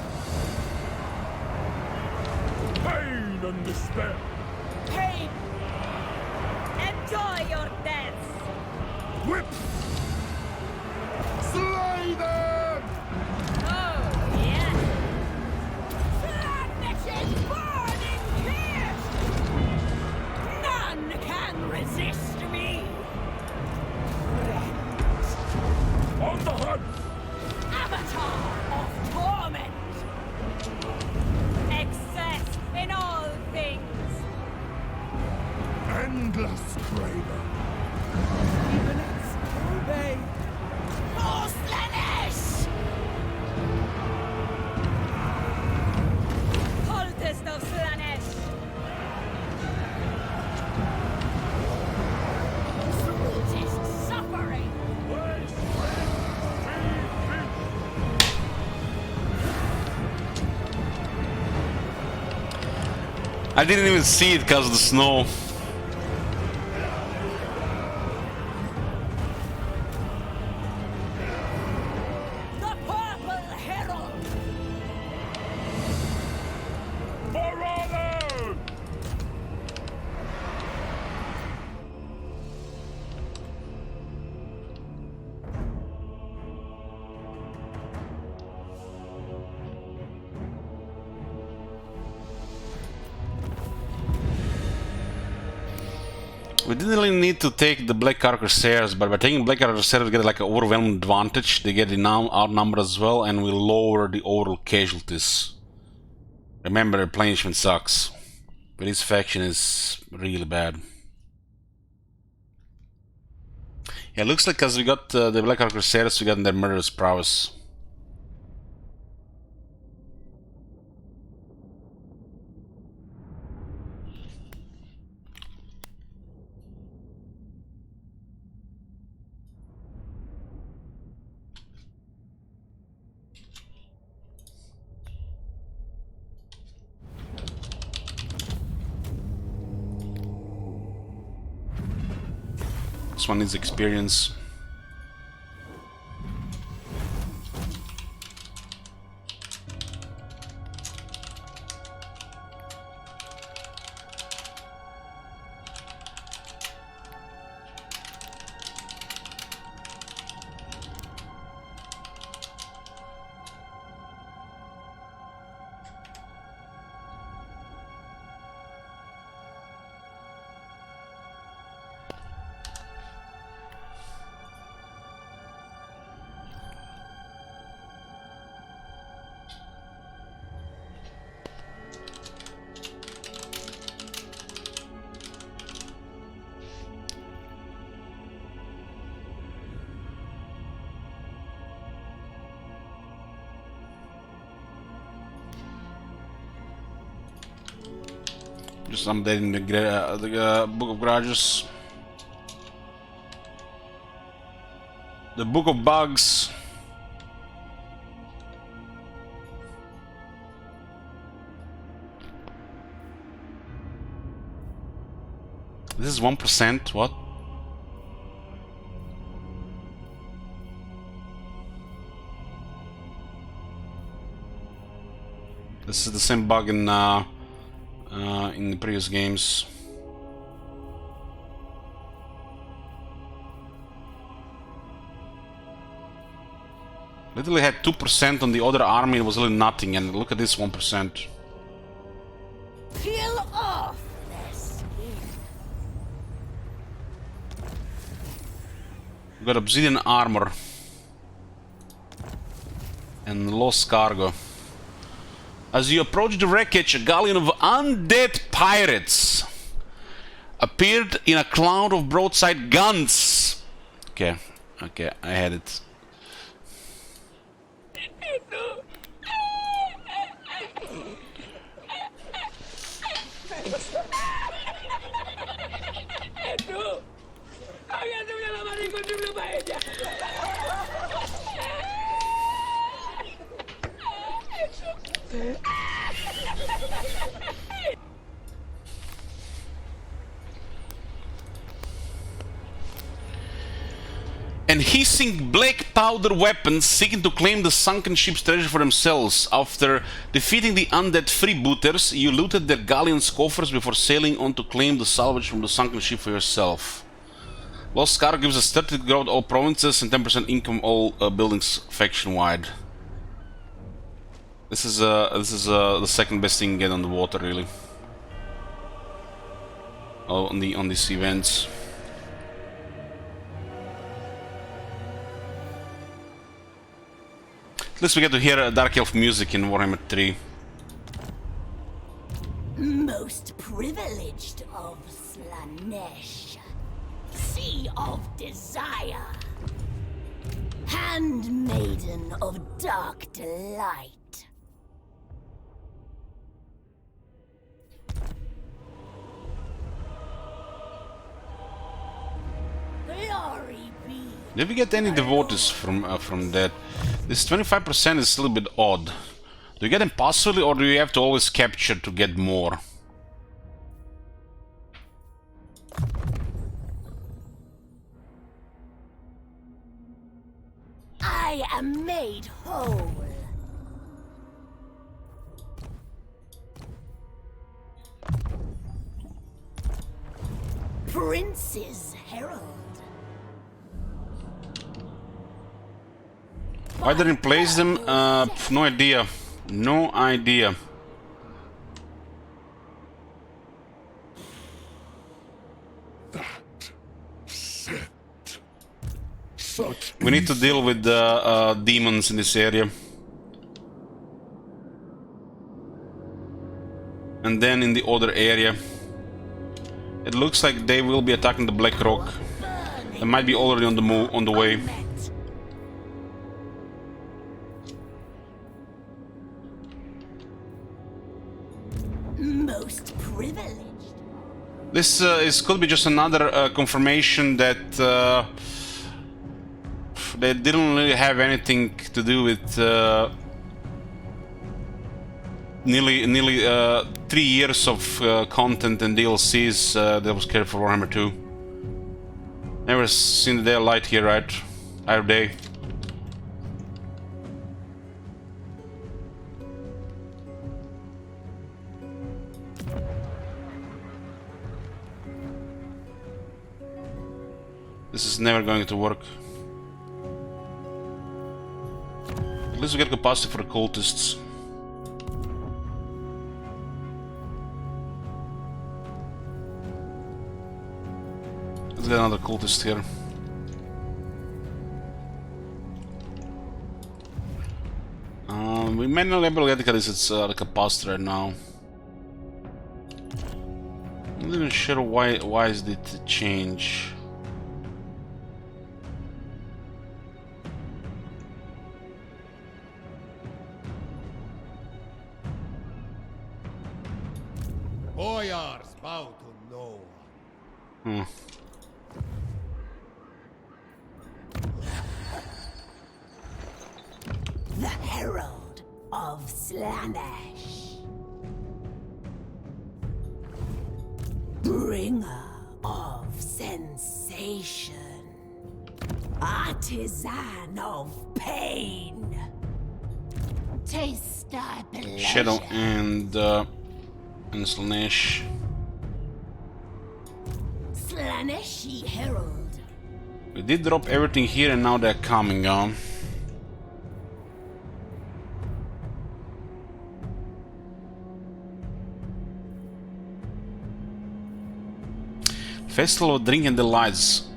Pain and despair! Pain. Enjoy your death. Whips! Slay them! Oh, yes. Slaanesh's burning kiss! None can resist me! On the hunt! Avatar of torment! Excess in all things. Endless craver! Demonets obey. For Slaanesh! Cultist of Slaanesh. Sweetest suffering! I didn't even see it because of the snow. The Purple Herald! Marauders! We didn't really need to take the Black Ark Corsairs, but by taking Black Ark Corsairs we get like an overwhelming advantage. They get outnumbered as well, and we lower the overall casualties. Remember, replenishment sucks. But this faction is really bad. Yeah, it looks like as we got the Black Ark Corsairs, we got their murderous prowess. This one needs experience. Just updating the Book of Garages. The Book of Bugs. This is 1%, what? This is the same bug in the previous games. Literally had 2% on the other army, it was really nothing, and look at this 1%. Peel off their skin. We got obsidian armor and lost cargo. As you approach the wreckage, a galleon of undead pirates appeared in a cloud of broadside guns. Okay, I had it. And hissing black powder weapons seeking to claim the sunken ship's treasure for themselves. After defeating the undead freebooters, you looted their galleon's coffers before sailing on to claim the salvage from the sunken ship for yourself. Lost cargo gives us 30 growth all provinces and 10% income all buildings faction-wide. This is the second best thing you get on the water, really. Oh, on these events. At least we get to hear Dark Elf music in Warhammer 3. Most privileged of Slaanesh, Sea of Desire, Handmaiden of Dark Delight. Glory be. Did we get any devotees from that? This 25% is a little bit odd. Do you get them passively, or do you have to always capture to get more? I am made whole. Prince's Herald. Why didn't place them? No idea. No idea. We need to deal with the demons in this area. And then in the other area. It looks like they will be attacking the Black Rock. They might be already on the move, on the way. Most privileged. This could be just another confirmation that they didn't really have anything to do with nearly 3 years of content and DLCs that was created for Warhammer 2. Never seen the daylight here, right? Either day. This is never going to work. At least we get capacity for the cultists. Let's get another cultist here. We may not be able to get this the capacitor right now. I'm not even sure why is it change. Boyars bow to no one. The Herald of Slaanesh. Bringer of sensation. Artisan of pain. Taste thy pleasure. Shadow and Slaanesh. Slaaneshi Herald. We did drop everything here and now they're coming on. Festival of Drink and Delights.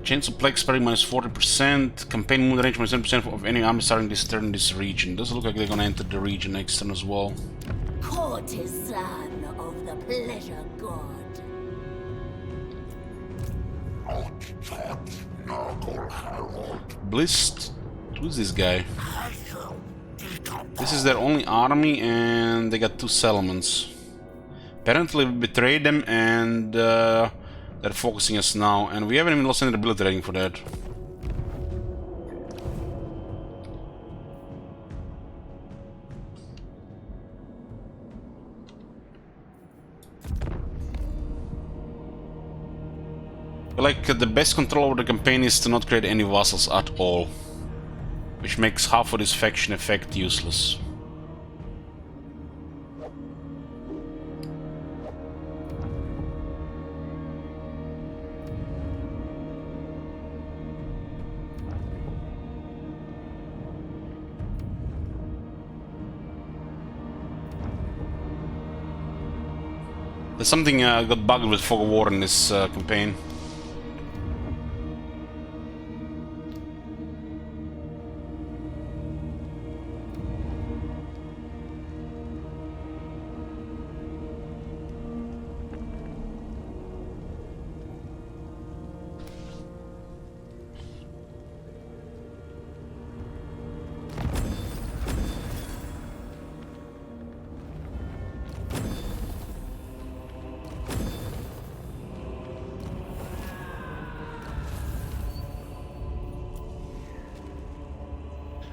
Chance of plague spreading -40%. Campaign moon range -10% of any army starting this turn in this region. Doesn't look like they're gonna enter the region next turn as well. Courtesan of the pleasure god. Blist? Who's this guy? This is their only army and they got 2 settlements. Apparently we betrayed them and they're focusing us now, and we haven't even lost any ability rating for that. Like, the best control over the campaign is to not create any vassals at all, which makes half of this faction effect useless. There's something got bugged with Fog of War in this campaign.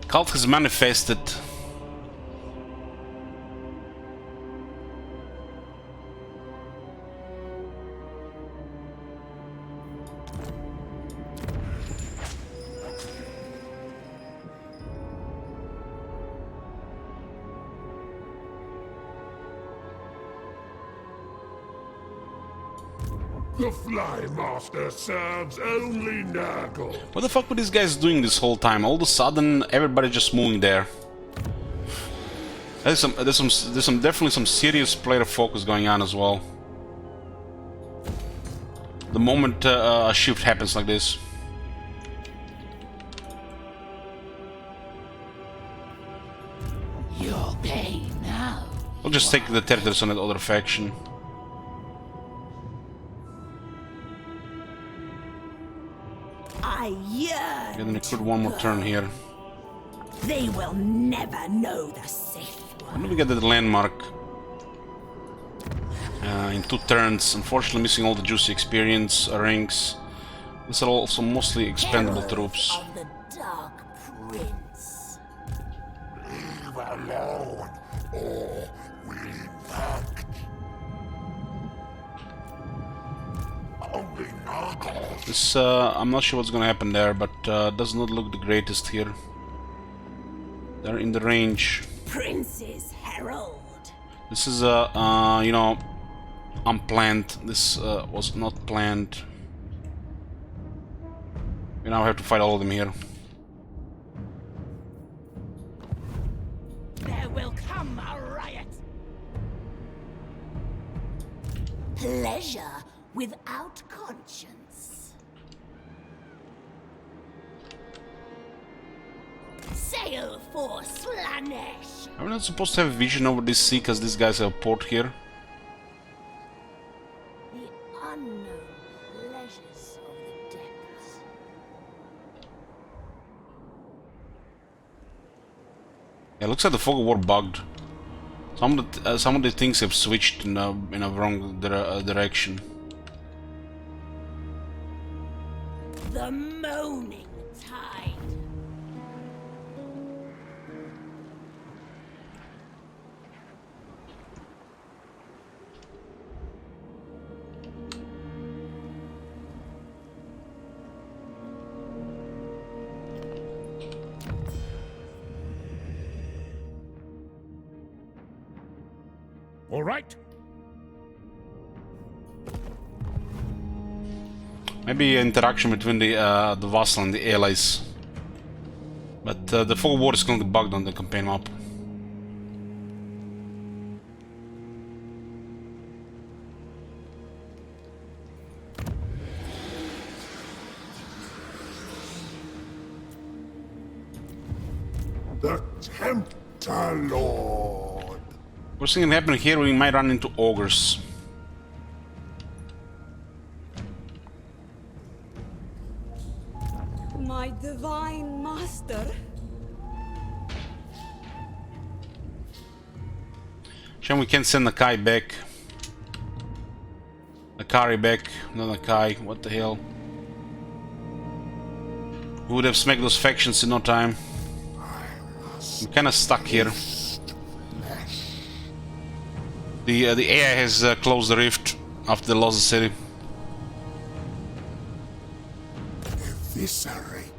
Cult has manifested. The Fly Master serves only Nurgle. What the fuck were these guys doing this whole time? All of a sudden, everybody just moving there. There's definitely some serious player focus going on as well. The moment a shift happens like this. You'll pay now. We'll just take the territories on that other faction. I yearn. Gonna recruit one more turn here. They will never know the safe When one. do we get that landmark? In 2 turns. Unfortunately, missing all the juicy experience rings. These are also mostly expendable Herald troops. of the Dark Prince. Leave alone, or we impact. This, I'm not sure what's gonna happen there, but does not look the greatest here. They're in the range. Prince's Herald. This is you know, unplanned. This was not planned. We now have to fight all of them here. There will come a riot. Pleasure without conscience. Sail for Slaanesh. Are we not supposed to have vision over this sea because these guys have a port here? The unknown pleasures of the depths. Yeah, looks like the fog of war bugged. Some of the things have switched in a wrong direction. The moaning tide. All right. Maybe interaction between the vassal and the allies. But the fog of war is currently bugged on the campaign map. The Tempter Lord. What's going to happen here? We might run into ogres. My divine master. Shame we can't send Nakai back. Nakari back, not Nakai, what the hell. We would have smacked those factions in no time. I'm kinda stuck here. The AI has closed the rift after they lost the city. Eviscerate.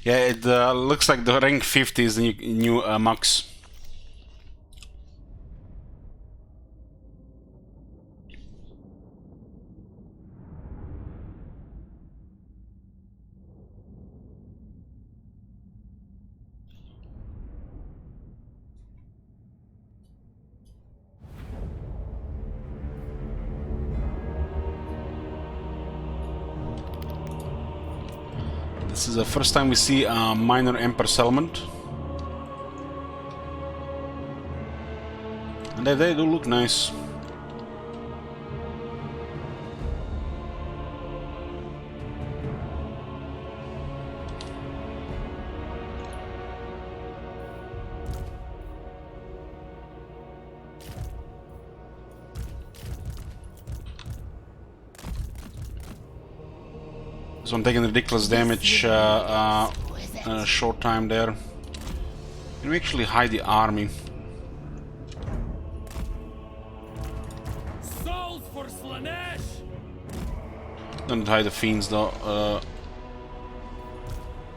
Yeah, it looks like the rank 50 is the new max. This is the first time we see a minor Emperor settlement. And they do look nice. This one taking ridiculous damage in a short time there. Can we actually hide the army? Souls for Slaanesh! Don't hide the fiends though.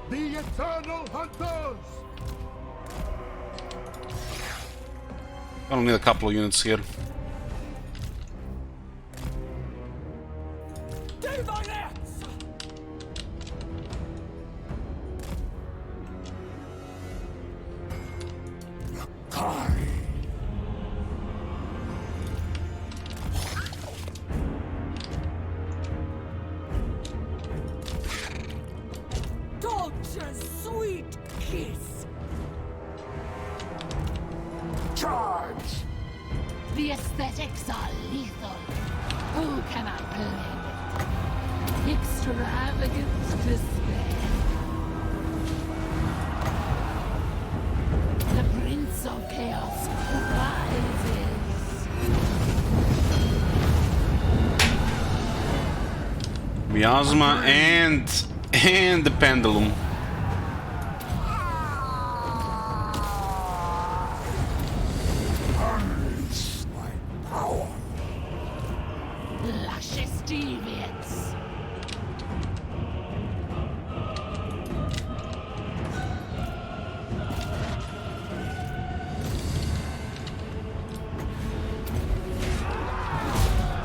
The Eternal Hunters! I only need a couple of units here. Torture's sweet kiss. Charge! The aesthetics are lethal. Who can I blame? Extravagant display. The Prince of Chaos rises. Miasma and the pendulum. Unleash my power. Luscious deviance.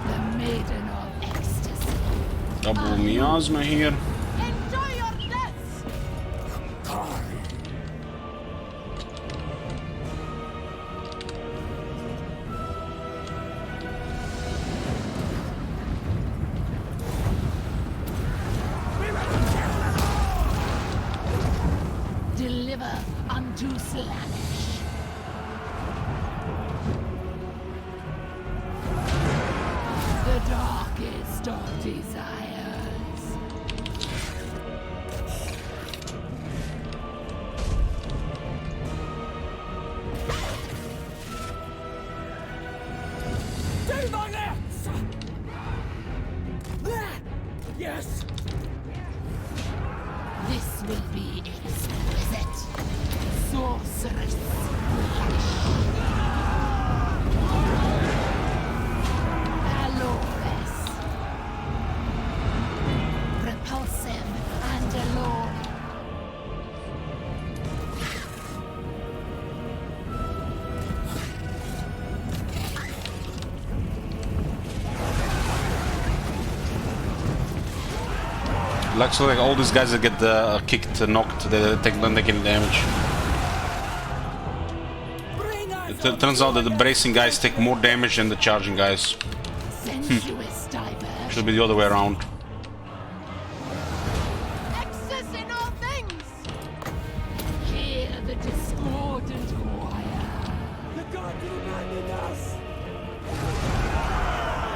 The Maiden of Ecstasy. Double miasma here. Enjoy your deaths! Die. Deliver unto Slaanesh. The darkest of desires. Yes! This will be exquisite. Sorceress flesh. Valorous. Repulsive and alluring. Looks like all these guys that get kicked, knocked, they take don't take any damage. It turns out that the bracing guys take more damage than the charging guys. Sensuous diversion. Should be the other way around. Excess in all things. Hear the discordant choir. The god reminded us!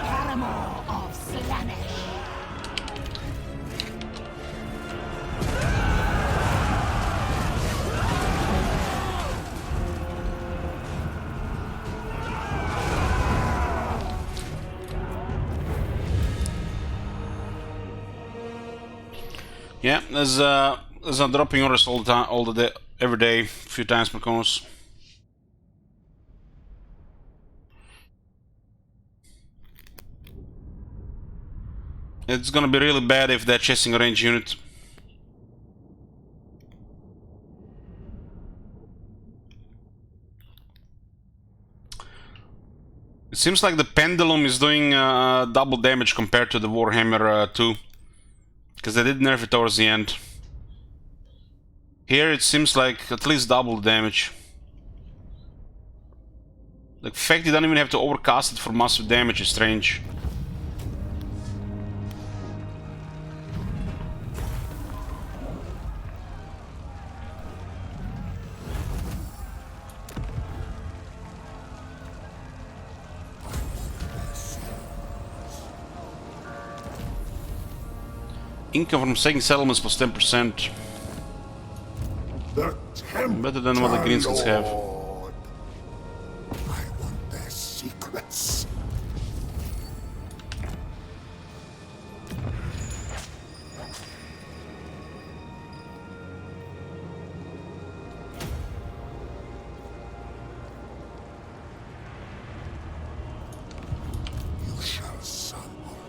Paramour of Slaanesh. Yeah, there's a dropping orders all the time, all the day, every day, a few times per course. It's gonna be really bad if they're chasing a range unit. It seems like the pendulum is doing double damage compared to the Warhammer 2. Because they did nerf it towards the end. Here it seems like at least double the damage. The fact you don't even have to overcast it for massive damage is strange. Income from second settlements plus 10%. The Better than what the Greenskins have. Lord. I want their secrets. You shall sample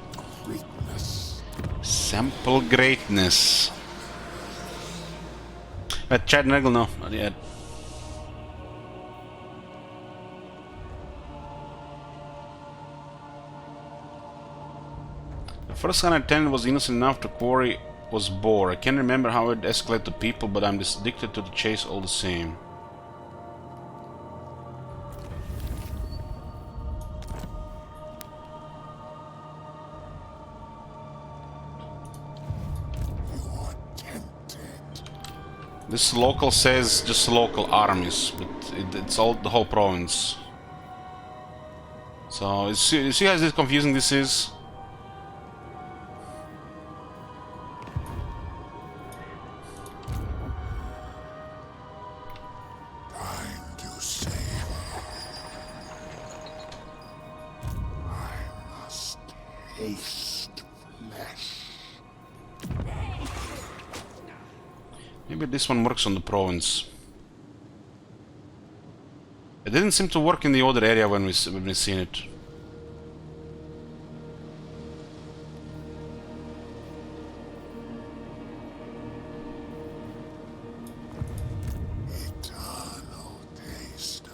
greatness. Sample greatness. Chad Nagel, no, not yet. The first gun I attended was innocent enough to quarry was boar. I can't remember how it escalated to people, but I'm just addicted to the chase all the same. This local says just local armies, but it's all the whole province. So you see how confusing this is? Time to savor. I must taste flesh. Maybe this one works on the province. It didn't seem to work in the other area when we seen it. Eternal taster.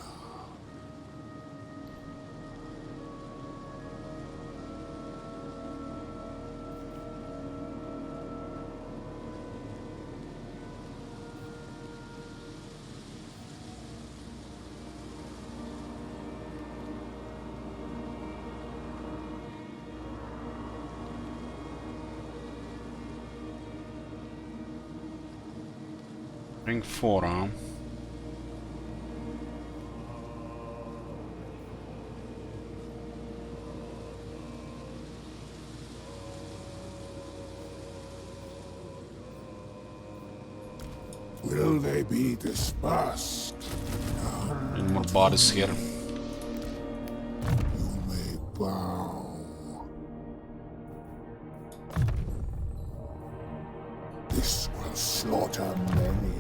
Ring 4, huh? Will they be dispersed? And more bodies here. You may bow. This will slaughter many.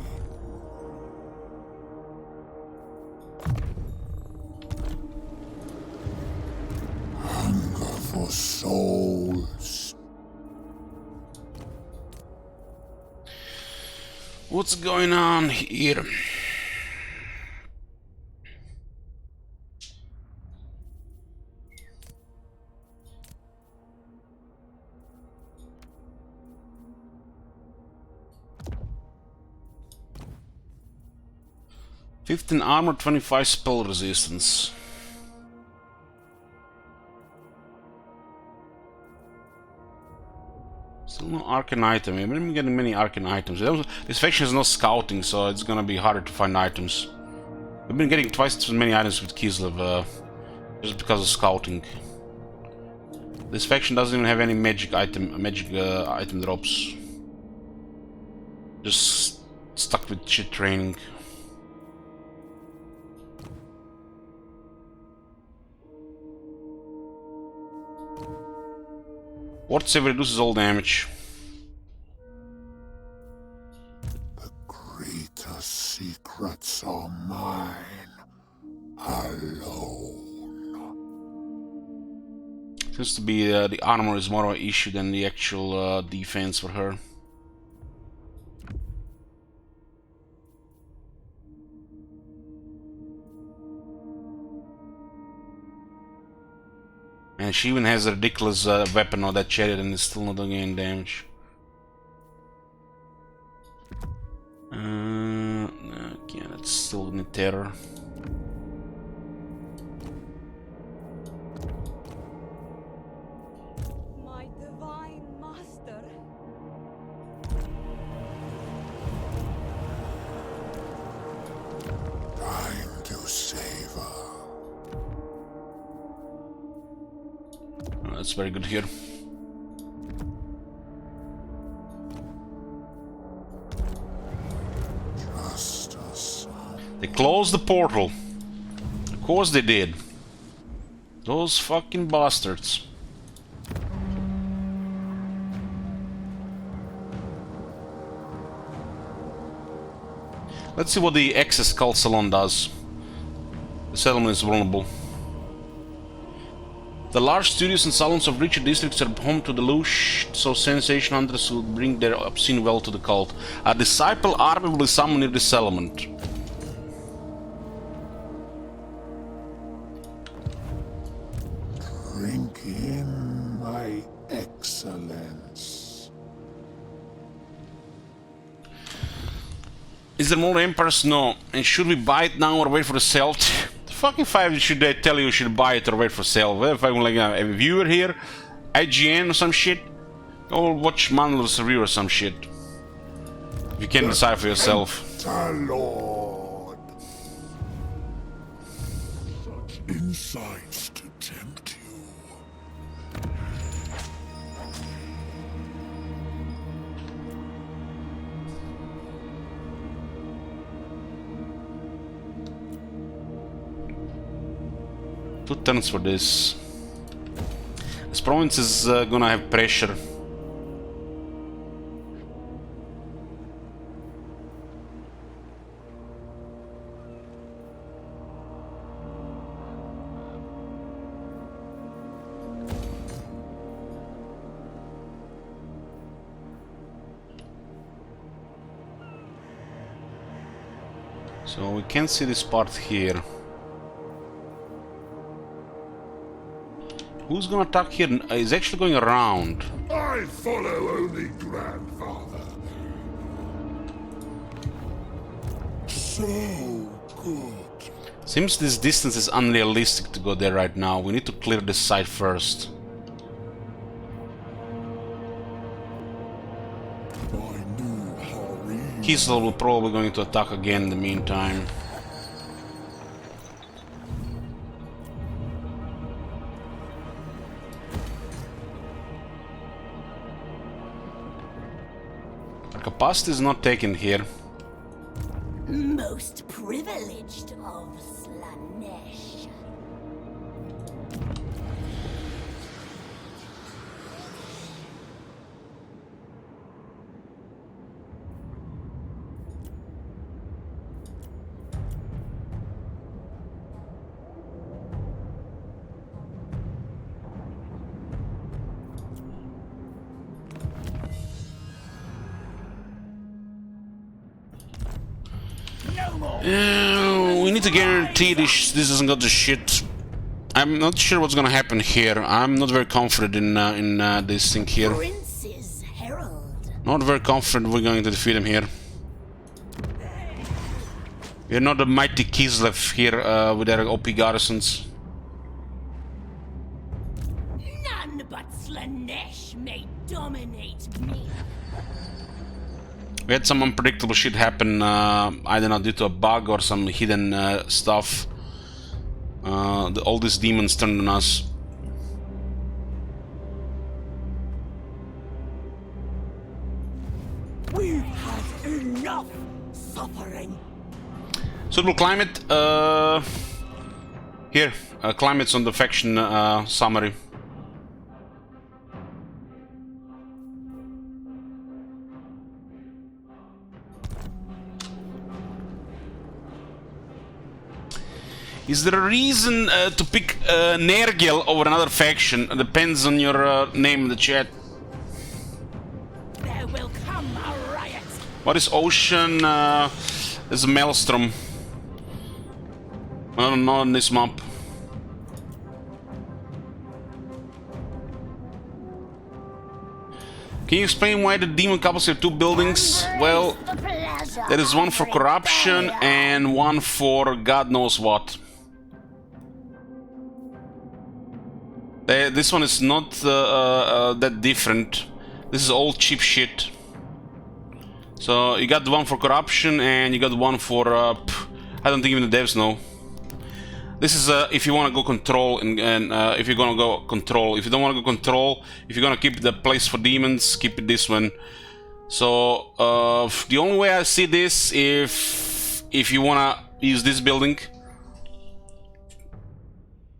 Hunger for souls. What's going on here? "15 armor, 25 spell resistance." Still no arcane item. I've been getting many arcane items. This faction is not scouting, so it's gonna be harder to find items. We've been getting twice as many items with Kislev, just because of scouting. This faction doesn't even have any magic item drops. Just stuck with shit training. Ward save reduces all damage. The greater secrets are mine alone. Seems to be the armor is more of an issue than the actual defense for her. And she even has a ridiculous weapon on that chariot and is still not doing any damage. Okay, that's still in the terror. My divine master. Time to savor. That's very good here. Just a son. They closed the portal. Of course they did. Those fucking bastards. Let's see what the excess cult salon does. The settlement is vulnerable. The large studios and salons of richer districts are home to the louche, so sensation hunters who bring their obscene wealth to the cult. A disciple army will be summoned near the settlement. Drink in my excellence. Is there more empires? No. And should we buy it now or wait for the sale? Fucking 5 should they tell you should buy it or wait for sale? If I'm like a viewer here, IGN or some shit, or watch Mandler's review or some shit. You can decide for yourself. Lord. Such insights to tempt you. Two turns for this. This province is gonna have pressure. So we can see this part here. Who's gonna attack here? He's actually going around. I follow only grandfather. So good. Seems this distance is unrealistic to go there right now. We need to clear this side first. My new harem. Kisel will probably going to attack again in the meantime. Our capacity is not taken here. Most privileged of Slaanesh. We need to guarantee this doesn't go to shit. I'm not sure what's gonna happen here. I'm not very confident in this thing here. Prince's Herald. Not very confident we're going to defeat him here. We're not the mighty Kislev here with their OP garrisons. None but Slaanesh may dominate me. We had some unpredictable shit happen, I don't know, due to a bug or some hidden stuff. All these demons turned on us. We've had enough suffering. Suitable climate, here, climates on the faction summary. Is there a reason to pick Nergel over another faction? It depends on your name in the chat. There will come a riot. What is ocean? There's a maelstrom. I don't know on this map. Can you explain why the demon couples have two buildings? Well, there is one for corruption and one for God knows what. This one is not that different. This is all cheap shit. So you got one for corruption and you got one for I don't think even the devs know. This is if you want to go control and if you're gonna go control. If you don't want to go control, if you're gonna keep the place for demons, keep it this one. So the only way I see this, if you wanna use this building,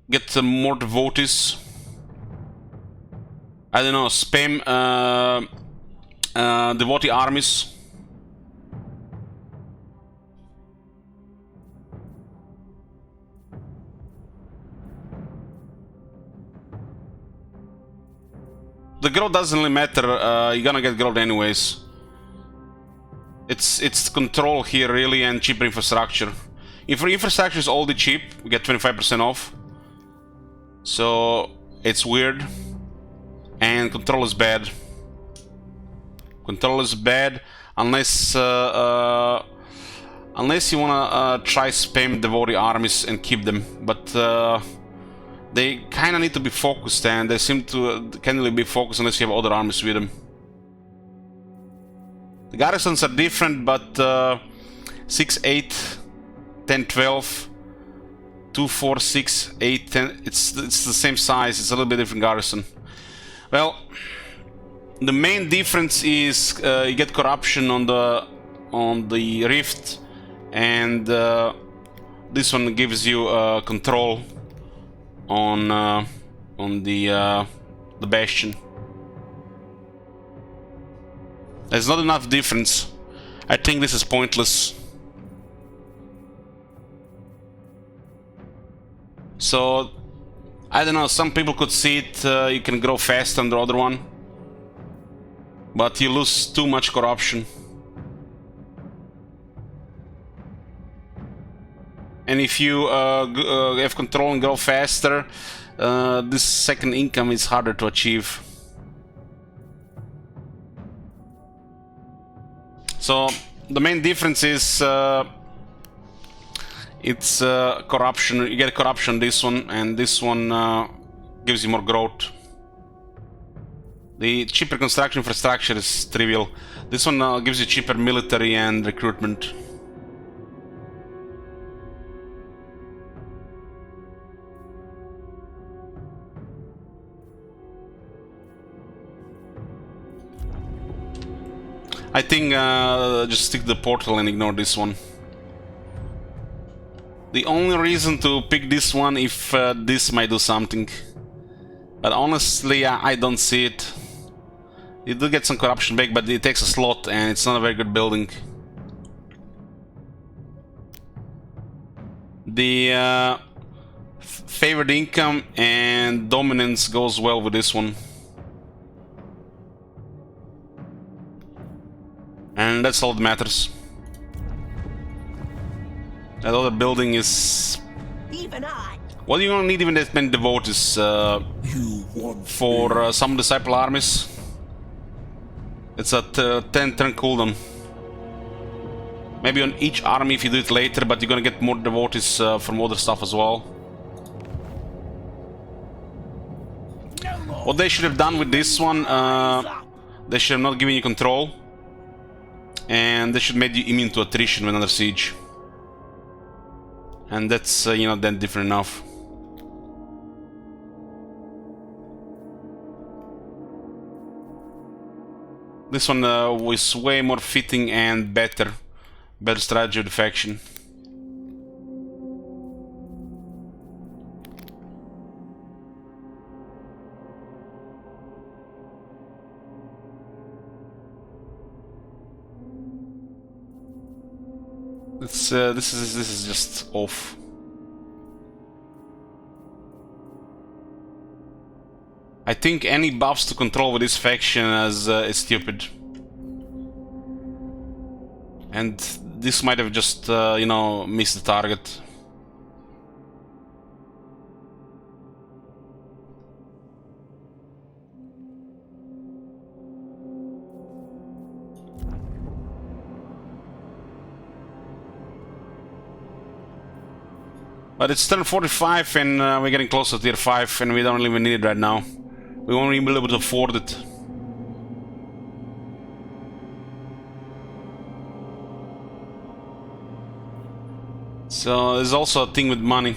get some more devotees. I don't know, spam devotee armies. The growth doesn't really matter, you're gonna get growth anyways. It's control here really and cheaper infrastructure. If infrastructure is all the cheap, we get 25% off. So it's weird. And control is bad. Control is bad unless unless you wanna try spam devotee armies and keep them, but they kinda need to be focused, and they seem to can't really be focused unless you have other armies with them. The garrisons are different, but 6, 8, 10, 12, 2, 4, 6, 8, 10. It's the same size. It's a little bit different garrison. Well, the main difference is you get corruption on the rift, and this one gives you control on the bastion. There's not enough difference. I think this is pointless. So, I don't know, some people could see it, you can grow fast on the other one. But you lose too much corruption. And if you have control and grow faster, this second income is harder to achieve. So the main difference is it's corruption. You get corruption this one, and this one gives you more growth. The cheaper construction infrastructure is trivial. This one gives you cheaper military and recruitment. I think just stick to the portal and ignore this one. The only reason to pick this one if this might do something. But honestly, I don't see it. You do get some corruption back, but it takes a slot and it's not a very good building. The favored income and dominance goes well with this one. And that's all that matters. That other building is... Even I. Well, you don't need even that many devotees for some disciple armies. It's at 10 turn cooldown. Maybe on each army if you do it later, but you're gonna get more devotees from other stuff as well. What they should have done with this one, they should have not given you control. And they should make you immune to attrition when under siege. And that's, you know, then different enough. This one was way more fitting and better. Better strategy of the faction. It's, this is just off. I think any buffs to control with this faction is stupid. And this might have just, you know, missed the target. But it's turn 45 and we're getting close to tier 5 and we don't even need it right now. We won't even be able to afford it. So there's also a thing with money.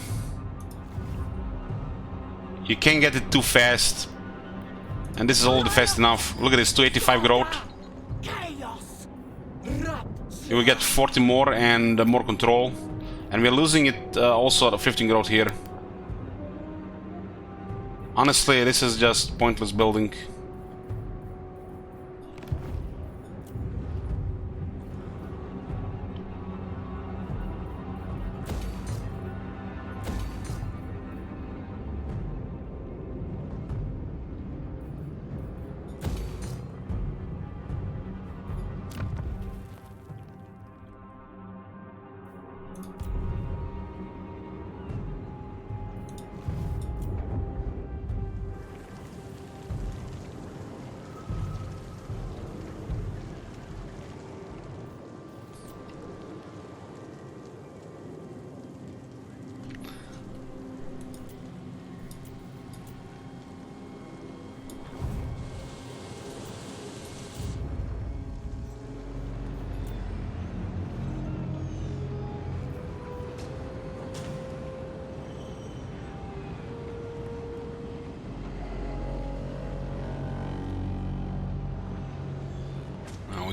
You can't get it too fast. And this is already fast enough. Look at this, 285 growth. You will get 40 more and more control. And we're losing it also at 15 growth here. Honestly, this is just pointless building.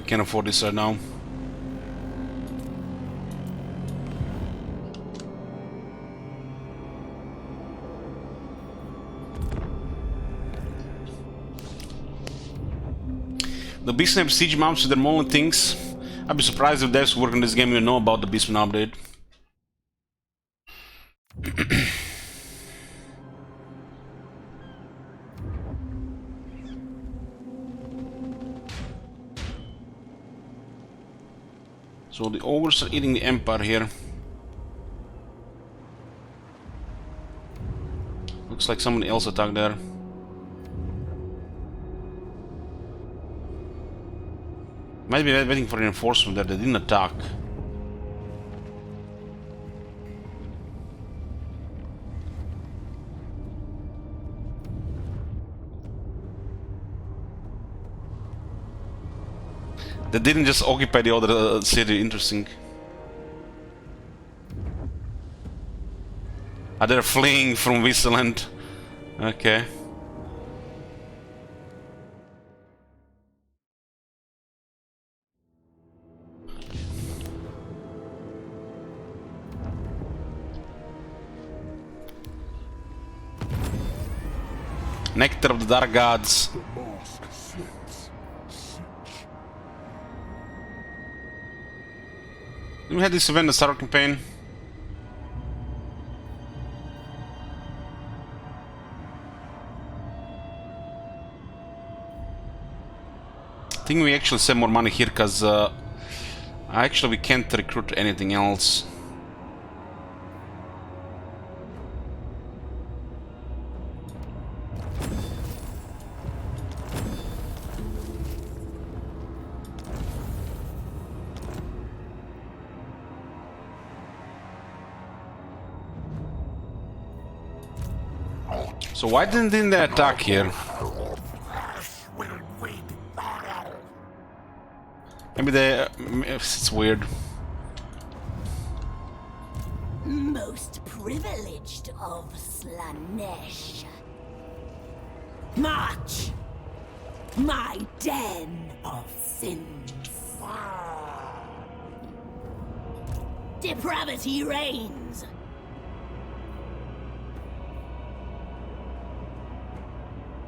can't afford this right now. The Beastman siege mounts with their molten things. I'd be surprised if devs who work on this game even know about the Beastman update. So the ogres are eating the Empire here. Looks like somebody else attacked there. Might be waiting for reinforcement there. They didn't attack. They didn't just occupy the other city. Interesting. Ah, they're fleeing from Whistleland. Okay. Nectar of the Dark Gods. The mask slips. We had this event in the Star campaign. I think we actually save more money here because actually we can't recruit anything else. So why didn't they attack here? Maybe they... it's weird. Most privileged of Slaanesh. March! My den of sins. Depravity reigns.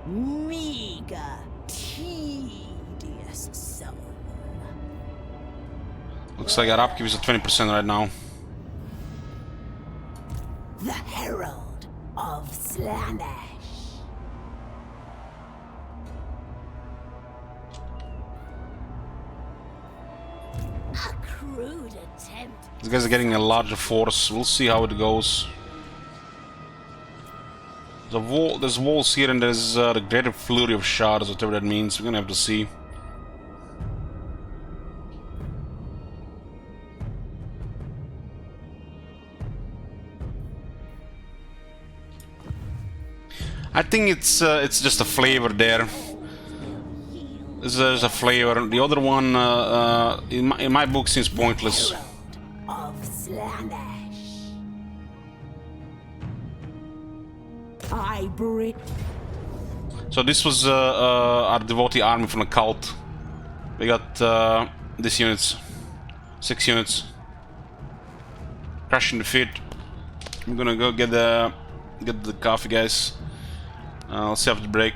Meager, tedious soul. Looks like our upkeep is at 20% right now. The Herald of Slaanesh. A crude attempt. These guys are getting a larger force. We'll see how it goes. There's walls here and there's the greater flurry of shards, whatever that means. We're gonna have to see. I think it's just a flavor there. There's a flavor. The other one, in my book, seems pointless. Of Slaanesh. I bring. So this was our devotee army from the cult. We got these units, 6 units. Crushing defeat. I'm gonna go get the coffee, guys. I'll see after the break.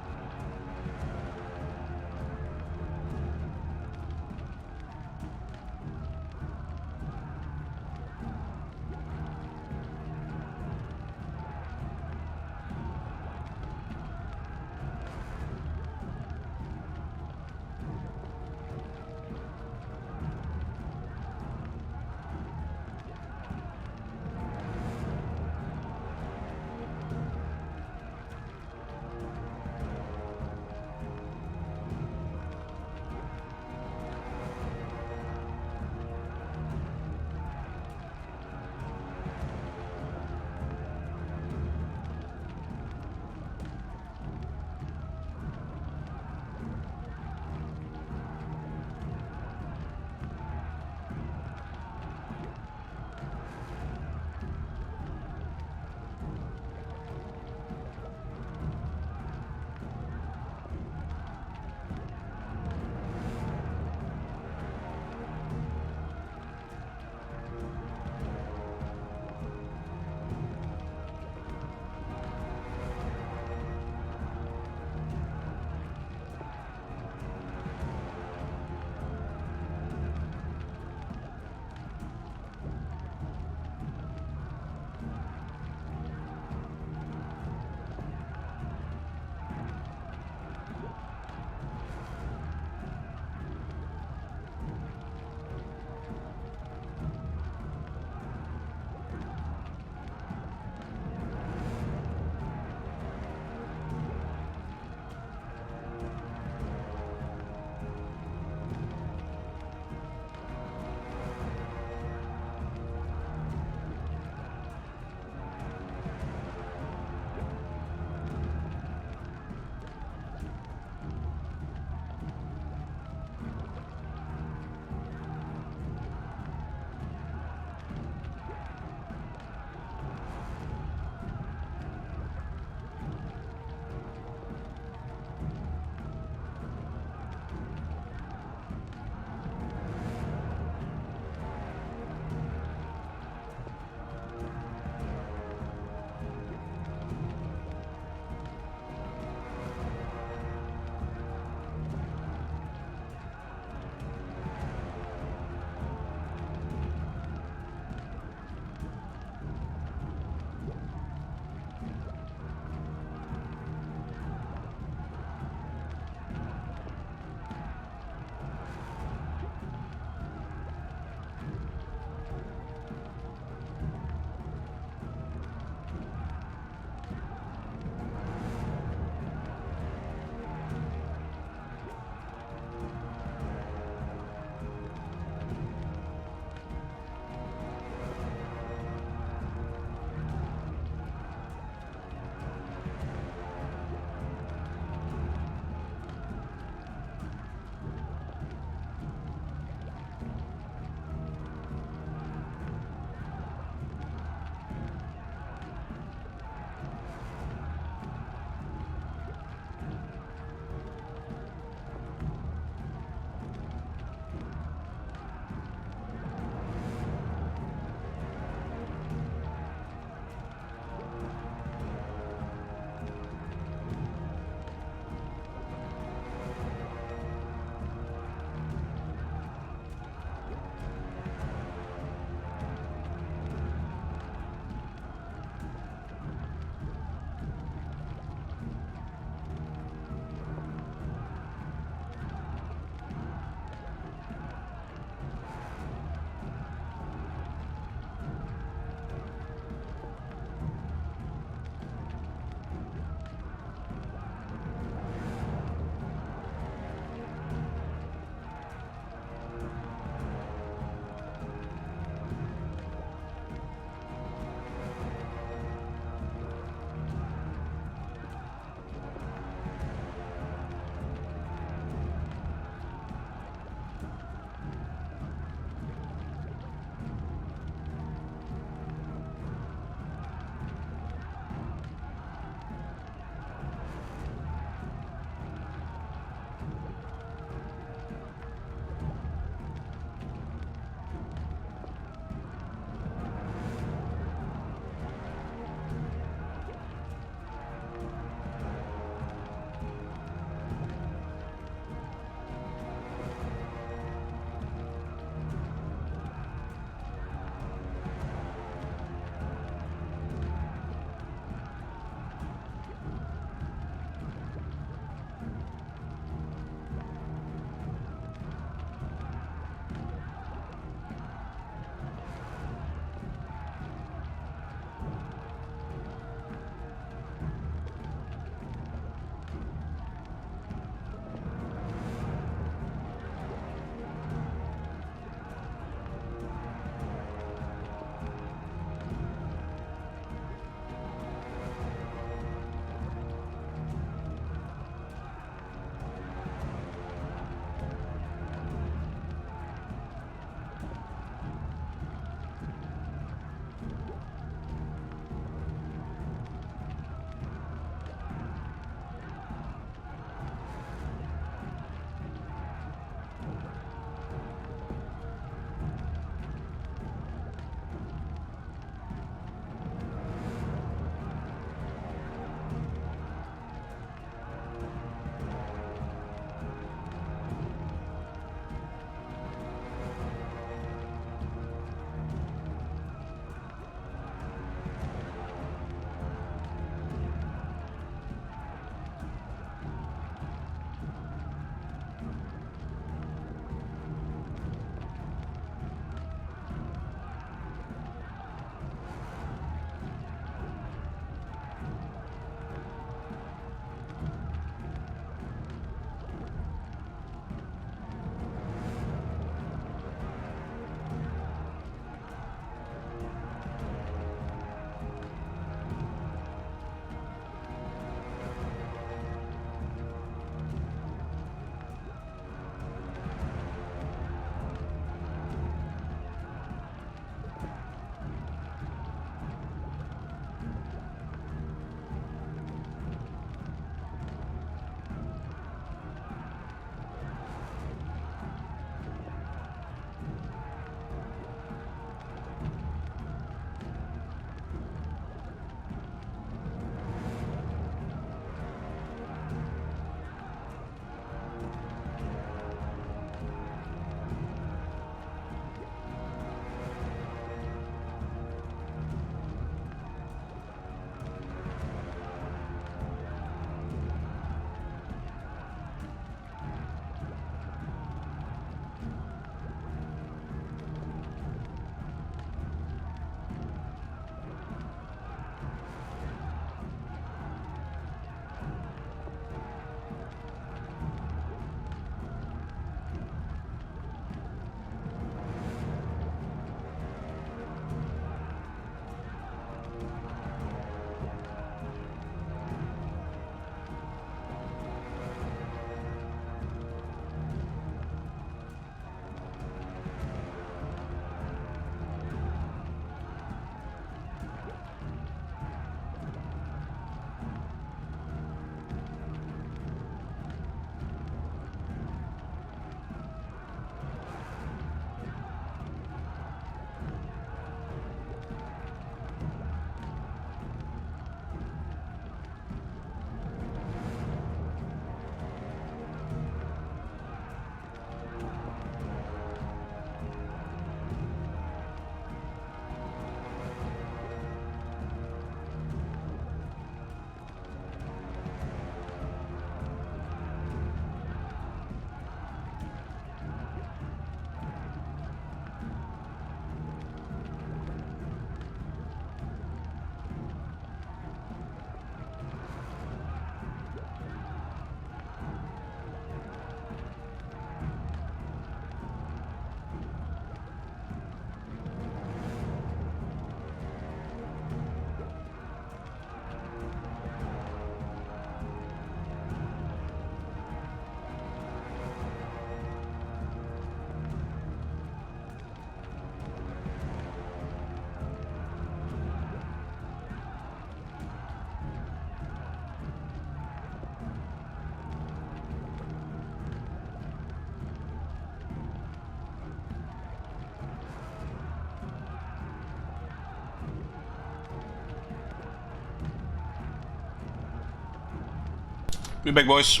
Be back, boys.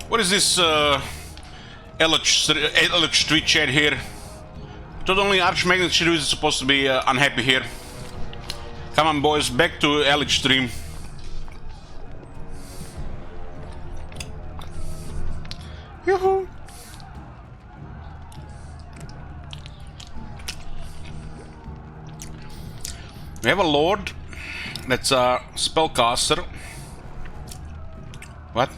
What is this LH3 chat here? Not only Archmagnet Chariot is supposed to be unhappy here. Come on, boys, back to LH3. Yoo-hoo! We have a lord that's a spellcaster. What?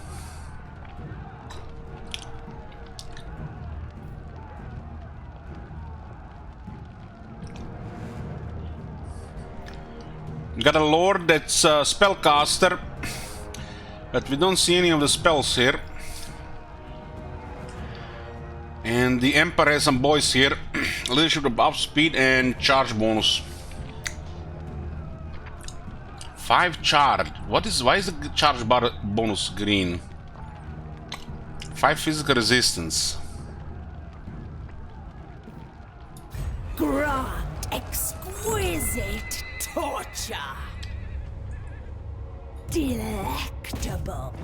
Got a lord that's a spellcaster, but we don't see any of the spells here. And the Emperor has some boys here. Leadership above speed and charge bonus. 5 charge. Why is the charge bar bonus green? 5 physical resistance. Grant exquisite torture. Delectable.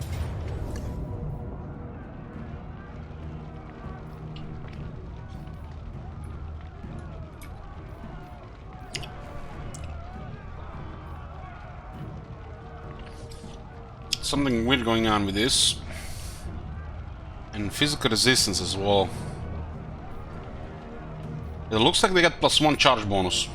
Something weird going on with this. And physical resistance as well. It looks like they got +1 charge bonus.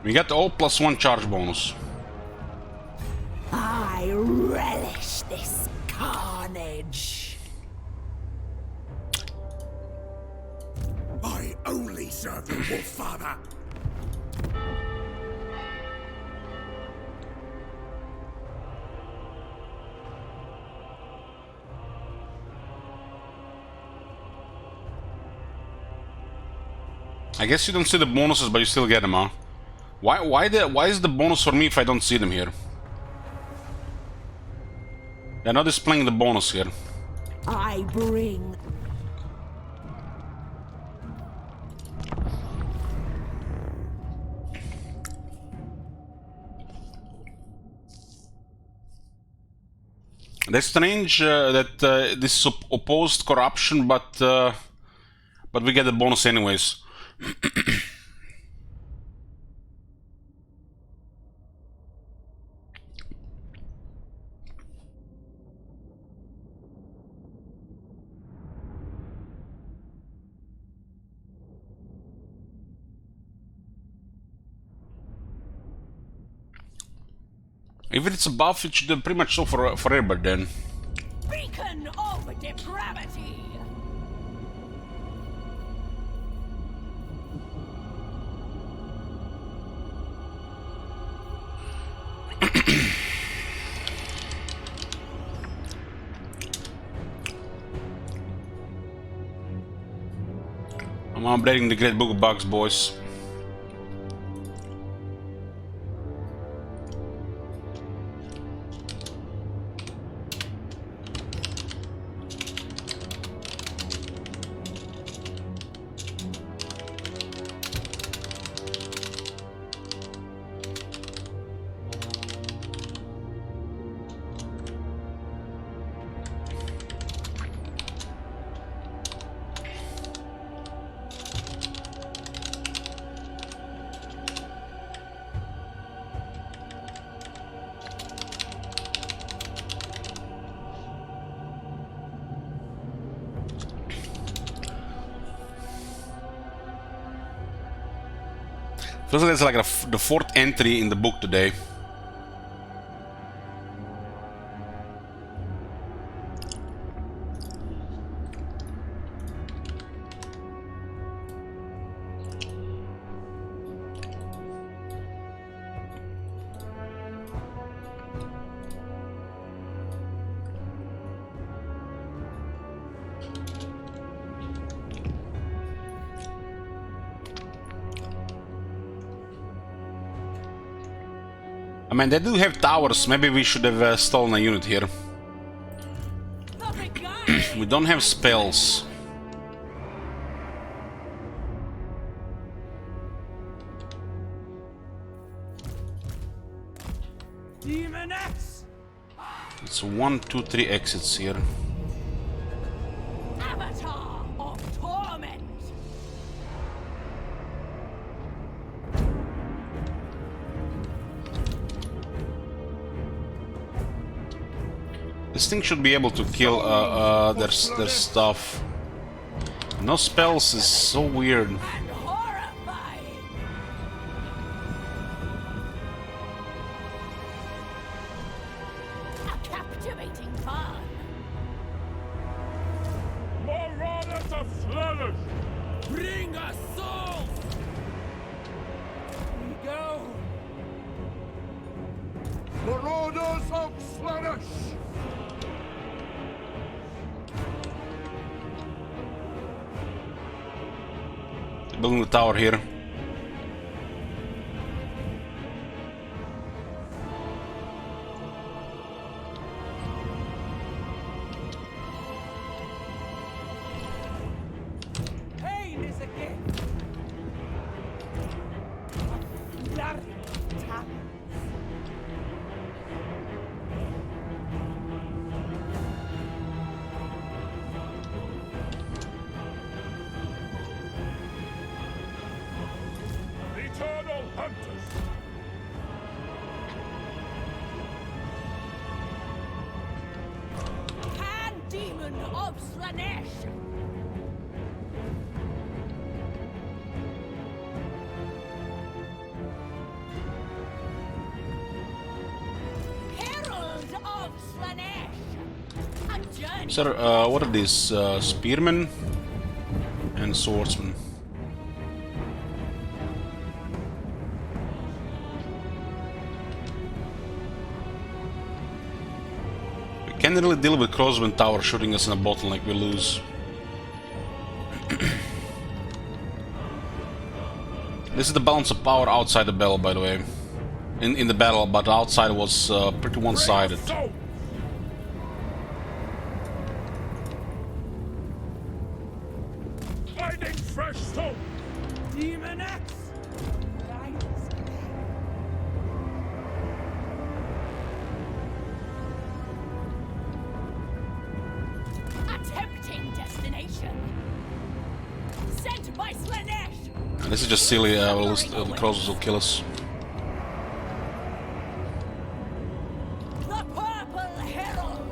We got all +1 charge bonus. I relish this carnage. I only serve you, Wolf Father. I guess you don't see the bonuses, but you still get them, huh? Why is the bonus for me if I don't see them here? They're not displaying the bonus here. I bring That's strange that this is opposed corruption, but we get the bonus anyways. If it's a buff, it should pretty much so for everybody then. beacon of depravity. I'm updating the Great Book of Bugs, boys. Feels like it's like the 4th entry in the book today. I mean, they do have towers. Maybe we should have stolen a unit here. We don't have spells. Demoness! It's 1, 2, 3 exits here. Avatar of torment! This thing should be able to kill their stuff. No spells is so weird. And horrifying! A captivating fun! Marauders of Slaanesh! Bring us souls! We go! Marauders of Slaanesh! Building the tower here. Pain is a gift! Bloody talents! Eternal Hunters! Pan demon of Slaanesh! Herald of Slaanesh! A journey! Sir, what are these? Spearmen and swordsmen. We can't really deal with crossbow tower shooting us in a bottleneck, we lose. This is the balance of power outside the battle, by the way. In the battle, but outside was pretty one-sided. So, finding fresh soul! Demoness! Lights! A tempting destination! Sent by Slaanesh! And this is just silly, the crossbows will kill us. The Purple Herald!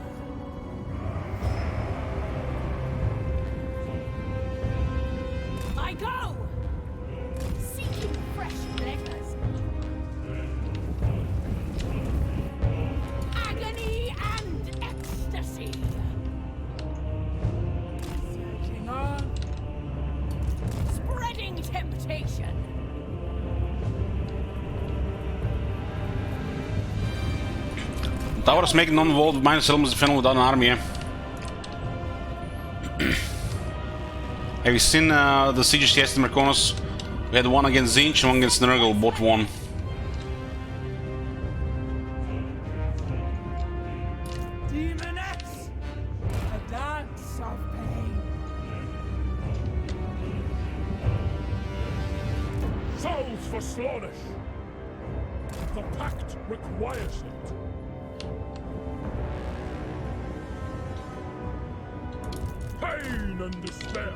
I go! Seeking fresh pleasures. Agony and ecstasy. Surging on! Spreading temptation. Towers making non-evolved minus elements defending without an army. Have you seen the sieges yesterday, Merconos? We had one against Zinch and one against Nurgle, both won. Demoness! A dance of pain! Souls for Slaanesh! The Pact requires it! Pain and despair!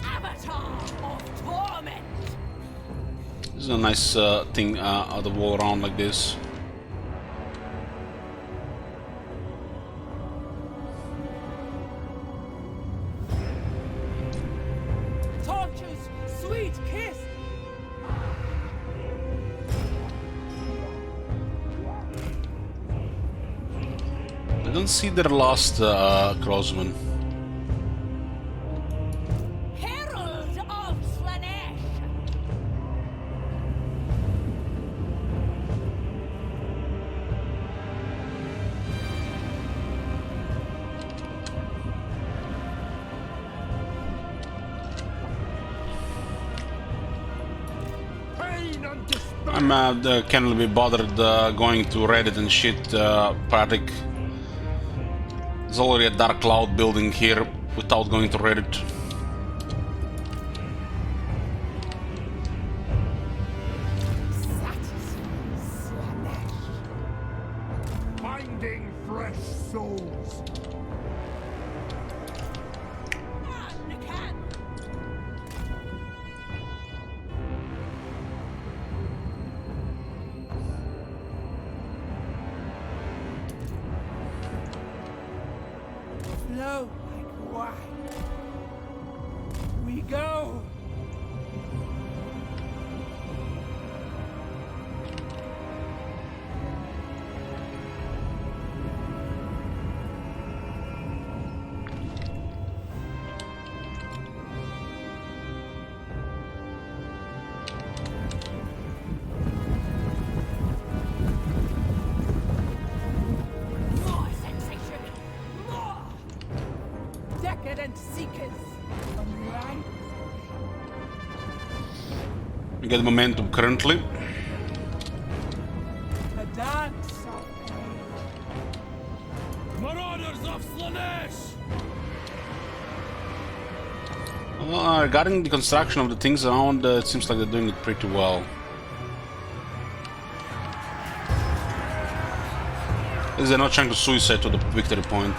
Avatar of torment. This is a nice thing the wall around like this. Torture's sweet kiss! I don't see their last crossman. Herald of Slaanesh. Pain and despair! Can't be bothered going to Reddit and shit, Pratik. There's already a Dark Cloud building here without going to Reddit. Finding fresh souls. Flow like wine. We go. More sensation! More! Decadent seekers from light. We get momentum currently. A dance of pain. Marauders of Slaanesh! Regarding the construction of the things around, it seems like they're doing it pretty well. At least they're not trying to suicide to the victory point.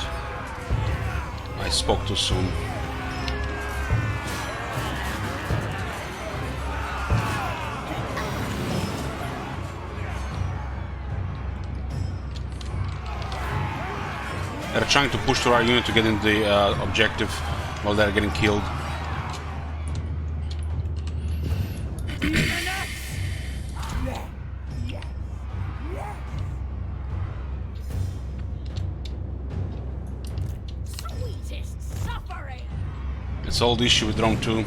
I spoke too soon. They're trying to push through our unit to get into the objective while they're getting killed. Sweetest suffering! It's all the issue with Rome 2.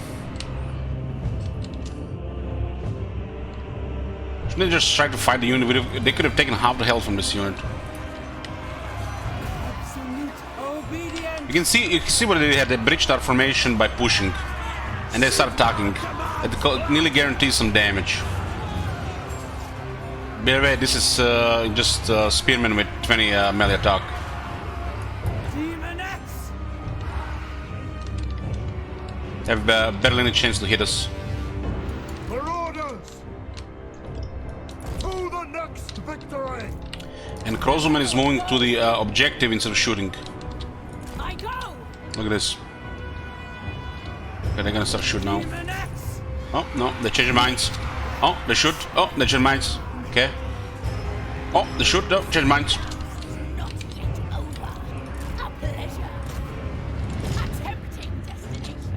Shouldn't they just try to fight the unit? They could have taken half the health from this unit. Absolute obedience. You can see what they had. They breached our formation by pushing, and they start attacking. It nearly guarantees some damage. By the way, this is just spearmen with 20 melee attack. Demonettes. They have barely any chance to hit us. Marauders! To the next victory! And Krozoman is moving to the objective instead of shooting. I go! Look at this. Okay, they're gonna start shooting now. Demonettes. Oh, no, they change their minds. Oh, they shoot. Oh, they change minds. Okay. Oh, they shoot. Oh, change minds. Not yet over. A pleasure. A tempting destination.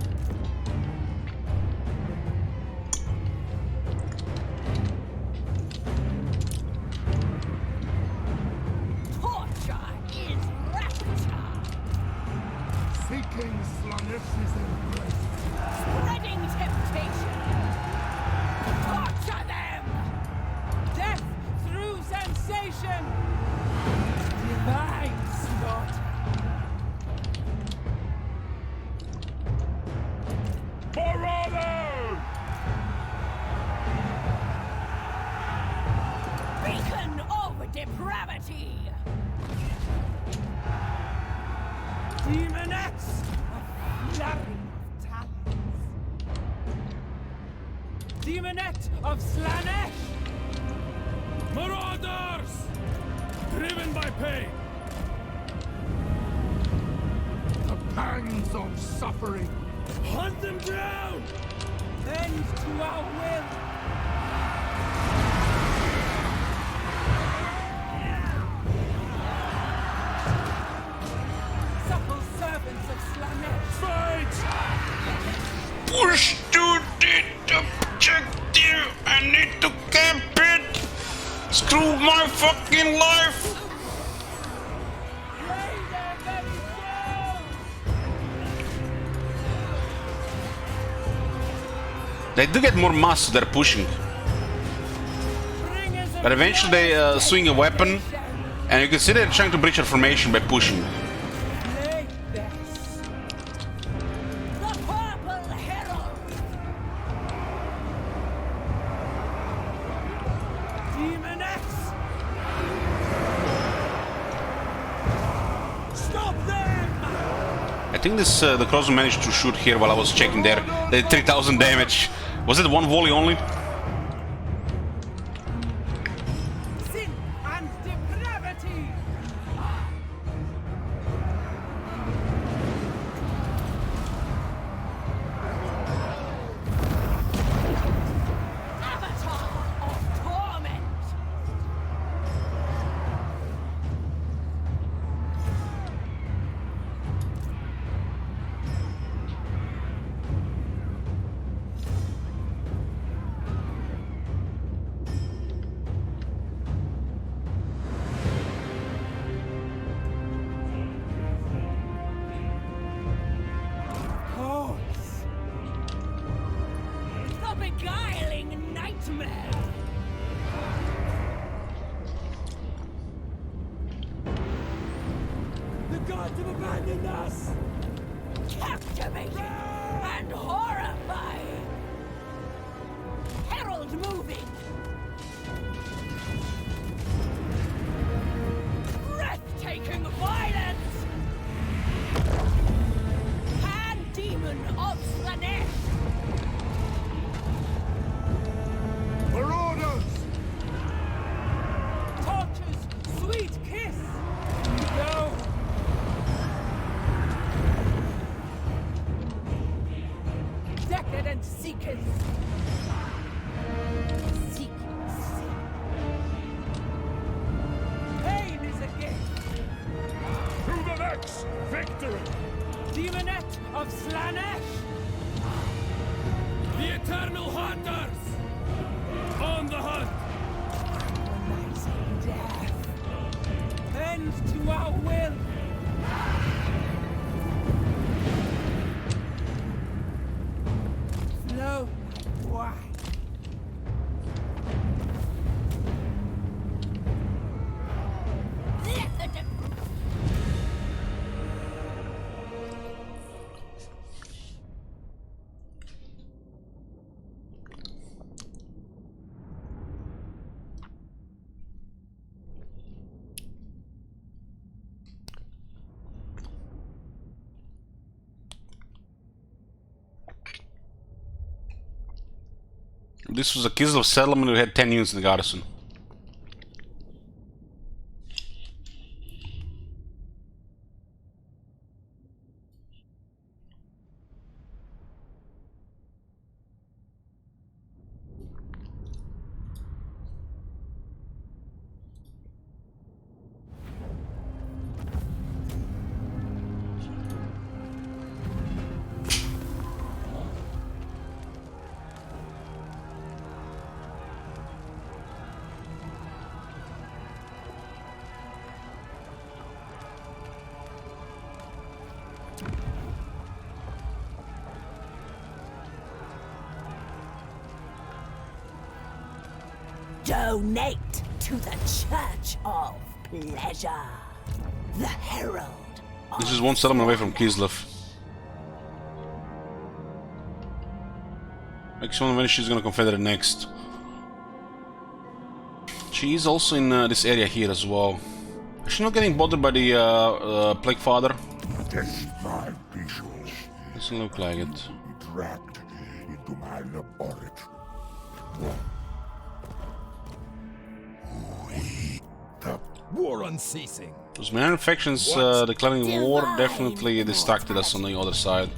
Torture is rapture. Seeking Slaanesh's embrace. Spreading temptation. Torture them! Death through sensation. Divine slaughter. Marauders! Beacon of depravity! Demonettes. A flurry of talents. Demonette of Slaanesh. Marauders! Driven by pain! The pangs of suffering. Hunt them down! Bend to our will. Supple servants of Slaanesh. Fight! Push to the objective. I need to camp it. Screw my fucking life. Lay their very souls. They do get more mass, so they're pushing. Bringers of But eventually they swing a weapon, and you can see they're trying to breach our formation by pushing. Lay this. The Purple Herald! think this the crossbow managed to shoot here while I was checking there. They did 3000 damage. Was it one volley only? Sin and depravity! Avatar of torment! Horse! The beguiling nightmare! The gods have abandoned us! Captivating and horrifying! Herald moving! Breathtaking violence! Hand demon of Slaanesh! Marauders! Torture's sweet kiss! No! Decadent seekers! Seek, Pain is a gift! To the next victory! Demonette of Slaanesh! The Eternal Hunters! On the hunt! Agonizing death! Bend to our will! Flow like wine! This was a Kislev settlement. We had 10 units in the garrison. Donate to the Church of Pleasure. The Herald. This is one settlement away from Kislev. Maximum when she's gonna confederate next. She is also in this area here as well. Is she not getting bothered by the Plague Father? This my visuals Doesn't look like it. be dragged into my laboratory. We, the War unceasing. Those minor factions declaring war definitely distracted us on the other side.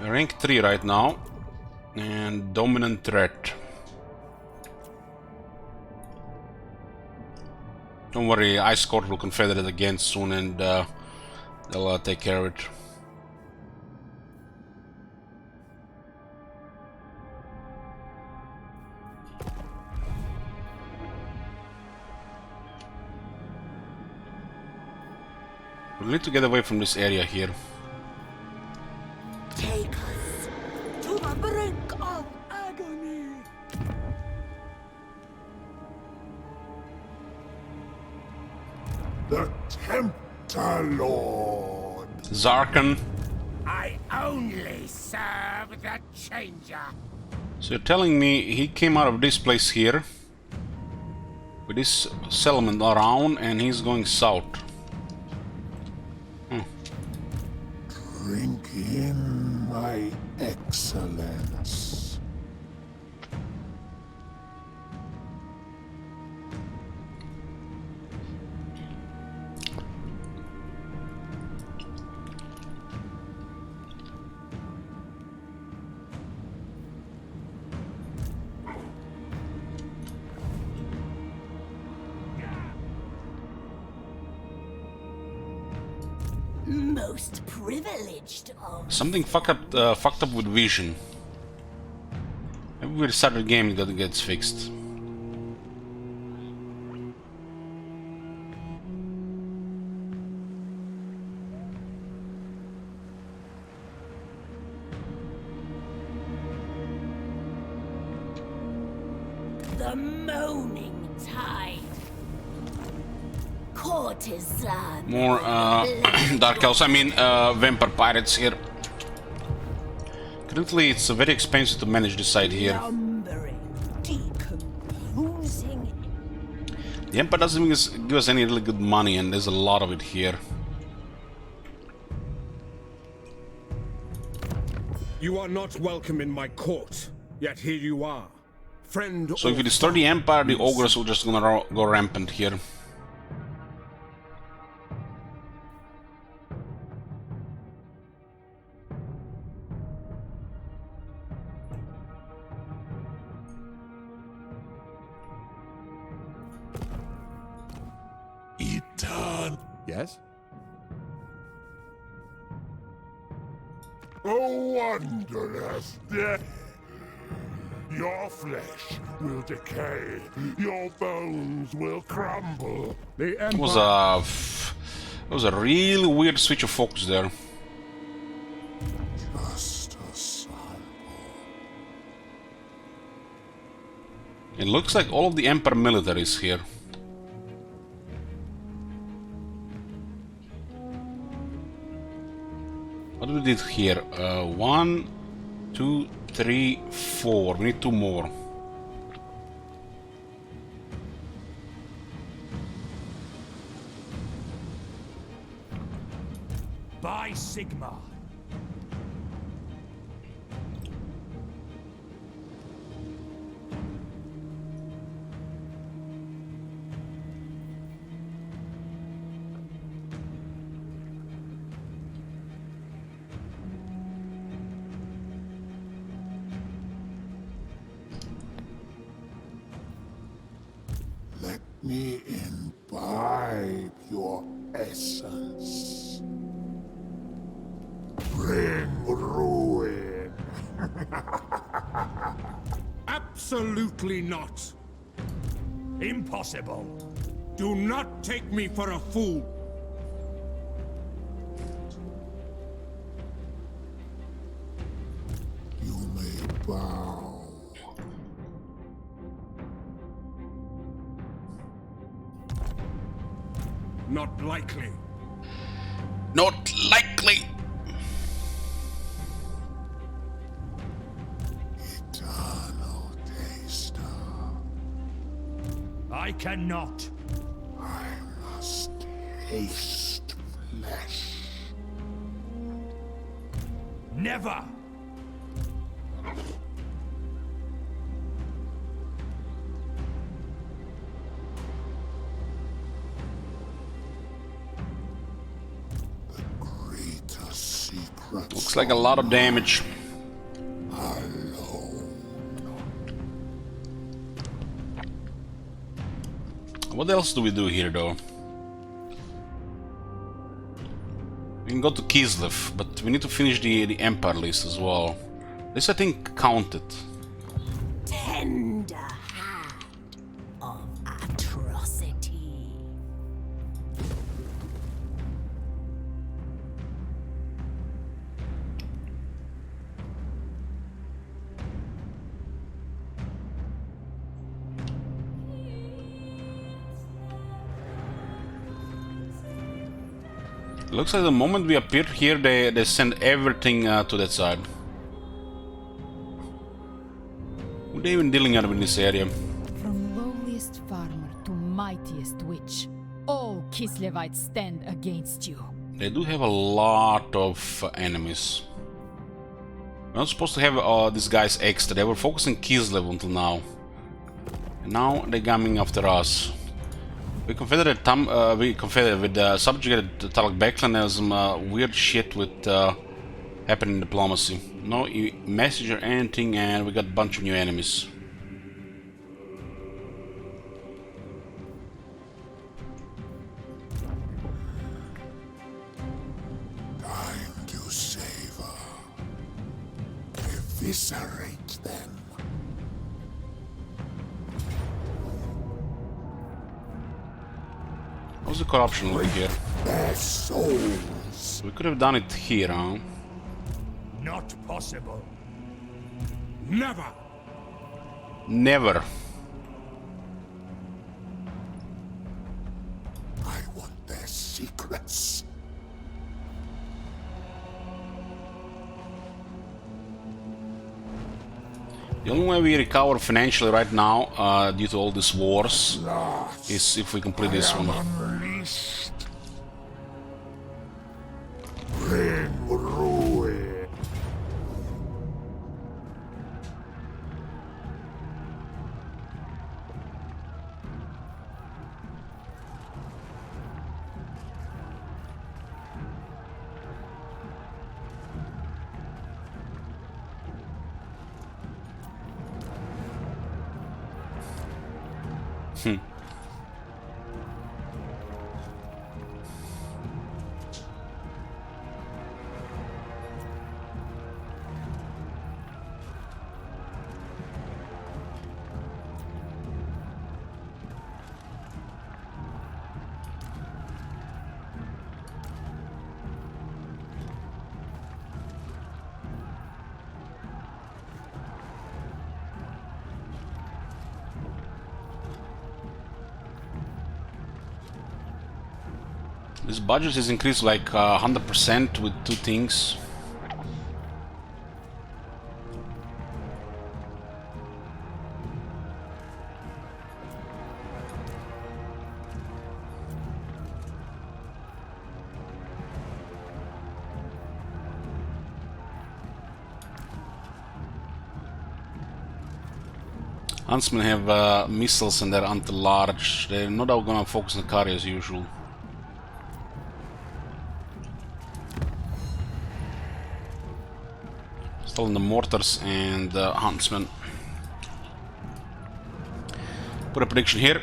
We're rank 3 right now. And dominant threat. Don't worry, Ice Court will confederate again soon and they'll take care of it. We need to get away from this area here. Take us to the brink of agony. The Tempter Lord. Zarkan. I only serve the Changer. So you're telling me he came out of this place here with this settlement around and he's going south. Excellence. Most privileged of Something fucked up with vision. Maybe we restart the game that gets fixed. the moaning tide. Courtesan. More Dark Elves, Vampire Pirates here. Currently it's very expensive to manage this side here. Lumbering, decomposing. The Empire doesn't give us any really good money, and there's a lot of it here. You are not welcome in my court, yet here you are. Friend. So if you destroy the Empire, the ogres will just gonna go rampant here. Eternal. Yes? Oh, wondrous death! Your flesh will decay, your bones will crumble. The It Empire. was a really weird switch of focus there. Just a cyborg. It looks like all of the Empire military is here. What do we did here? 1, 2, 3, 4. We need 2 more. By Sigma. Let me imbibe your essence. Bring ruin. Absolutely not. Impossible. Do not take me for a fool. You may bow. Not likely. Not likely! Eternal taster. I cannot. I must taste flesh. Never. Greater secrets. Looks like a lot of damage. What else do we do here, though? We can go to Kislev, but we need to finish the Empire list as well. This, I think, counted. Tender hand of atrocity. Looks like the moment we appear here, they send everything to that side. What are they even dealing with in this area? From lowliest farmer to mightiest witch, all Kislevites stand against you. They do have a lot of enemies. We're not supposed to have these guys extra. They were focusing Kislev until now. And now they're coming after us. We confederate with subjugated Talak Beklan. There's some weird shit with happening in diplomacy. No message or anything, and we got a bunch of new enemies. Time to savor. Eviscerate them. How's the corruption over here? Their souls. We could have done it here, huh? Not possible. Never. Never. I want their secrets. The only way we recover financially right now, due to all these wars, Last, is if we complete this one. unreleased. Bring ruin. This budget is increased like 100% with two things. Huntsmen have missiles and they're anti-large. They're not all gonna focus on carry as usual. Still in the mortars and huntsmen. Put a prediction here.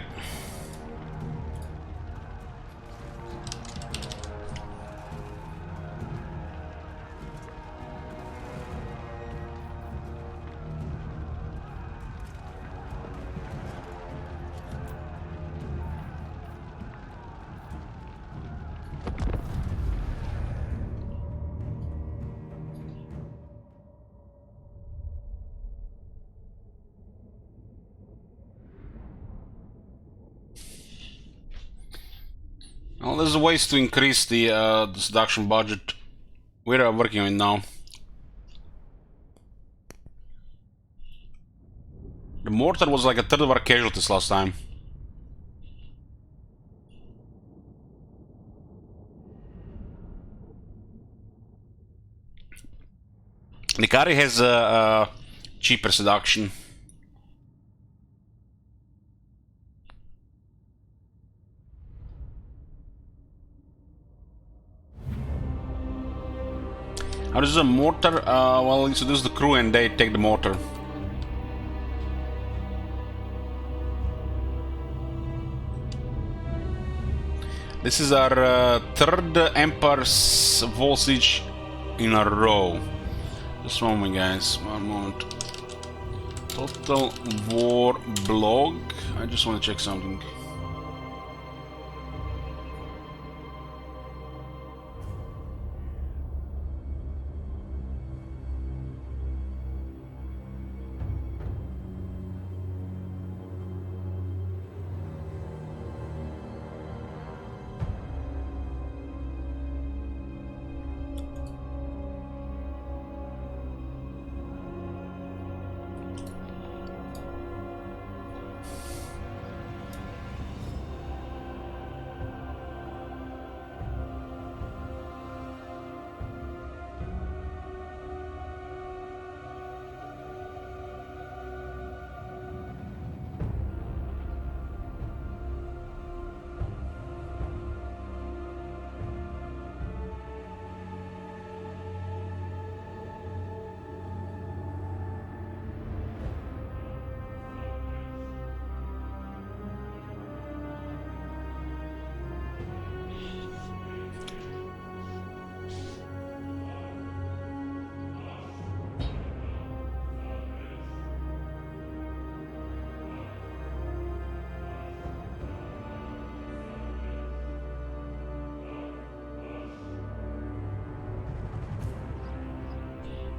Well, there's ways to increase the seduction budget. We're working on it now. The mortar was like a third of our casualties last time. Nikari has a cheaper seduction. Now this is a mortar, well, so this is the crew and they take the mortar. This is our third Empire's Wall Siege in a row. Just one moment, guys, one moment. Total War blog, I just want to check something.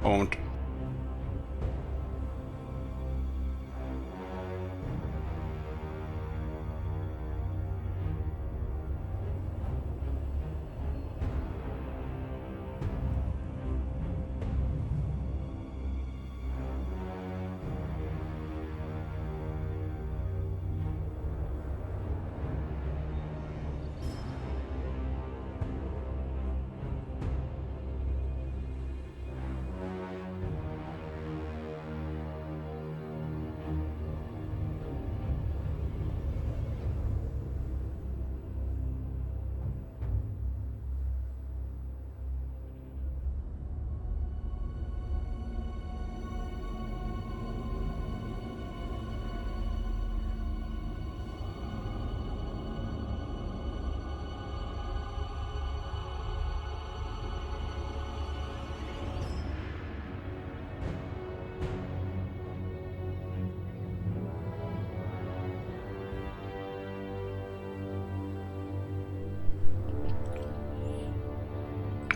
A moment.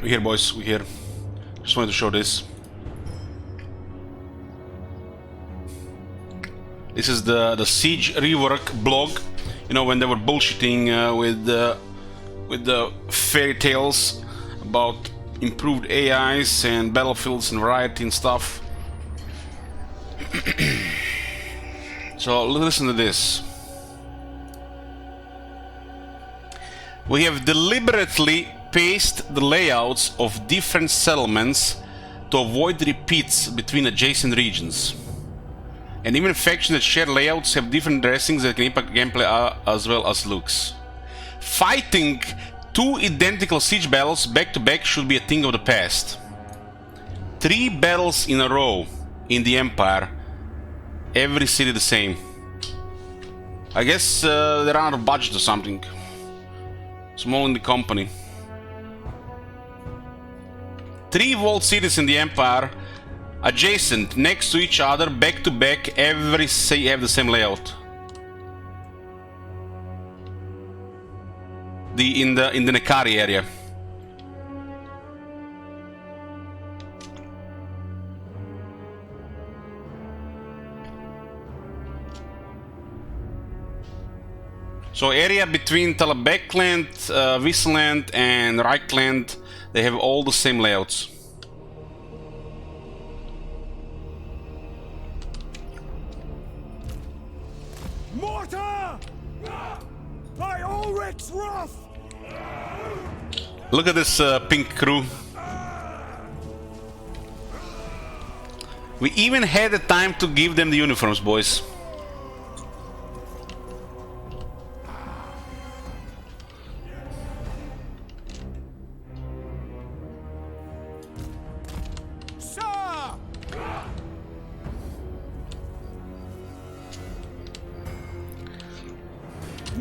We're here, boys. We're here. Just wanted to show this. This is the Siege rework blog. You know, when they were bullshitting with the fairy tales about improved AIs and battlefields and variety and stuff. So listen to this. We have deliberately paced the layouts of different settlements to avoid repeats between adjacent regions. And even factions that share layouts have different dressings that can impact gameplay as well as looks. Fighting two identical siege battles back to back should be a thing of the past. 3 battles in a row in the Empire, every city the same. I guess they're out of budget or something. Small in the company. 3 walled cities in the Empire, adjacent, next to each other, back to back, every city have the same layout. In the Nekari area. So area between Talabekland, Wisland and Reichland, they have all the same layouts. Mortar! By Ulrich's wrath! Look at this pink crew. We even had the time to give them the uniforms, boys.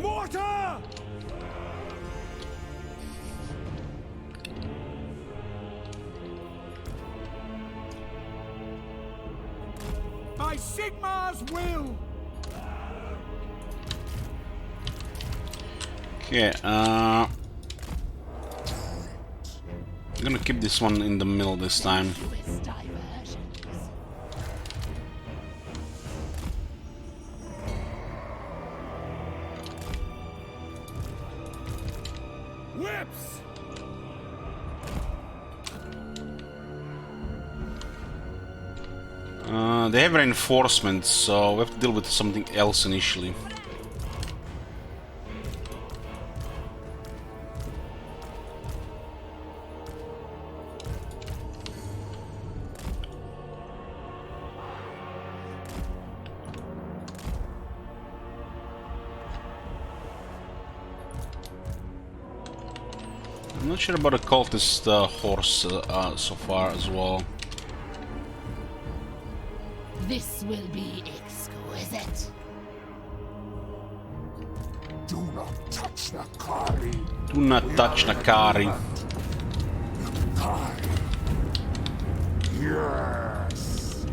Mortar! By Sigmar's will! Okay, I'm gonna keep this one in the middle this time. Whips! They have reinforcements, so we have to deal with something else initially. I'm not sure about the cultist horse so far as well. This will be exquisite. Do not touch Nakari. Do not touch Nakari. Nakari. Yes.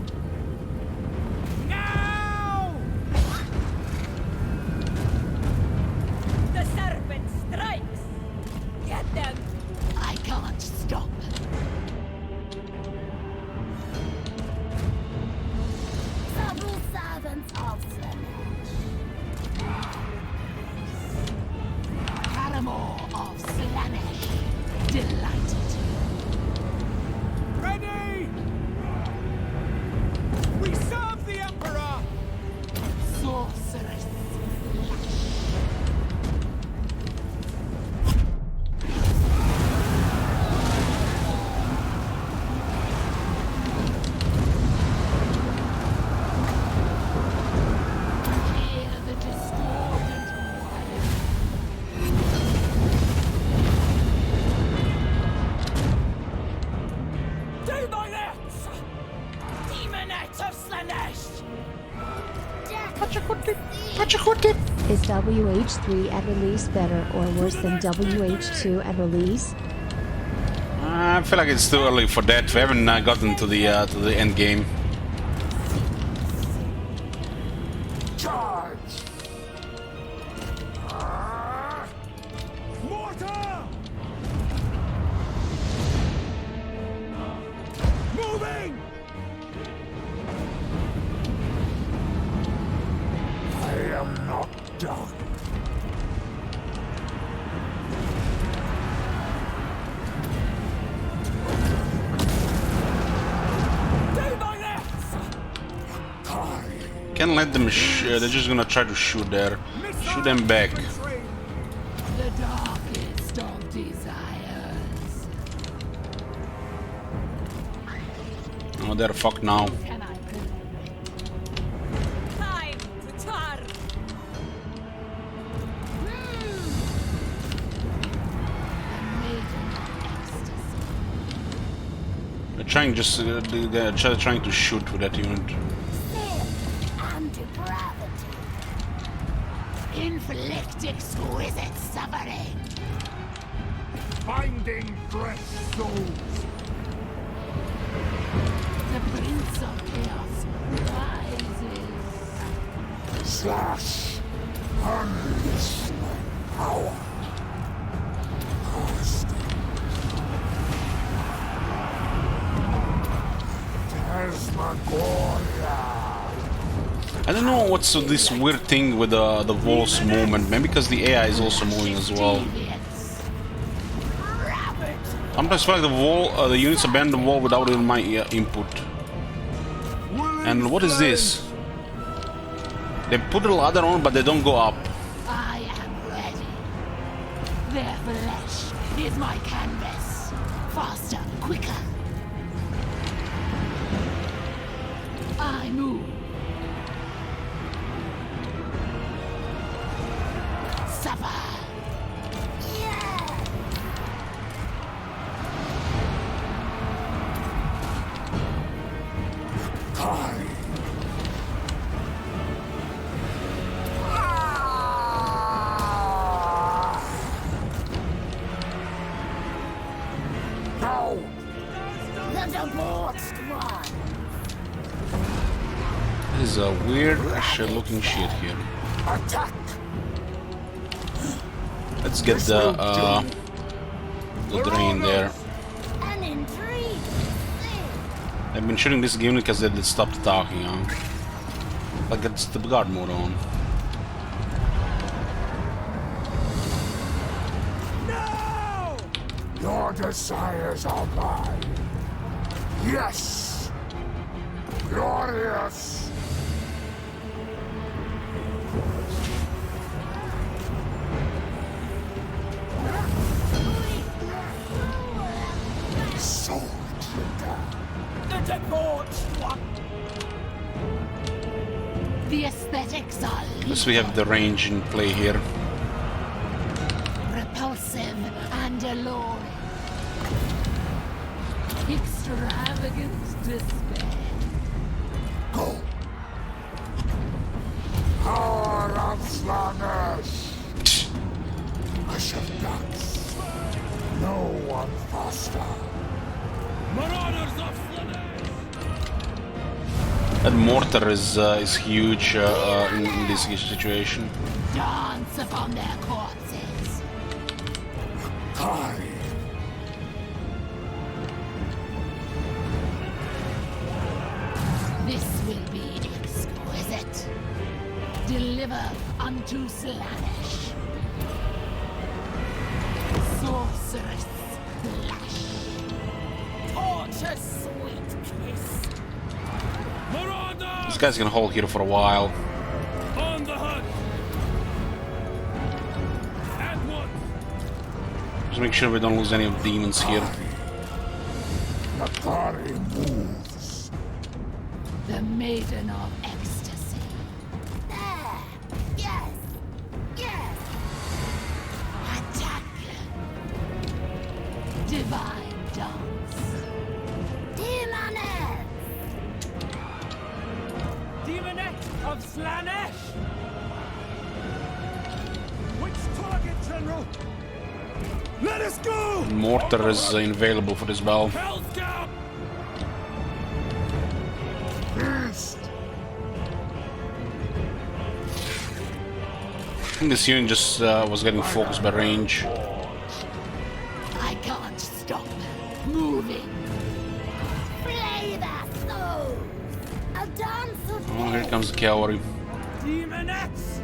Now! The serpent strikes! Get them! I can't stop. servants of Slaanesh. Paramour of Slaanesh. Delighted. Ready! We serve the Emperor! Sorceress. Hear the discordant Do my lips! Demonette of Slaanesh! Is WH3 at release better or worse than WH2 at release? I feel like it's too early for that. We haven't gotten to the end game. Charge! Mortar! Moving! I am not done. Do my lips! Can't let them. They're just gonna try to shoot there. Shoot them back. Infantry! the darkest of desires. Oh, they're fucked now. Can I Time to tar. They're trying trying to shoot with that unit. and depravity. Inflict exquisite suffering. Finding fresh souls. The Prince of Chaos rises. Slash. Unleash my power. I don't know what's this weird thing with the wall's movement. Maybe because the AI is also moving as well. Sometimes I feel like the wall, the units abandon the wall without even my input. And what is this? They put a ladder on, but they don't go up. I am ready. Their flesh is my canvas. Faster, quicker. I move. Suffer. The debauched one. This is a weird shit looking shit here. Attack! Let's get the drain there. An intrigue. I've been shooting this game because they stopped talking, huh? Like it's the guard mode on. No! Your desires are mine. Yes! Glorious! Sword trigger. The debauched one! The aesthetics are Plus we have the range in play here. repulsive and alluring. Extravagant despair. Go! Power of Slaanesh! Hush of ducks. No one faster. Marauders of Slaanesh! That mortar is huge in this situation. Dance upon their corpses. Kai! This will be exquisite. Deliver unto Slaanesh. Sorceress flash. Torture sweet kiss. Marauders! This guy's gonna hold here for a while. On the hunt! At once! Just make sure we don't lose any of the demons here. Nakari moves. The Maiden of Ecstasy. There! Yes! Yes! Attack! Divine dance. Demoness! Demonette of Slaanesh! Which target, General? Let us go! Mortar is available for this battle. Hellscout! Beast. I think this unit just was getting focused by range. I can't stop moving. Play that soul! A dance of Oh, here comes the cavalry. Demonettes!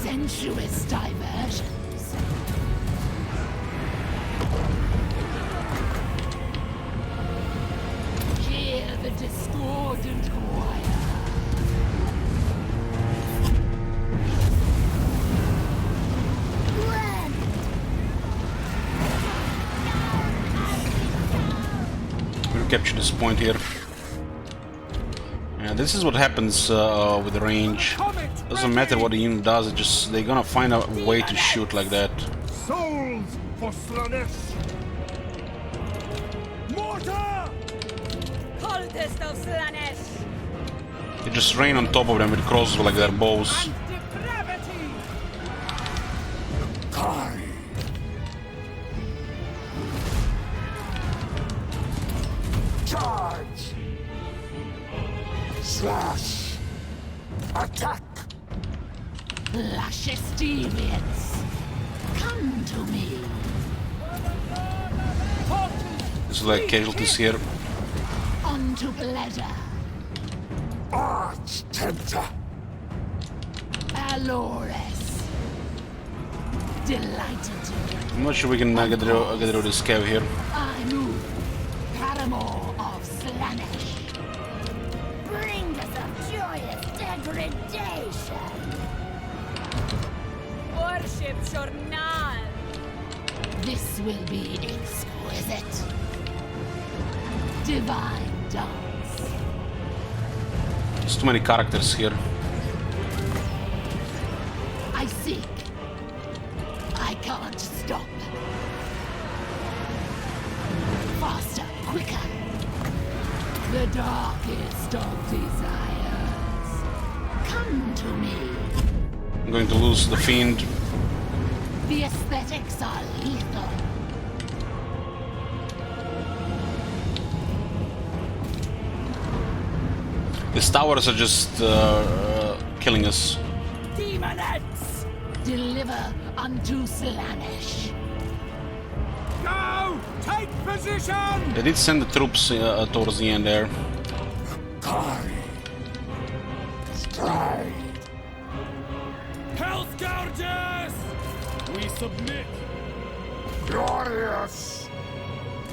sensuous diversions. Hear the discordant choir. We'll capture this point here. Yeah, this is what happens with the range. Doesn't matter what the unit does, they're gonna find a way to shoot like that. Souls for Slaanesh. Mortar! Coldest of Slaanesh! They just rain on top of them with crossbows like their bows. Depravity! Kari. Charge. Slash. Attack. Luscious deviants, come to me. This is like casualties here. Unto pleasure, Arch Tempter. Allures. Delighted to I'm not sure we can get rid of this cav here. I move, paramour of Slaanesh. Bring us a joyous degradation. Worship Journal! This will be exquisite. Divine dance. There's too many characters here. I seek. I can't stop. Faster, quicker. The darkest of desires. Come to me. I'm going to lose the Fiend. The aesthetics are lethal. These towers are just killing us. Demonettes! Deliver unto Slaanesh. Go! Take position! They did send the troops towards the end there. Kari. Stride. Hellscourgers! We submit! Glorious.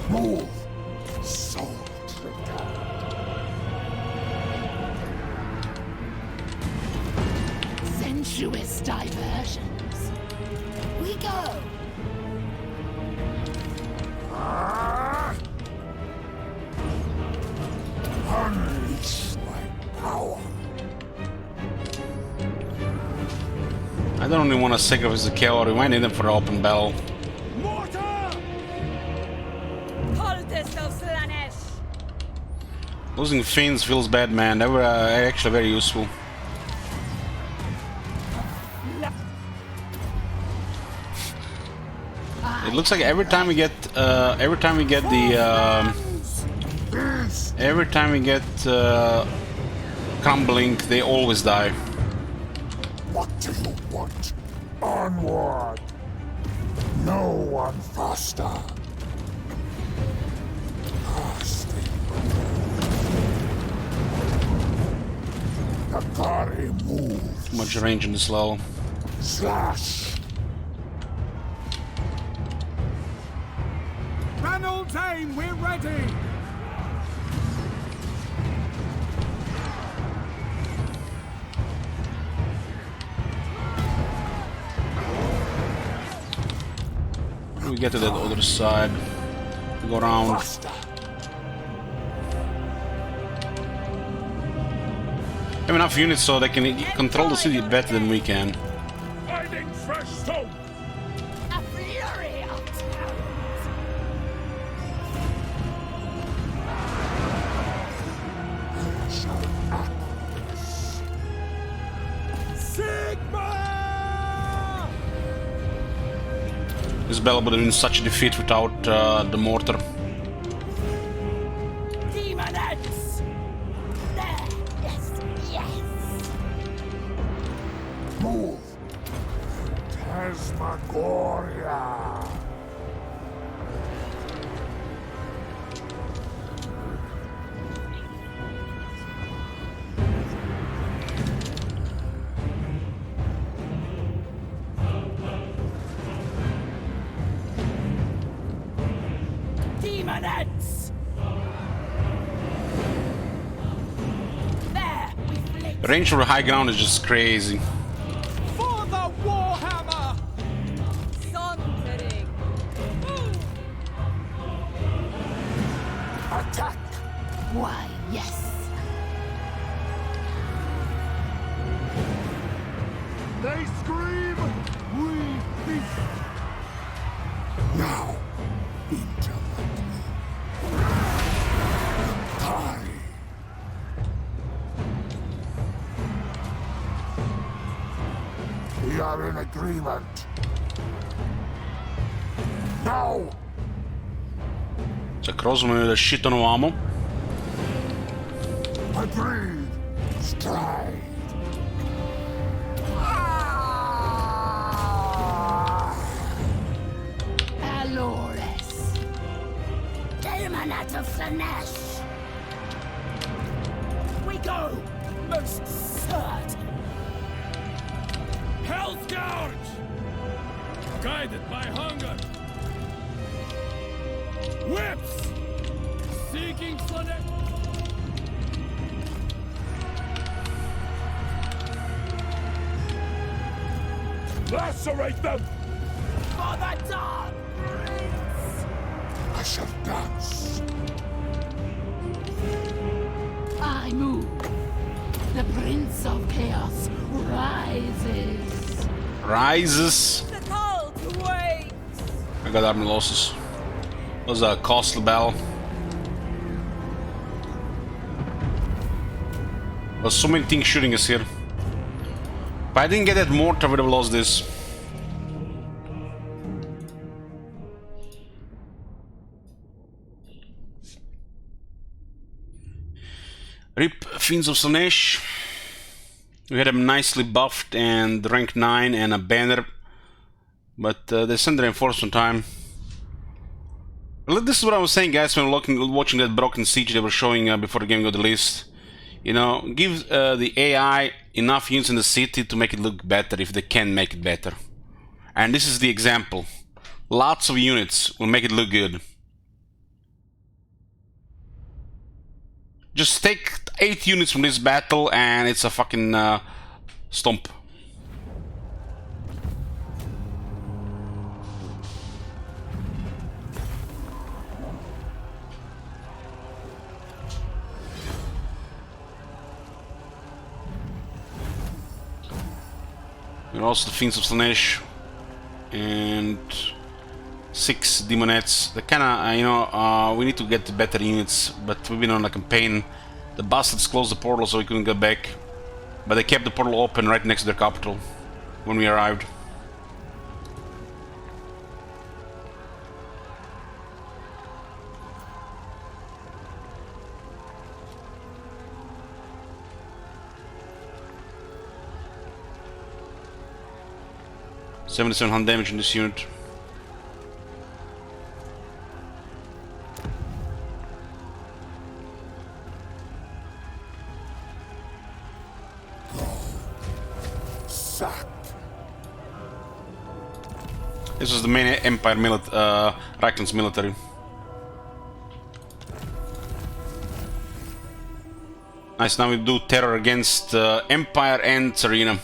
Move. Soul Trigger. Sensuous diversions. We go. Unleash my power. I don't really want to sacrifice the cavalry. We might need them for an open battle. Mortar! Coldest of Slaanesh! Losing Fiends feels bad, man. They were actually very useful. It looks like every time we get crumbling, they always die. What do you want? Onward. No one faster. Casting. Akari move. Too much range in this level. Slash. Reynolds aim, we're ready. We get to that other side. We go around. Faster. Have enough units so they can control the city better than we can. Finding fresh stone. A fury of talent. Sigma! This battle would have been such a defeat without the mortar. Demonettes! There! Yes! Yes! Move. Tasmagoria. Demonettes! There! We flicked. The range for the high ground is just crazy. For the Warhammer! Sondering. Attack. Why, yes! They scream. We feast. Now, intellect. Time. We are in agreement. Now. Sa crossbow da shit ton of ammo. Agreed. Stride. Alores! Demonette of Slaanesh! We go! Most certain! Hell's Gouge! Guided by hunger. Whips! Seeking Slaanesh. Lacerate them. For the Dark Prince! I shall dance. I move. The Prince of Chaos rises. Rises. The call to wait. I got army losses. That was a costly battle. There's so many things shooting us here. If I didn't get that mortar, I would have lost this. Rip Fiends of Slaanesh. We had them nicely buffed and rank 9 and a banner. But they sent reinforcement time. Well, this is what I was saying, guys, when watching that broken siege they were showing before the game got released. You know, give the AI enough units in the city to make it look better if they can make it better. And this is the example. Lots of units will make it look good. Just take 8 units from this battle and it's a fucking stomp. And also the Fiends of Slaanesh and 6 Demonettes. They kinda, you know, we need to get better units, but we've been on a campaign. The bastards closed the portal so we couldn't get back. But they kept the portal open right next to their capital when we arrived. $7700 damage in this unit. sacked. This was the main Empire Reichland's military. Nice, now we do terror against Empire and Tsarina.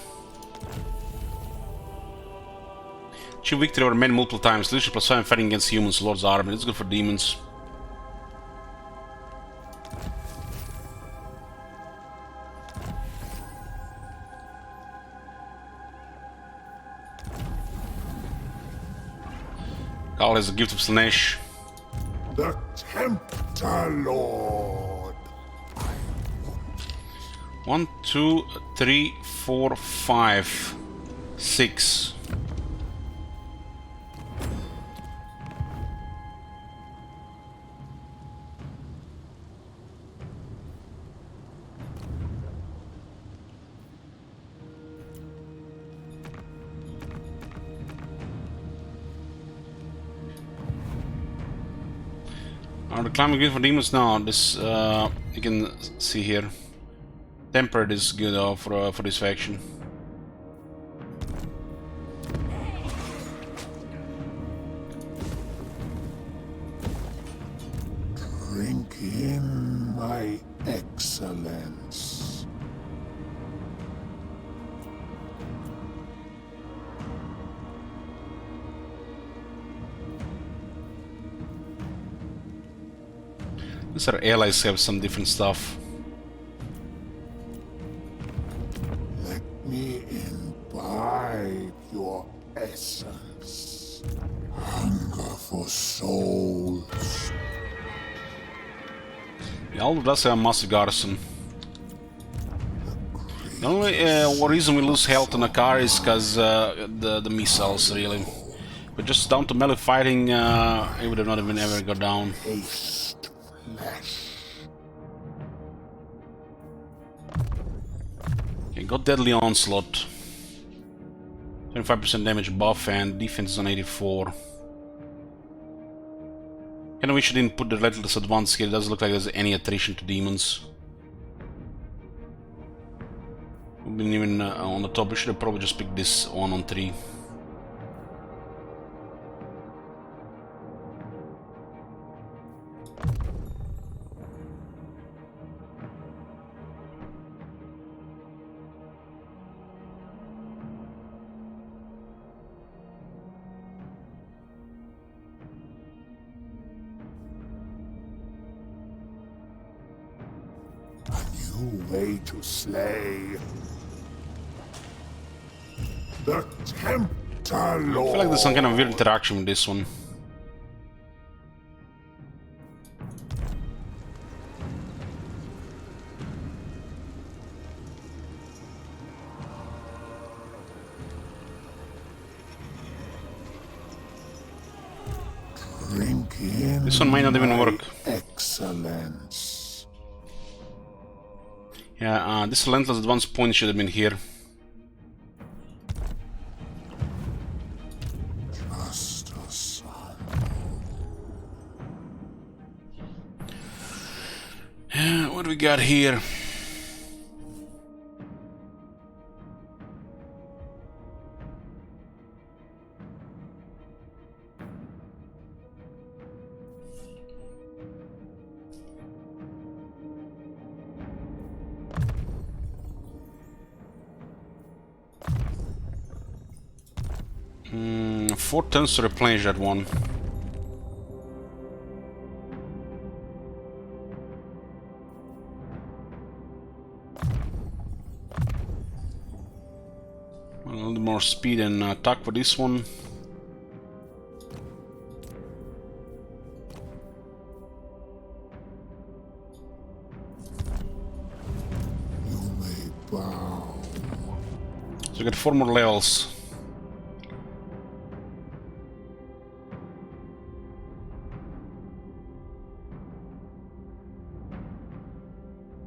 Achieve victory over men multiple times. Leadership +5 fighting against humans, Lord's army. It's good for demons. Carl has a gift of Slaanesh. The Tempter Lord. 1, 2, 3, 4, 5, 6. The climbing good for demons now. This you can see here. Tempered is good for this faction. Drink in my excellence. These our allies have some different stuff. Let me imbibe your essence. Hunger for souls. Yeah, all does have a massive garrison. The only reason we lose health on a car is because the missiles, really. But just down to melee fighting, it would have not even ever got down. Taste flesh. Okay, got Deadly Onslaught. 25% damage buff and defense is on 84. Kinda wish I didn't put the Relentless Advance here. It doesn't look like there's any attrition to demons. We've been even on the top. We should have probably just picked this one on 3. Way to slay. The Tempter Lord. I feel like there's some kind of weird interaction with this one. Drink in This one might not even my work. Excellence. Yeah, this Relentless Advance point should have been here. Just a son. Yeah, what do we got here? Hmm, 4 turns to replenish that one. A little more speed and attack for this one. You may bow. So we got 4 more levels.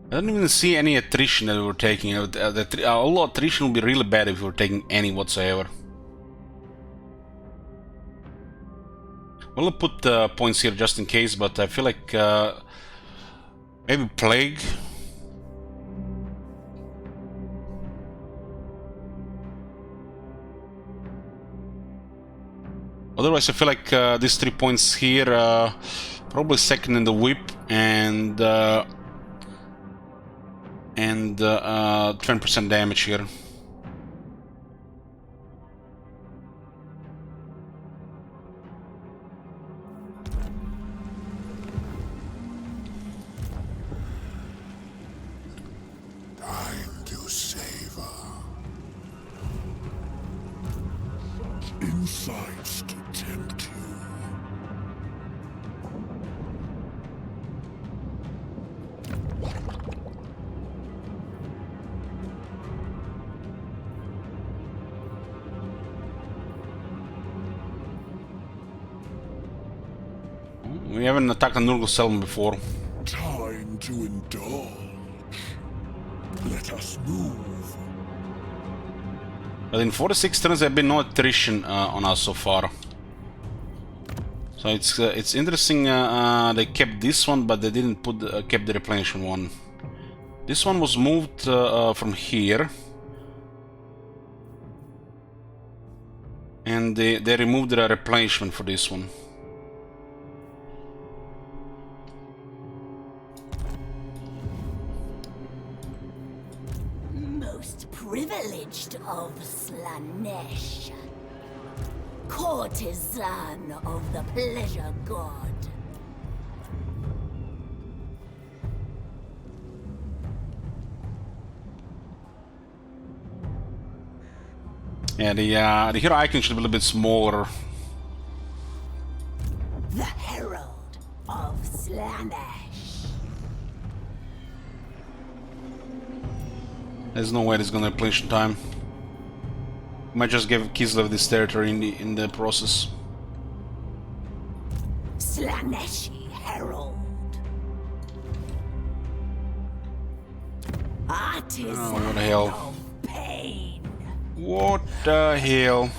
I don't even see any attrition that we were taking. All attrition would be really bad if we were taking any whatsoever. Well, I'll put points here just in case, but I feel like maybe Plague. Otherwise, I feel like these 3 points here, probably second in the whip, and 20% damage here. Time to savor. Insights to tempt you. We haven't attacked a Nurgle Selm before. Time to indulge. Let us move. But in 46 turns there have been no attrition on us so far. So it's interesting they kept this one, but they didn't kept the replenishment one. This one was moved from here. And they removed the replenishment for this one. Most privileged of Slaanesh. Courtesan of the pleasure god. Yeah, the hero icon should be a little bit smaller. The herald of Slaanesh. There's no way it's gonna replenish in time. Might just give Kislev this territory in the process. Slaaneshi herald. Artisan Oh, what the hell. of pain. What the hell?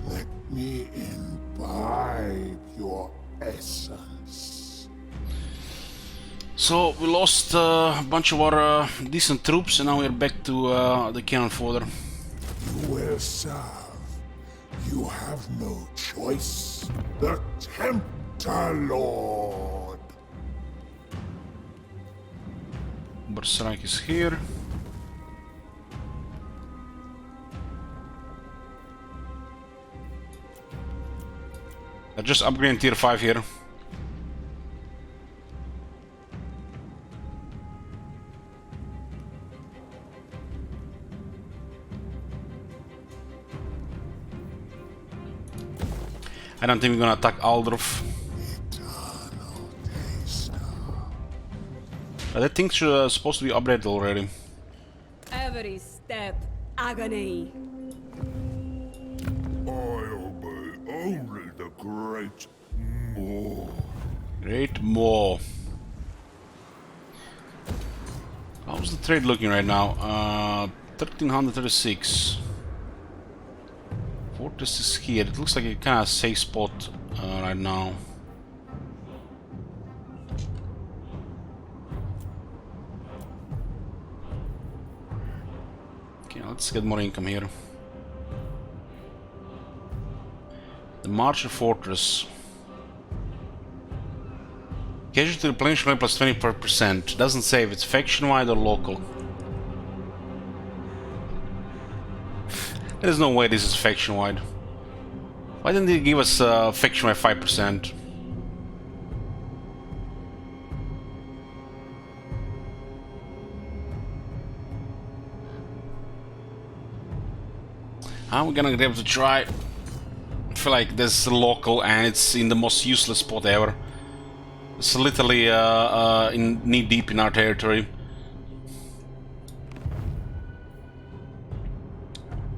Let me imbibe your essence. So we lost a bunch of our decent troops, and now we're back to the cannon fodder. You will serve. You have no choice. The Tempter Lord. Berserk is here. They're just upgrading tier 5 here. I don't think we're gonna attack Aldorf. That thing's supposed to be updated already. Every step, agony. I obey only the Great Maw. Great Maw. How's the trade looking right now? 1336. Fortress is here. It looks like a kind of safe spot right now. Okay, let's get more income here. The Marcher Fortress. Casualty replenishment plus 20%. Doesn't say if it's faction-wide or local. There's no way this is faction-wide. Why didn't they give us faction-wide 5%? How are we gonna be able to try? I feel like this is local and it's in the most useless spot ever. It's literally in knee-deep in our territory.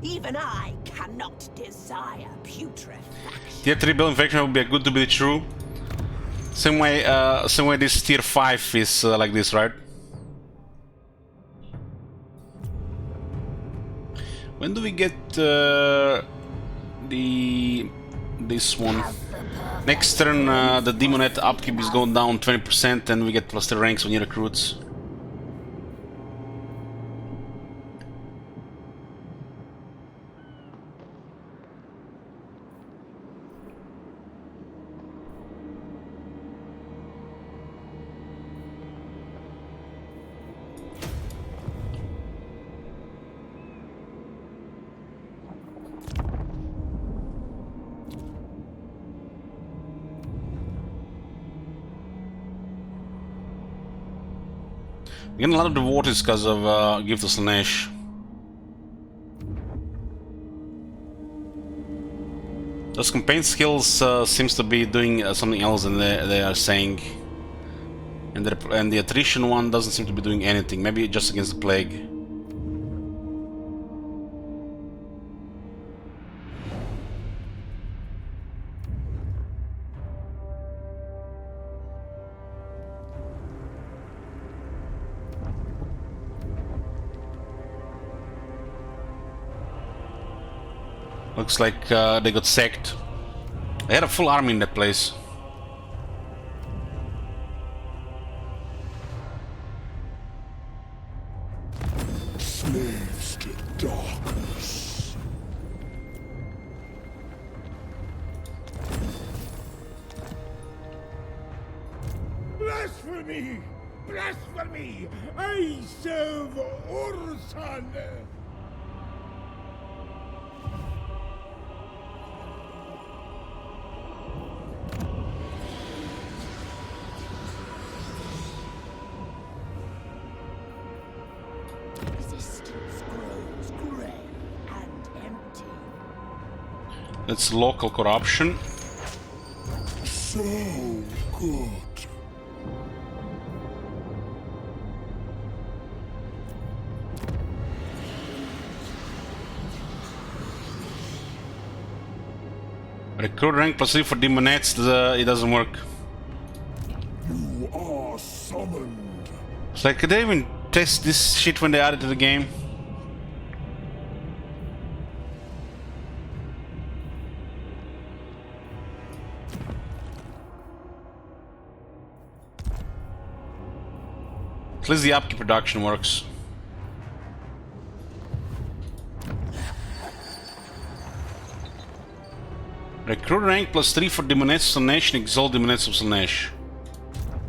Even I cannot desire putrefaction. Tier 3 building faction would be good to be true. Same way this tier 5 is like this, right? When do we get this one? Next turn the Demonet upkeep is going down 20% and we get plus 3 ranks when you recruits. Getting a lot of devotees because of Gift of Slaanesh. Those campaign skills seems to be doing something else than they are saying. And the attrition one doesn't seem to be doing anything. Maybe just against the plague. Looks like they got sacked. They had a full army in that place. Slaves to darkness. Blasphemy! Blasphemy! I serve Ursan! Existence grows grey and empty. That's local corruption. So good. Recruit rank plus 3 for demonettes, it doesn't work. You are summoned. It's like, could they even test this shit when they add it to the game? At least the upkeep production works. Recruit rank plus 3 for Demonets of Slaanesh and Exalt Demonets of Slaanesh.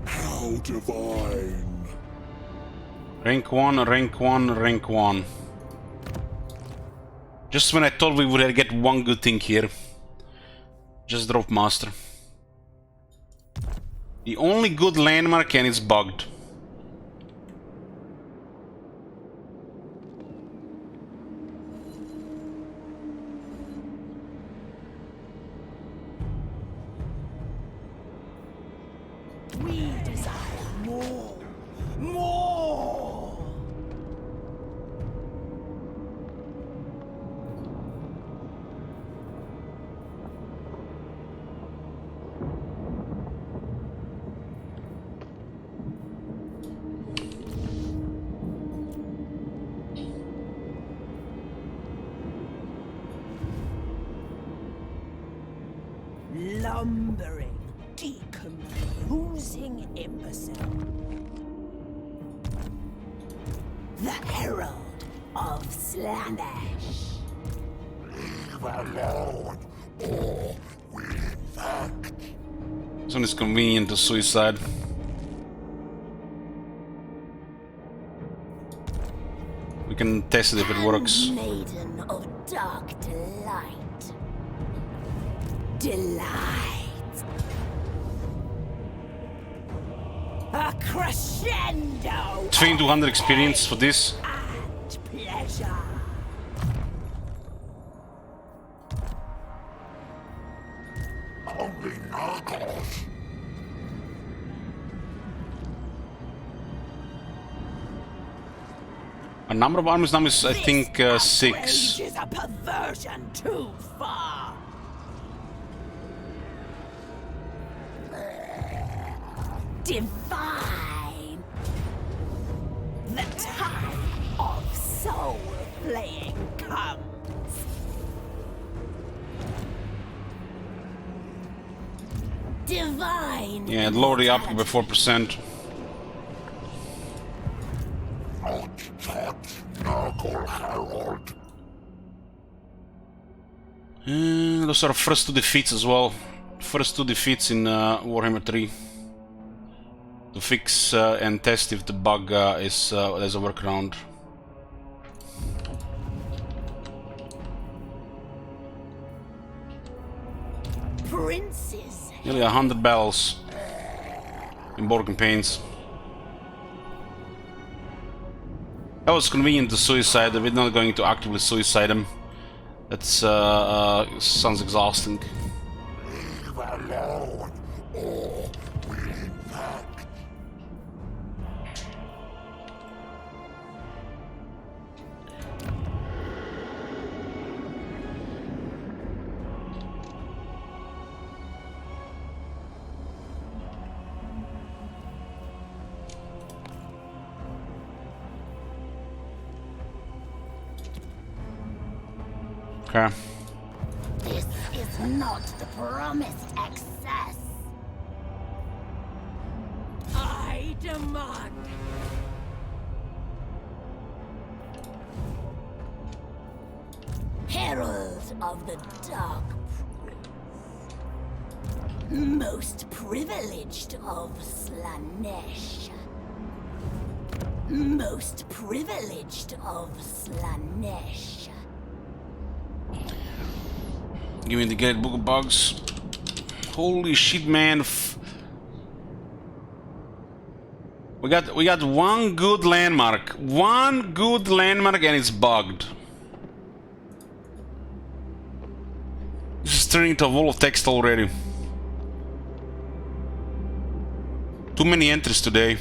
How divine. Rank 1, rank 1, rank 1. Just when I thought we would get one good thing here. Just drop Master. The only good landmark and it's bugged. We desire more. More! Lumbering, decomposing imbecile. The Herald of Slaanesh. Leave alone, or we infect. This one is convenient to suicide. We can test it if it works. Maiden of dark delight. Delight. A crescendo. 2200 experience for this. And pleasure. Only knuckles. A number of armies now is, I think, 6. This is a perversion too far. Divine. The time of soul playing comes. Divine. Yeah, lower the upkeep by 4%. Not touch Knuckle Herald. Those are first 2 defeats as well. First 2 defeats in Warhammer 3. To fix and test if the bug is there's a workaround. Princes. Nearly 100 battles in both campaigns. That was convenient to suicide. We're not going to actively suicide him. That sounds exhausting. Leave alone, or will infect. Okay. This is not the promised access. I demand. Herald of the Dark Prince. Most privileged of Slaanesh. Most privileged of Slaanesh. Give me the Great Book of Bugs. Holy shit, man! We got one good landmark. One good landmark, and it's bugged. This is turning into a wall of text already. Too many entries today.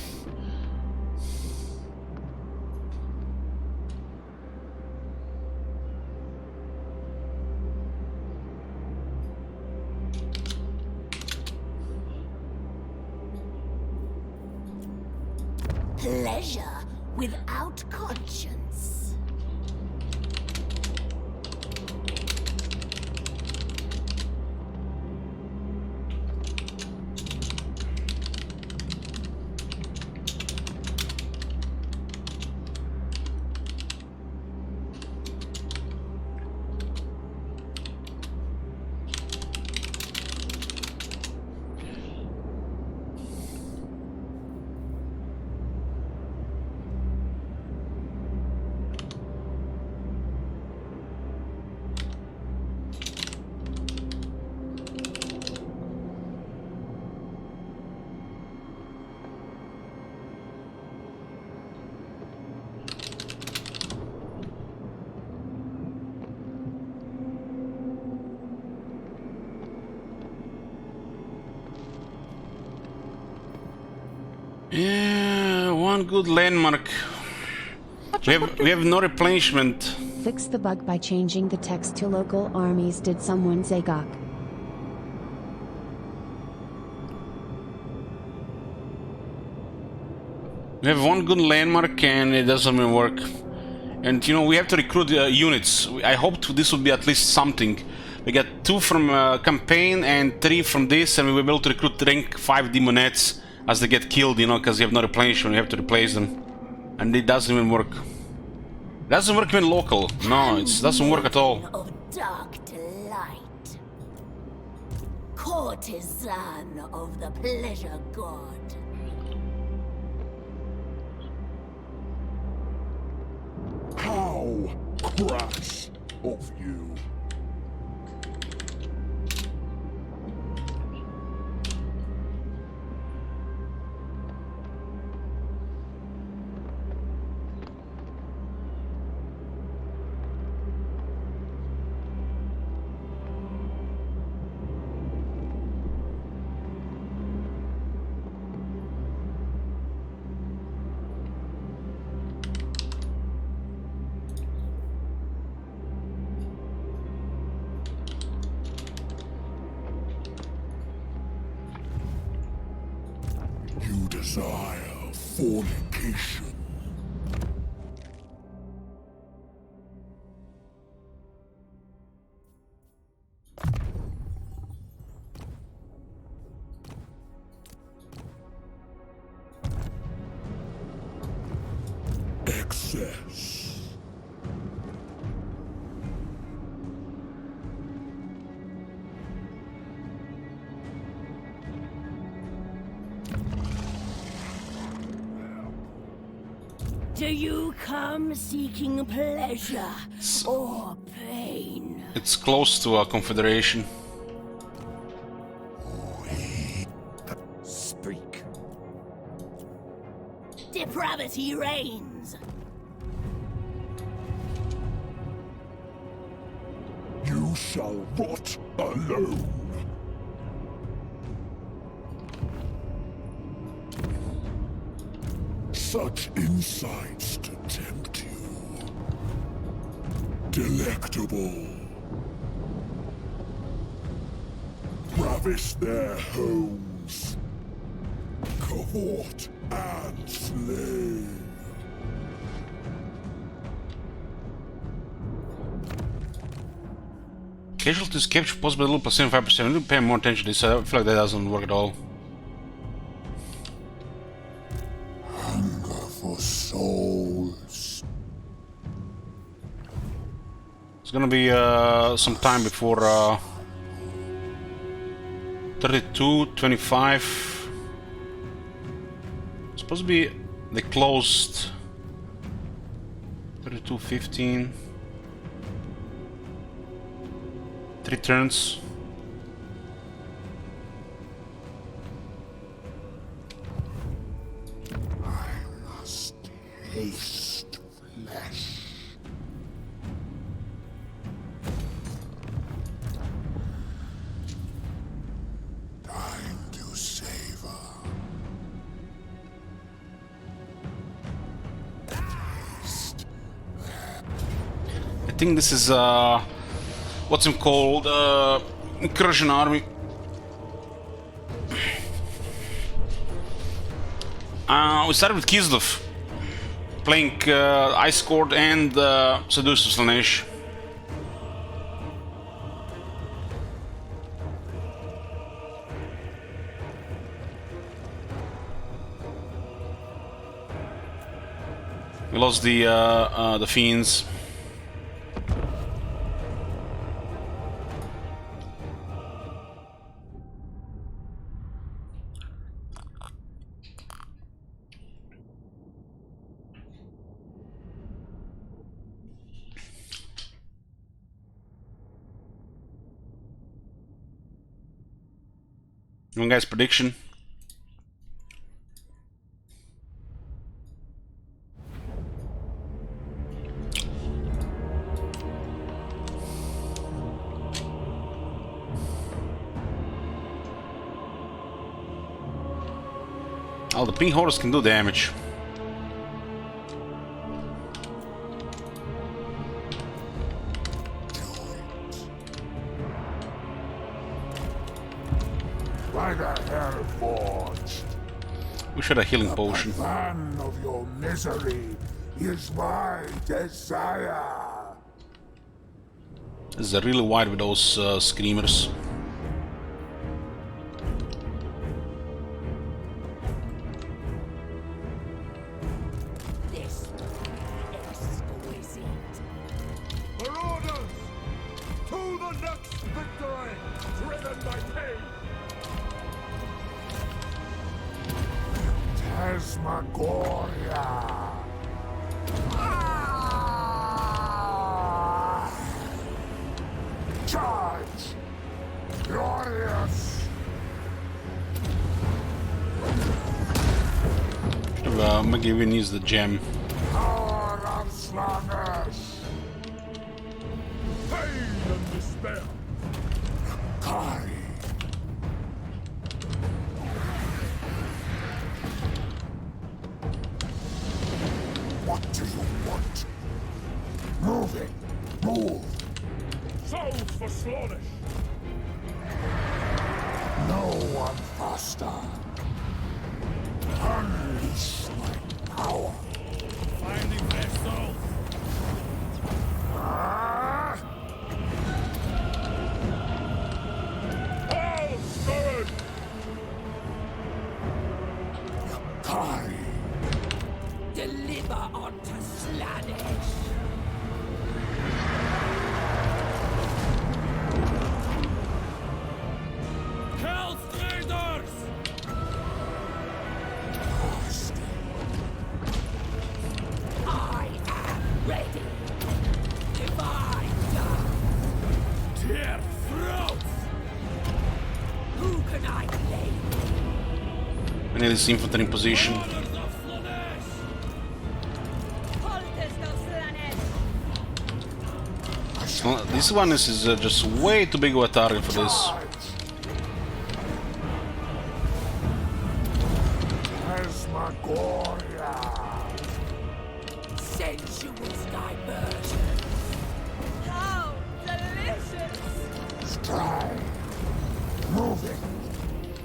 Pleasure without conscience. Yeah, one good landmark. We have no replenishment. Fix the bug by changing the text to local armies. Did someone say gawk? We have one good landmark and it doesn't even work. And you know, we have to recruit units. I hoped this would be at least something. We got 2 from campaign and 3 from this, and we will be able to recruit rank 5 demonettes as they get killed, you know, because you have no replenishment, you have to replace them. And it doesn't even work. It doesn't work even local. No, it doesn't work at all. Of dark delight. Courtesan of the pleasure god. How crass of you. You desire fornication. Excess. Do you come seeking pleasure or pain? It's close to a confederation. Speak. Depravity reigns. shall rot alone. Such insights to tempt you. Delectable. Ravish their homes. Cavort and slay. Casualties capture possibly a little plus 75%. We need to pay more attention to this. I feel like that doesn't work at all. Hunger for souls. It's gonna be some time before 32:25. It's supposed to be they closed 32:15. 3 turns. I must taste flesh. Time to savor. Taste. I think this is what's it called? Incursion Army. We started with Kislev, playing Ice Court and Seducers Slaanesh. We lost the Fiends. One guy's prediction. Oh, the pink horse can do damage. By the hell forged. We should have a healing potion. Fan of your misery is my desire. This is really wide with those screamers. This exquisite. Marauders! To the next victory! Driven by pain! Phantasmagoria. Charge! Glorious! Maybe we need the gem. Power of Slaanesh! Pain and despair! Kari! What do you want? Move it! Move! Souls for Slaanesh! No one faster! Unleash my power! Finding fresh souls. Ah! All scourge! Kari! Deliver unto Slaanesh. Hell Traders! I am ready. Divine dark. Tear throats! Who can I blame? We need this infantry in position. Orders of Slaanesh! Holters of Slaanesh! I shall This one is just way too big of a target for this. Sensuous diversion. How delicious!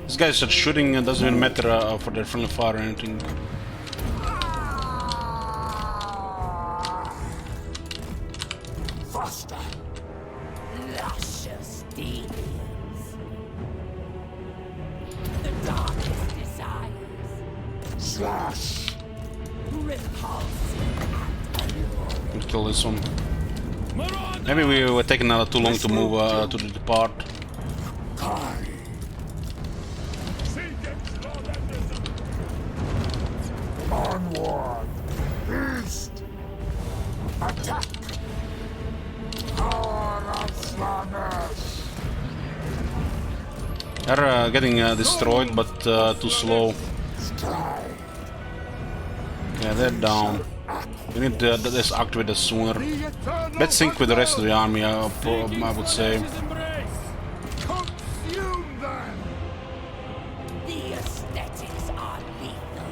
These guys are shooting, it doesn't even matter for their friendly fire or anything. Faster. Luscious demons. The darkest desires. Slash. Repulsive and alluring. We'll kill this one. Maybe we were taking too long to move to the depart. Onward! East! Attack! Power of Slaanesh! They're getting destroyed, but too slow. Yeah, they're down. We need to activate this sooner. Let's sync with the rest of the army, I would say. Consume them! The aesthetics are lethal.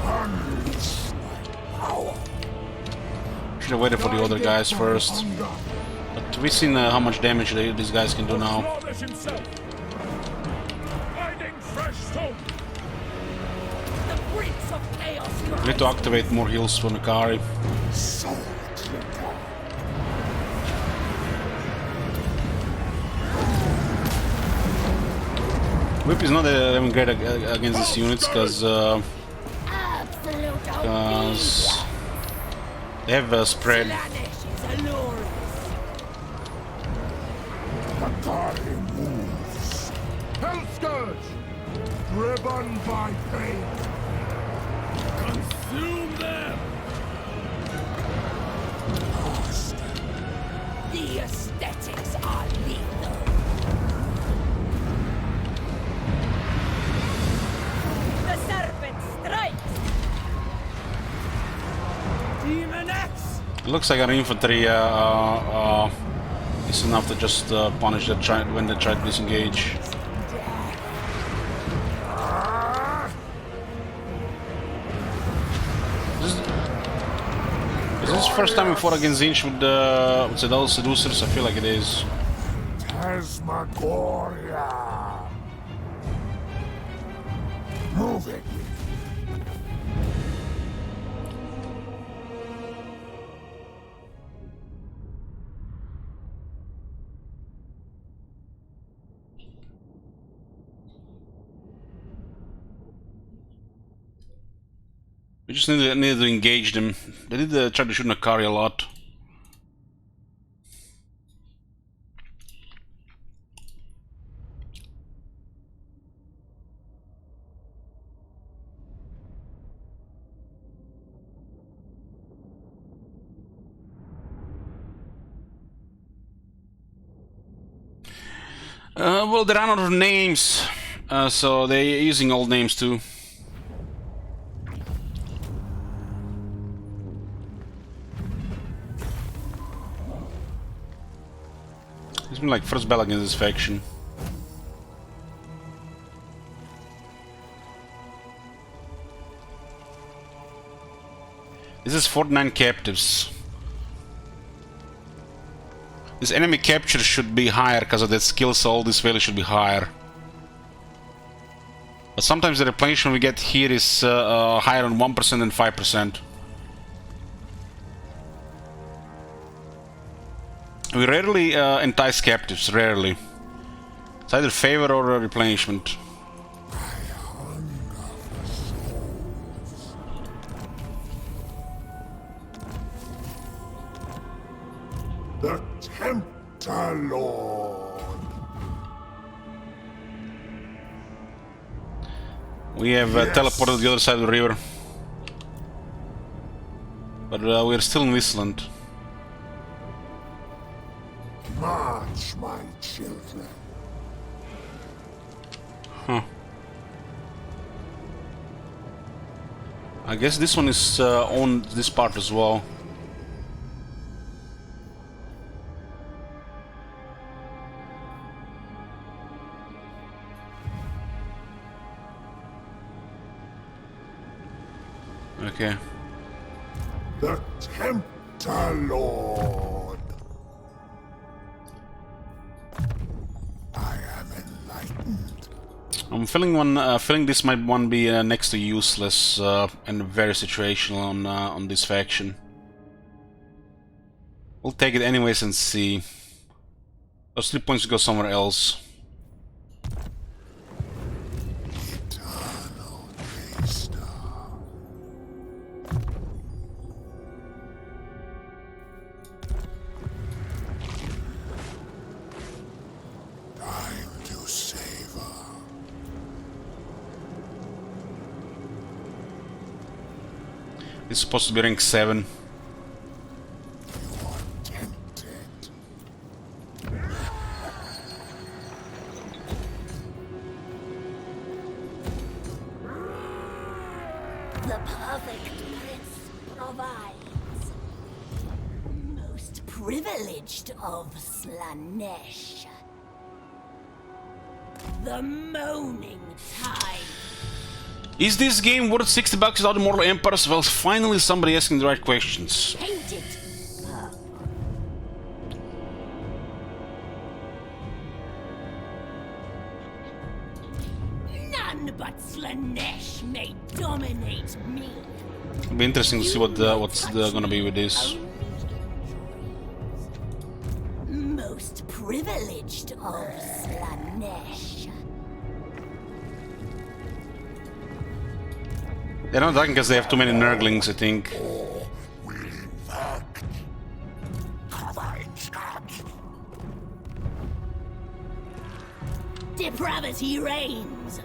Unleash my power! Should have waited for the other guys first. But we've seen how much damage these guys can do now. Slaanesh himself! Finding fresh stone! The prince of chaos. We need to activate more heals for Nakari. Whip is not even great against these units because they have spread. Slaanesh is alluring. Atari moves! Hellscourge! Driven by pain! Consume them! The aesthetics are lethal. The serpent strikes. Demon X! It looks like our infantry is enough to just punish them when they try to disengage. Is this the first time we fought against Zinch with Seducers? I feel like it is. Tasmagoria! Moving! We just needed to engage them. They did try to shoot Nakari a lot. Well, they ran out of names, so they're using old names too. It's been like first battle against this faction. This is 49 captives. This enemy capture should be higher because of that skill, so all this value should be higher. But sometimes the replenishment we get here is higher than 1% and 5%. We rarely entice captives, rarely. It's either favor or replenishment. The Tempter Lord! We have teleported to the other side of the river. But we are still in Whistland. March, my children. Huh. I guess this one is on this part as well. Okay. The Tempter Lord. I am enlightened. I'm feeling this might be next to useless and very situational on this faction. We'll take it anyways and see. Those 3 points go somewhere else. Eternal Taster. Time to savor. It's supposed to be rank 7. You are tempted. The perfect prince provides. Most privileged of Slaanesh. The Moaning Tide. Is this game worth 60 bucks without the Mortal Empires? Well, finally somebody asking the right questions. Painted purple. None but Slaanesh may dominate me. It'll be interesting to see what's gonna be with this. Most privileged of Slaanesh. They're not attacking because they have too many Nurglings, I think. Depravity reigns.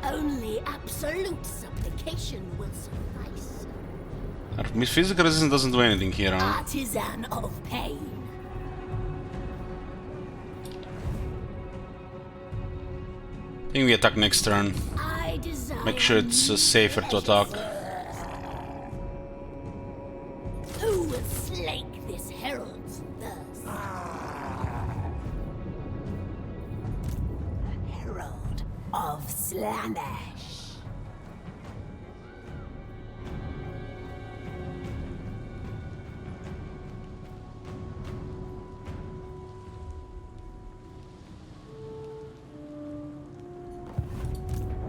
Only absolute supplication will suffice. Miss Physical Resistance doesn't do anything here, huh? Artisan of pain. I think we attack next turn. I desire Make sure it's safer to attack. Who will slake this herald's thirst? Herald of Slaanesh.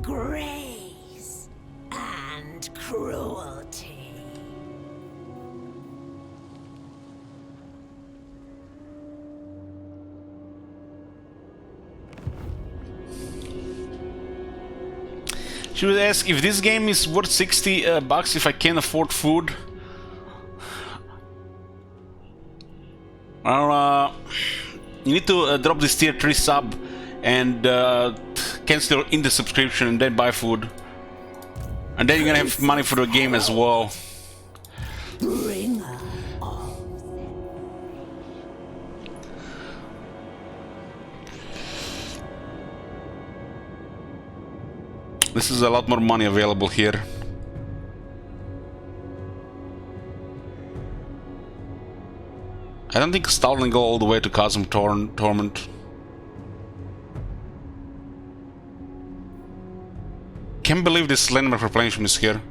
Grace and cruelty. She would ask if this game is worth 60 bucks if I can afford food. Well, you need to drop this tier 3 sub and cancel in the subscription and then buy food. And then you're gonna have money for the game as well. Bringer of This is a lot more money available here. I don't think Stalin will go all the way to Cosm Torment. Can't believe this Slender replenishment is here.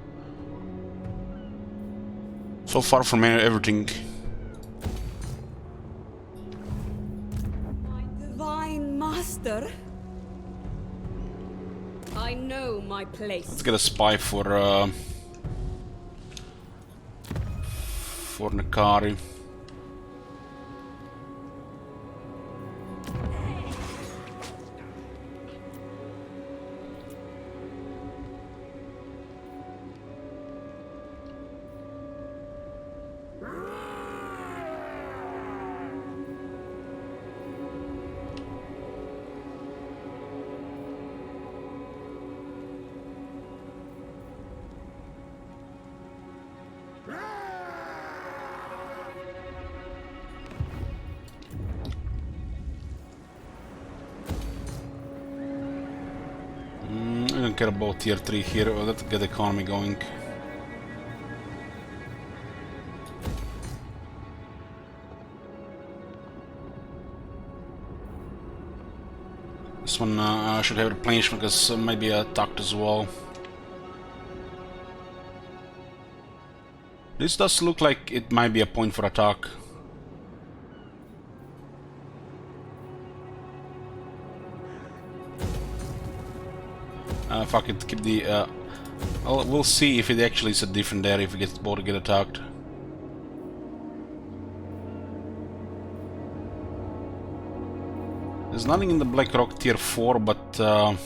So far from everything. My divine master. I know my place. Let's get a spy for Nakari. I don't care about tier 3 here. Let's get the economy going. This one should have replenishment because might be attacked as well. This does look like it might be a point for attack. Fuck it, keep the... we'll see if it actually is a different area if we get both to get attacked. There's nothing in the Black Rock tier 4, but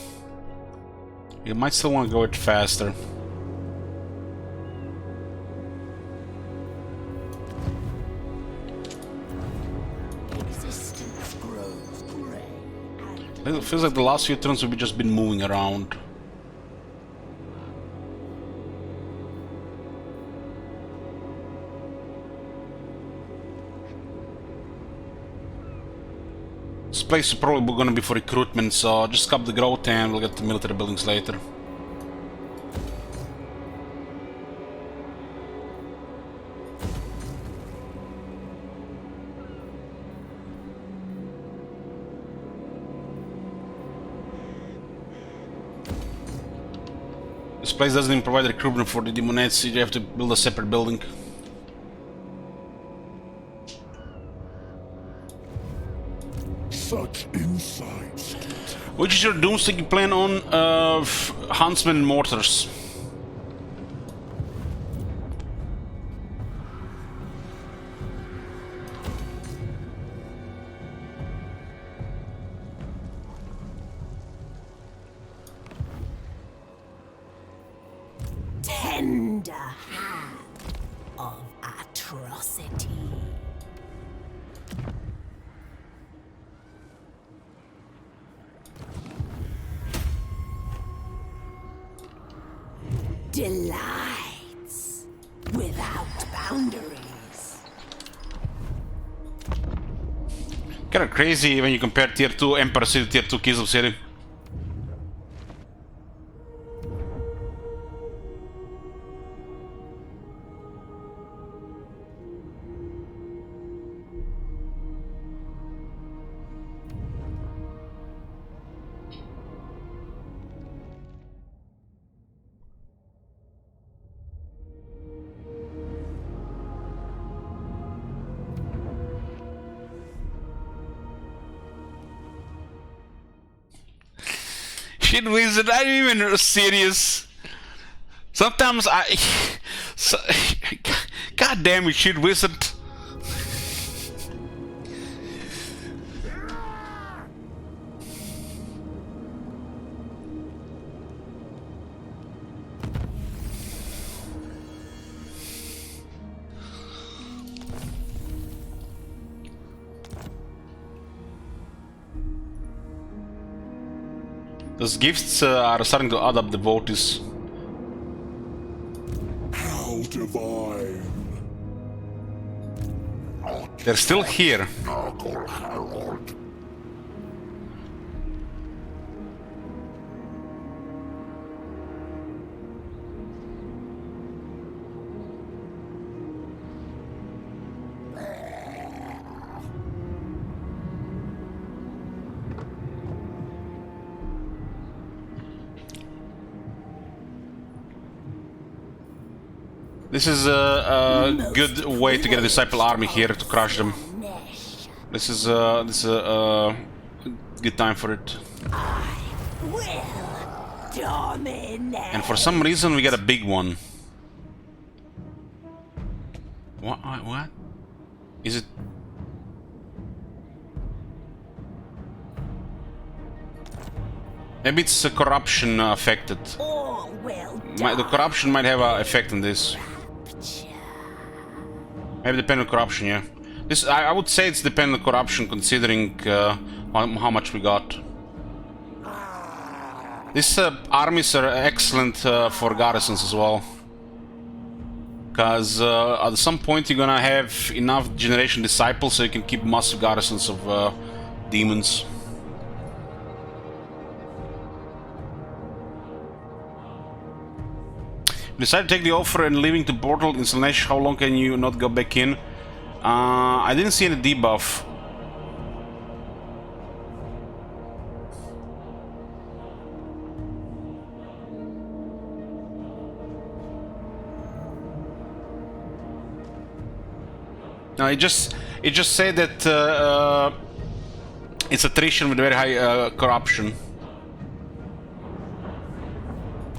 you might still want to go it faster. Existence grows gray. It feels like the last few turns we've just been moving around. This place is probably gonna be for recruitment, so just cap the growth and we'll get the military buildings later. This place doesn't even provide recruitment for the demonettes, so you have to build a separate building. Such insights. Which is your doomsday plan on Huntsmen and Mortars? Tender hand of atrocity. Delights without boundaries. Kinda crazy when you compare tier 2 Emperor City, tier 2 Kislev City. Shit, Wizard, I'm even serious. Sometimes God damn it, shit, Wizard. Those gifts are starting to add up the devotees. How divine. They're still here. This is a good way to get a disciple army here to crush them. This is a good time for it. And for some reason we get a big one. What? Is it? Maybe it's corruption affected. The corruption might have an effect on this. Maybe depend on corruption, yeah. This I would say it's dependent on corruption, considering how much we got. These armies are excellent for garrisons as well, because at some point you're gonna have enough generation disciples so you can keep massive garrisons of demons. Decide to take the offer and leaving the portal in Slaanesh. How long can you not go back in? I didn't see any debuff. No, it just said that it's attrition with very high corruption.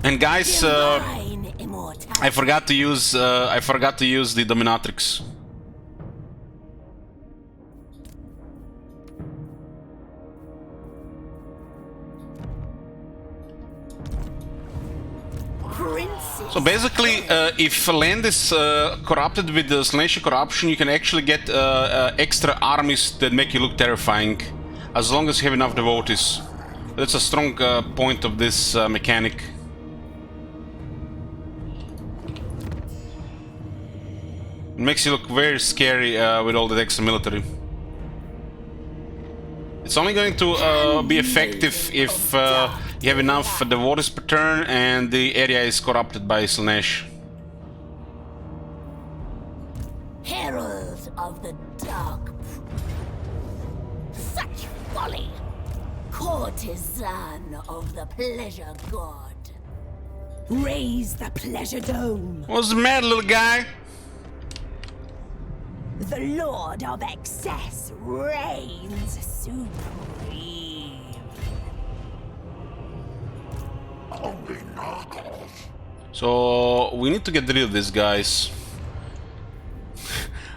And guys, I forgot to use the dominatrix. So basically, if land is corrupted with the Slaanesh corruption, you can actually get extra armies that make you look terrifying, as long as you have enough devotees. That's a strong point of this mechanic. It makes you look very scary with all that extra military. It's only going to be effective if you have enough devotees per turn and the area is corrupted by Slaanesh. Herald of the Dark. Such folly! Courtesan of the Pleasure God. Raise the Pleasure Dome. What's the matter, little guy? The Lord of Excess reigns supreme. So we need to get rid of these guys.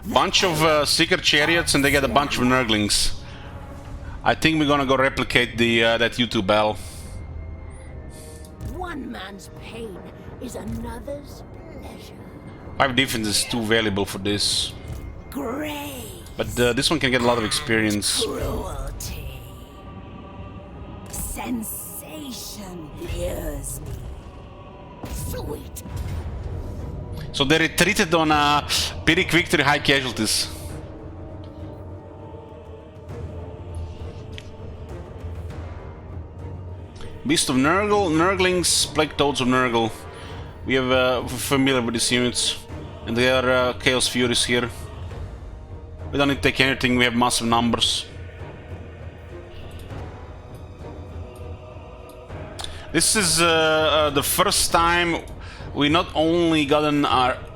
Bunch of secret chariots, and they get a bunch of nurglings. I think we're gonna go replicate the that YouTube bell. One man's pain is another's pleasure. 5 defense is too valuable for this. Great. But this one can get a lot of experience. Cruelty. Sensation lures me. Sweet. So they retreated on a Pyrrhic victory, high casualties. Beast of Nurgle, Nurglings, Plague Toads of Nurgle. We have we're familiar with these units, and they are Chaos Furies here. We don't need to take anything, we have massive numbers. This is the first time we not only got an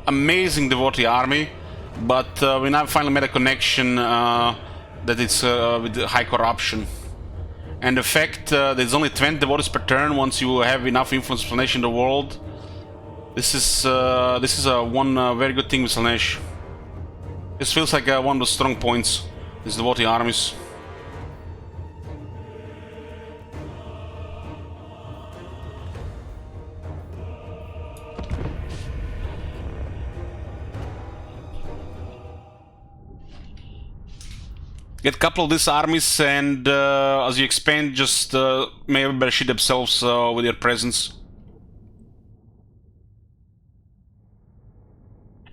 amazing devotee army, but we now finally made a connection that it's with high corruption. And the fact there's only 20 devotees per turn once you have enough influence Slaanesh in the world. This is one very good thing with Slaanesh. This feels like one of the strong points, these devotee armies. Get a couple of these armies, and as you expand, just may everybody shit themselves with your presence.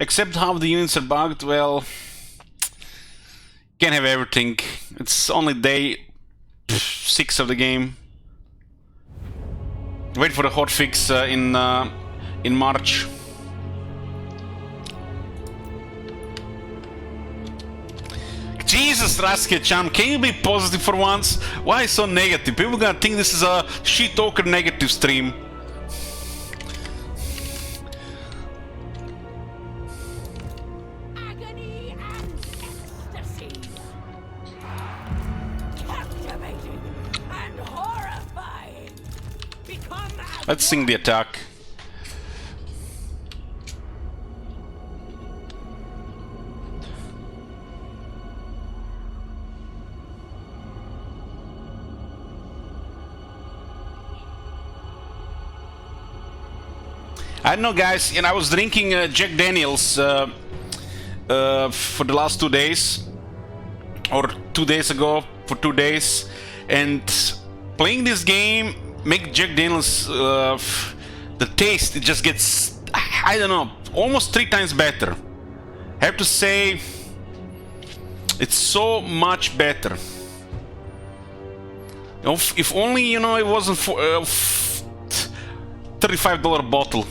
Except half the units are bugged, well, can't have everything. It's only day 6 of the game. Wait for the hotfix in March. Jesus, Raskia-chan, can you be positive for once? Why so negative? People gonna think this is a shit-talker negative stream. Agony and ecstasy. Captivating and horrifying. Become Let's sing the attack. I don't know, guys, and I was drinking Jack Daniels for the last 2 days, or 2 days ago for 2 days, and playing this game make Jack Daniels the taste, it just gets, I don't know, almost 3 times better. I have to say, it's so much better. If only, you know, it wasn't for $35 bottle.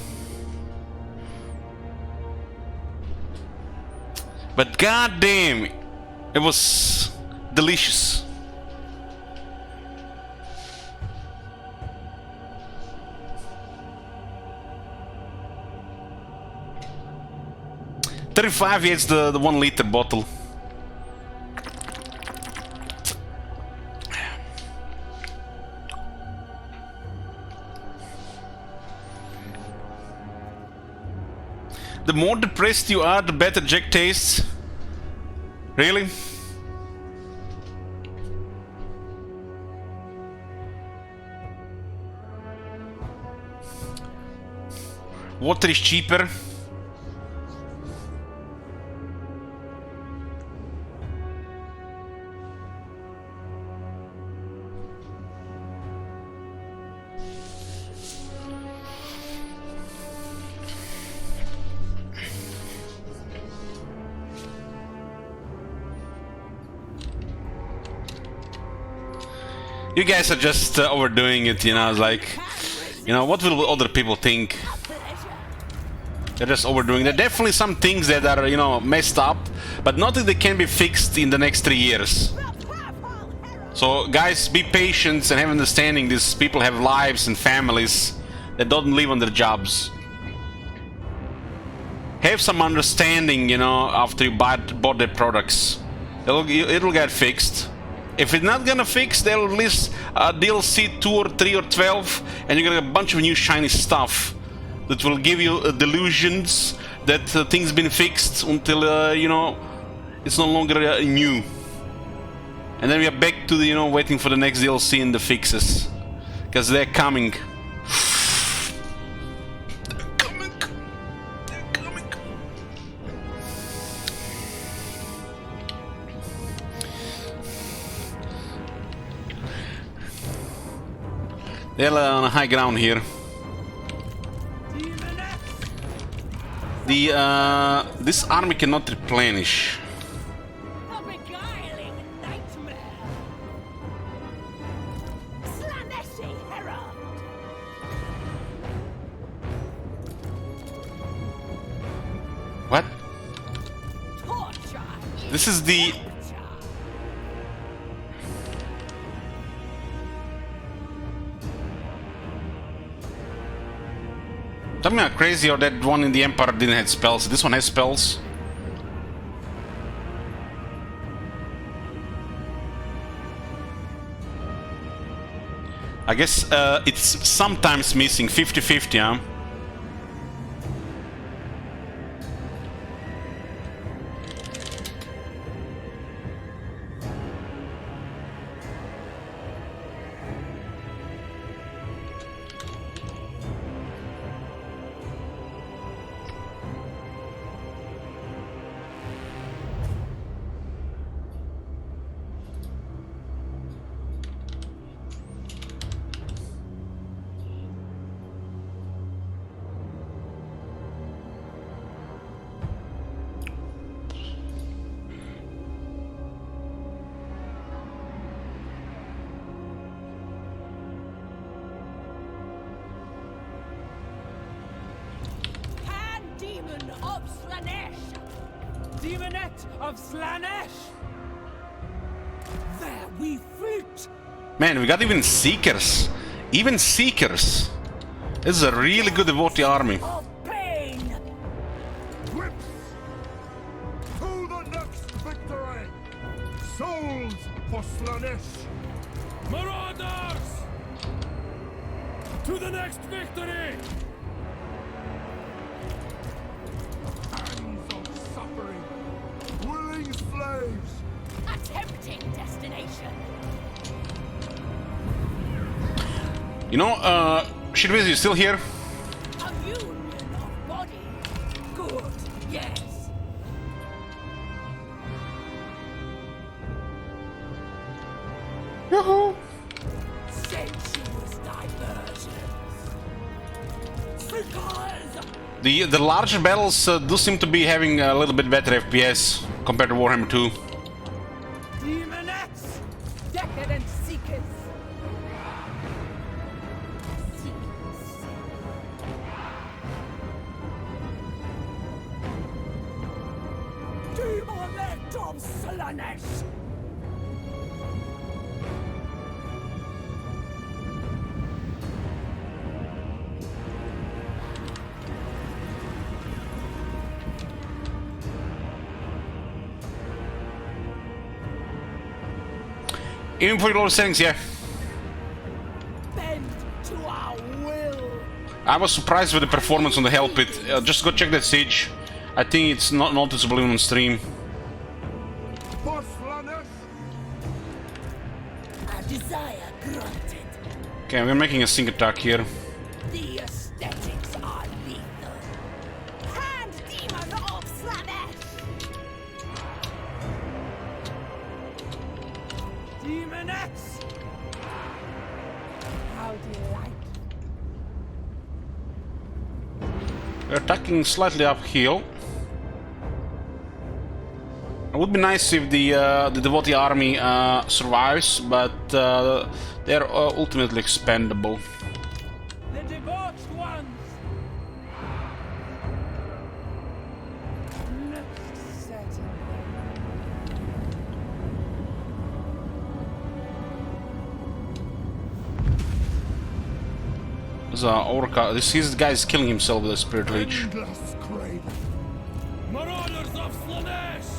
But goddamn, it was delicious. 35, yeah, it's the 1 liter bottle. The more depressed you are, the better Jack tastes. Really? Water is cheaper. You guys are just overdoing it, you know, it's like, you know, what will other people think? They're just overdoing it. There are definitely some things that are, you know, messed up, but nothing that can be fixed in the next 3 years. So, guys, be patient and have understanding. These people have lives and families that don't live on their jobs. Have some understanding, you know, after you bought their products. It'll get fixed. If it's not gonna fix, they'll release DLC 2 or 3 or 12, and you're gonna get a bunch of new shiny stuff that will give you delusions that things been fixed until you know, it's no longer new. And then we are back to the, you know, waiting for the next DLC and the fixes, because they're coming. They're on a high ground here. This army cannot replenish. A beguiling nightmare. Slaanesh herald. What? Torture. This is the... Tell me how crazy or that one in the Empire didn't have spells. This one has spells. I guess it's sometimes missing 50-50, huh? Demon of Slaanesh! Demonette of Slaanesh! There we fleet! Man, we got even Seekers. Even Seekers. This is a really good devotee army. Of pain! Whips! To the next victory! Souls for Slaanesh! Marauders! To the next victory! Hands of suffering! Willing slaves! A tempting destination. You know, Shitwiz, you still here? A union of bodies. Good, yes. Yoo-hoo! Sensuous diversions. Cigars. The larger battles do seem to be having a little bit better FPS compared to Warhammer 2. Demonettes! Decadent seekers! Demonette of Slaanesh! Even for your lower settings, yeah. Bend to our will. I was surprised with the performance on the Hell Pit. Just go check that stage. I think it's not noticeable even on stream. For Slaanesh! Our desire granted. Okay, we're making a sync attack here. The aesthetics are lethal. Hand demon of Slaanesh. Demoness! How delightful. We're attacking slightly uphill. It would be nice if the devotee army survives, but they're ultimately expendable. The debauched ones! Next setting. There's a Orca. This guy is killing himself with a Spirit Leech. Endless craving. Marauders of Slaanesh!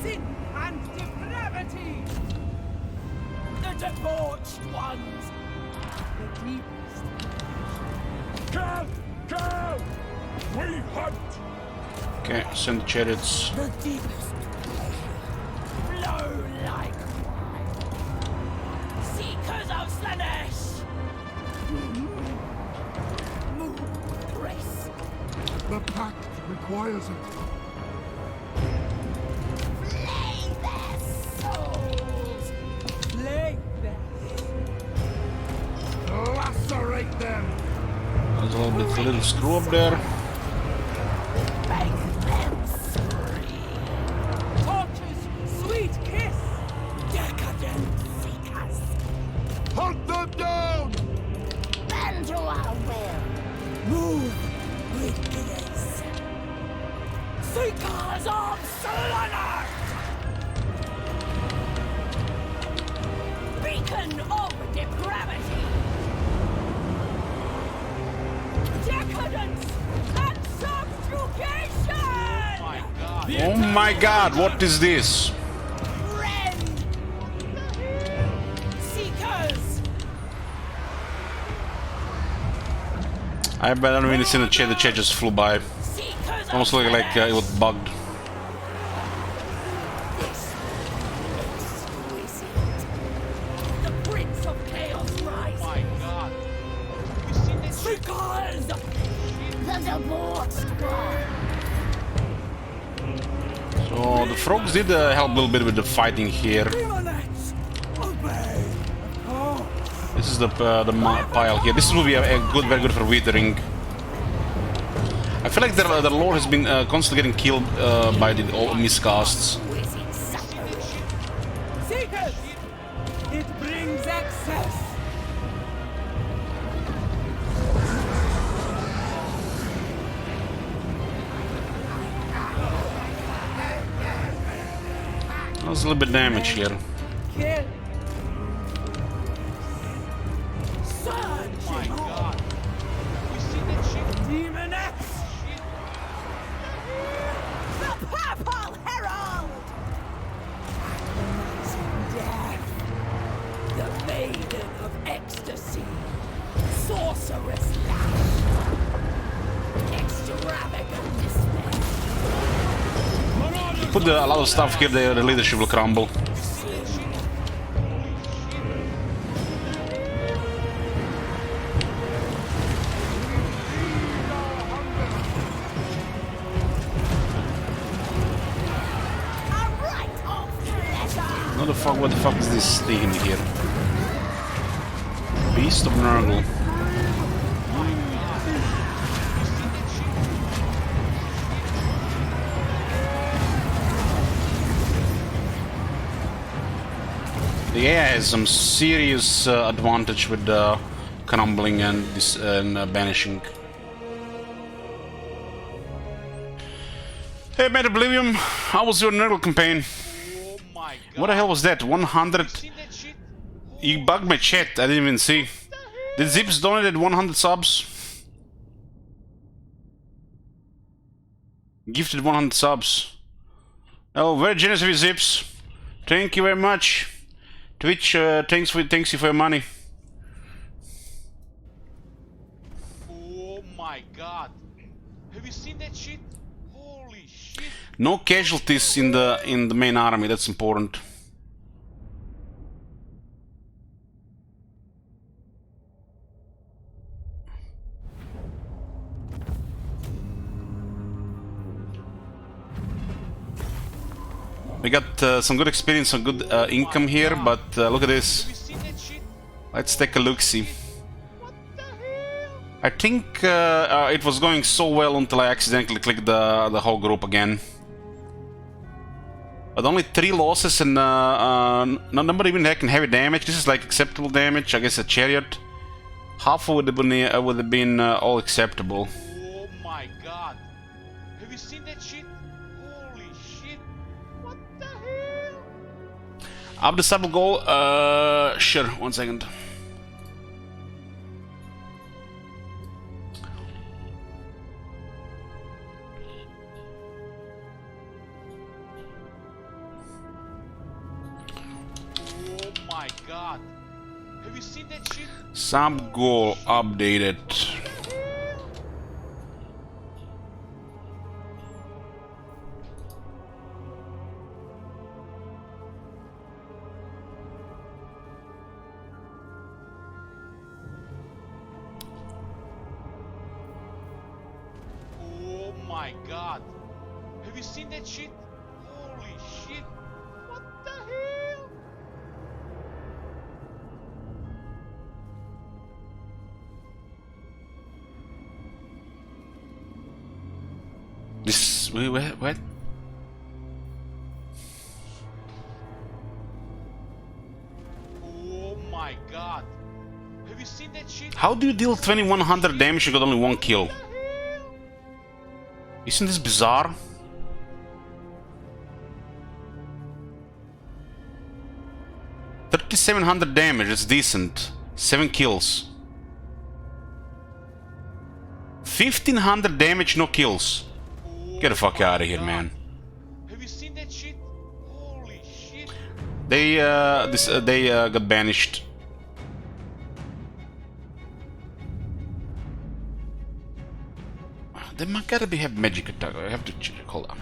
Sin and depravity! The debauched ones. The deepest. Kill! Kill! We hunt! Okay, send the chariots. The deepest pleasure. Flow like wine. Seekers of Slaanesh. Move, grace. The pact requires it. Flay their souls. Slay them. Lacerate them! There's a little screw up there. Make them scream. Torture's sweet kiss! Decadent seekers. Hunt them down! Bend to our will. Move with grace. Seekers of Slaanesh. Beacon of depravity. Decadence and subjugation. My God. Oh my god, what is this? Rend. Seekers. I don't really see the chat just flew by. Seekers Almost of like it was bugged. This exquisite. The Prince of Chaos rises. My God. You seen that shit? Seekers. The debauched one. So the frogs did help a little bit with the fighting here. Demoness! Obey! Oh, This is the pile here. This will be very good for withering. I feel like their lord has been constantly getting killed by the miscasts. Exquisite suffering. Seekers! It brings excess! There's a little bit of damage here. Kill! Surge. My God. You seen that shit? Demoness! Shit. The Purple Herald. Death. The Maiden of Ecstasy. Sorceress Lash. Extravagant despair. Put a lot of stuff here, the leadership will crumble. A rite of pleasure. What the fuck is this thing here? Beast of Nurgle. The AI has some serious advantage with crumbling and banishing. Hey, Mad Oblivion, how was your Nurgle campaign? Oh my God. What the hell was that? 100? Seen that shit? You bugged my chat, I didn't even see. Did Zips donated 100 subs? Gifted 100 subs. Oh, very generous of you, Zips. Thank you very much. Twitch, thanks you for your money. Oh my god. Have you seen that shit? Holy shit. No casualties in the main army. That's important. We got some good experience, some good income here, but look at this. Have you seen that shit? Let's take a look-see. What the hell? I think it was going so well until I accidentally clicked the whole group again. But only 3 losses and nobody even taking heavy damage. This is like acceptable damage. I guess a Chariot. Half would have been all acceptable. Oh my god. Have you seen that shit? Holy shit. What the hell? Up the double goal. Sure. 1 second. Oh my god. Have you seen that shit? Sub goal updated. Oh my god. Have you seen that shit? Holy shit. What the hell? This what? Oh my god. Have you seen that shit? How do you deal 2100 damage? You got only 1 kill. What the hell? Isn't this bizarre? $3,700 damage. It's decent. 7 kills. 1,500 damage, no kills. Get the fuck out of here, man. Have you seen that shit? Holy shit. They got banished. They might gotta have magic attack. I have to check. Hold on.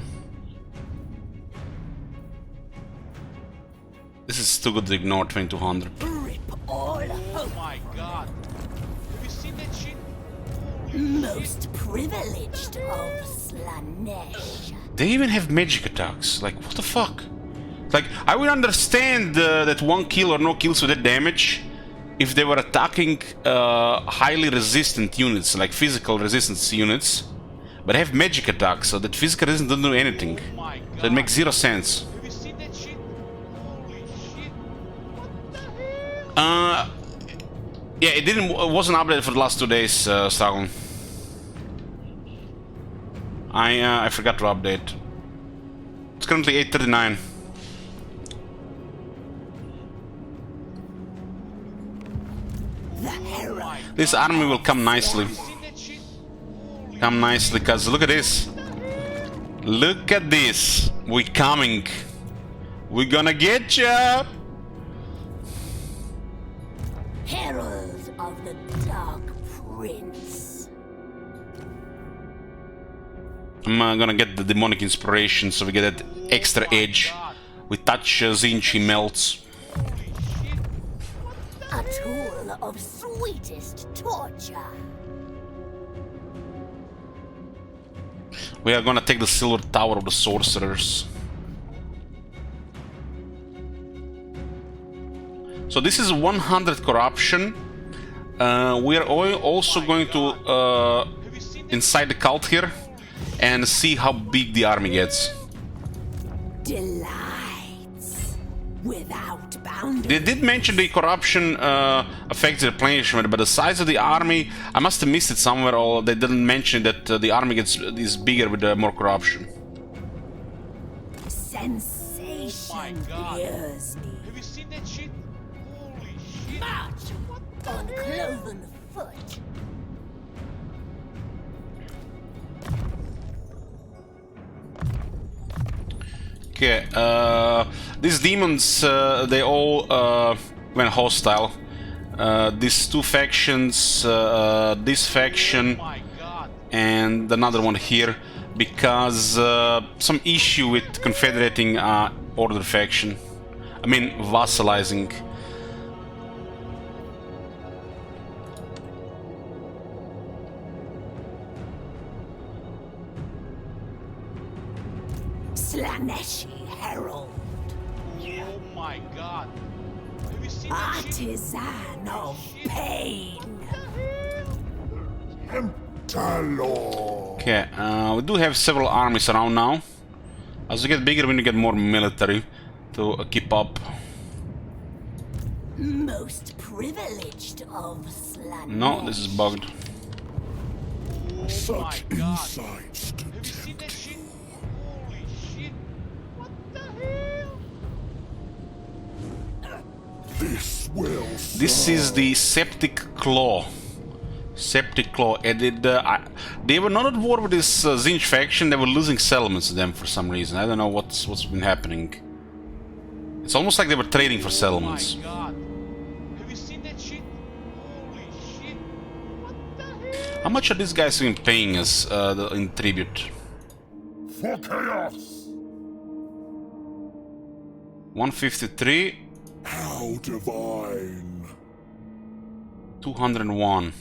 This is too good to ignore. 2200. Rip all Oh hope. my god. Have you seen that shit? Holy Most privileged of Slaanesh. They even have magic attacks. Like, what the fuck? Like, I would understand that 1 kill or no kills with that damage if they were attacking highly resistant units, like physical resistance units, but they have magic attacks, so that physical resistance doesn't do anything. Oh my god. So it makes 0 sense. Have you seen that shit? Holy shit. What the hell? Yeah, it wasn't updated for the last 2 days, Stagon. I forgot to update. It's currently 8:39. The herald. This army will come nicely. Seen that shit? Holy Come nicely, cause look at this. Look at this. We're coming. We're gonna get ya. Herald of the Dark Prince. I'm gonna get the demonic inspiration, so we get that extra edge. We touch Zinchi melts. Holy shit. A tool of sweetest torture. We are gonna take the silver tower of the sorcerers. So this is 100 corruption. We are also going to Have you seen that? inside the cult here and see how big the army gets. Delights without boundaries. They did mention the corruption affects the replenishment, but the size of the army, I must have missed it somewhere, or they didn't mention that the army is bigger with more corruption. Sensation God. hears me. Have you seen that shit? Holy shit. March on cloven foot. Okay, these demons, they all went hostile. These two factions, this faction and another one here, because some issue with confederating Order faction. I mean, vassalizing. Slaanesh Herald. Oh my god. Have you seen that shit? Artisan of pain. Okay, we do have several armies around now. As we get bigger, we need to get more military to keep up. Most privileged of Slaanesh. No, this is bugged. Oh my god. Have you seen that shit? Holy shit. What the hell? This is the Septic Claw. Septic Claw. And they were not at war with this Zinj faction. They were losing settlements to them for some reason. I don't know what's been happening. It's almost like they were trading for settlements. Oh my god. Have you seen that shit? Holy shit. What the hell? How much are these guys even paying us in tribute? for chaos. 153. How divine. 201.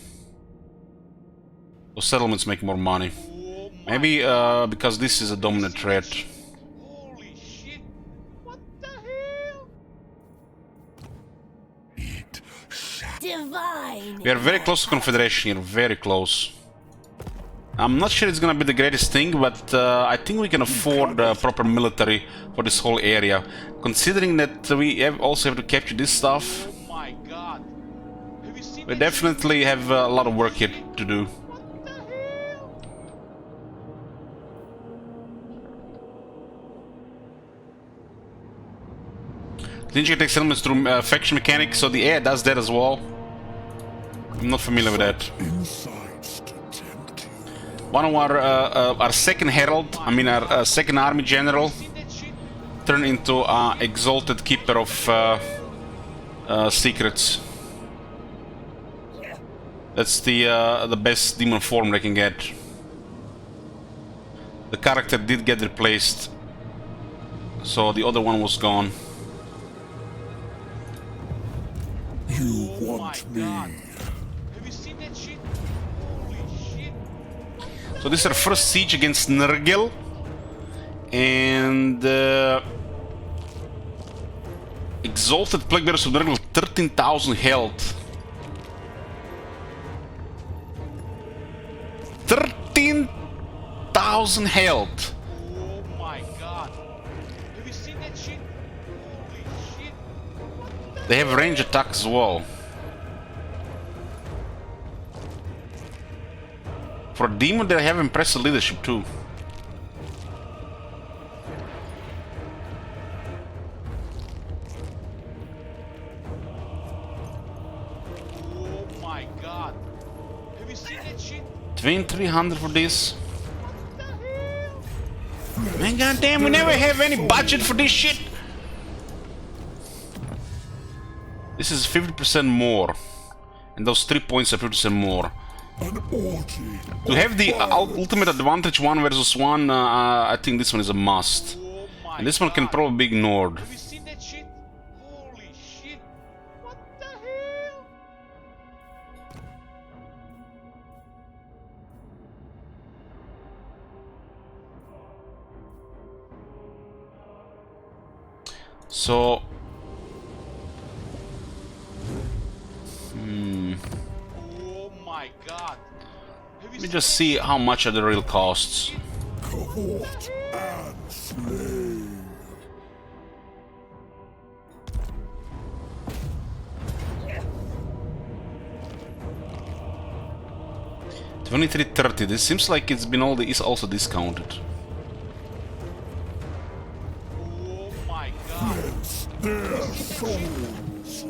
Those settlements make more money. Maybe because this is a dominant threat. Holy shit! What the hell? Divine. We are very close to Confederation here, very close. I'm not sure it's gonna be the greatest thing, but I think we can afford proper military for this whole area. Considering that we also have to capture this stuff, Oh my god! Have you seen we that definitely have a lot of work here to do. shit? What the hell? Ninja takes elements through faction mechanics, so the air does that as well. I'm not familiar with that. Insights to tempt you. One of our second herald, I mean our second army general, Seen that shit? turned into Exalted keeper of secrets. That's the best demon form they can get. The character did get replaced, so the other one was gone. You Oh my want me. god! Have you seen that shit? Holy shit! So this is our first siege against Nurgle, and Exalted Plaguebearers of Nurgle, 13,000 health. 13,000 health. Oh my god! Have you seen that shit? Holy shit! They have range attack as well. For a demon, they have impressive leadership too. Oh my god! Have you seen that shit? 2,300 for this. What the hell? Man, goddamn, we never have any budget for this shit. This is 50% more, and those 3 points are 50% more. An orgy. To have the ultimate advantage 1 versus 1, I think this one is a must. Oh my And this one can god. probably be ignored. Have you seen that shit? Holy shit! What the hell? So... Oh my god! Have you Let me just see how much are the real costs. Caught and slain. $23.30. This seems like it's been is also discounted. Oh my god! Their souls.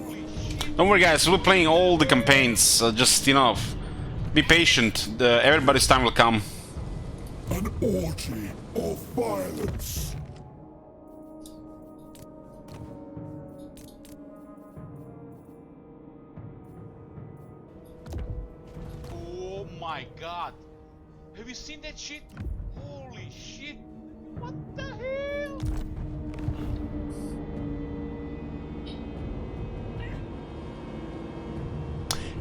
Don't worry, guys. We're playing all the campaigns. Just, you know, be patient. Everybody's time will come. An orgy of violence. god. Have you seen that shit? Holy shit. What the hell?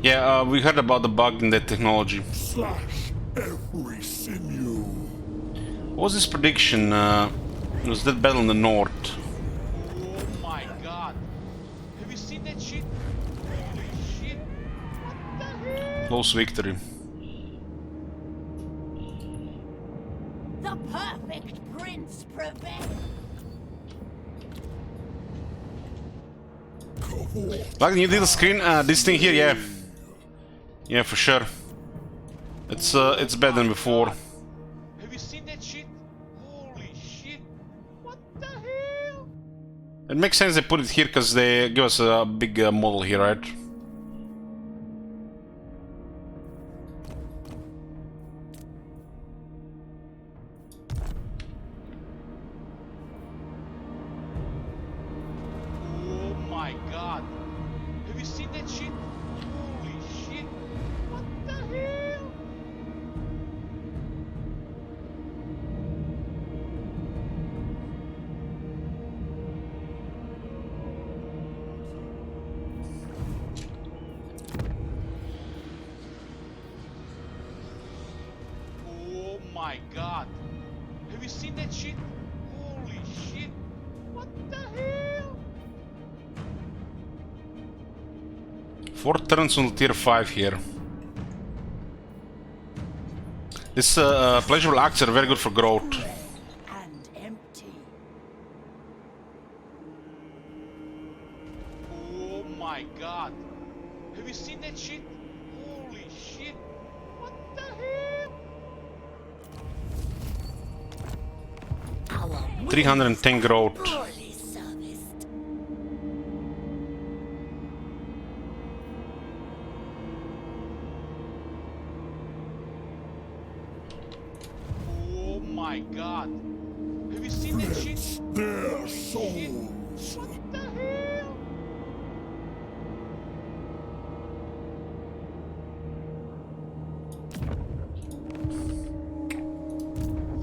Yeah, we heard about the bug in that technology. Slash every sinew. What was this prediction? It was that battle in the north. Oh my god. Have you seen that shit? Holy shit. What the hell? Close victory. The perfect prince prevails. Like, you did the screen, this thing here, yeah. Yeah, for sure. It's better than before. Have you seen that shit? Holy shit. What the hell? It makes sense they put it here because they give us a big model here, right? Oh my god. Have you seen that shit? Holy shit. What the hell? Oh my god. Have you seen that shit? Holy shit. What the hell? 4 turns on tier 5 here. This pleasurable acts are very good for growth. And empty. Oh my god. Have you seen that shit? Holy shit. What the hell? 310 growth. Poorly serviced. Oh my god. Have you seen that shit? Their Holy shit. souls. What the hell?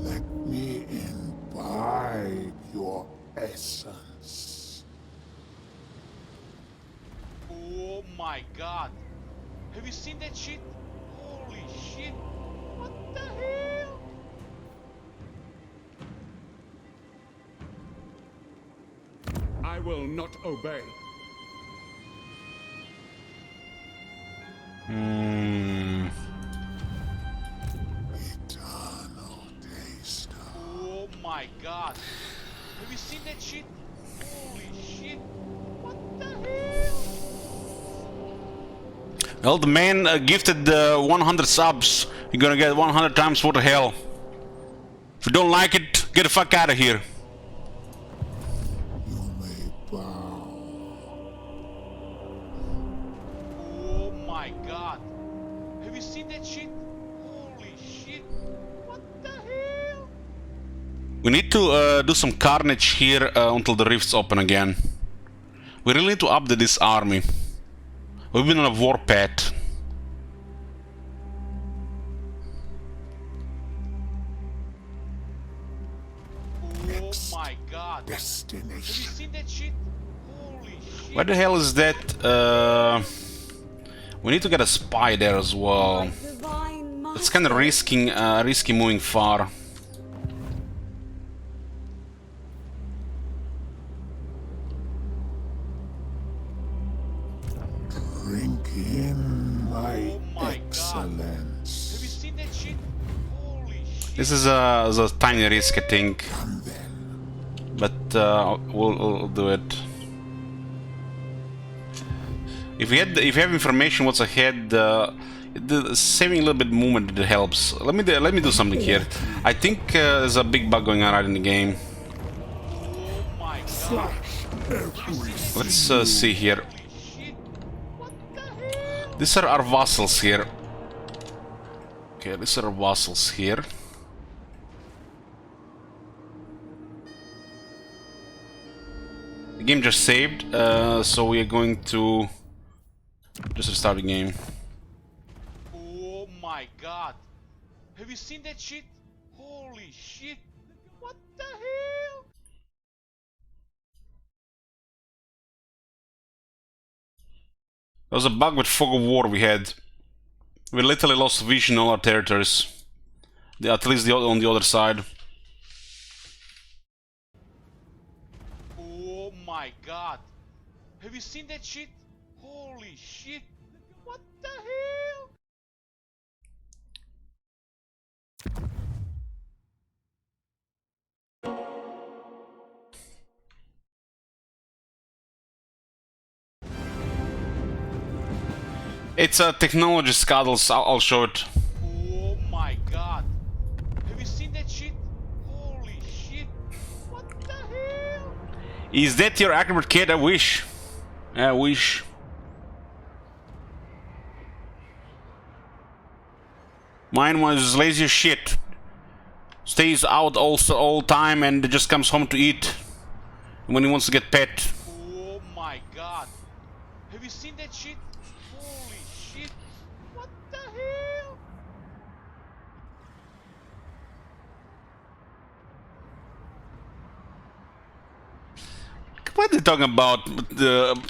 Let me imbibe your essence. Oh my god. Have you seen that shit? Holy shit. What the hell? I will not obey. Eternal taster. Oh my god. Have you seen that shit? Holy shit. What the hell? Well, the man gifted 100 subs. You're gonna get 100 times what the hell. If you don't like it, get the fuck out of here. You may bow. Oh my god. Have you seen that shit? Holy shit. What the hell? We need to do some carnage here until the rifts open again. We really need to update this army. We've been on a war path. Oh my god. Have you Destination. seen that shit? Holy shit. Where the hell is that? We need to get a spy there as well. Divine master. It's kind of risky moving far. Drink in my Oh my god. excellence. Have you seen that shit? Holy shit. This is a tiny risk, I think, Come then. but we'll do it. If you have information what's ahead, saving a little bit movement it helps. Let me do something here. I think there's a big bug going on right in the game. Oh my god. Slash every Let's see here. Holy shit. What the hell? These are our vassals here. Okay, these are our vassals here. The game just saved, so we are going to just restart the game. Oh my god. Have you seen that shit? Holy shit! What the hell? There was a bug with Fog of War we had. We literally lost vision on all our territories. At least on the other side. Oh my god! Have you seen that shit? Holy shit! What the hell? It's a technology scuttles, I'll show it. Oh my god! Have you seen that shit? Holy shit! What the hell? Is that your accurate kid? I wish. I wish. Mine was lazy as shit. Stays out all time and just comes home to eat when he wants to get pet. Oh my god! Have you seen that shit? Holy shit! What the hell? What are they talking about? The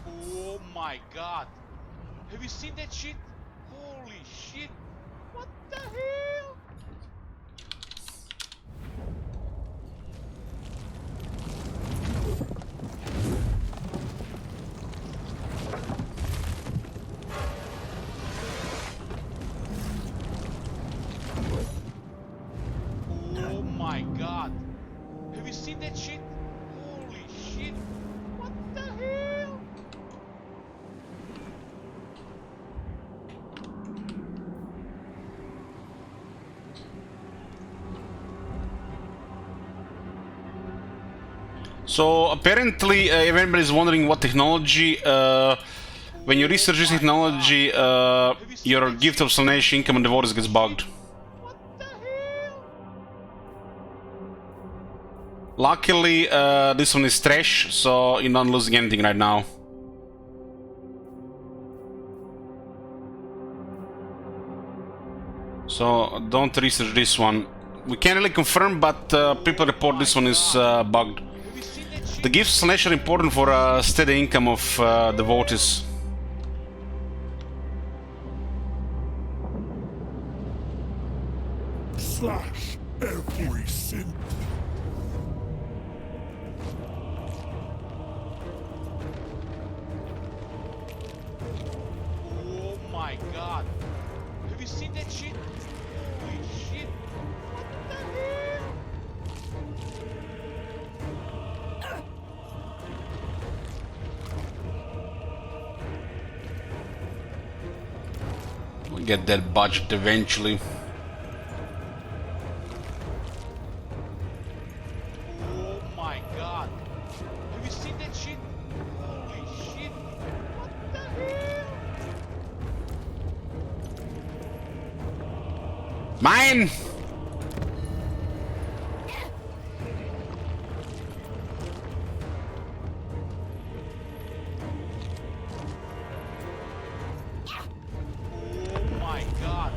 Oh my god! Have you seen that shit? Holy shit! What the hell? Oh my god! Have you seen that shit? Holy shit! What the hell? So apparently, if anybody's wondering what technology, when you research this technology, your gift of Slaanesh income and devotees gets bugged. What the hell? Luckily, this one is trash, so you're not losing anything right now. So don't research this one. We can't really confirm, but people report this one is bugged. The gifts of Slaanesh are important for a steady income of devotees. Slash every sin. Oh my god! Have you seen that shit? Holy shit! What the hell? We'll get that budget eventually. Oh my god! Have you seen that shit? Holy shit! What the hell? Mine! Oh my god!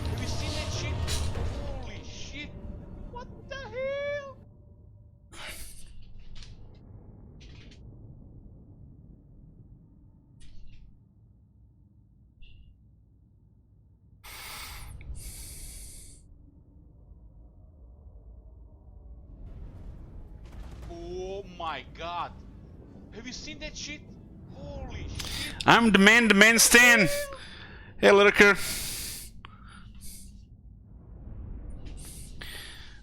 Have you seen that shit? Holy shit! What the hell? Oh my god! Have you seen that shit? Holy shit! I'm the man Stan! Hey, Lurker.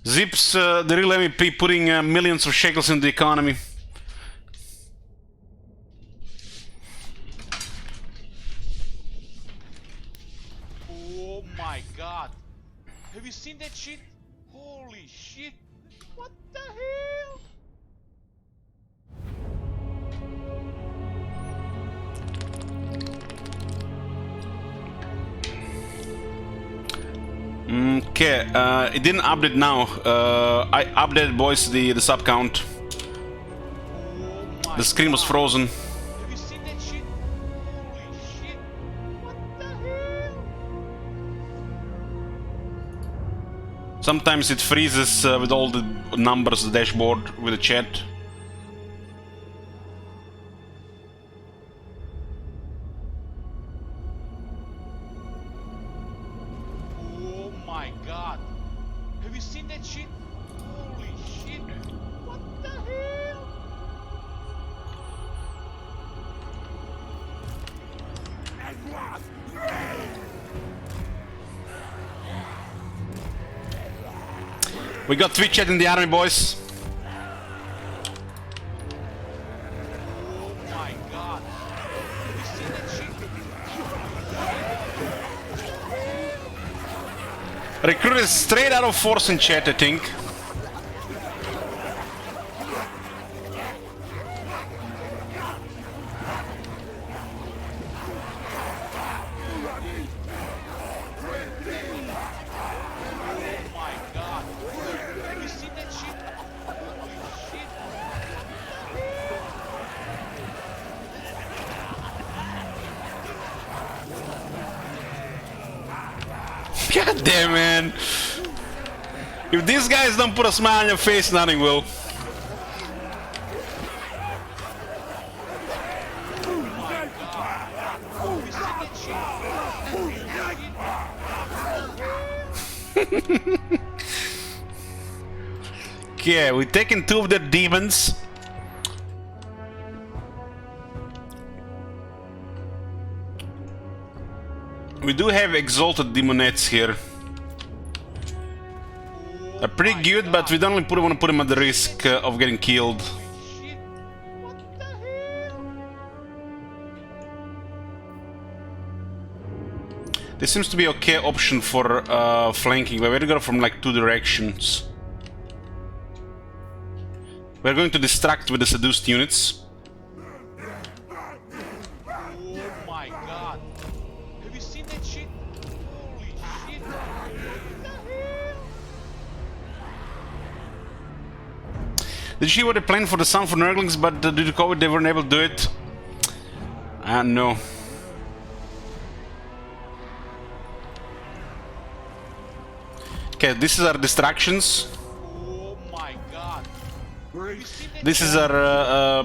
Zips, the real MVP, putting millions of shekels in the economy. Oh my god! Have you seen that shit? Holy shit! What the hell? Okay, it didn't update now. I updated, boys, the sub count. Oh my The screen was god. frozen. Have you seen that Sometimes it freezes with all the numbers, the dashboard, with the chat. Oh my god. Have you seen that shit? Holy shit. What the hell? We got Twitch chat in the army, boys. Oh my god. Have you seen that shit? Recruit is straight out of Force in chat, I think. God damn, man. If these guys don't put a smile on your face, nothing will. Okay, we're taking 2 of their demons. We do have Exalted demonettes here. They're pretty good, but we don't really want to put them at the risk of getting killed. This seems to be an okay option for flanking, but we're going to go from like 2 directions. We're going to distract with the seduced units. Did you see what they planned for the Sun for Nurglings, but due to COVID they weren't able to do it? No. Okay, this is our distractions. Oh my god. This is our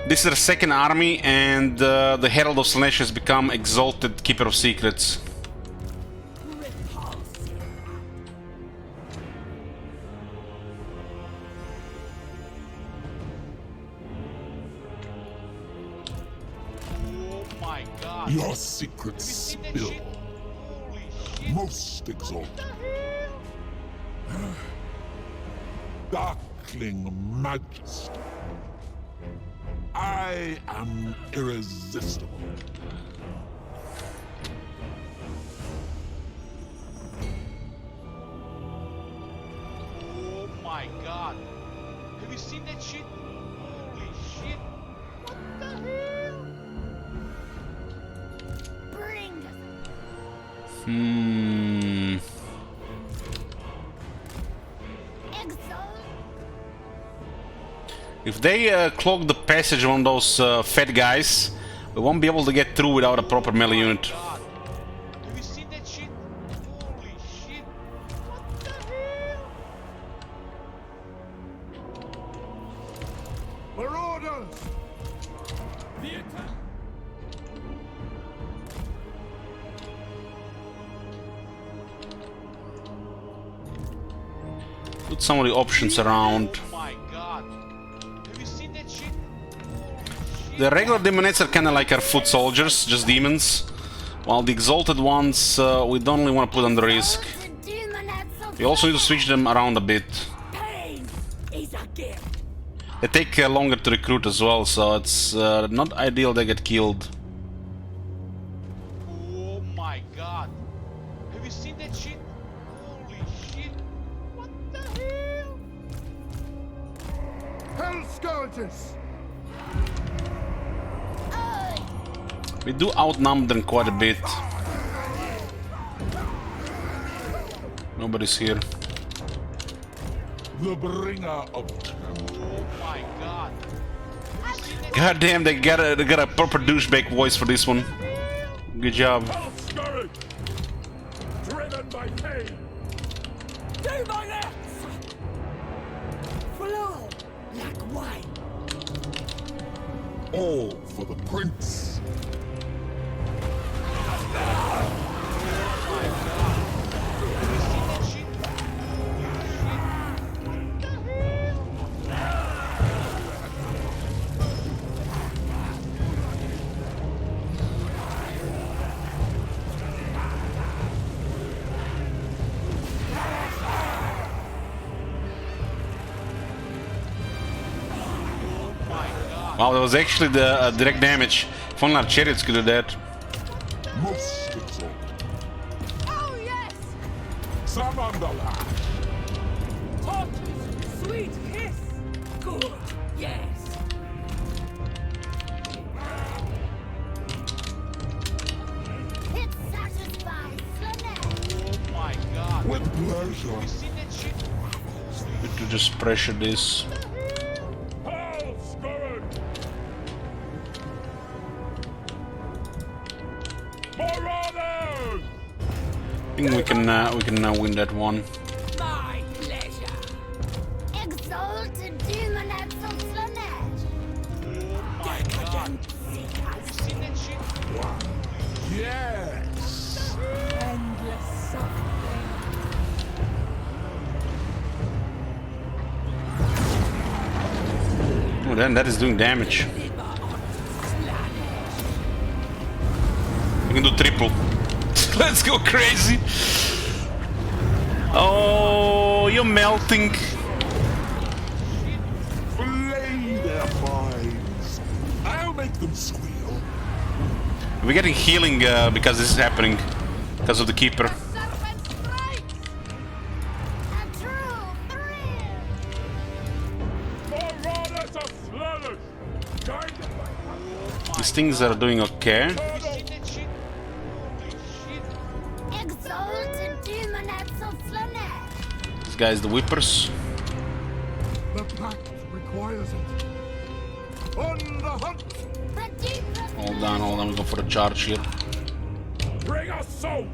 this is our second army, and the Herald of Slaanesh has become Exalted Keeper of Secrets. Your secrets spill. Most exalted. Darkling majesty. I am irresistible. Oh my god. Have you seen that shit? Holy shit. What the hell? If they clog the passage on those fat guys, we won't be able to get through without a proper melee unit. Have you seen that shit? Holy shit. What the hell? Marauders! The attack! Put some of the options around. Oh my god. Have you seen that shit? The regular demonettes are kinda like our foot soldiers, just demons. While the exalted ones, we don't really want to put under risk. We also need to switch them around a bit. They take longer to recruit as well, so it's not ideal they get killed. Oh my god. Have you seen that shit? Holy shit. What the hell? Hell Scourges! We do outnumber them quite a bit. Nobody's here. The bringer of Oh my god. God damn, they got a proper douchebag voice for this one. Good job. Driven my pain! Demonettes! Flow like wine. All for the prince. Wow, that was actually the direct damage. If only our chariots could do that. Most exalted. Oh, yes! Summon the lash. Torches, sweet kiss. Good, yes. It satisfies Slaanesh. Oh my god. With pleasure. You see that shit? We could just pressure this. All scurry! Marauders! I think we can now win that one. My pleasure. Exalted demonettes of Slaanesh. Oh my god. You see that shit? Yes. Endless suffering. Oh, then that is doing damage. We can do triple. Let's go crazy. Oh, you're melting. Flay their minds. I'll make them squeal. We're getting healing because this is happening. Because of the keeper. Serpent strikes! A true thrill! Marauders of Slaanesh! Guided by These things are doing okay. You see that shit? Holy shit. Exalted demonettes of Slaanesh. These guys, the whippers. The pact requires it. On the hunt. The deepest Hold on, we go for a charge here. Bring us soul!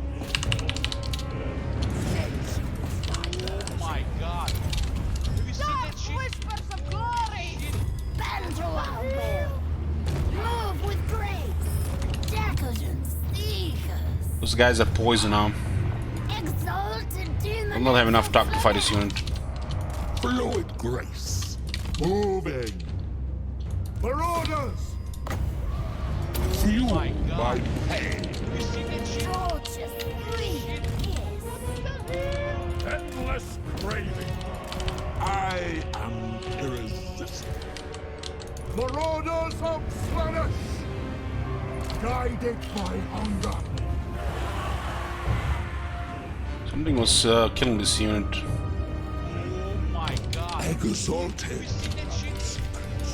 Oh my god. Have you seen that shit? whispers of glory! Bend to our will! Move with grace! Decadence seekers! Those guys are poison now. Exalted demonettes We'll not have enough of talk to fight this Slaanesh. unit. Fluid grace. Moving. Marauders. Fuel my God. my pain. Have you seen that shit? Torches free kiss! Endless craving! I am irresistible. Marauders of Slaanesh. Guided by hunger. Something was killing this unit. Oh my god. Exalted. Have you seen that shit?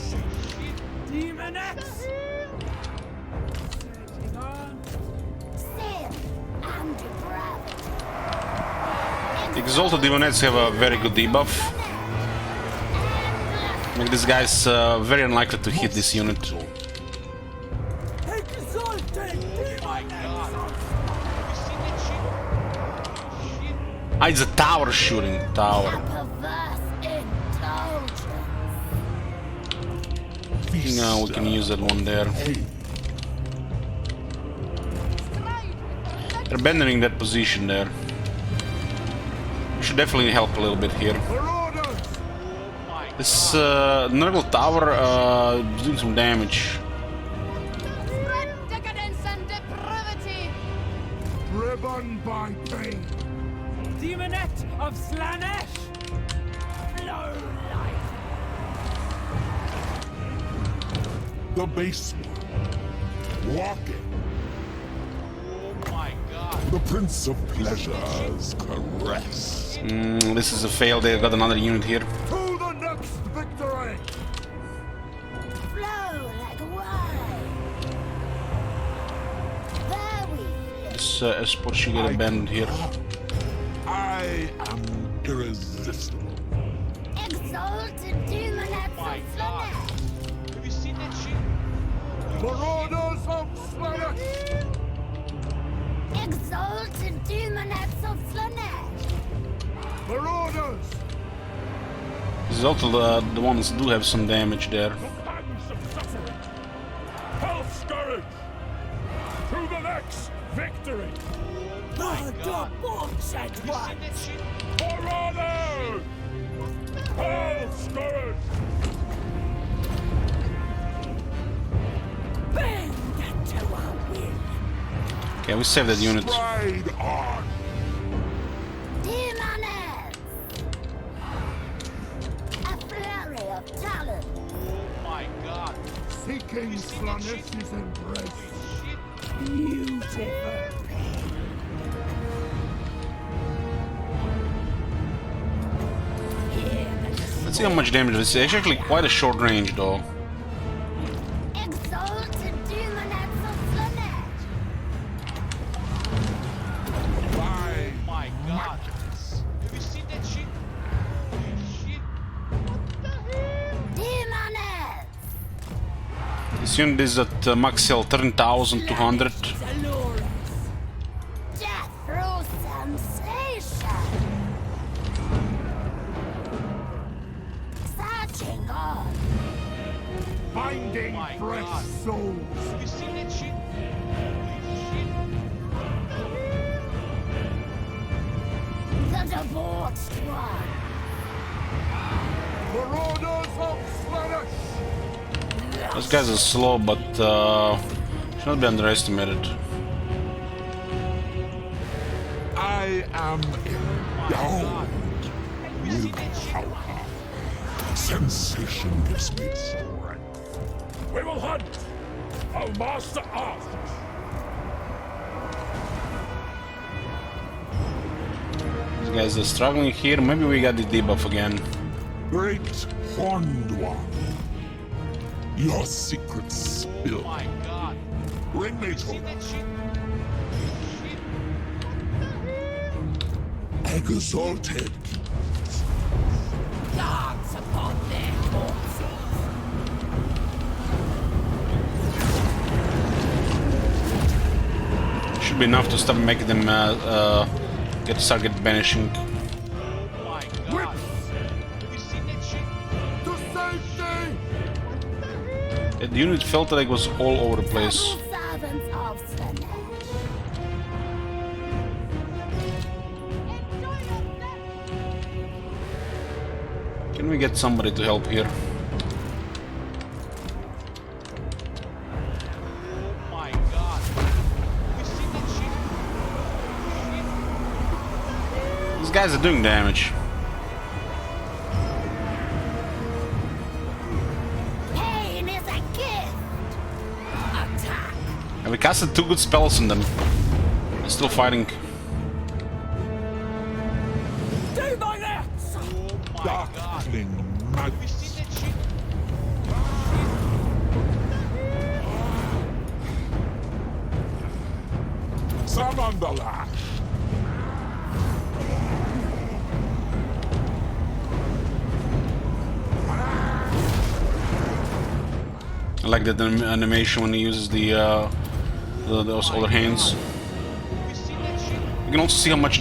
Holy shit. Demonettes! Surging on. Sin and depravity. Exalted Demonettes have a very good debuff. Make these guys very unlikely to hit this unit. Exalted Oh my god. Have you seen that shit? Holy shit. Ah, it's a tower shooting. Tower. Perverse indulgence. No, we can use that one there. They're abandoning that position there. We should definitely help a little bit here. Marauders. This Nurgle tower is doing some damage. Decadence and depravity. Driven by pain. Demonette of Slaanesh! Flow life! The base one. Walking. Oh my god. The Prince of Pleasure's caress. This is a fail. They got another unit here. To the next victory. Flow like wine. There we flit. This escort should get abandoned here. I am irresistible. Exalted demonettes My of god. Slaanesh. Have you seen that shit? Marauders of Slaanesh. Exalted demonettes of Slaanesh. For orders! Exalted, the ones do have some damage there. The pangs of suffering. Health scourge. To the next victory. The bullshit one! For honor. Health scourge. Bend to our will! Okay, we saved that unit. Stride on! Demoness! A flurry of talent! Oh my god. Seeking Slaanesh's embrace. Shit. Beautiful! Let's see how much damage. It's actually quite a short range, though. Exalted Demoness of Slaanesh! Oh my god. Have you seen that shit? Holy shit. What the hell? Demoness! This unit is at max health 13,200. Dolores! Death through sensation! Searching on! Finding My fresh God. souls. Have you seen that shit? Holy shit. The debauched one! For orders of Slaanesh! Those guys are slow, but should not be underestimated. I am endowed with power. Sensation gives me strength. We will hunt. Our master asks. These guys are struggling here. Maybe we got the debuff again. Great Horned One, your secrets spill. Oh my god. Bring me You to seen them. that shit? Shit. Exalted. Dance upon their corpses! Should be enough to stop making them start banishing. Oh my god. Have you seen that shit? To safety! The unit felt like it was all over the place. Humble servants of Slaanesh! Can we get somebody to help here? Oh my god. Have you seen that shit? These guys are doing damage. Pain is a gift! Attack! And we casted 2 good spells on them. They're still fighting. Do my next! Oh my god. Darkling Have you magic. seen that shit? Summon the lash. I like that animation when he uses those other hands. Have you seen that shit? You can also see how much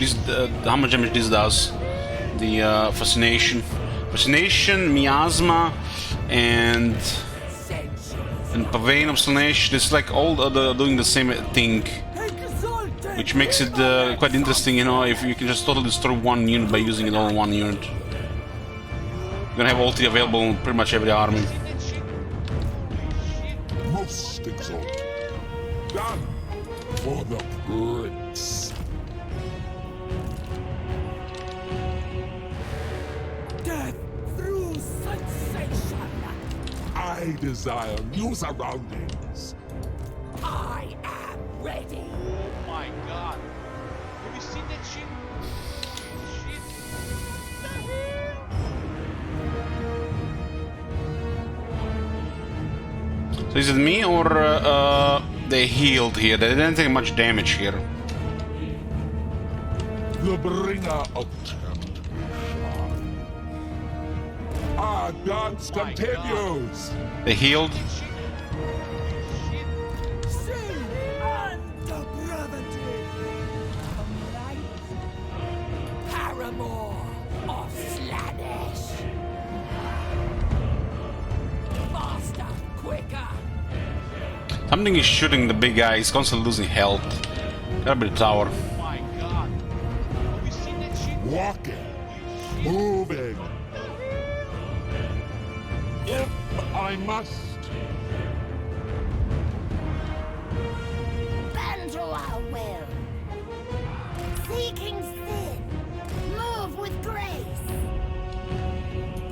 damage this does. The fascination, miasma, and Pavane of Slaanesh. This like all doing the same thing, which makes it quite interesting. You know, if you can just totally destroy one unit by using it all in one unit. You're gonna have ulti available in pretty much every army. Most exalted. Done for the prince. Death through sensation! I desire new surroundings. I am ready! Oh my god. Have you seen that shit? Shit. What the hell? So is it me or they healed here? They didn't take much damage here. The bringer of temptation. Our dance Oh my continues. They healed. Sin and depravity! Paramour! Something is shooting the big guy. He's constantly losing health. Gotta be the tower. Oh my god. Have you seen that shit? Walking. Moving. If I must. Bend to our will. Seeking sin. Move with grace.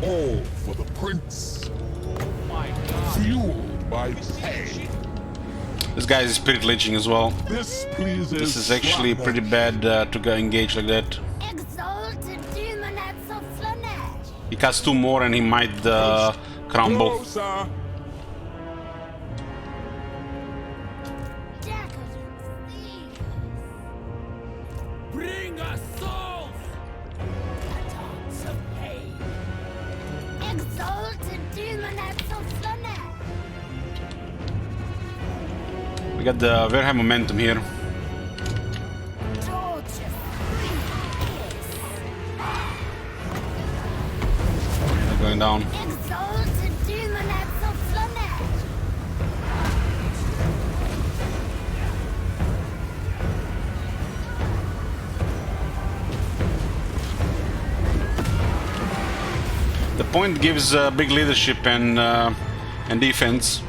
All for the prince. Oh my god. Fueled by Have you seen that pain. shit? This guy is spirit leeching as well. This pleases. This is actually Slaanesh. pretty bad to go engage like that. Exalted demons of Slaanesh. He casts 2 more and he might crumble. Closer. Decadence thieves. Bring us souls! Attacks of pain. Exalted demons of Slaanesh. We got the very high momentum here. Torture. They're going down. Exalted demons of Slaanesh. The point gives big leadership and defense.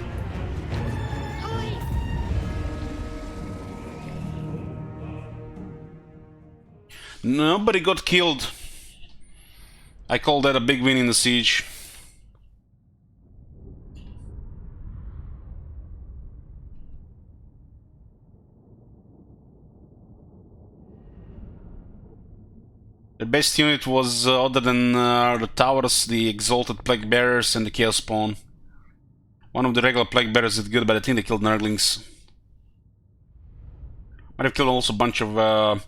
Nobody got killed. I call that a big win in the siege. The best unit was, other than the towers, the Exalted Plague Bearers and the Chaos Spawn. One of the regular Plague Bearers did good, but I think they killed Nurglings. Might have killed also a bunch of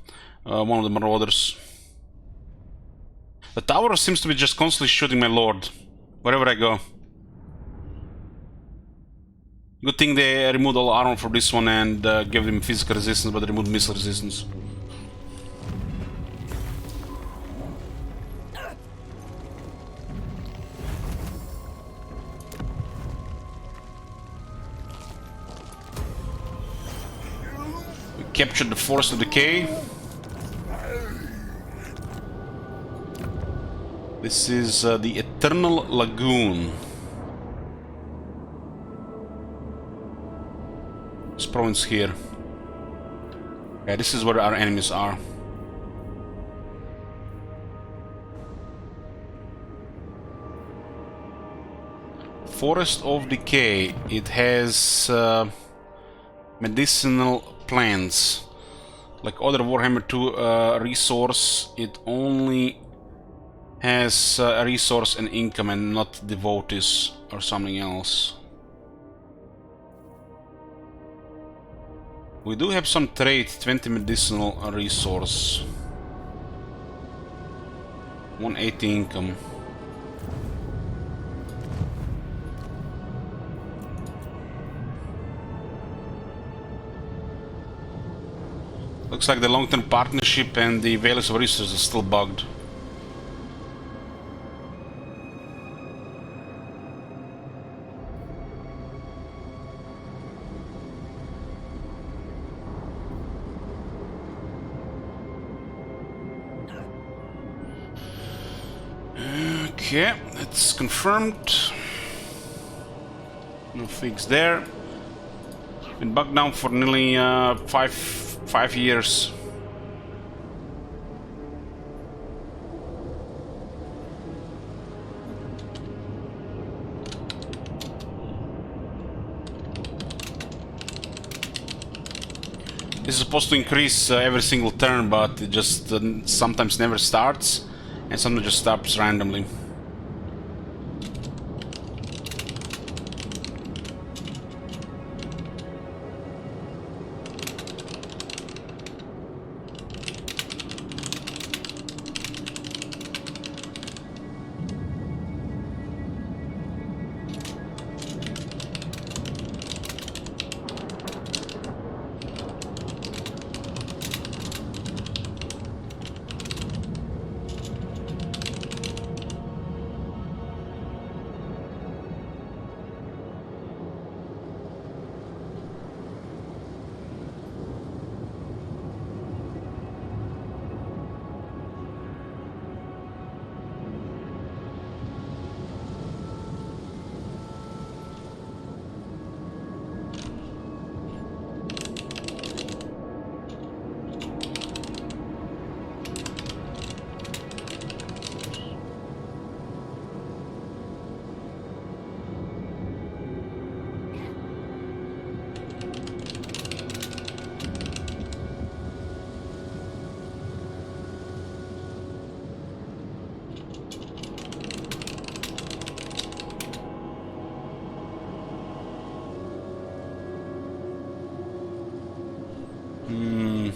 one of the Marauders. The tower seems to be just constantly shooting my lord, wherever I go. Good thing they removed all armor for this one and gave him physical resistance, but they removed missile resistance. We captured the Forest of Decay. This is the Eternal Lagoon. This province here. Yeah, this is where our enemies are. Forest of Decay. It has medicinal plants. Like other Warhammer 2 resource, it only has a resource and income and not devotees or something else. We do have some trade, 20 medicinal resource, 180 income. Looks like the long-term partnership and the Valus of Resources is still bugged. Okay, it's confirmed. No fix there. Been bugged down for nearly 5 years. This is supposed to increase every single turn, but it just sometimes never starts, and sometimes just stops randomly. Hmm.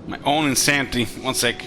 My own insanity. One sec.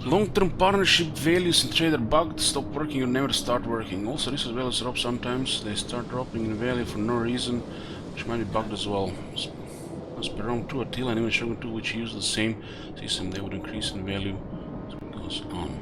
Long-term partnership values in trade are bugged, stop working or never start working. Also, this as well as drop sometimes. They start dropping in value for no reason, which might be bugged as well. As per Rome 2, Attila and even Shogun 2, which use the same system, they would increase in value as it goes on.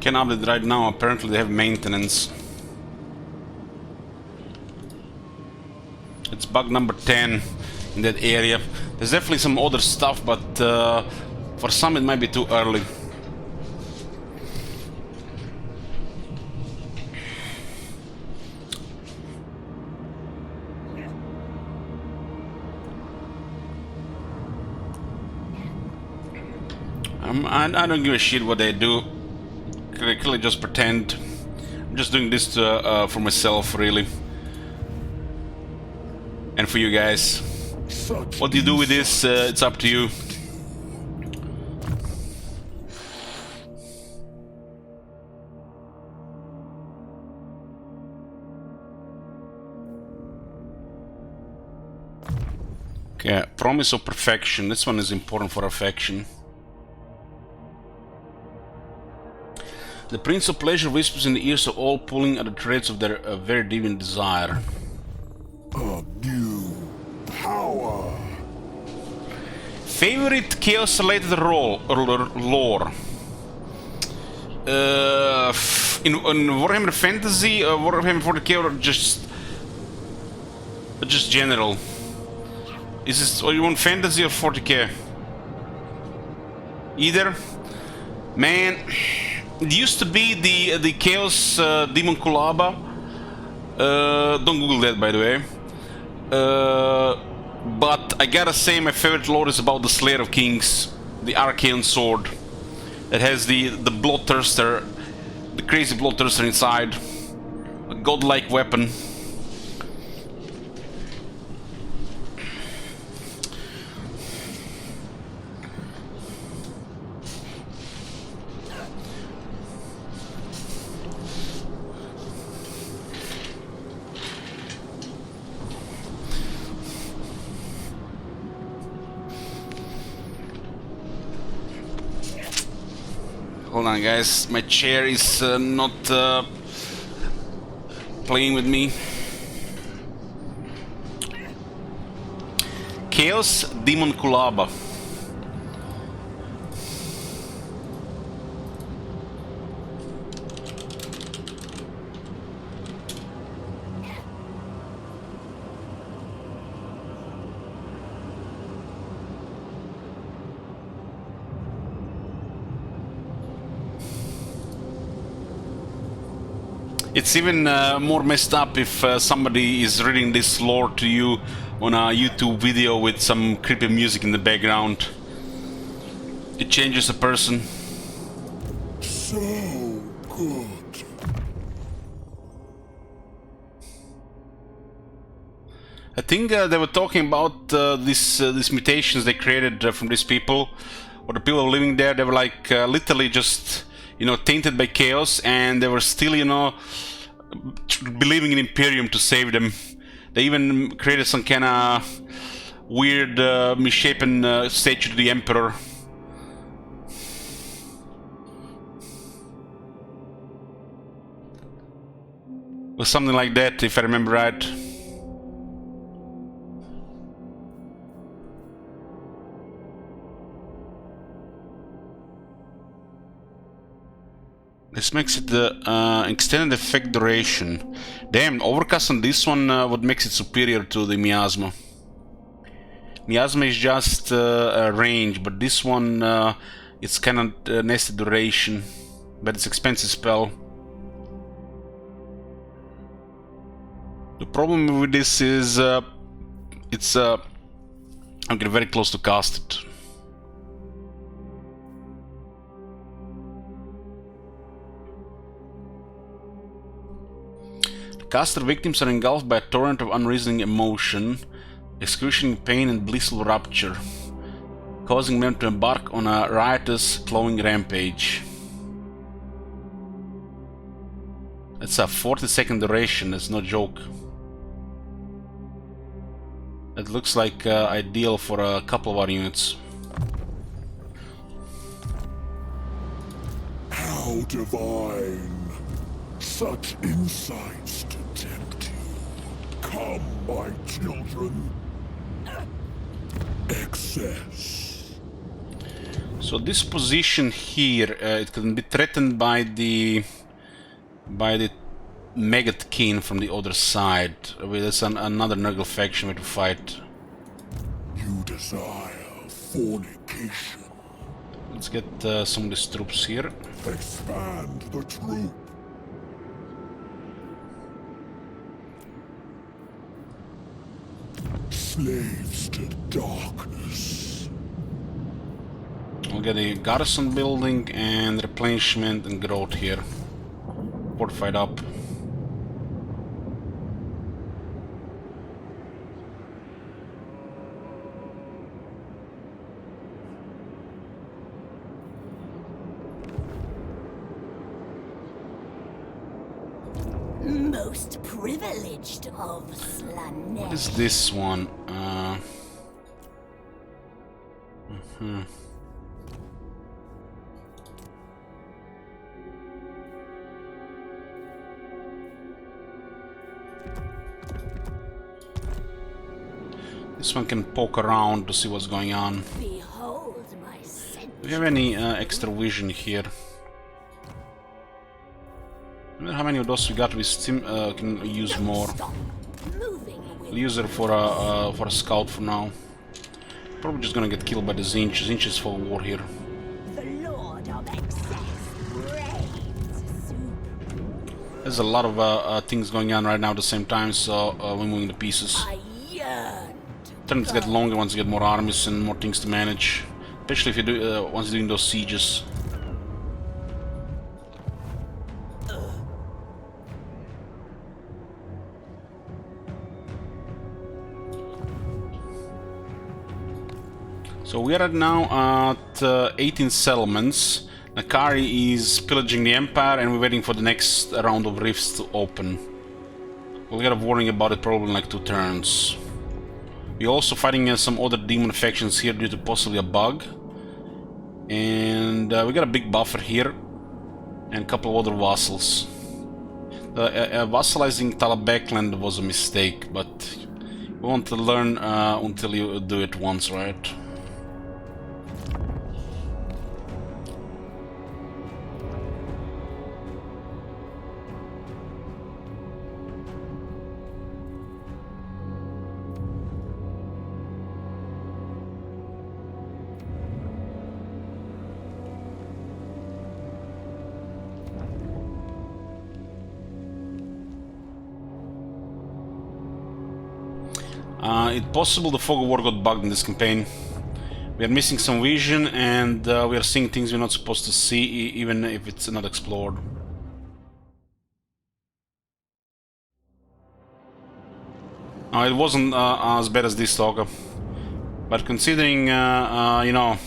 Can update right now, apparently they have maintenance. It's bug number 10 in that area. There's definitely some other stuff, but for some it might be too early. I don't give a shit what they do. I clearly just pretend. I'm just doing this for myself, really. And for you guys. What you do with this, it's up to you. Okay, promise of perfection. This one is important for affection. The Prince of Pleasure whispers in the ears of all, pulling at the threads of their very deviant desire. A new power. Favorite chaos-related role or lore? In Warhammer Fantasy, Warhammer 40k, or just general? Is this, or you want fantasy or 40k? Either? Man. It used to be the Chaos Demon Kulaba. Don't Google that, by the way. But I gotta say, my favorite lore is about the Slayer of Kings, the Arcane Sword, that has the Bloodthirster, the crazy Bloodthirster inside, a godlike weapon. Hold on, guys. My chair is not playing with me. Chaos Demon Kulaba. It's even more messed up if somebody is reading this lore to you on a YouTube video with some creepy music in the background. It changes a person. So good. I think they were talking about these mutations they created from these people, or the people living there. They were like literally just, you know, tainted by chaos, and they were still, you know, believing in Imperium to save them. They even created some kind of weird misshapen statue to the Emperor. Or something like that, if I remember right. This makes it the extended effect duration. Damn, overcast on this one what makes it superior to the Miasma. Miasma is just a range, but this one it's kind of nested duration, but it's expensive spell. The problem with this is I'm getting very close to cast it. Caster victims are engulfed by a torrent of unreasoning emotion, excruciating pain and blissful rapture, causing them to embark on a riotous, glowing rampage. It's a 40-second duration, that's no joke. It looks like ideal for a couple of our units. How divine. Such insights to tempt you. Come, my children. Excess. So this position here, it can be threatened by the Maggot King from the other side. There's another Nurgle faction we have to fight. You desire fornication. Let's get some of these troops here. Expand the troop. Slaves to darkness. We'll get a garrison building and replenishment and growth here. Fortified up. Most privileged of Slaanesh. What is this one? This one can poke around to see what's going on. Behold my Do we have any extra vision here? I wonder how many of those we got. We can use more. We'll use it for a scout for now. Probably just gonna get killed by the Zinch. Zinch is for war here. The Lord of Excess reigns supreme. There's a lot of things going on right now at the same time, so we're moving to pieces. I yearn Turns get longer once you get more armies and more things to manage, especially if you do once you're doing those sieges. So we are now at 18 settlements. Nakari is pillaging the Empire, and we're waiting for the next round of rifts to open. We'll get a warning about it probably in like 2 turns. We're also fighting some other demon factions here due to possibly a bug. And we got a big buffer here. And a couple of other vassals. Vassalizing Talabekland was a mistake, but you want to learn until you do it once, right? It's possible the fog of war got bugged in this campaign. We are missing some vision and we are seeing things we're not supposed to see, even if it's not explored. No, it wasn't as bad as this talker. But considering, you know,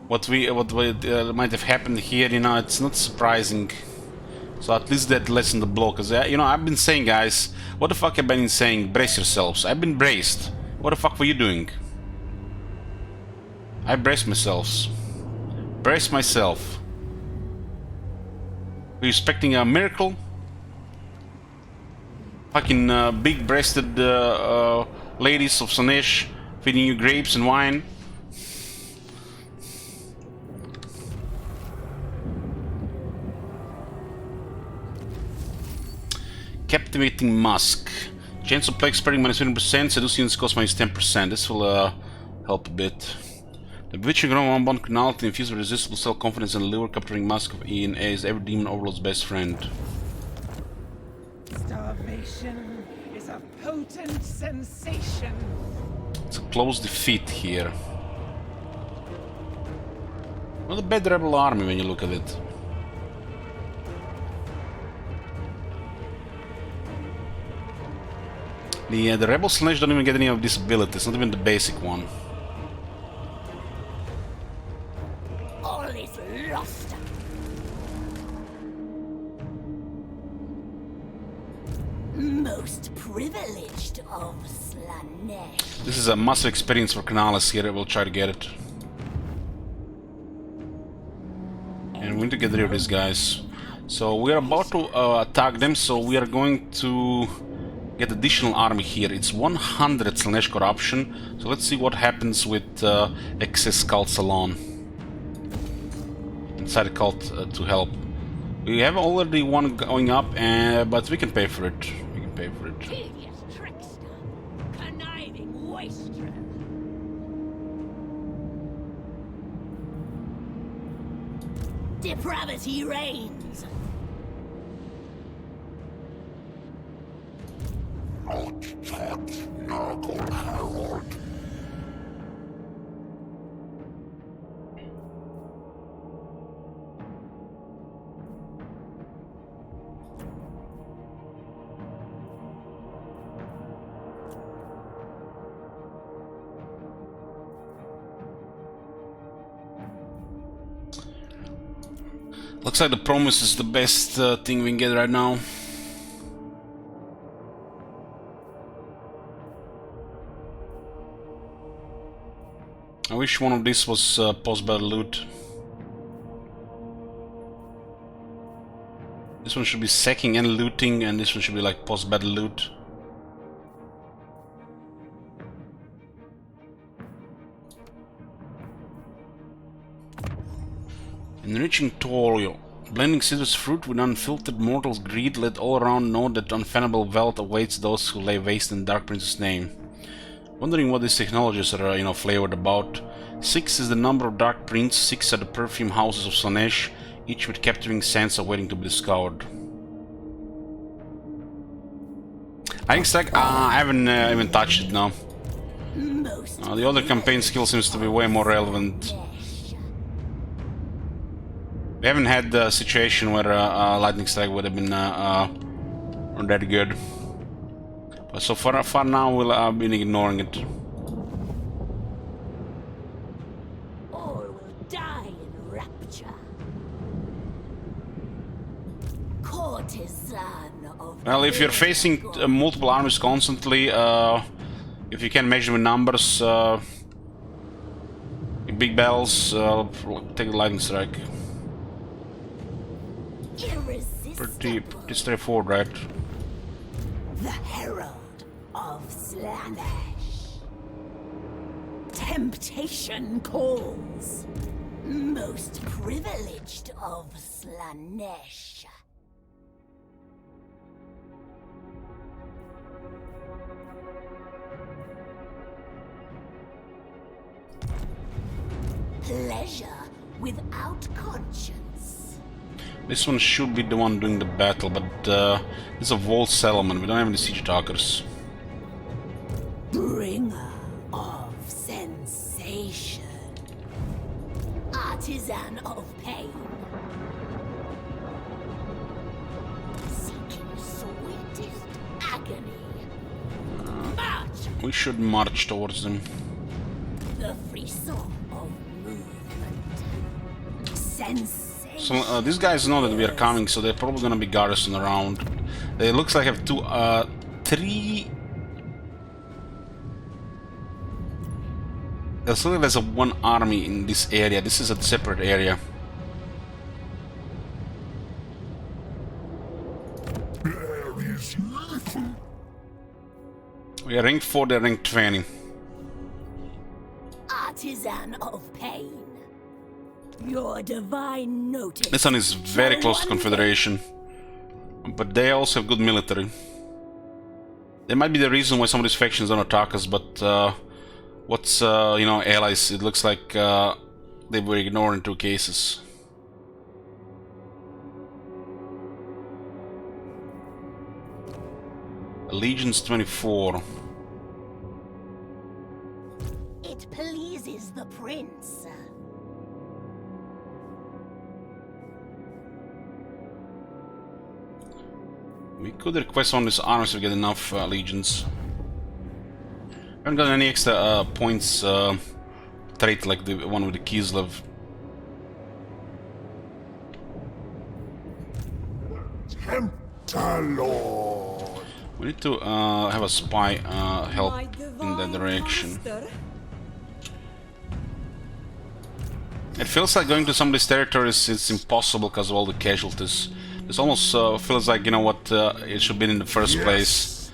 what might have happened here, you know, it's not surprising. So at least that lessened the blow, because, you know, I've been saying, guys, what the fuck have I been saying? Brace yourselves. I've been braced. What the fuck were you doing? I braced myself. Brace myself. Were you expecting a miracle? Fucking big-breasted ladies of Slaanesh feeding you grapes and wine? Captivating Musk. Chance of plague spreading -20%, seducing cost -10%. This will help a bit. The bewitching ground one carnality infused with resistible self-confidence and lure, capturing Musk of E and A is every demon overlord's best friend. Starvation is a potent sensation. It's a close defeat here. Not a bad rebel army when you look at it. The rebel Slaanesh don't even get any of these abilities, not even the basic one. All is lost. Most privileged of Slaanesh. This is a massive experience for Kanalis here. We'll try to get it. And we need to get rid of these guys. So we're about to attack them, so we are going to get additional army here. It's 100 Slaanesh corruption, so let's see what happens with excess cult salon inside the cult to help. We have already one going up, but we can pay for it. We can pay for it. Devious trickster, conniving wastrel. Depravity reigns. Looks like the promise is the best thing we can get right now. I wish one of these was post-battle loot. This one should be sacking and looting, and this one should be like post-battle loot. Enriching toil. Blending citrus fruit with unfiltered mortal's greed, let all around know that unfathomable wealth awaits those who lay waste in Dark Prince's name. Wondering what these technologies are, you know, flavored about. 6 is the number of Dark Prince, 6 are the perfume houses of Slaanesh, each with captivating scents awaiting to be discovered. I think I haven't even touched it now. The other campaign skill seems to be way more relevant. We haven't had the situation where lightning strike would have been that good. But so far now we'll been ignoring it. All will die in rapture. Courtesan of. Well, if you're facing multiple armies constantly, if you can measure with numbers, you'd big battles, take the lightning strike. Pretty straightforward, right? The Herald of Slaanesh. Temptation calls. Most privileged of Slaanesh. Pleasure without conscience. This one should be the one doing the battle, but it's a walled settlement. We don't have any siege talkers. Bringer of sensation. Artisan of pain. Seeking sweetest agony. March! We should march towards them. The frisson of movement. Sensation. So these guys know that we are coming, so they're probably gonna be garrison around. It looks like I have three. There's only there's one army in this area. This is a separate area. There is little. We are rank 4, they're rank 20. Artisan of pain. Your divine notice. This one is very close to Confederation, but they also have good military. They might be the reason why some of these factions don't attack us, but what's you know, allies? It looks like they were ignored in 2 cases. Allegiance 24. It pleases the prince. We could request one of these armies to get enough legions. I haven't got any extra points trait like the one with the Kislev. Tempter Lord. We need to have a spy help My in that divine direction. master. It feels like going to some of these territories is impossible because of all the casualties. This almost feels like, you know what, it should be in the first place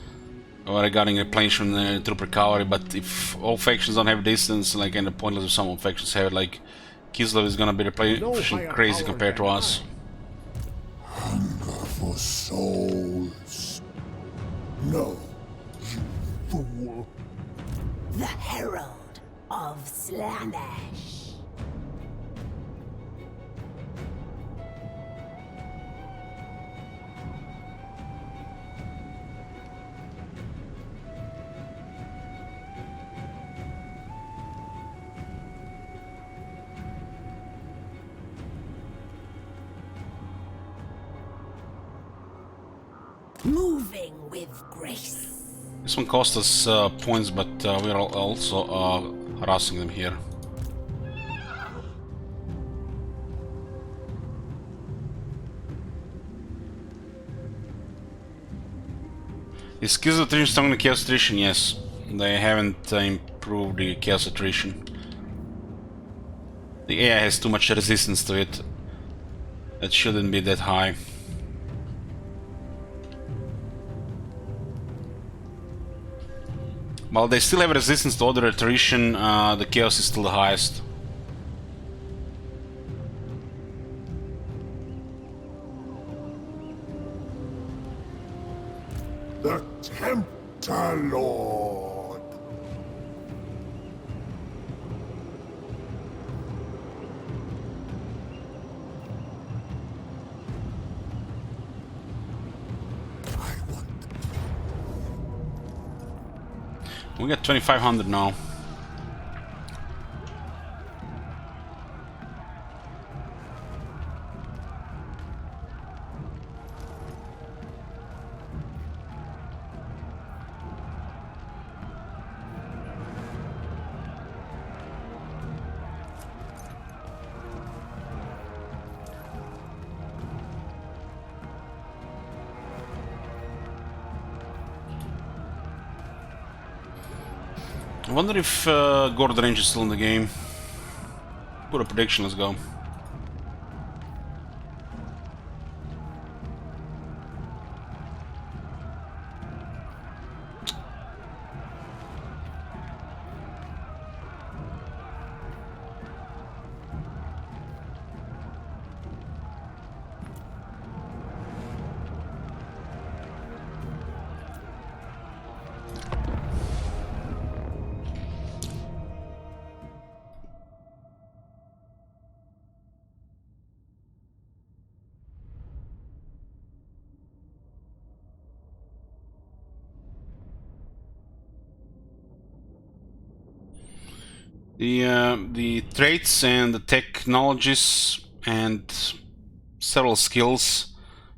regarding replenishment and troop recovery, but if all factions don't have distance, like, and the pointless if some factions have it, like, Kislev is gonna be replenishing crazy compared to us. Hunger for souls. No, you fool. The Herald of Slaanesh. Moving with grace. This one cost us points, but we are also harassing them here. Is Chaos Attrition stronger than Chaos Attrition? Yes. They haven't improved the Chaos Attrition. The AI has too much resistance to it. It shouldn't be that high. While they still have resistance to other attrition, the chaos is still the highest. The Tempter Lord. We got 2,500 now. I wonder if Gordon Range is still in the game. Put a prediction, let's go. The traits and the technologies and several skills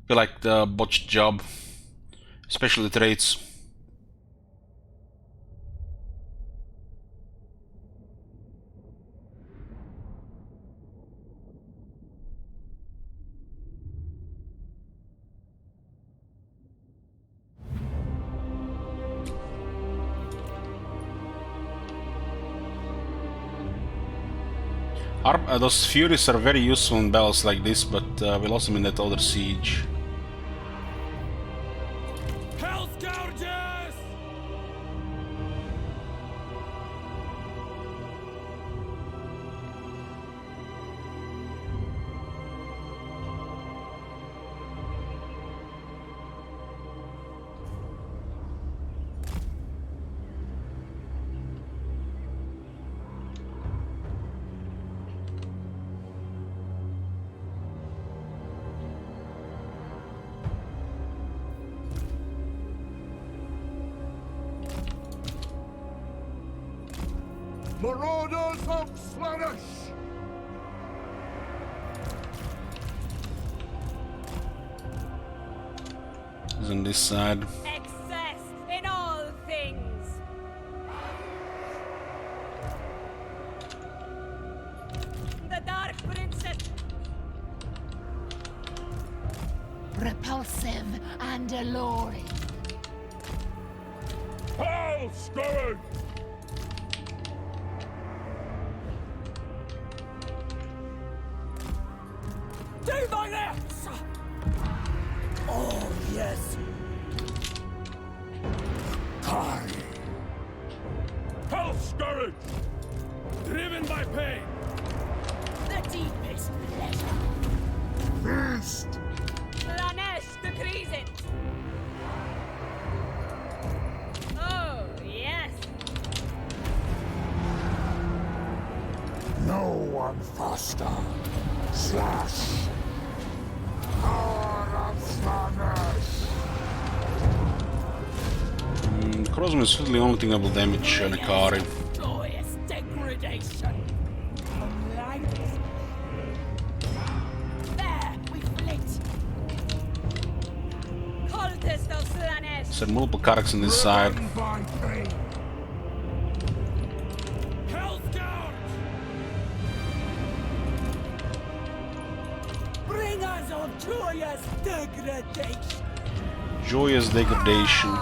feel like the botched job, especially the traits. Those Furies are very useful in battles like this, but we lost them in that other siege. Hell Scourges! Marauders of Slaanesh! Is on this side. Excess in all things. The Dark Princess. Repulsive and alluring. Hell Scourge! Do my lips! Oh, yes. Kai! Hell Scourge! Driven by pain! The deepest pleasure. Feast! Slaanesh decrees it. Oh, yes. No one faster. Slash! Power of Slaanesh! Crossman is the only thing that will damage Nekari. Glorious degradation. There, we flit. Cultist of Slaanesh. There are multiple caracks on this side. Driven by pain! Hell Scourge! Bring us on joyous degradation. Joyous degradation.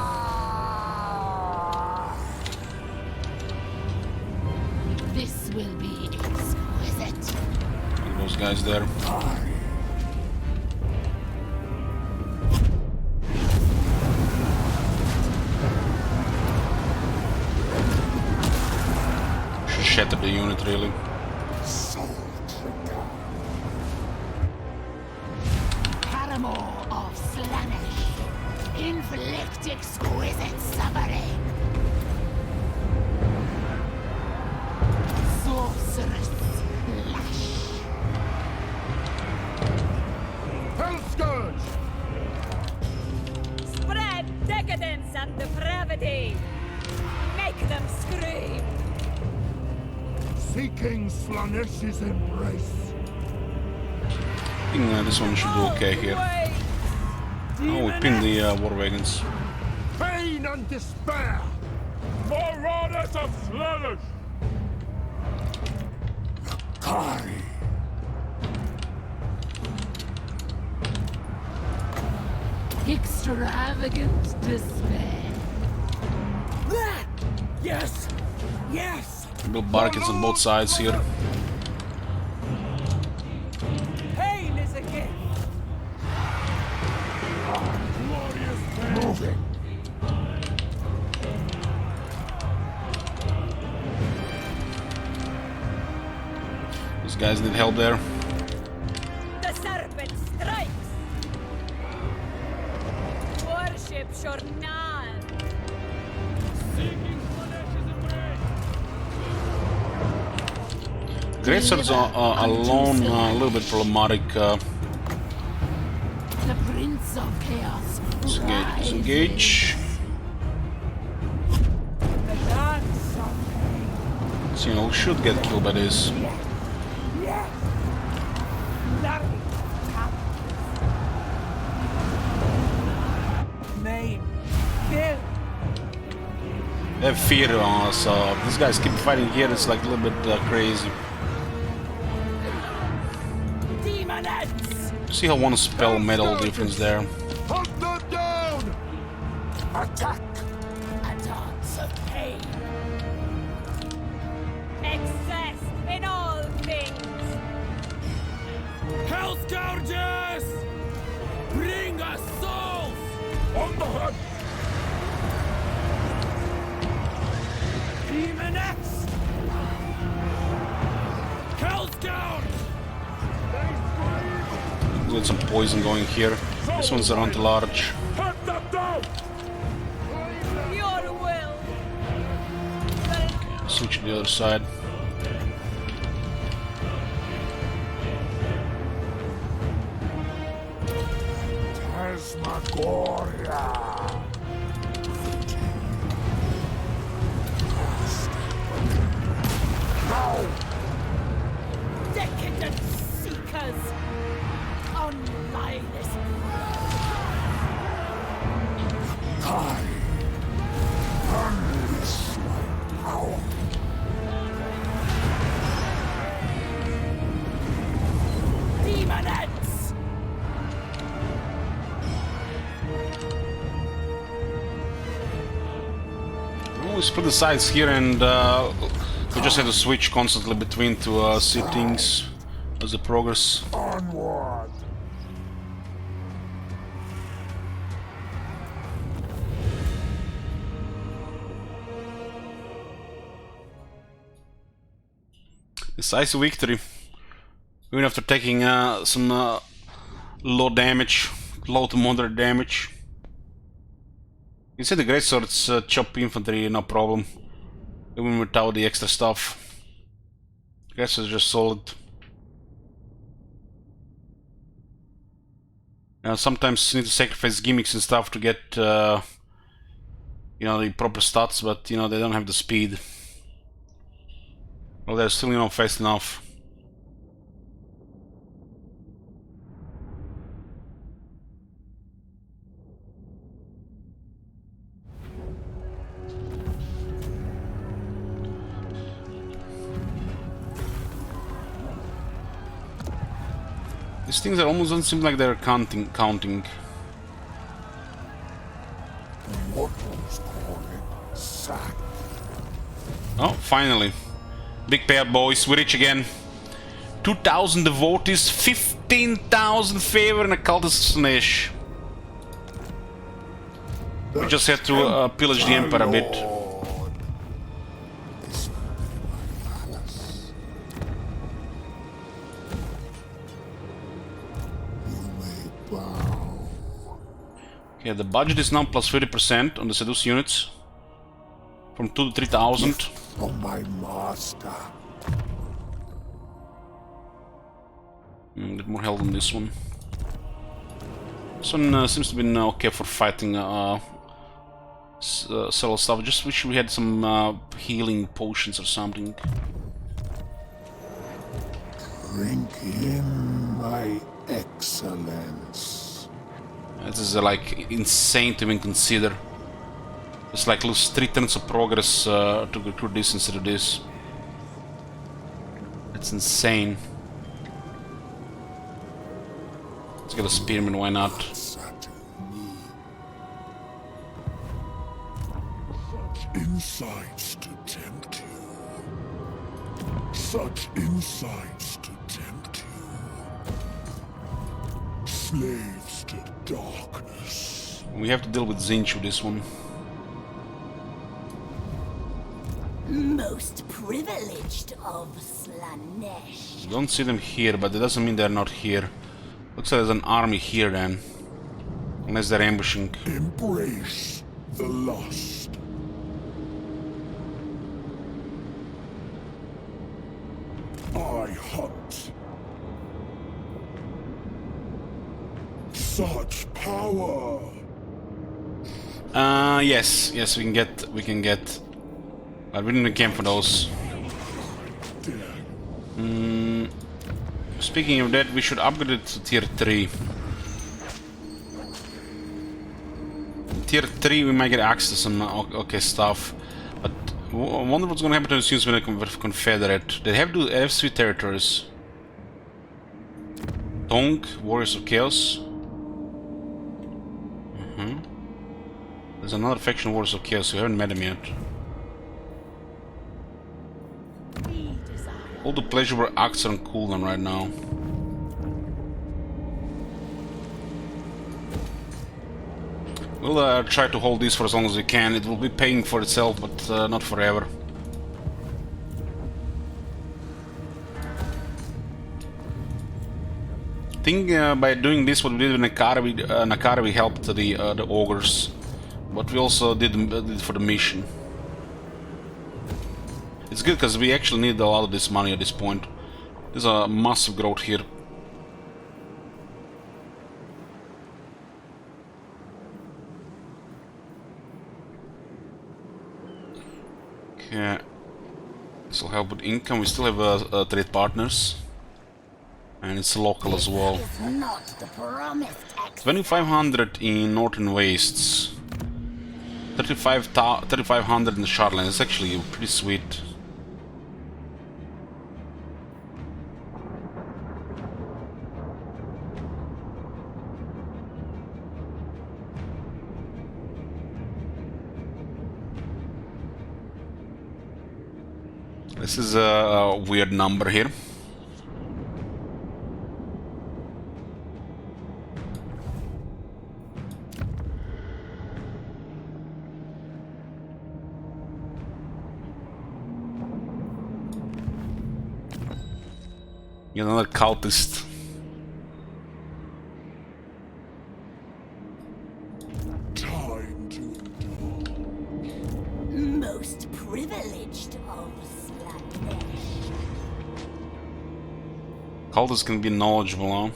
This will be exquisite. Look at those guys there. Should shatter the unit, really. Paramour of Slaanesh. Inflict exquisite suffering. Sorceress lash. Hell Scourge! Spread decadence and depravity. Make them scream. Seeking Slaanesh's embrace. I think this one should do okay here. Oh, we pinned the war wagons. Pain and despair! Marauders of Slaanesh! Kai! Extravagant despair. That! Yes! Yes! Build barricades on both sides here. These guys need help there. The serpent strikes. Worship Shornal. Seeking Slaanesh's embrace. Greatswords are alone a little bit problematic. The Prince of Chaos. Let's engage. The dance of So, you know, should get killed by this. name. Kill. They have fear on us, so these guys keep fighting here. It's like a little bit crazy. Demonettes. See how one spell made all the difference there. Hunt them down! Attack. A dance of pain. Excess in all things. Hell Scourges! Bring us souls! On the hunt! Demonettes. Hell Scourge! Got some poison going here. This one's around large. Hunt them down! Your will. Switch to the other side. Tasmagoria! Decadent seekers. Unlie this. I unleash my power. Demonettes. We split the sides here, and we just have to switch constantly between two settings as the progress. Onward! Decisive victory. Even after taking some low damage, low to moderate damage. You said the greatswords chop infantry, no problem. Even without the extra stuff. Greatswords are just solid. Sometimes you need to sacrifice gimmicks and stuff to get, you know, the proper stats, but you know they don't have the speed. Well, they're still, you know, fast enough. These things are almost don't seem like they're counting. Mortals call it sack. Oh, finally. Big pair, boys. We reach again. 2,000 devotees, 15,000 favor, and a cultist Slaanesh. We just had to pillage the Empire a bit. Okay, the budget is now plus 30% on the Seduce units. From 2 to 3,000. From my master. Get more health on this one. This one seems to be okay for fighting several stuff. Just wish we had some healing potions or something. Drink in my excellence. This is like insane to even consider. It's like lose 3 turns of progress to recruit this instead of this. It's insane. Let's get a spearman, why not? Such insights to tempt you. Such insights to tempt you. Slaves to darkness. We have to deal with Zinch with this one. Most privileged of Slaanesh. Don't see them here, but it doesn't mean they're not here. Looks like there's an army here then. Unless they're ambushing. Embrace the lust. I hunt. Such power. Yes, we can get. But we need a camp for those. Speaking of that, we should upgrade it to tier 3. Tier 3 we might get access to some okay stuff. But I wonder what's gonna happen to the students when they convert Confederate. They have sweet territories. Tong, Warriors of Chaos. There's another faction, Warriors of Chaos, we haven't met them yet. All the pleasurable acts are on cooldown right now. We'll try to hold these for as long as we can. It will be paying for itself, but not forever. I think by doing this, what we did with Nakara, we helped the ogres. But we also did for the mission. It's good because we actually need a lot of this money at this point. There's a massive growth here. Okay. This will help with income. We still have trade partners. And it's local as well. 2,500 in Northern Wastes. 3,500 in the Shardlands. It's actually pretty sweet. This is a weird number here. You're another cultist. Time to endure. Most privileged of Slaanesh. Cultists can be knowledgeable, huh?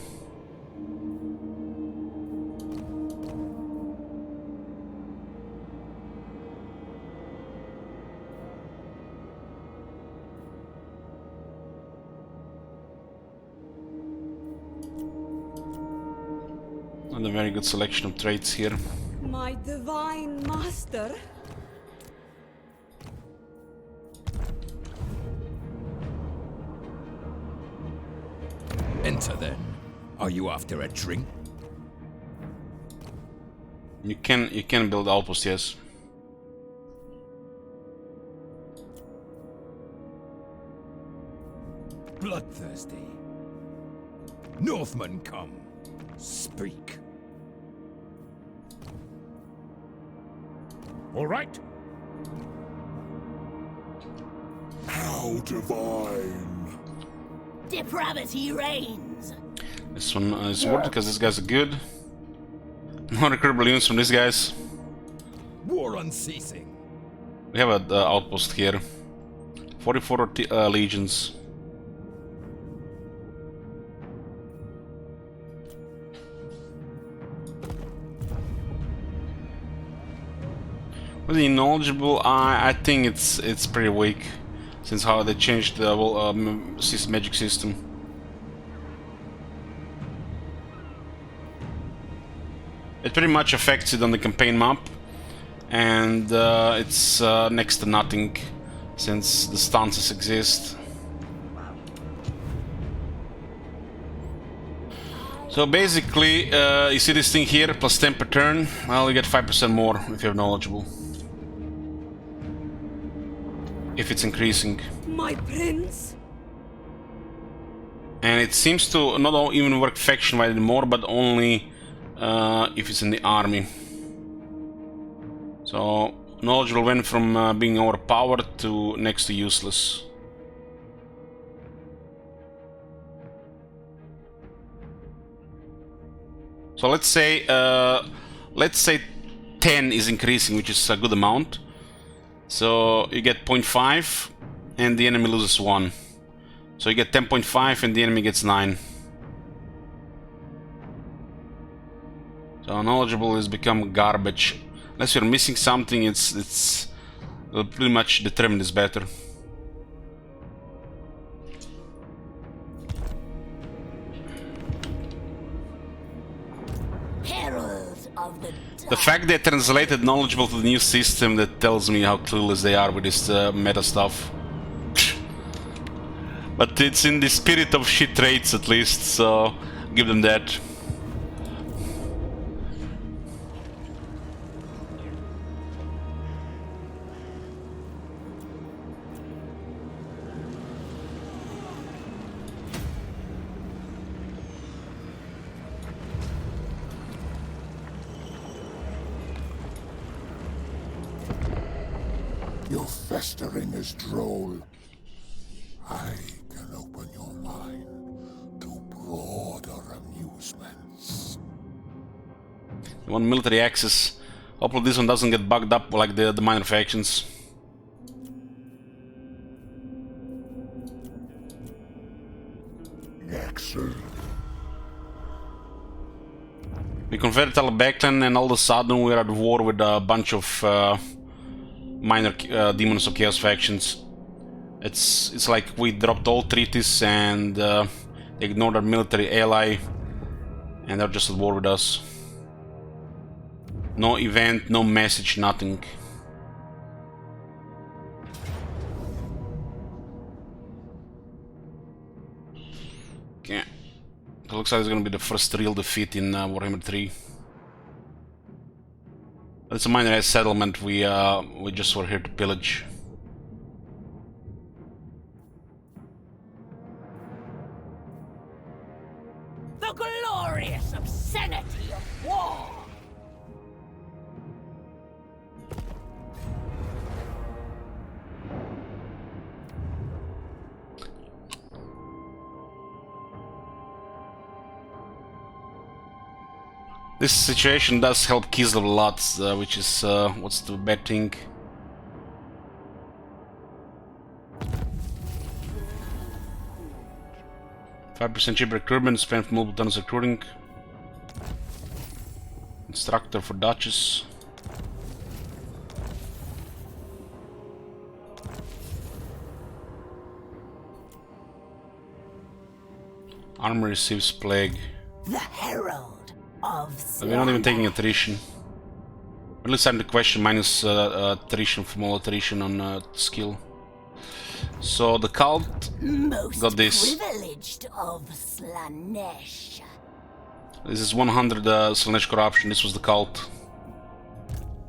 And a very good selection of traits here. My divine master. Enter then. Are you after a drink? You can build outposts, yes. Bloodthirsty. Northmen come. Speak. All right. How divine. Depravity reigns. This one is worth it because these guys are good. No recruitable units from these guys. War unceasing. We have an outpost here. 44 legions. Was he knowledgeable? I think it's pretty weak, since how they changed the whole magic system. It pretty much affects it on the campaign map, and it's next to nothing, since the stances exist. So basically, you see this thing here, plus 10 per turn, well, you get 5% more if you're knowledgeable. If it's increasing. My prince. And it seems to not even work faction-wide anymore, but only if it's in the army. So Knowledgeable went from being overpowered to next to useless. So let's say 10 is increasing, which is a good amount. So you get 0.5 and the enemy loses 1. So you get 10.5 and the enemy gets 9. So knowledgeable has become garbage. Unless you're missing something, it's pretty much determined is better. The fact they translated knowledgeable to the new system, that tells me how clueless they are with this meta stuff. But it's in the spirit of shit traits at least, so give them that. Your festering is droll. I can open your mind to broader amusements. You want military access. Hopefully this one doesn't get bugged up like the minor factions. Excellent. We converted Talabeklan and all of a sudden we're at war with a bunch of minor Demons of Chaos factions. It's like we dropped all treaties and they ignored our military ally and they're just at war with us. No event, no message, nothing. Okay. It looks like it's gonna be the first real defeat in Warhammer 3. It's a minor settlement. We just were here to pillage. The glorious obscenity of war! This situation does help Kislev a lot, which is what's the bad thing? %5 cheaper recruitment, spent for multiple tons recruiting. Instructor for Duchess. Armor receives plague. The herald of Slaanesh. We're not even taking attrition. At least I'm the question minus attrition from all attrition on skill. So the cult got this. Privileged of Slaanesh. This is 100 Slaanesh corruption. This was the cult.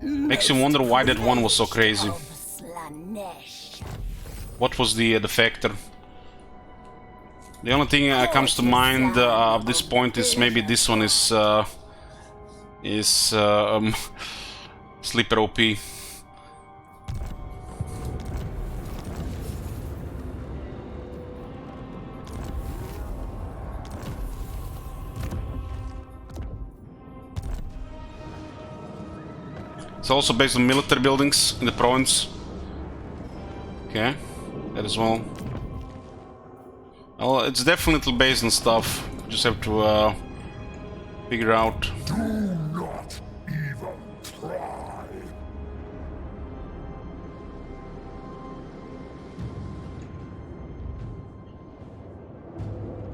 Makes you wonder why that one was so crazy. What was the factor? The only thing that comes to mind at this point is maybe this one is Sleeper OP. It's also based on military buildings in the province. Okay, that as well. Well, it's definitely based on stuff. Just have to figure out. Do not even try.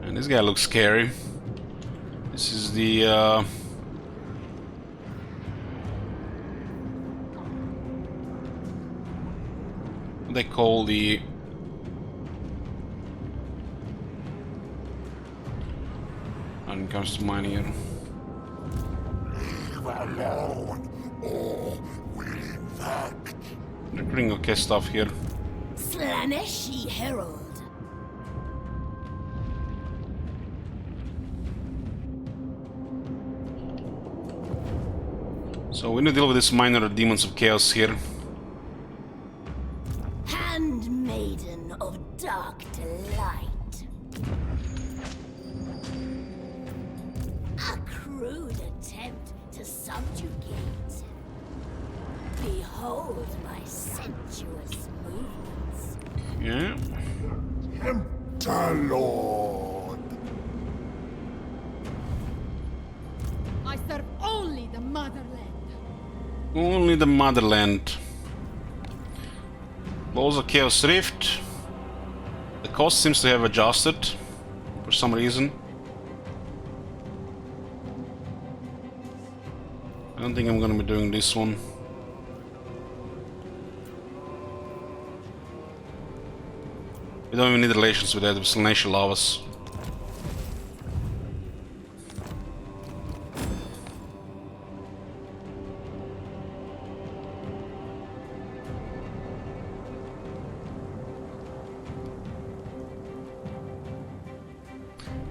And this guy looks scary. This is the what they call the nothing comes to mind here. Leave alone, or will infect. They're doing okay stuff here. Slaaneshi herald. So we need to deal with this minor demons of chaos here. subjugate. Behold my sensuous movements. Yeah. Lord. I serve only the motherland. Only the motherland. Laws of Chaos Rift. The cost seems to have adjusted for some reason. I don't think I'm gonna be doing this one. We don't even need relations with that, with Slaanesh love us.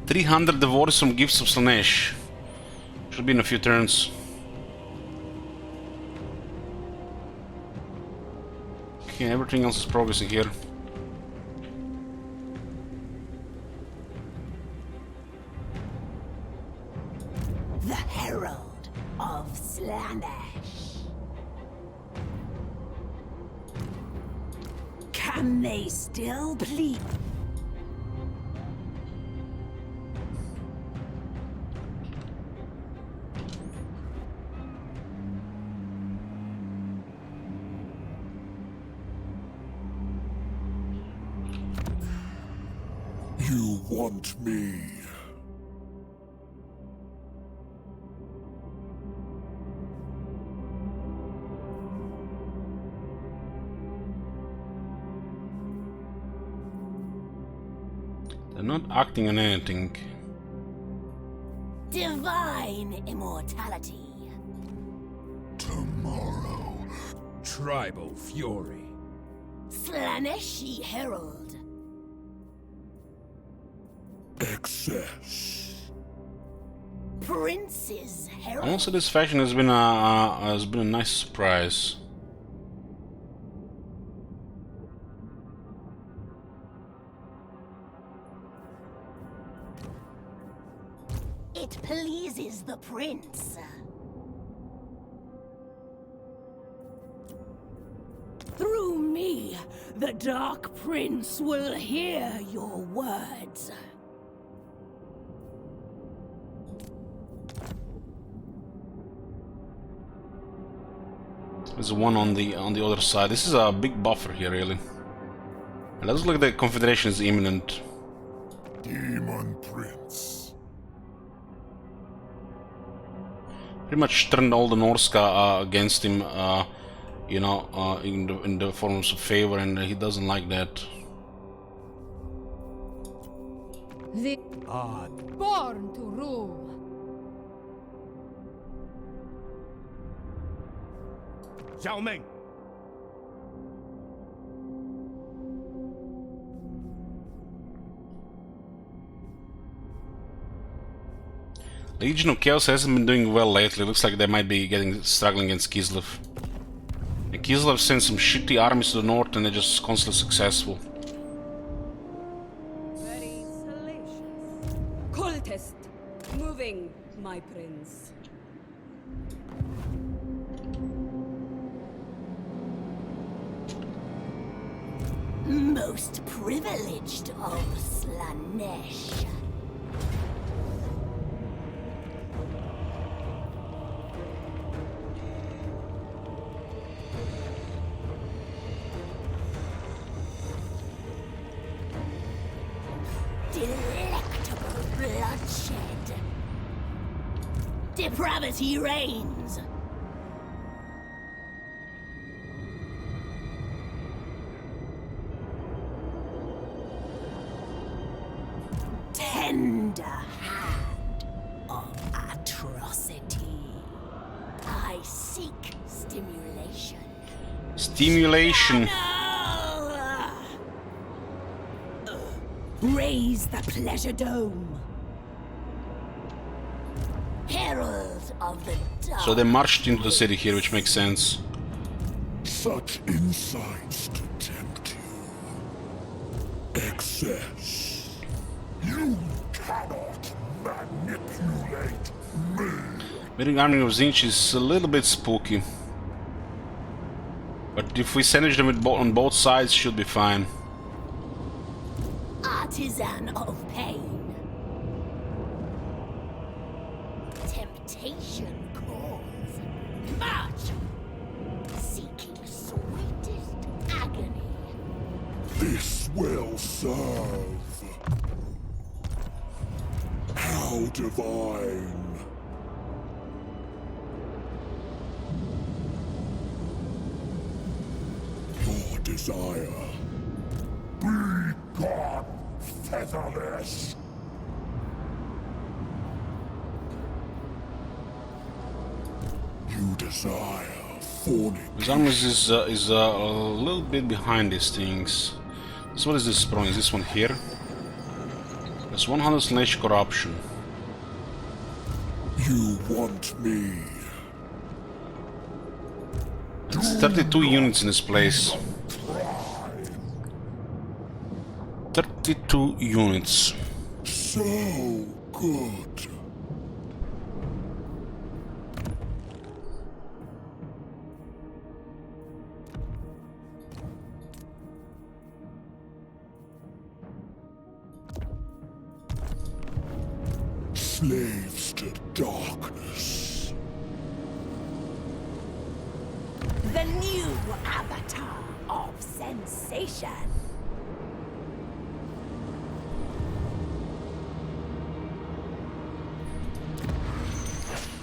$300 divorce from gifts of Slaanesh. Should be in a few turns. Okay, everything else is progressing here. The Herald of Slaanesh. Can they still plead? You want me? They're not acting on anything. Divine immortality. Tomorrow. Tribal fury. Slaaneshi Herald. Excess. Prince's Herald. Also, this fashion has been a nice surprise. It pleases the prince. Through me, the Dark Prince will hear your words. There's one on the other side. This is a big buffer here, really. It looks like the Confederation is imminent. Demon Prince. Pretty much turned all the Norska against him, you know, in the forms of favor, and he doesn't like that. The born to rule. Xiaoming. Legion of Chaos hasn't been doing well lately. Looks like they might be struggling against Kislev. And Kislev sent some shitty armies to the north and they're just constantly successful. Very salacious. Cultist. Moving, my prince. Most privileged of Slaanesh. Delectable bloodshed. Depravity reigns. Tender hand of atrocity. I seek stimulation. Stimulation. Raise the pleasure dome. Herald of the dark. So they marched into the city here, which makes sense. Such insights to tempt you. Excess. You cannot manipulate me. Meeting army of Zinch is a little bit spooky. But if we sandwich them with on both sides, should be fine. Artisan of pain. Temptation cause. March. Seeking sweetest agony. This will serve. How divine. Your desire. Be gone, featherless. You desire fornication. Zarmus is a little bit behind these things. So what is this sprung? Is this one here? There's 100 Slaanesh corruption. You want me. It's 32 units in this place. 32 units. So good. Slaves to darkness. The new avatar of sensation.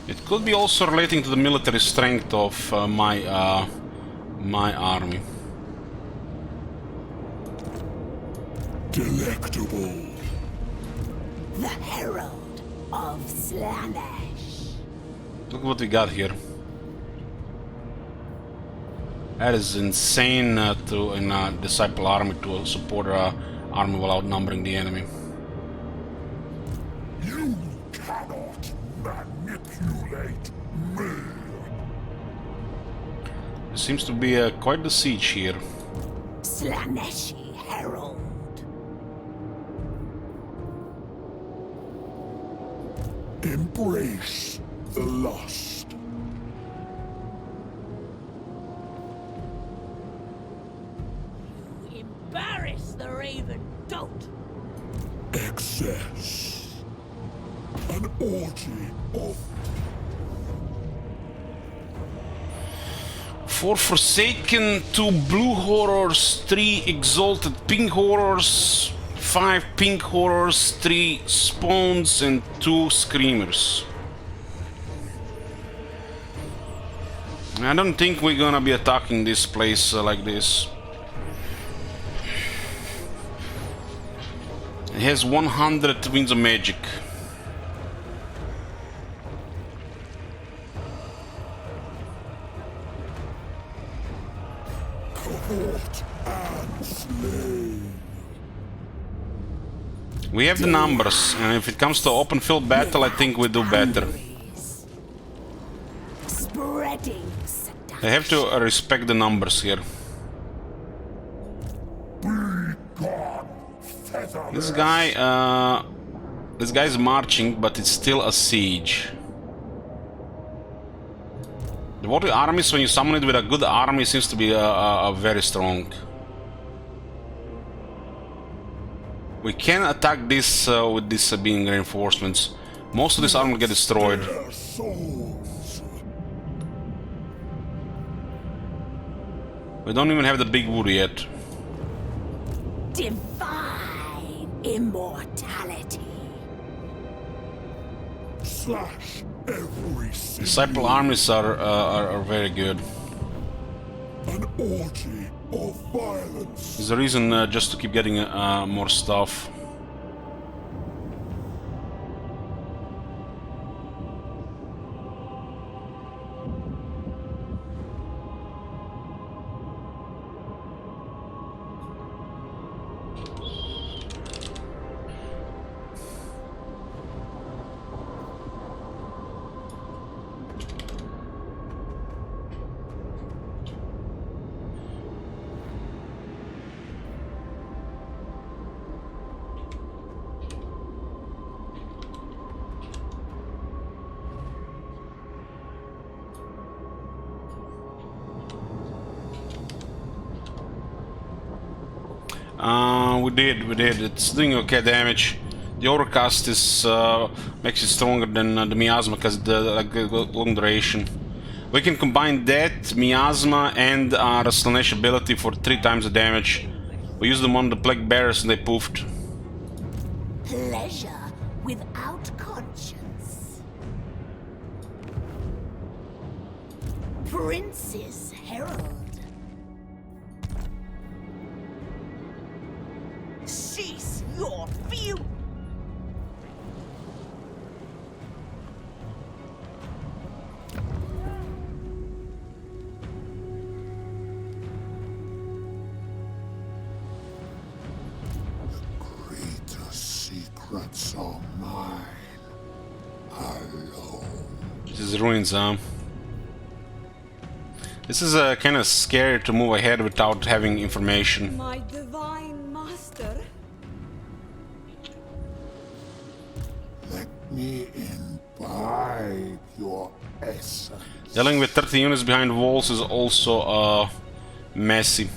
It could be also relating to the military strength of my army. Delectable. The herald of Slaanesh. Look what we got here. That is insane to in a disciple army to support an army while outnumbering the enemy. You cannot manipulate me. There seems to be quite the siege here. Slaaneshi herald. Embrace the lust. You embarrass the raven goat. Excess. An orgy of 4 Forsaken, 2 Blue Horrors, 3 Exalted Pink Horrors, 5 Pink Horrors, 3 Spawns, and 2 Screamers. I don't think we're gonna be attacking this place like this. It has 100 Winds of Magic. cohort and slave. We have the numbers, and if it comes to open field battle, I think we do better. Spreading. I have to respect the numbers here. This guy's marching, but it's still a siege. The water armies, when you summon it with a good army, seems to be very strong. We can attack this with this being reinforcements. Most of this army will get destroyed. We don't even have the big wood yet. Divine immortality. Slash every Disciple armies are very good. An orgy of violence. There's a reason just to keep getting more stuff. We did. It's doing okay damage. The overcast is makes it stronger than the miasma because the long duration. We can combine that, miasma, and our Slaanesh ability for 3 times the damage. We used them on the plague bearers and they poofed. Pleasure without conscience. Prince's Herald. Cease your fury. Secrets are mine alone. This is ruins, huh? This is kind of scary to move ahead without having information. My divine master. Let me imbibe your essence. Dealing with 30 units behind walls is also messy.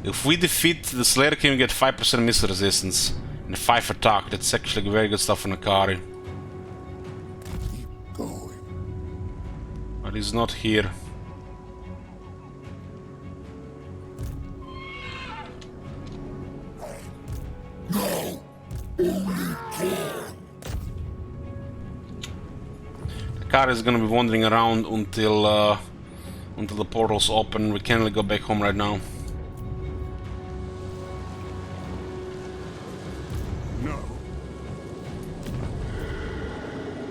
If we defeat the Slayer King, we get 5% missile resistance and 5 attack. That's actually very good stuff on Akari. Keep going. But he's not here. No! Only Akari is gonna be wandering around until the portals open. We can't really go back home right now. No.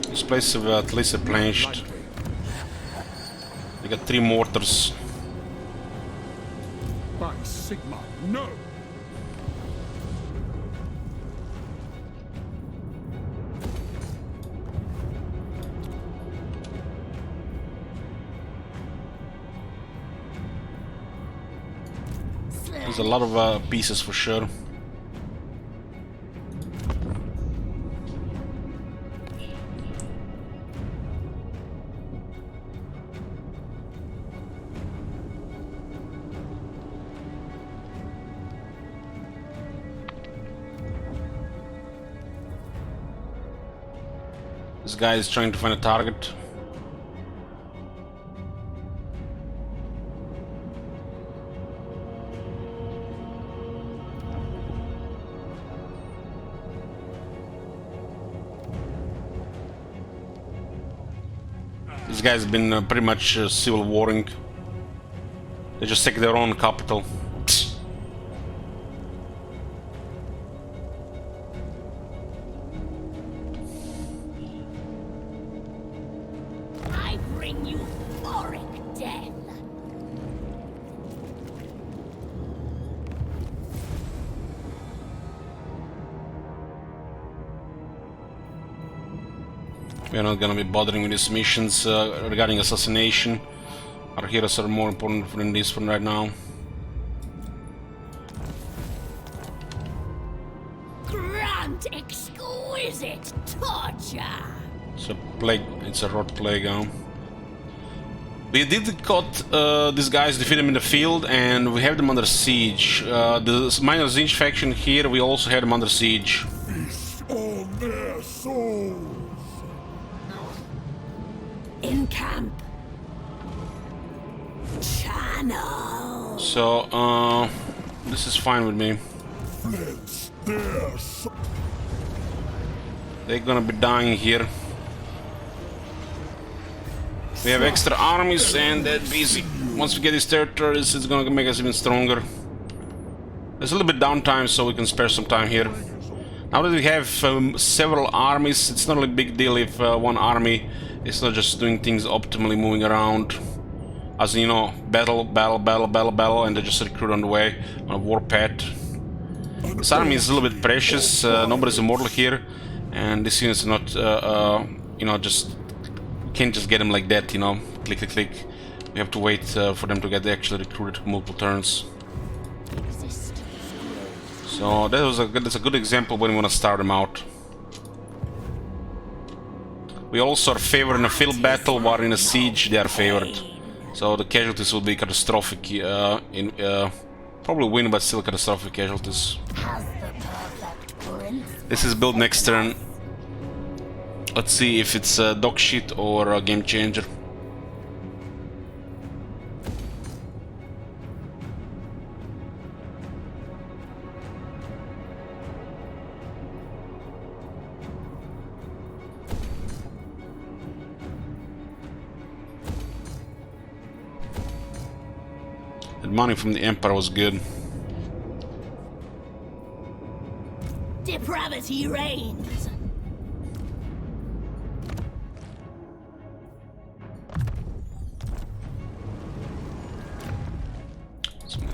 This place is at least replenished. They got 3 mortars. By Sigma, no! There's a lot of pieces for sure. This guy is trying to find a target. These guys have been pretty much civil warring. They just take their own capital. I bring you Auric death. We are not gonna be bothering with these missions regarding assassination. Our heroes are more important than this one right now. Grant exquisite torture. It's a plague. It's a rot plague, huh? We did cut these guys, defeat them in the field, and we have them under siege. The minor siege faction here, we also had them under siege. Feast on their souls. In camp. Channel. So, this is fine with me. Fleds their souls. They're gonna be dying here. We have extra armies and that's easy. Once we get these territories, it's gonna make us even stronger. There's a little bit downtime, so we can spare some time here. Now that we have several armies, it's not a big deal if one army is not just doing things optimally, moving around. As you know, battle, and they just recruit on the way, on a warpath. This army is a little bit precious, nobody's immortal here, and these units are not, you know, just... can't just get them like that, you know, click, click, click. We have to wait for them to get actually recruited multiple turns. So that's a good example when we want to start them out. We also are favored in a field battle, while in a siege they are favored. So the casualties will be catastrophic Probably win, but still catastrophic casualties. Has the perfect prince. This is build next turn. Let's see if it's a dog shit or a game changer. The money from the Emperor was good. Depravity reigns.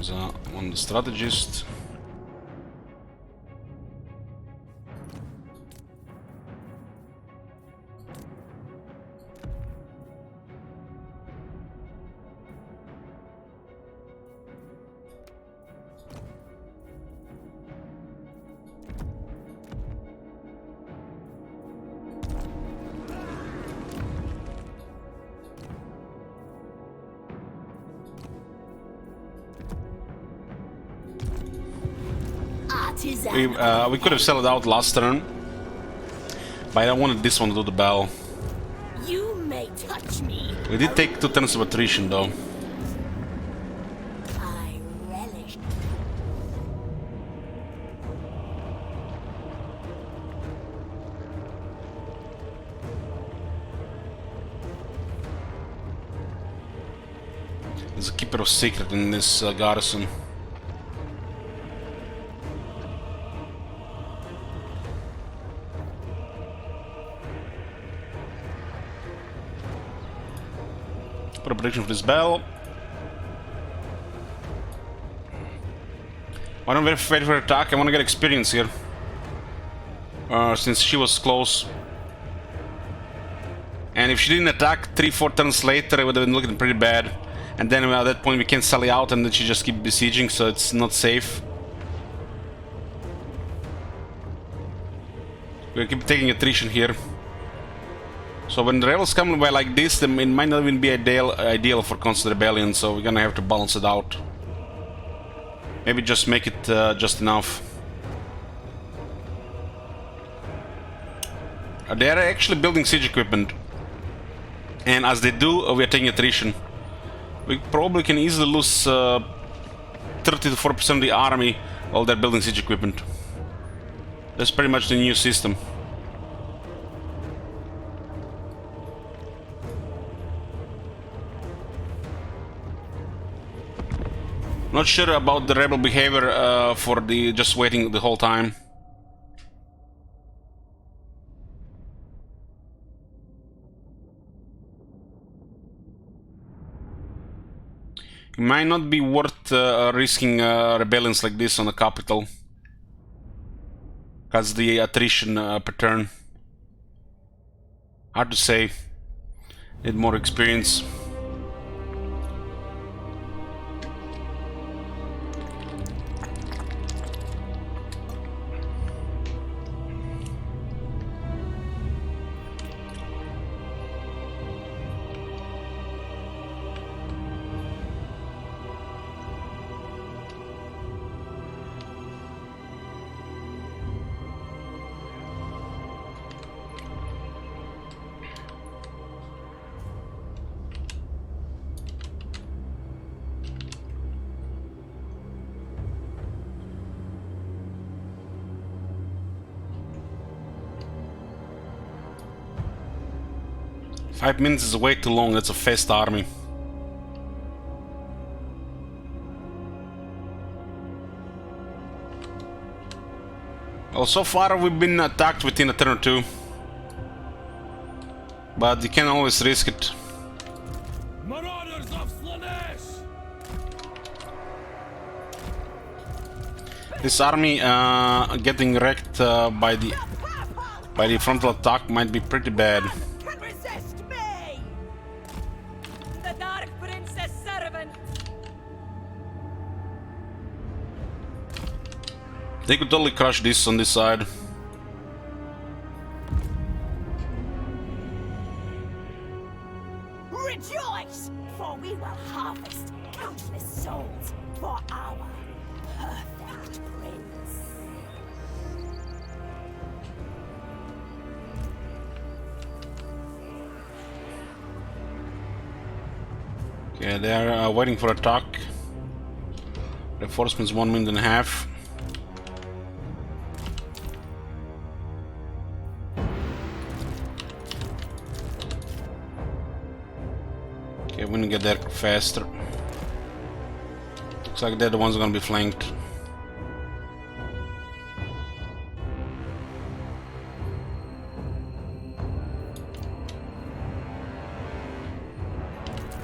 So one the strategist. We could have sold it out last turn, but I wanted this one to do the bell. You may touch me. We did take 2 turns of attrition though. I relish. There's a keeper of secret in this garrison. Put a prediction for this bell. I don't wait for her attack. I want to get experience here. Since she was close. And if she didn't attack 3-4 turns later, it would have been looking pretty bad. And then at that point we can sally out and then she just keep besieging, so it's not safe. We'll keep taking attrition here. So when the rebels come by like this, then it might not even be ideal for constant rebellion, so we're gonna have to balance it out. Maybe just make it just enough. They are actually building siege equipment. And as they do, we are taking attrition. We probably can easily lose 30 to 40% of the army while they're building siege equipment. That's pretty much the new system. Not sure about the rebel behavior for the just waiting the whole time. It might not be worth risking rebellions like this on the capital. Because the attrition per turn. Hard to say. Need more experience. Five minutes is way too long, that's a fast army. Well, so far we've been attacked within a turn or two. But you can always risk it. Marauders of Slaanesh! This army getting wrecked by the frontal attack might be pretty bad. They could totally crush this on this side. Rejoice, for we will harvest countless souls for our perfect prince. Okay, they are waiting for attack. Reinforcements 1 minute and a half. Okay, we're gonna get there faster. Looks like they're the ones gonna be flanked.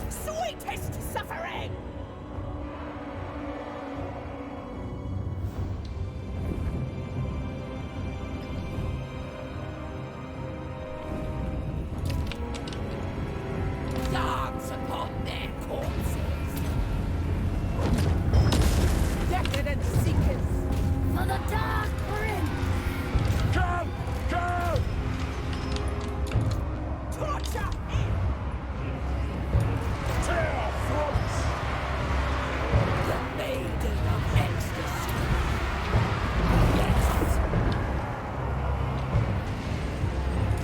Sweetest suffering! Dance upon their corpses! Decadent seekers! For the Dark Prince! Come! Come! Torture him! Tear throats! The Maiden of Ecstasy! Yes!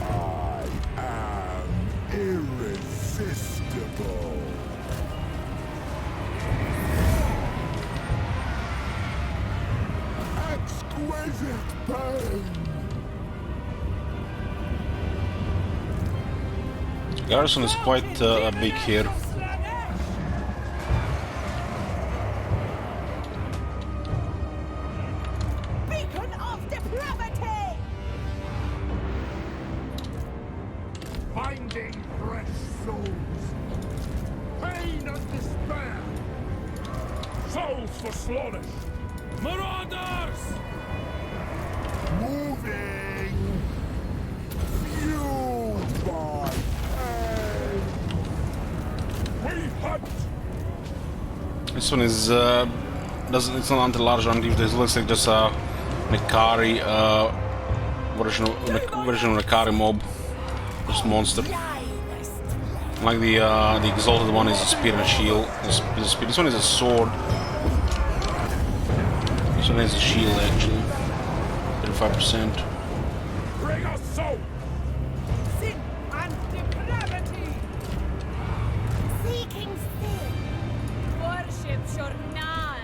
I am irresistible. Exquisite pain. Garrison is quite big here. Slaanesh! Beacon of depravity! Binding fresh souls. Pain and despair. Souls for Slaanesh. Marauders! Moving. Fueled by pain. We hunt. This one is doesn't, it's not anti-large anti. This looks like just a Nekari version of Nekari mob, just monster. Like the Exalted one is a spear and a shield. This one is a sword. This one is a shield actually. 35%. Bring us soul. Sin and depravity! Seeking sin! Worship Journal.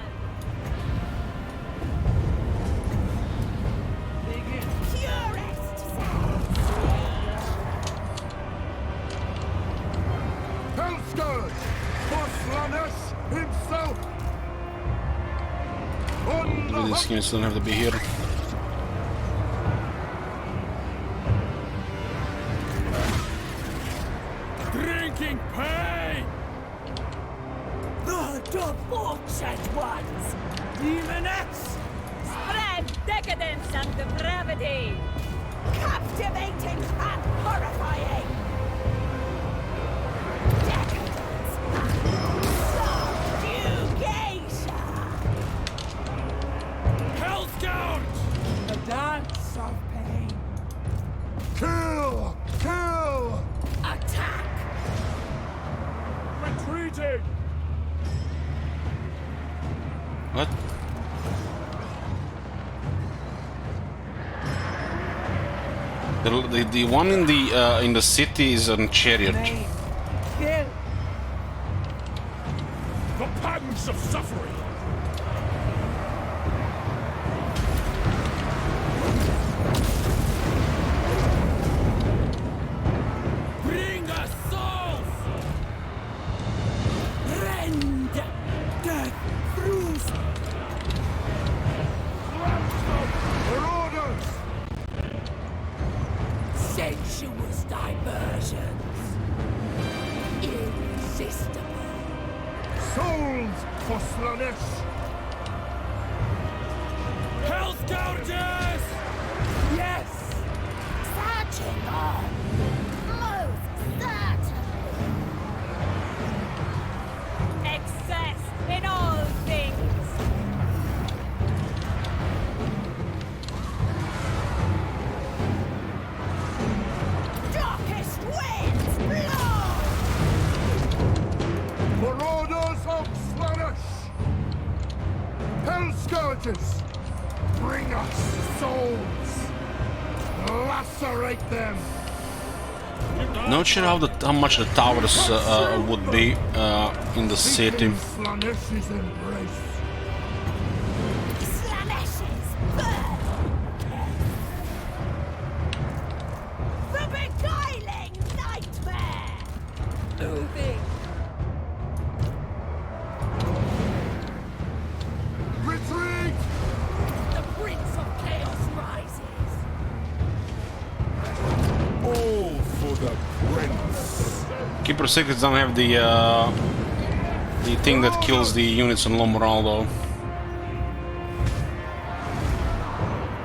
Purest sounds! Hellscourge for Slaanesh himself. On the These hunt. units don't have to be here. Drinking pain! The debauched ones! Demonettes! Spread decadence and depravity. Captivating and horrifying! Decadence and subjugation! Hellscourge! The dance of pain! Kill! Kill! Attack! Retreating! What? The one in the city is on Chariot. Pain! Kill! The pangs of suffering! Bring us souls! Rend! Death through Marauders! sensuous diversions! Irresistible! Souls for Slaanesh! Hellscourges! Yes! Searching on! Most certainly! Excess in all things. Darkest winds blow! Marauders of Slaanesh! Hellscourge! creatures. Bring us souls. Lacerate them. Not sure how much the towers would be in the city. Slaanesh's embrace. Slaanesh's birth! The beguiling nightmare! Moving! Retreat! The Prince of Chaos rises! All for the prince. Keeper Secrets don't have the thing that kills the units on low morale though.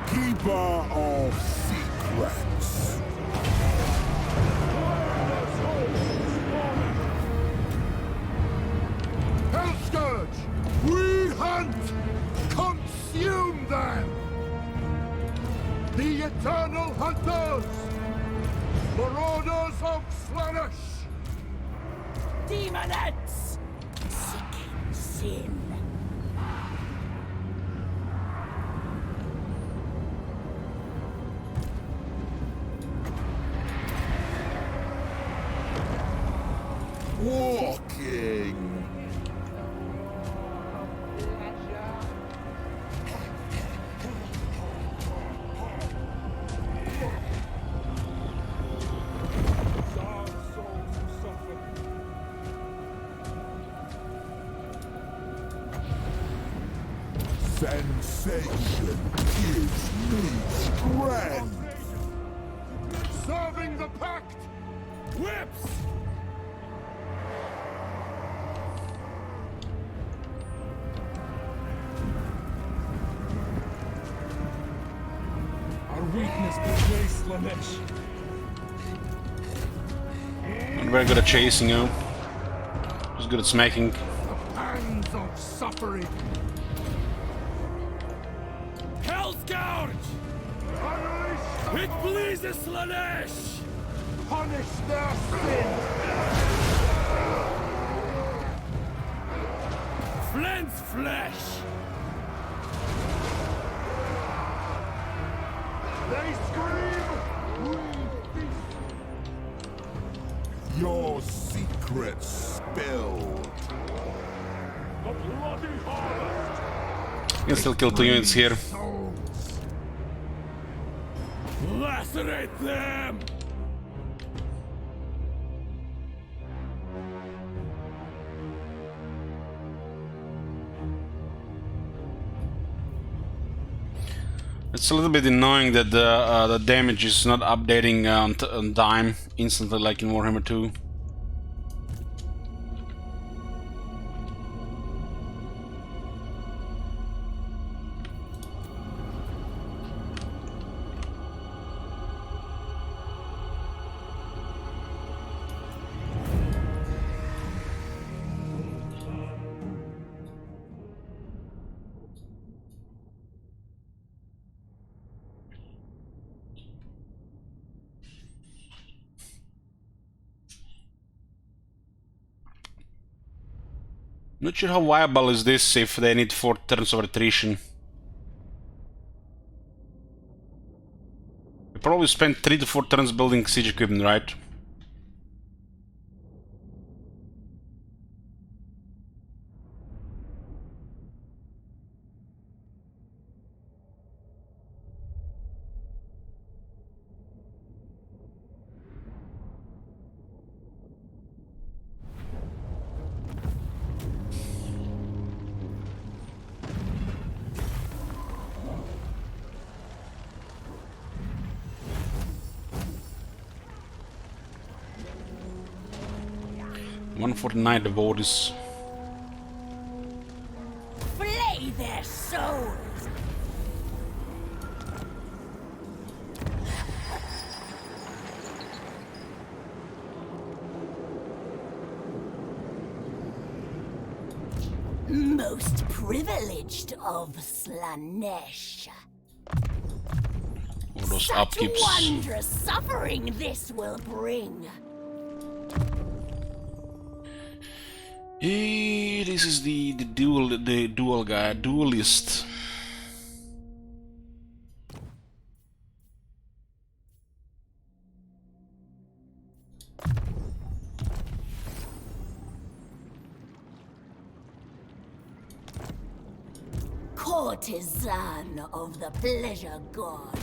Keeper of secrets. Hellscourge! We hunt! Consume them! The eternal hunters! Marauders of Slaanesh! Demonettes! Seeking sin! Walking. Sensation gives me strength. Serving the Pact! Whips! Our weakness betrays Slaanesh. Not very good at chasing, you know. Just good at smacking. The pangs of suffering! Hellscourge! Unleash It pleases Slaanesh! Punish their sin! Flint's flesh! They scream! We feast! Your secrets spilled. The bloody harvest! You can still kill 2 units here. Souls! Lacerate them! It's a little bit annoying that the damage is not updating on dime instantly like in Warhammer 2. Not sure how viable is this if they need 4 turns of attrition. You probably spend 3 to 4 turns building siege equipment, right? One for the night devotees. Flay their souls! Most privileged of Slaanesh. All those Such upkeeps. wondrous suffering this will bring. This is the duelist. courtesan of the pleasure god.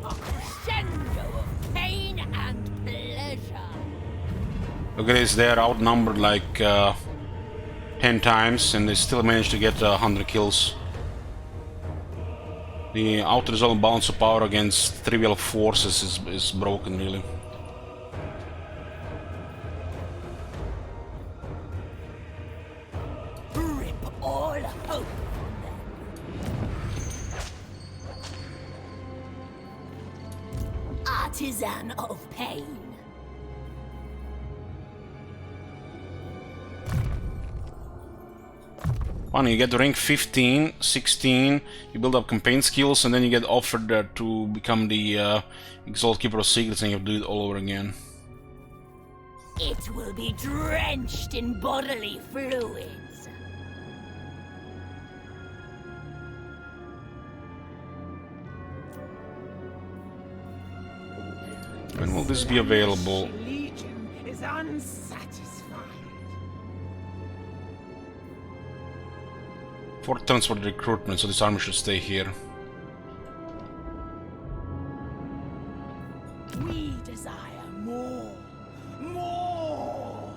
A crescendo of pain and pleasure. Look at this, they're outnumbered like 10 times and they still managed to get 100 kills. The out-result balance of power against trivial forces is broken, really. Rip all hope from them. Artisan of pain. Funny, you get to rank 15, 16, you build up campaign skills, and then you get offered to become the Exalted Keeper of Secrets, and you have to do it all over again. It will be drenched in bodily fluids. When will this be available? Legion is unsatisfied. 4 turns for the recruitment, so this army should stay here. We desire more. More.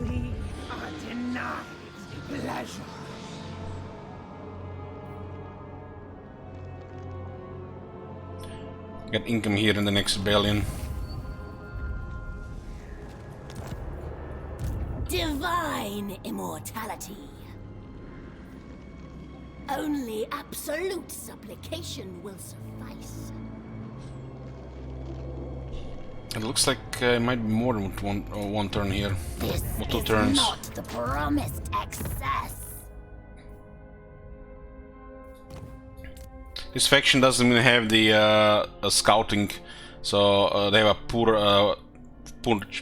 We are denied pleasure. Get income here in the next rebellion. Divine immortality. Only absolute supplication will suffice. It looks like it might be more than one turn here. This or 2 is turns. not the promised excess. This faction doesn't even have the scouting, so they have a poor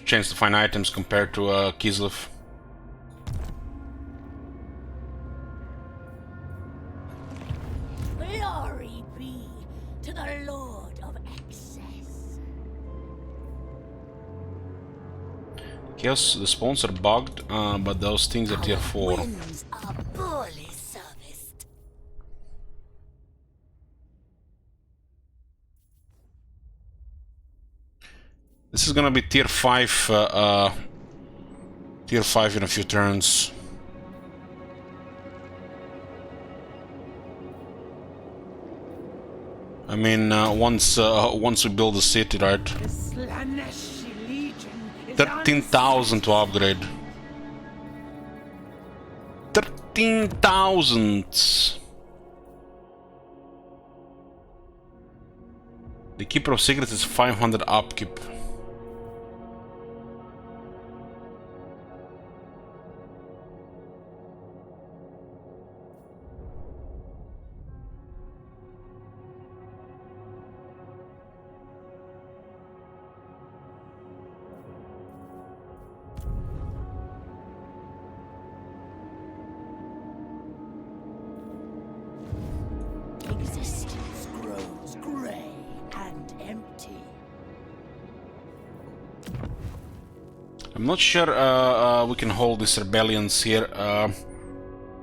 chance to find items compared to Kislev. Glory be to the Lord of Excess. Yes, the spawns are bugged, but those things are tier 4. Winds are poorly serviced. This is gonna be tier 5 in a few turns. I mean, once we build the city, right? The Slaanesh Legion is 13,000 to upgrade. 13,000. The Keeper of Secrets is 500 upkeep. Existence grows grey and empty. I'm not sure we can hold these rebellions here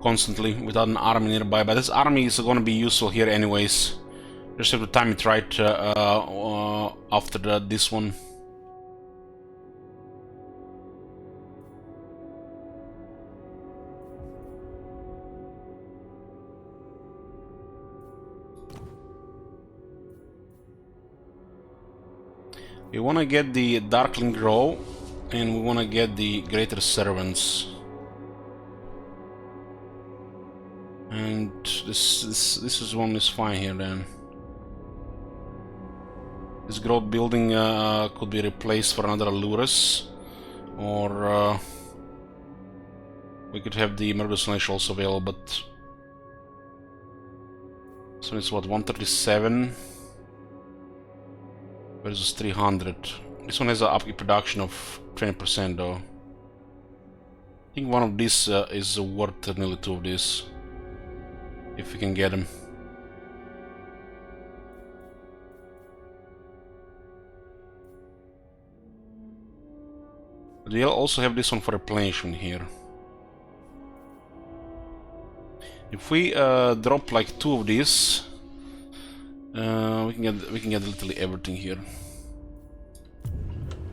constantly without an army nearby, but this army is going to be useful here anyways. Just have to time it right after this one. We want to get the Darkling Row, and we want to get the Greater Servants. And this one is fine here then. This growth building could be replaced for another Allurus, or we could have the Murder Slaanesh also available, but so it's what, 137 versus 300. This one has an upkeep production of 20% though. think one of these is worth nearly 2 of these, if we can get them. They'll also have this one for replenishment here. If we drop like 2 of these, we can get literally everything here.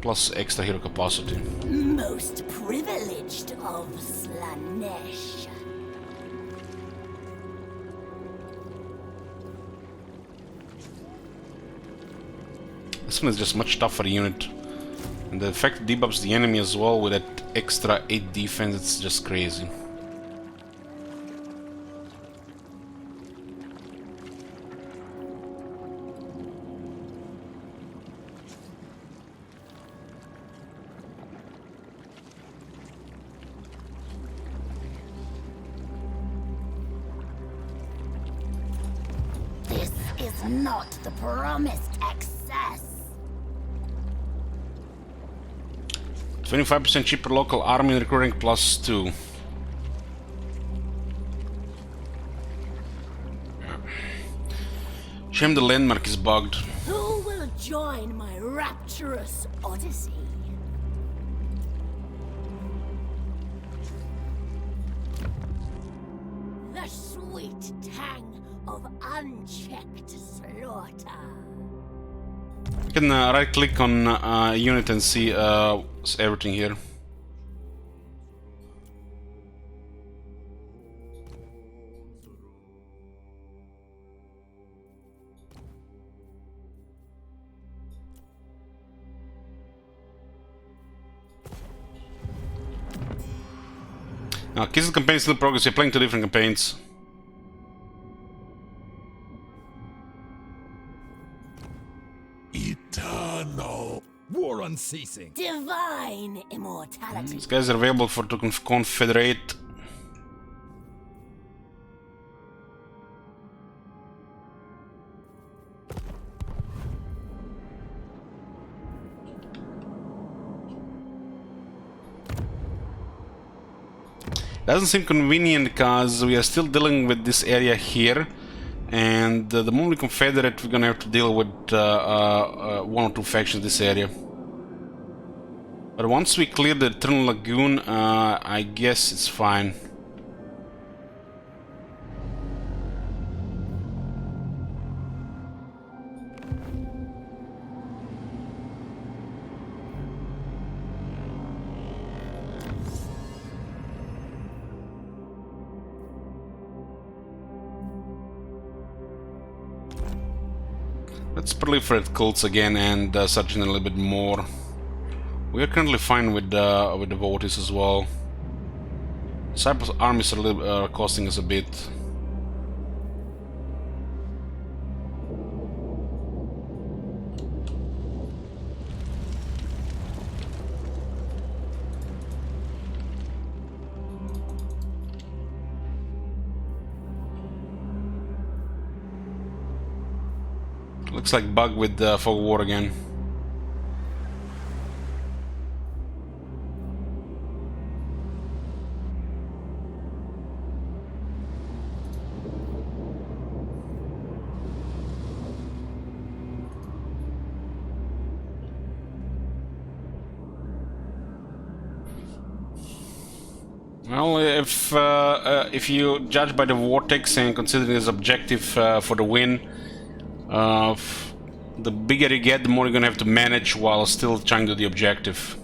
Plus extra hero capacity. Most privileged of Slaanesh. This one is just much tougher unit. And the fact it debuffs the enemy as well with that extra 8 defense, it's just crazy. This is not the promised excess. 25% cheaper local army recruiting +2. Shame the landmark is bugged. Who will join my rapturous odyssey? The sweet tang of unchecked slaughter. You can right click on a unit and see everything here. Now, Kiss the campaign still progress. You're playing 2 different campaigns. Eternal. War unceasing. Divine immortality. These guys are available for to confederate. Doesn't seem convenient because we are still dealing with this area here, and the moment we confederate, we're gonna have to deal with 1 or 2 factions in this area. But once we clear the Eternal Lagoon, I guess it's fine. Let's proliferate cults again and search in a little bit more. We are currently fine with devotees as well. Cyprus armies are costing us a bit. Looks like bug with fog of war again. Well, if you judge by the vortex and consider it as objective for the win, the bigger you get, the more you're gonna have to manage while still trying to do the objective.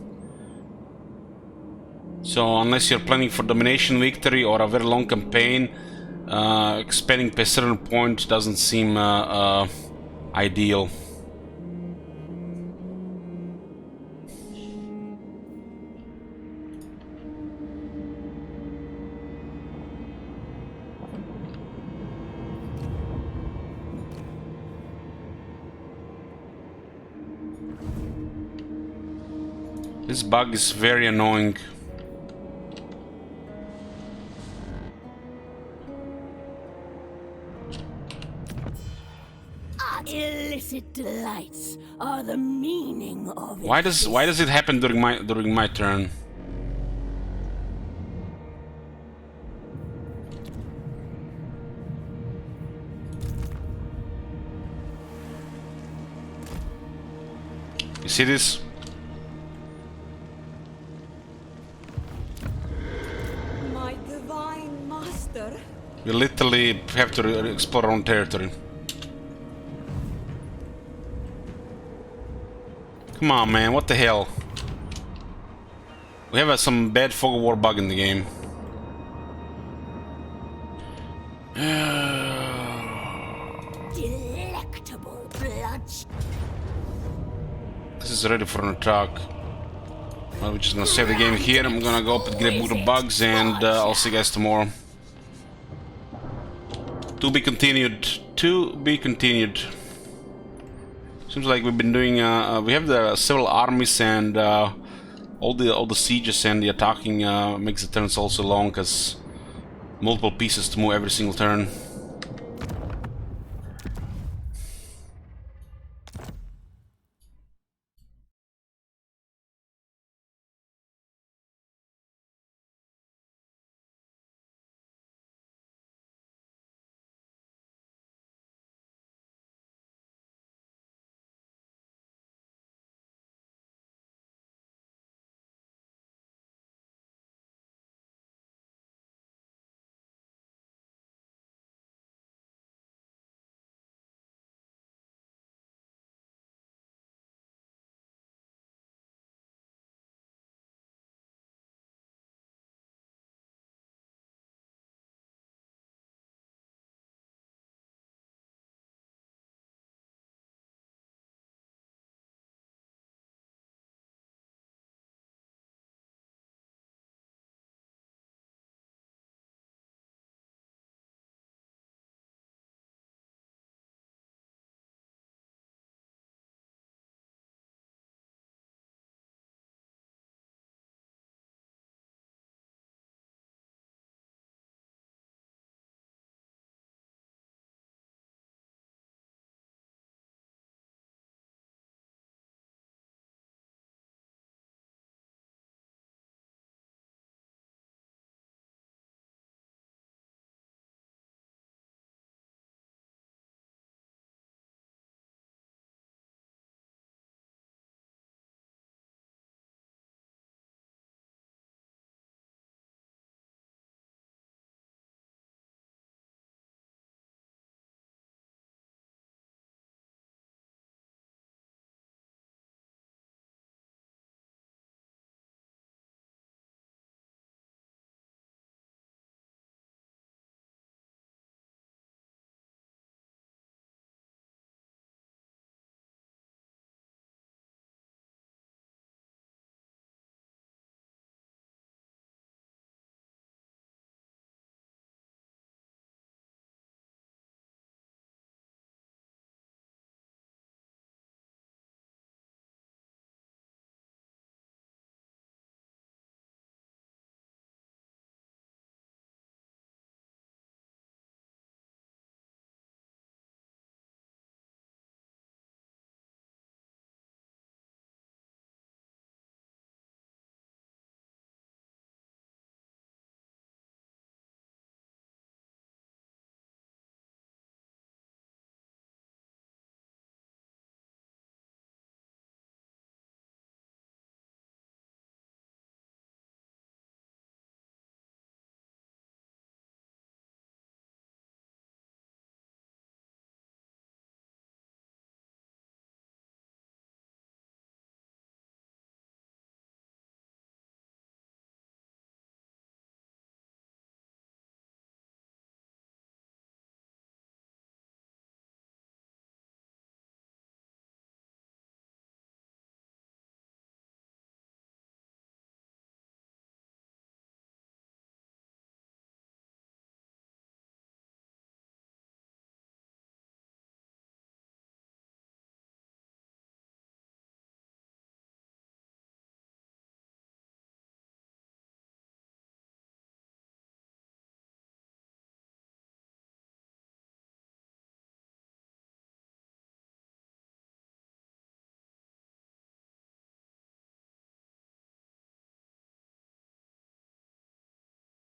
So unless you're planning for domination victory or a very long campaign, expanding past a certain point doesn't seem ideal. This bug is very annoying. Illicit delights are the meaning of it. Why does it happen during my turn? You see this? My divine master. We literally have to explore our own territory. Come on, man, what the hell? We have some bad fog of war bug in the game. Delectable blood. This is ready for an attack. Well, we're just gonna save the game here. I'm gonna go up and get a book of bugs, and I'll see you guys tomorrow. To be continued. To be continued. Seems like we've been doing. We have the several armies, and all the sieges and the attacking makes the turns also long, because multiple pieces to move every single turn.